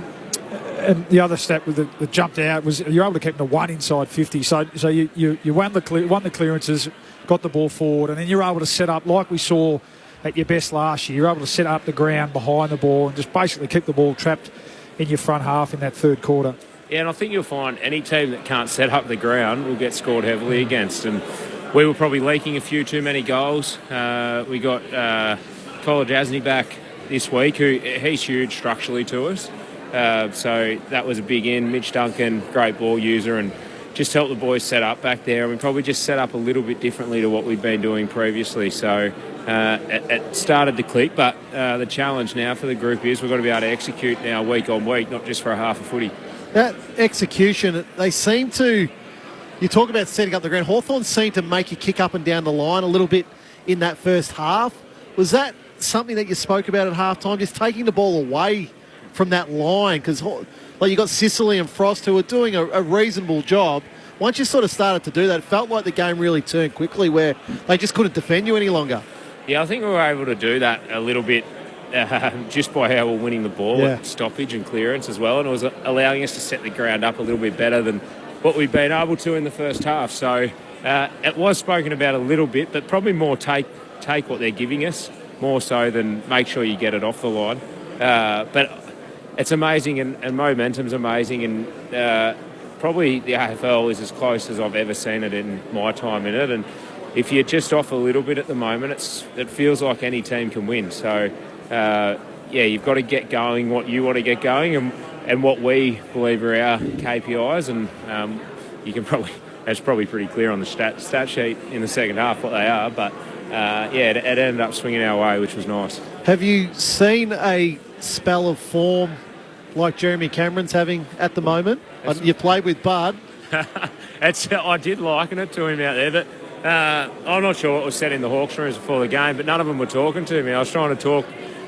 And the other stat that jumped out was you're able to keep the one inside 50. So you won the clearances, got the ball forward, and then you're able to set up like we saw at your best last year. You're able to set up the ground behind the ball and just basically keep the ball trapped in your front half in that third quarter. Yeah, and I think you'll find any team that can't set up the ground will get scored heavily against. And we were probably leaking a few too many goals. We got College Asney back this week, he's huge structurally to us. So that was a big in. Mitch Duncan, great ball user, and just helped the boys set up back there. And we probably just set up a little bit differently to what we've been doing previously. So it started to click, but the challenge now for the group is we've got to be able to execute now week on week, not just for a half a footy. That execution, they seem to... You talk about setting up the ground. Hawthorn seemed to make you kick up and down the line a little bit in that first half. Was that something that you spoke about at halftime, just taking the ball away from that line? Because you got Sicily and Frost who were doing a reasonable job. Once you sort of started to do that, it felt like the game really turned quickly where they just couldn't defend you any longer. Yeah, I think we were able to do that a little bit just by how we're winning the ball at stoppage and clearance as well, and it was allowing us to set the ground up a little bit better than what we've been able to in the first half. So it was spoken about a little bit, but probably more take what they're giving us, more so than make sure you get it off the line. But it's amazing, and momentum's amazing, and probably the AFL is as close as I've ever seen it in my time in it. And if you're just off a little bit at the moment, it feels like any team can win. So, you've got to get going what you want to get going and what we believe are our KPIs. And it's probably pretty clear on the stat sheet in the second half what they are. But, it ended up swinging our way, which was nice. Have you seen a spell of form like Jeremy Cameron's having at the moment? You played with Bud. I did liken it to him out there, but I'm not sure what was said in the Hawks rooms before the game, but none of them were talking to me. I was trying to talk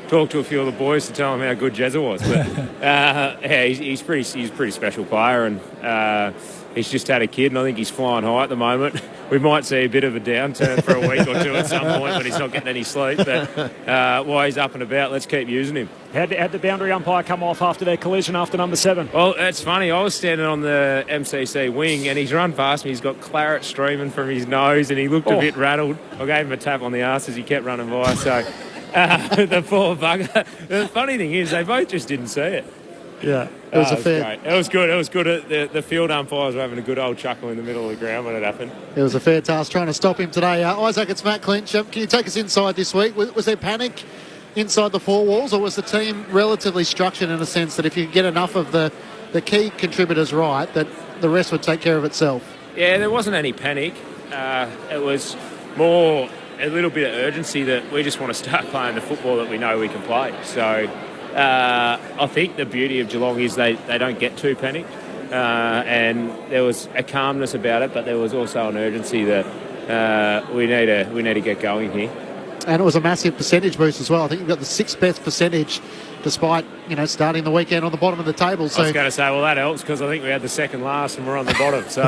talked to a few of the boys to tell them how good Jezza was. But he's pretty special player, and he's just had a kid, and I think he's flying high at the moment. We might see a bit of a downturn for a week or two at some point when he's not getting any sleep. But while he's up and about, let's keep using him. Had the boundary umpire come off after their collision after number 7? Well, it's funny. I was standing on the MCC wing, and he's run past me. He's got claret streaming from his nose, and he looked a bit rattled. I gave him a tap on the arse as he kept running by. So the poor bugger. The funny thing is, they both just didn't see it. Yeah, it was great. It was good. It was good. The field umpires were having a good old chuckle in the middle of the ground when it happened. It was a fair task trying to stop him today. Isaac, it's Matt Clinch. Can you take us inside this week? Was there panic inside the four walls, or was the team relatively structured in a sense that if you get enough of the key contributors right, that the rest would take care of itself? Yeah, there wasn't any panic. It was more a little bit of urgency that we just want to start playing the football that we know we can play. So I think the beauty of Geelong is they don't get too panicked, and there was a calmness about it, but there was also an urgency that we need to get going here. And it was a massive percentage boost as well. I think you've got the 6th best percentage despite, starting the weekend on the bottom of the table. So I was going to say, well, that helps because I think we had the second last and we're on the bottom. So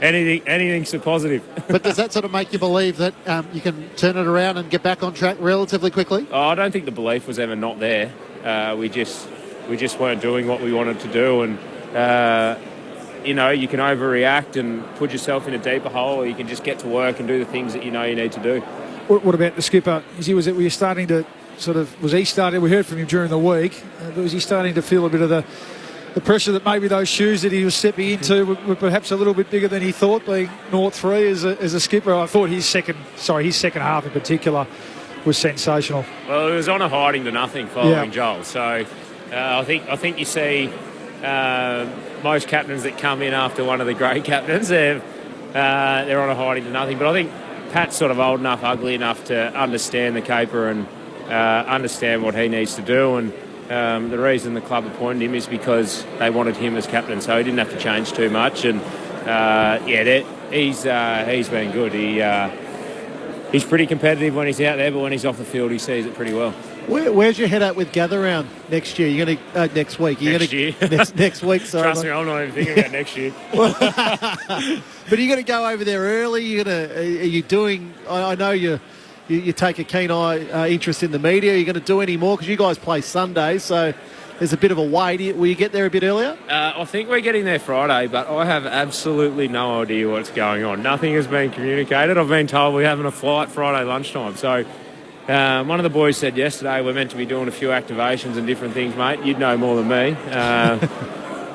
anything's a positive. But does that sort of make you believe that you can turn it around and get back on track relatively quickly? Oh, I don't think the belief was ever not there. We just weren't doing what we wanted to do, and you can overreact and put yourself in a deeper hole, or you can just get to work and do the things that you know you need to do. What about the skipper? Were you starting to we heard from him during the week, was he starting to feel a bit of the pressure that maybe those shoes that he was stepping into were perhaps a little bit bigger than he thought, being North 3 as a skipper? I thought his second half in particular was sensational. Well, it was on a hiding to nothing following Joel. So I think you see most captains that come in after one of the great captains, they're on a hiding to nothing. But I think Pat's sort of old enough, ugly enough to understand the caper and understand what he needs to do. And the reason the club appointed him is because they wanted him as captain, so he didn't have to change too much. And he's been good. He's pretty competitive when he's out there, but when he's off the field, he sees it pretty well. Where's your head at with gather round next year? You're going to next week. Next year. next week. Sorry, trust me, I'm not even thinking about next year. But are you going to go over there early? Are you doing? I know you take a keen interest in the media. Are you going to do any more? Because you guys play Sundays, so there's a bit of a wait. Will you get there a bit earlier? I think we're getting there Friday, but I have absolutely no idea what's going on. Nothing has been communicated. I've been told we're having a flight Friday lunchtime. So one of the boys said yesterday we're meant to be doing a few activations and different things, mate. You'd know more than me.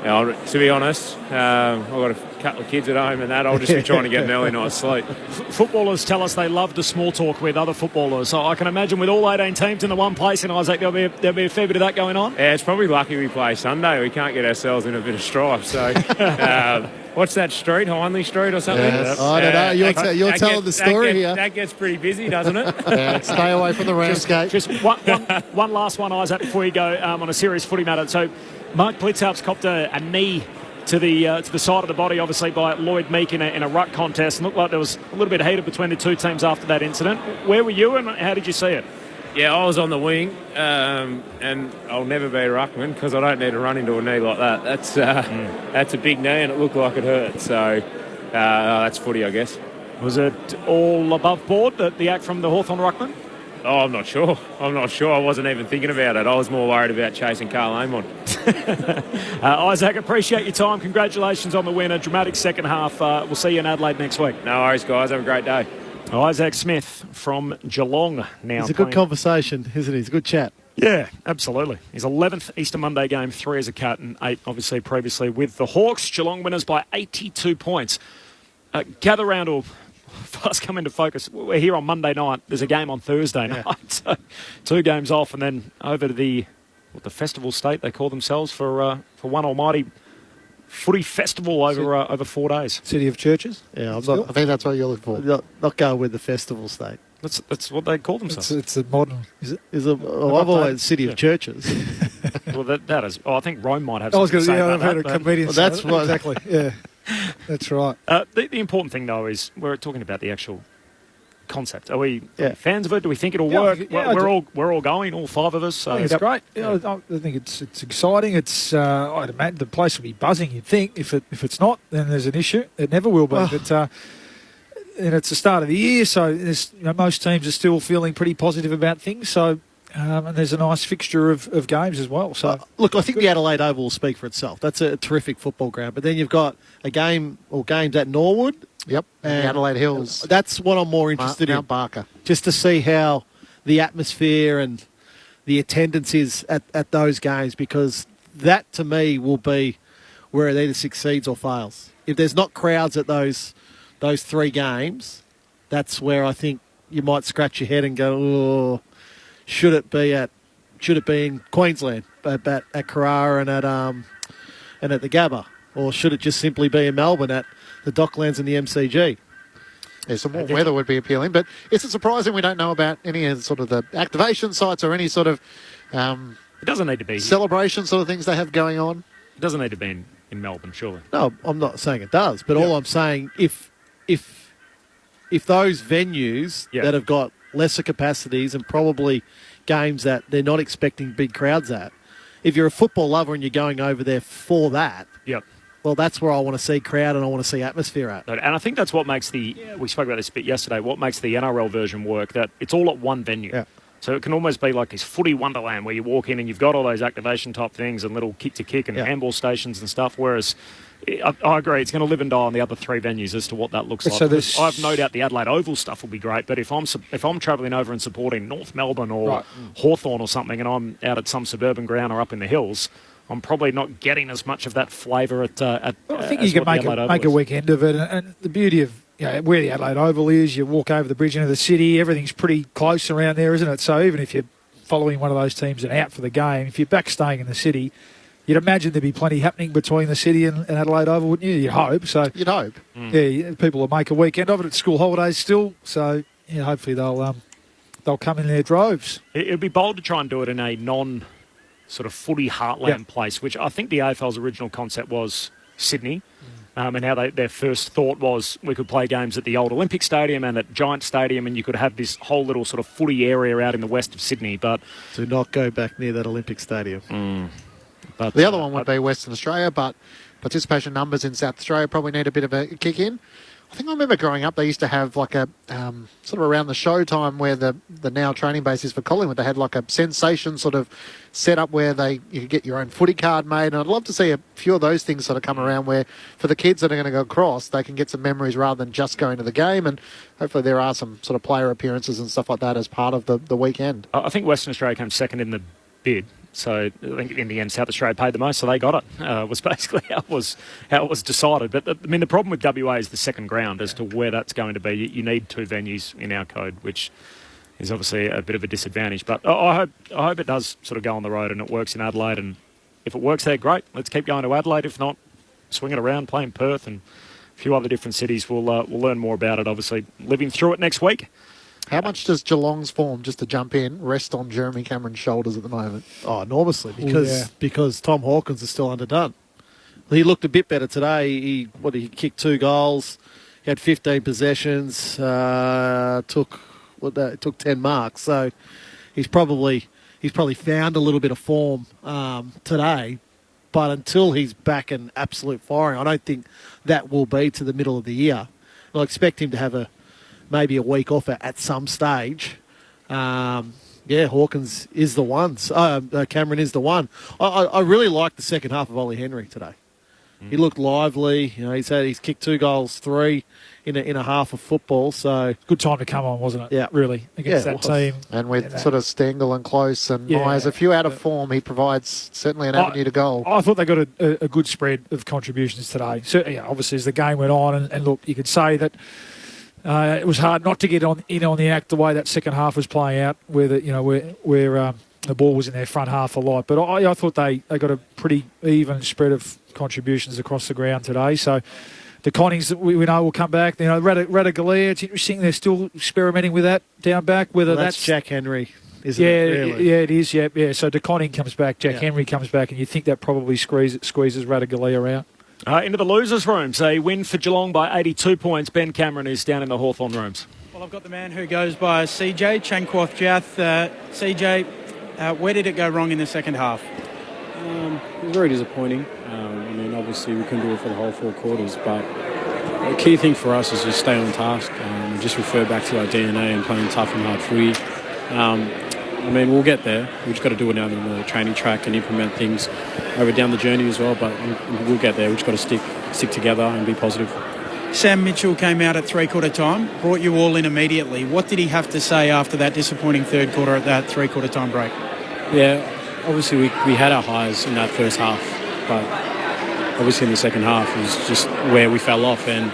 To be honest, I've got a couple of kids at home and that. I'll just be trying to get an early night's sleep. Footballers tell us they love to small talk with other footballers. So I can imagine with all 18 teams in the one place in Isaac, there'll be a fair bit of that going on. Yeah, it's probably lucky we play Sunday. We can't get ourselves in a bit of strife. So what's that street? Hindley Street or something? Yes. I don't know. You're telling the story here. That gets pretty busy, doesn't it? Yeah, stay away from the Ramsgate. Just one last one, Isaac, before you go on a serious footy matter. So Mark Blitzharp's copped a knee to the side of the body, obviously, by Lloyd Meek in a ruck contest. And looked like there was a little bit of heated between the two teams after that incident. Where were you and how did you see it? Yeah, I was on the wing, and I'll never be a ruckman because I don't need to run into a knee like that. That's a big knee and it looked like it hurt. So that's footy, I guess. Was it all above board, the act from the Hawthorn ruckman? Oh, I'm not sure. I wasn't even thinking about it. I was more worried about chasing Carl Amon. Isaac, appreciate your time. Congratulations on the win. A dramatic second half. We'll see you in Adelaide next week. No worries, guys. Have a great day. Isaac Smith from Geelong now. It's a good conversation, isn't it? It's a good chat. Yeah, absolutely. His 11th Easter Monday game, 3 as a cat and 8 obviously previously with the Hawks. Geelong winners by 82 points. Gather round or fast come into focus. We're here on Monday night. There's a game on Thursday night. So 2 games off and then over to the festival state they call themselves for one almighty footy festival over 4 days. City of Churches? Yeah, I think that's what you're looking for. Not going with the festival state. That's what they call themselves. It's a modern... I've always City of Churches. Well, that is... Oh, I think Rome might have something to say I've heard that, a comedian say that's that. Exactly, yeah. That's right. The important thing, though, is we're talking about the actual concept? Are we fans of it? Do we think it'll work? We're all going, all five of us. So. I think it's great. I think it's exciting. I'd imagine the place will be buzzing. You'd think if it's not, then there's an issue. It never will be. But and it's the start of the year, so most teams are still feeling pretty positive about things. So. And there's a nice fixture of games as well. So look, I think the Adelaide Oval will speak for itself. That's a terrific football ground. But then you've got a game or games at Norwood. Yep, and the Adelaide Hills. That's what I'm more interested in. Mount Barker. Just to see how the atmosphere and the attendance is at those games, because that to me will be where it either succeeds or fails. If there's not crowds at those three games, that's where I think you might scratch your head and go, oh. Should it be in Queensland at Carrara and at the Gabba, or should it just simply be in Melbourne at the Docklands and the MCG? Yeah, some more weather would be appealing, but is it surprising we don't know about any of sort of the activation sites or any sort of it doesn't need to be celebration sort of things they have going on? It doesn't need to be in Melbourne, surely. No, I'm not saying it does, but all I'm saying if those venues that have got lesser capacities and probably games that they're not expecting big crowds at. If you're a football lover and you're going over there for that, well, that's where I want to see crowd and I want to see atmosphere at. And I think that's what makes we spoke about this a bit yesterday, what makes the NRL version work, that it's all at one venue. Yeah. So it can almost be like this footy wonderland where you walk in and you've got all those activation type things and little kick-to-kick and handball stations and stuff, whereas I agree, it's going to live and die on the other three venues as to what that looks like. So I have no doubt the Adelaide Oval stuff will be great, but if I'm travelling over and supporting North Melbourne or Hawthorn or something, and I'm out at some suburban ground or up in the hills, I'm probably not getting as much of that flavour at. I think you can make a weekend of it, and the beauty of where the Adelaide Oval is, you walk over the bridge into the city, everything's pretty close around there, isn't it? So even if you're following one of those teams and out for the game, if you're back staying in the city. You'd imagine there'd be plenty happening between the city and Adelaide Oval, wouldn't you? You'd hope. So you'd hope. Yeah, people will make a weekend of it. It's school holidays still, so hopefully they'll come in their droves. It'd be bold to try and do it in a non-sort of footy heartland place, which I think the AFL's original concept was Sydney, and how their first thought was we could play games at the old Olympic Stadium and at Giant Stadium, and you could have this whole little sort of footy area out in the west of Sydney. But do not go back near that Olympic Stadium. But the other one would be Western Australia, but participation numbers in South Australia probably need a bit of a kick in. I think I remember growing up, they used to have like a sort of around the show time where the now training base is for Collingwood. They had like a sensation sort of set up where you could get your own footy card made. And I'd love to see a few of those things sort of come around where for the kids that are going to go across, they can get some memories rather than just going to the game. And hopefully there are some sort of player appearances and stuff like that as part of the weekend. I think Western Australia came second in the bid. So I think in the end, South Australia paid the most, so they got it. Was basically how it was decided. But the problem with WA is the second ground as to where that's going to be. You need two venues in our code, which is obviously a bit of a disadvantage. But I hope it does sort of go on the road and it works in Adelaide. And if it works there, great. Let's keep going to Adelaide. If not, swing it around, play in Perth and a few other different cities. We'll learn more about it. Obviously, living through it next week. How much does Geelong's form, just to jump in, rest on Jeremy Cameron's shoulders at the moment? Oh, enormously, because Tom Hawkins is still underdone. He looked a bit better today. He kicked 2 goals, he had 15 possessions, took 10 marks. So he's probably found a little bit of form today. But until he's back in absolute firing, I don't think that will be to the middle of the year. I'll expect him to have maybe a week off at some stage. Hawkins is the one. Cameron is the one. I really liked the second half of Ollie Henry today. He looked lively. He's kicked 2 goals, 3 in a half of football. So good time to come on, wasn't it? Yeah, really against that team. And with sort of Stengel and Close and Myers, a few out of form, he provides certainly an avenue to goal. I thought they got a good spread of contributions today. Certainly, obviously, as the game went on, and look, you could say that. It was hard not to get in on the act the way that second half was playing out, where the ball was in their front half a lot. But I thought they got a pretty even spread of contributions across the ground today. So the Connies, we know, will come back. Radaglia, it's interesting. They're still experimenting with that down back. Whether that's Jack Henry, isn't it? Really? Yeah, it is. Yeah. So De Conning comes back, Jack Henry comes back, and you think that probably squeezes Radaglia out. Into the losers' rooms. A win for Geelong by 82 points. Ben Cameron is down in the Hawthorn rooms. Well, Well, I've got the man who goes by CJ, Chankwath Jath. CJ, where did it go wrong in the second half? It was very disappointing. Obviously we couldn't do it for the whole 4 quarters, but the key thing for us is just stay on task, just refer back to our DNA and playing tough and hard footy. We'll get there. We've just got to do it now on the training track and implement things over down the journey as well, but we'll get there. We've just got to stick together and be positive. Sam Mitchell came out at three-quarter time, brought you all in immediately. What did he have to say after that disappointing third quarter at that three-quarter time break? Yeah, obviously we had our highs in that first half, but obviously in the second half was just where we fell off, and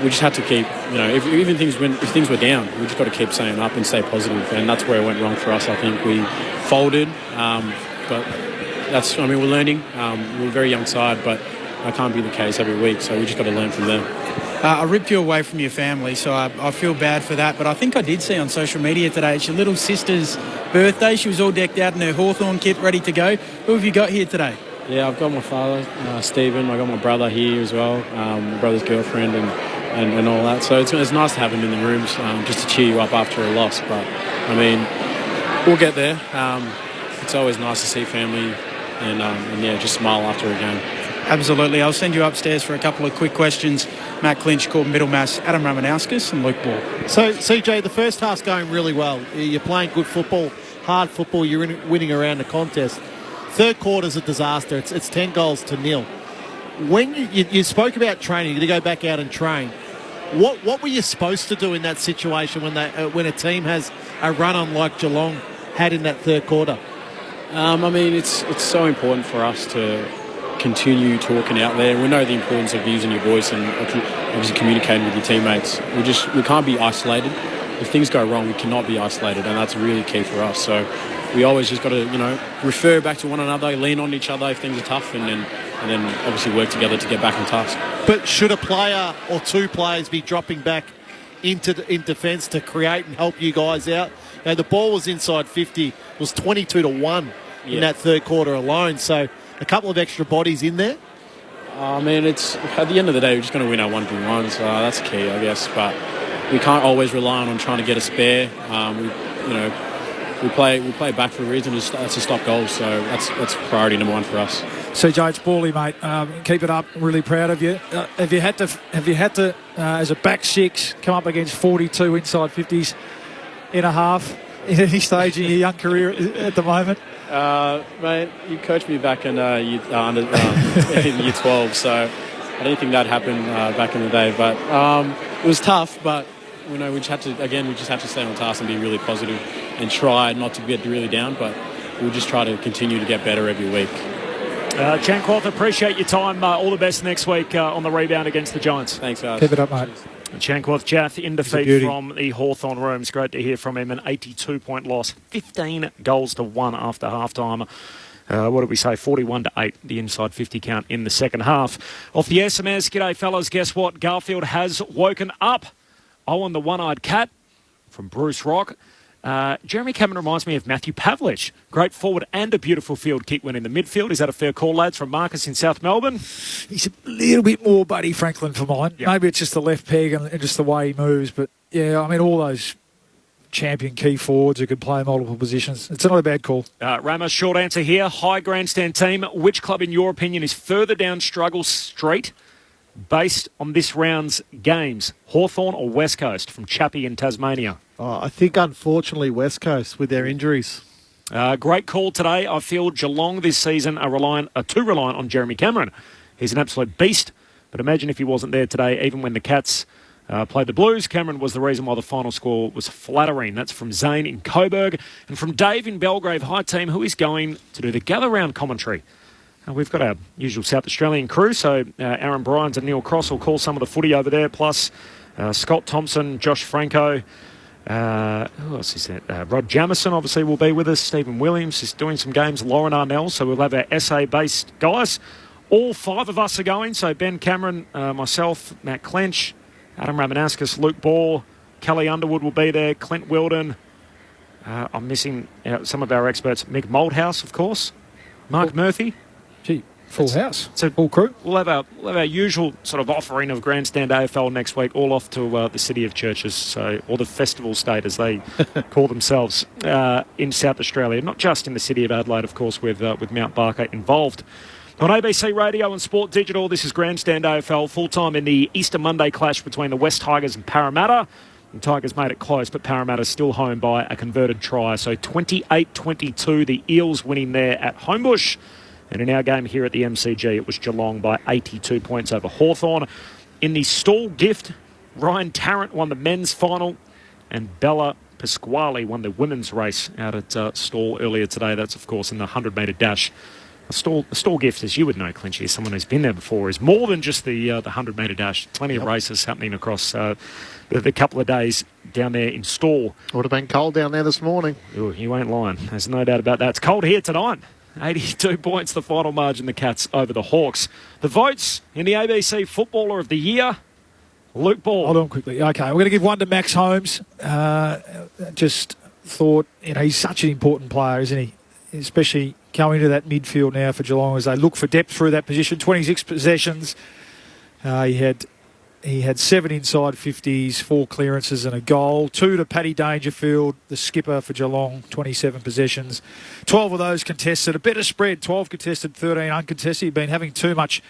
we just had to keep, if things were down, we just got to keep staying up and stay positive, and that's where it went wrong for us. I think we folded, but we're learning. We're a very young side, but that can't be the case every week, so we just got to learn from there. I ripped you away from your family, so I feel bad for that, but I think I did see on social media today, it's your little sister's birthday. She was all decked out in her Hawthorn kit, ready to go. Who have you got here today? Yeah, I've got my father, Stephen. I got my brother here as well, my brother's girlfriend and all that. So it's nice to have him in the rooms just to cheer you up after a loss. But, we'll get there. It's always nice to see family and just smile after a game. Absolutely. I'll send you upstairs for a couple of quick questions. Matt Clinch, Corbin Middlemass, Adam Ramanauskas and Luke Ball. So, CJ, the first half's going really well. You're playing good football, hard football. You're winning around the contest. Third quarter's a disaster. It's 10 goals to 0. When you spoke about training, to go back out and train, what were you supposed to do in that situation when a team has a run on like Geelong had in that third quarter? It's so important for us to continue talking out there. We know the importance of using your voice and obviously communicating with your teammates. We can't be isolated. If things go wrong, we cannot be isolated, and that's really key for us. So we always just got to, refer back to one another, lean on each other if things are tough, and then obviously work together to get back on task. But should a player or two players be dropping back in defence to create and help you guys out? The ball was inside 50, it was 22-1 in that third quarter alone. So a couple of extra bodies in there. It's at the end of the day, we're just going to win our 1v1s. That's key, I guess. But we can't always rely on trying to get a spare. We play back for a reason. It's to stop goals. So that's priority number one for us. CJ, it's Bally, mate. Keep it up. Really proud of you. Have you had to as a back six come up against 42 inside 50s in a half in any stage in your young career at the moment? Mate, you coached me back in year 12, so I don't think that happened back in the day. But it was tough, but we just have to stay on task and be really positive and try not to get really down, but we'll just try to continue to get better every week. Chankwath, appreciate your time. All the best next week on the rebound against the Giants. Thanks, guys. Keep it up, mate. Chankwath Jath in defeat from the Hawthorn Rooms. Great to hear from him. An 82-point loss, 15 goals to 1 after half-time. What did we say? 41-8, the inside 50 count in the second half. Off the SMS, g'day fellas, guess what? Garfield has woken up. Owen the One-Eyed Cat from Bruce Rock. Jeremy Cameron reminds me of Matthew Pavlich. Great forward and a beautiful field kick when in the midfield. Is that a fair call, lads, from Marcus in South Melbourne? He's a little bit more Buddy Franklin for mine. Yep. Maybe it's just the left peg and just the way he moves. But, yeah, all those champion key forwards who can play multiple positions. It's not a bad call. Ramos, short answer here. High grandstand team. Which club, in your opinion, is further down struggle street based on this round's games? Hawthorn or West Coast? From Chappie in Tasmania. I think, unfortunately, West Coast with their injuries. Great call today. I feel Geelong this season are too reliant on Jeremy Cameron. He's an absolute beast, but imagine if he wasn't there today, even when the Cats played the Blues. Cameron was the reason why the final score was flattering. That's from Zane in Coburg. And from Dave in Belgrave. Hi, team. Who is going to do the Gather Round commentary? We've got our usual South Australian crew, so Aaron Bryans and Neil Cross will call some of the footy over there, plus Scott Thompson, Josh Franco. Who else is that? Rod Jamison obviously will be with us. Stephen Williams is doing some games. Lauren Arnell. So we'll have our SA-based guys. All 5 of us are going. So Ben Cameron, myself, Matt Clench, Adam Ramanauskas, Luke Ball, Kelly Underwood will be there. Clint Wilden. I'm missing some of our experts. Mick Moldhouse, of course. Mark Murphy. Gee, Full house. So full crew. We'll have our usual sort of offering of Grandstand AFL next week, all off to the City of Churches, or the Festival State as they call themselves in South Australia. Not just in the city of Adelaide, of course, with Mount Barker involved. On ABC Radio and Sport Digital, this is Grandstand AFL, full-time in the Easter Monday clash between the West Tigers and Parramatta. The Tigers made it close, but Parramatta's still home by a converted try. So 28-22, the Eels winning there at Homebush. And in our game here at the MCG, it was Geelong by 82 points over Hawthorn. In the stall gift, Ryan Tarrant won the men's final, and Bella Pasquale won the women's race out at Stall earlier today. That's, of course, in the 100-metre dash. A stall gift, as you would know, Clinchy, as someone who's been there before, is more than just the 100-metre dash. Plenty of races happening across the couple of days down there in Stall. Would have been cold down there this morning. Ooh, you ain't lying. There's no doubt about that. It's cold here tonight. 82 points, the final margin, the Cats over the Hawks. The votes in the ABC Footballer of the Year, Luke Ball. Hold on quickly. Okay, we're going to give one to Max Holmes. Just thought, he's such an important player, isn't he? Especially coming to that midfield now for Geelong as they look for depth through that position. 26 possessions. He had 7 inside 50s, 4 clearances and a goal. 2 to Paddy Dangerfield, the skipper for Geelong, 27 possessions. 12 of those contested. A better spread, 12 contested, 13 uncontested. He'd been having too much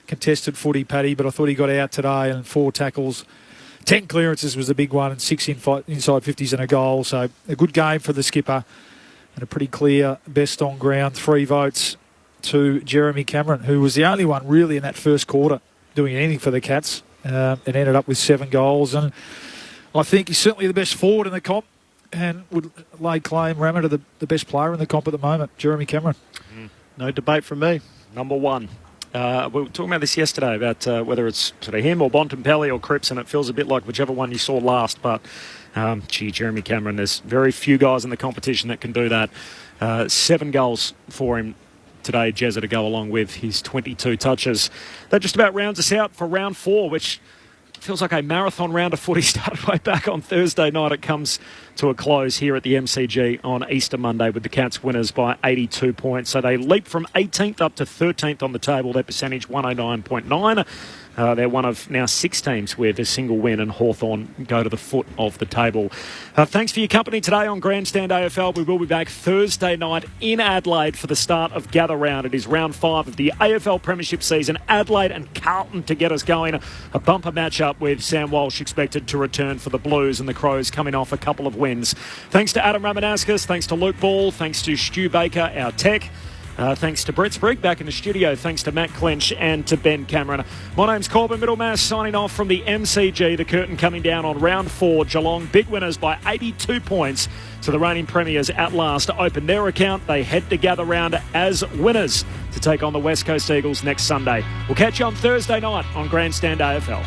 contested footy, Paddy, but I thought he got out today and 4 tackles. 10 clearances was the big one and 6 inside 50s and a goal. So a good game for the skipper. And a pretty clear best on ground. 3 votes to Jeremy Cameron, who was the only one really in that first quarter doing anything for the Cats, and ended up with 7 goals. And I think he's certainly the best forward in the comp and would lay claim, Rammer, to the best player in the comp at the moment, Jeremy Cameron. No debate from me. Number 1. We were talking about this yesterday, about whether it's sort of him or Bontempelli or Cripps, and it feels a bit like whichever one you saw last, but Jeremy Cameron, there's very few guys in the competition that can do that. 7 goals for him today, Jezza, to go along with his 22 touches. That just about rounds us out for round 4, which feels like a marathon round of footy started way back on Thursday night. It comes to a close here at the MCG on Easter Monday with the Cats winners by 82 points. So they leap from 18th up to 13th on the table. Their percentage 109.9. They're one of now 6 teams with a single win, and Hawthorn go to the foot of the table. Thanks for your company today on Grandstand AFL. We will be back Thursday night in Adelaide for the start of Gather Round. It is round 5 of the AFL Premiership season. Adelaide and Carlton to get us going. A bumper matchup with Sam Walsh expected to return for the Blues, and the Crows coming off a couple of wins. Thanks to Adam Ramanauskas. Thanks to Luke Ball. Thanks to Stu Baker, our tech. Thanks to Brett Sprigg back in the studio. Thanks to Matt Clench and to Ben Cameron. My name's Corbin Middlemass signing off from the MCG. The curtain coming down on round 4. Geelong big winners by 82 points. So the reigning premiers at last to open their account. They head to Gather Round as winners to take on the West Coast Eagles next Sunday. We'll catch you on Thursday night on Grandstand AFL.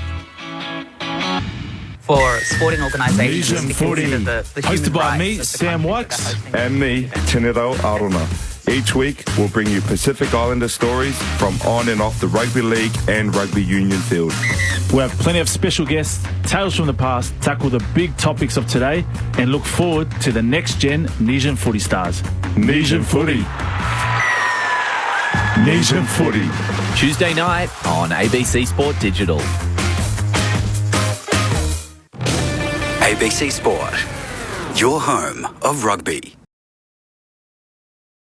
For sporting organisations Nation Footy, hosted by me, Sam Wax, and me, Tenero Aruna. Each week, we'll bring you Pacific Islander stories from on and off the rugby league and rugby union field. We'll have plenty of special guests, tales from the past, tackle the big topics of today, and look forward to the next-gen Nation Footy stars. Nation Footy. Nation Footy. Tuesday night on ABC Sport Digital. ABC Sport, your home of rugby.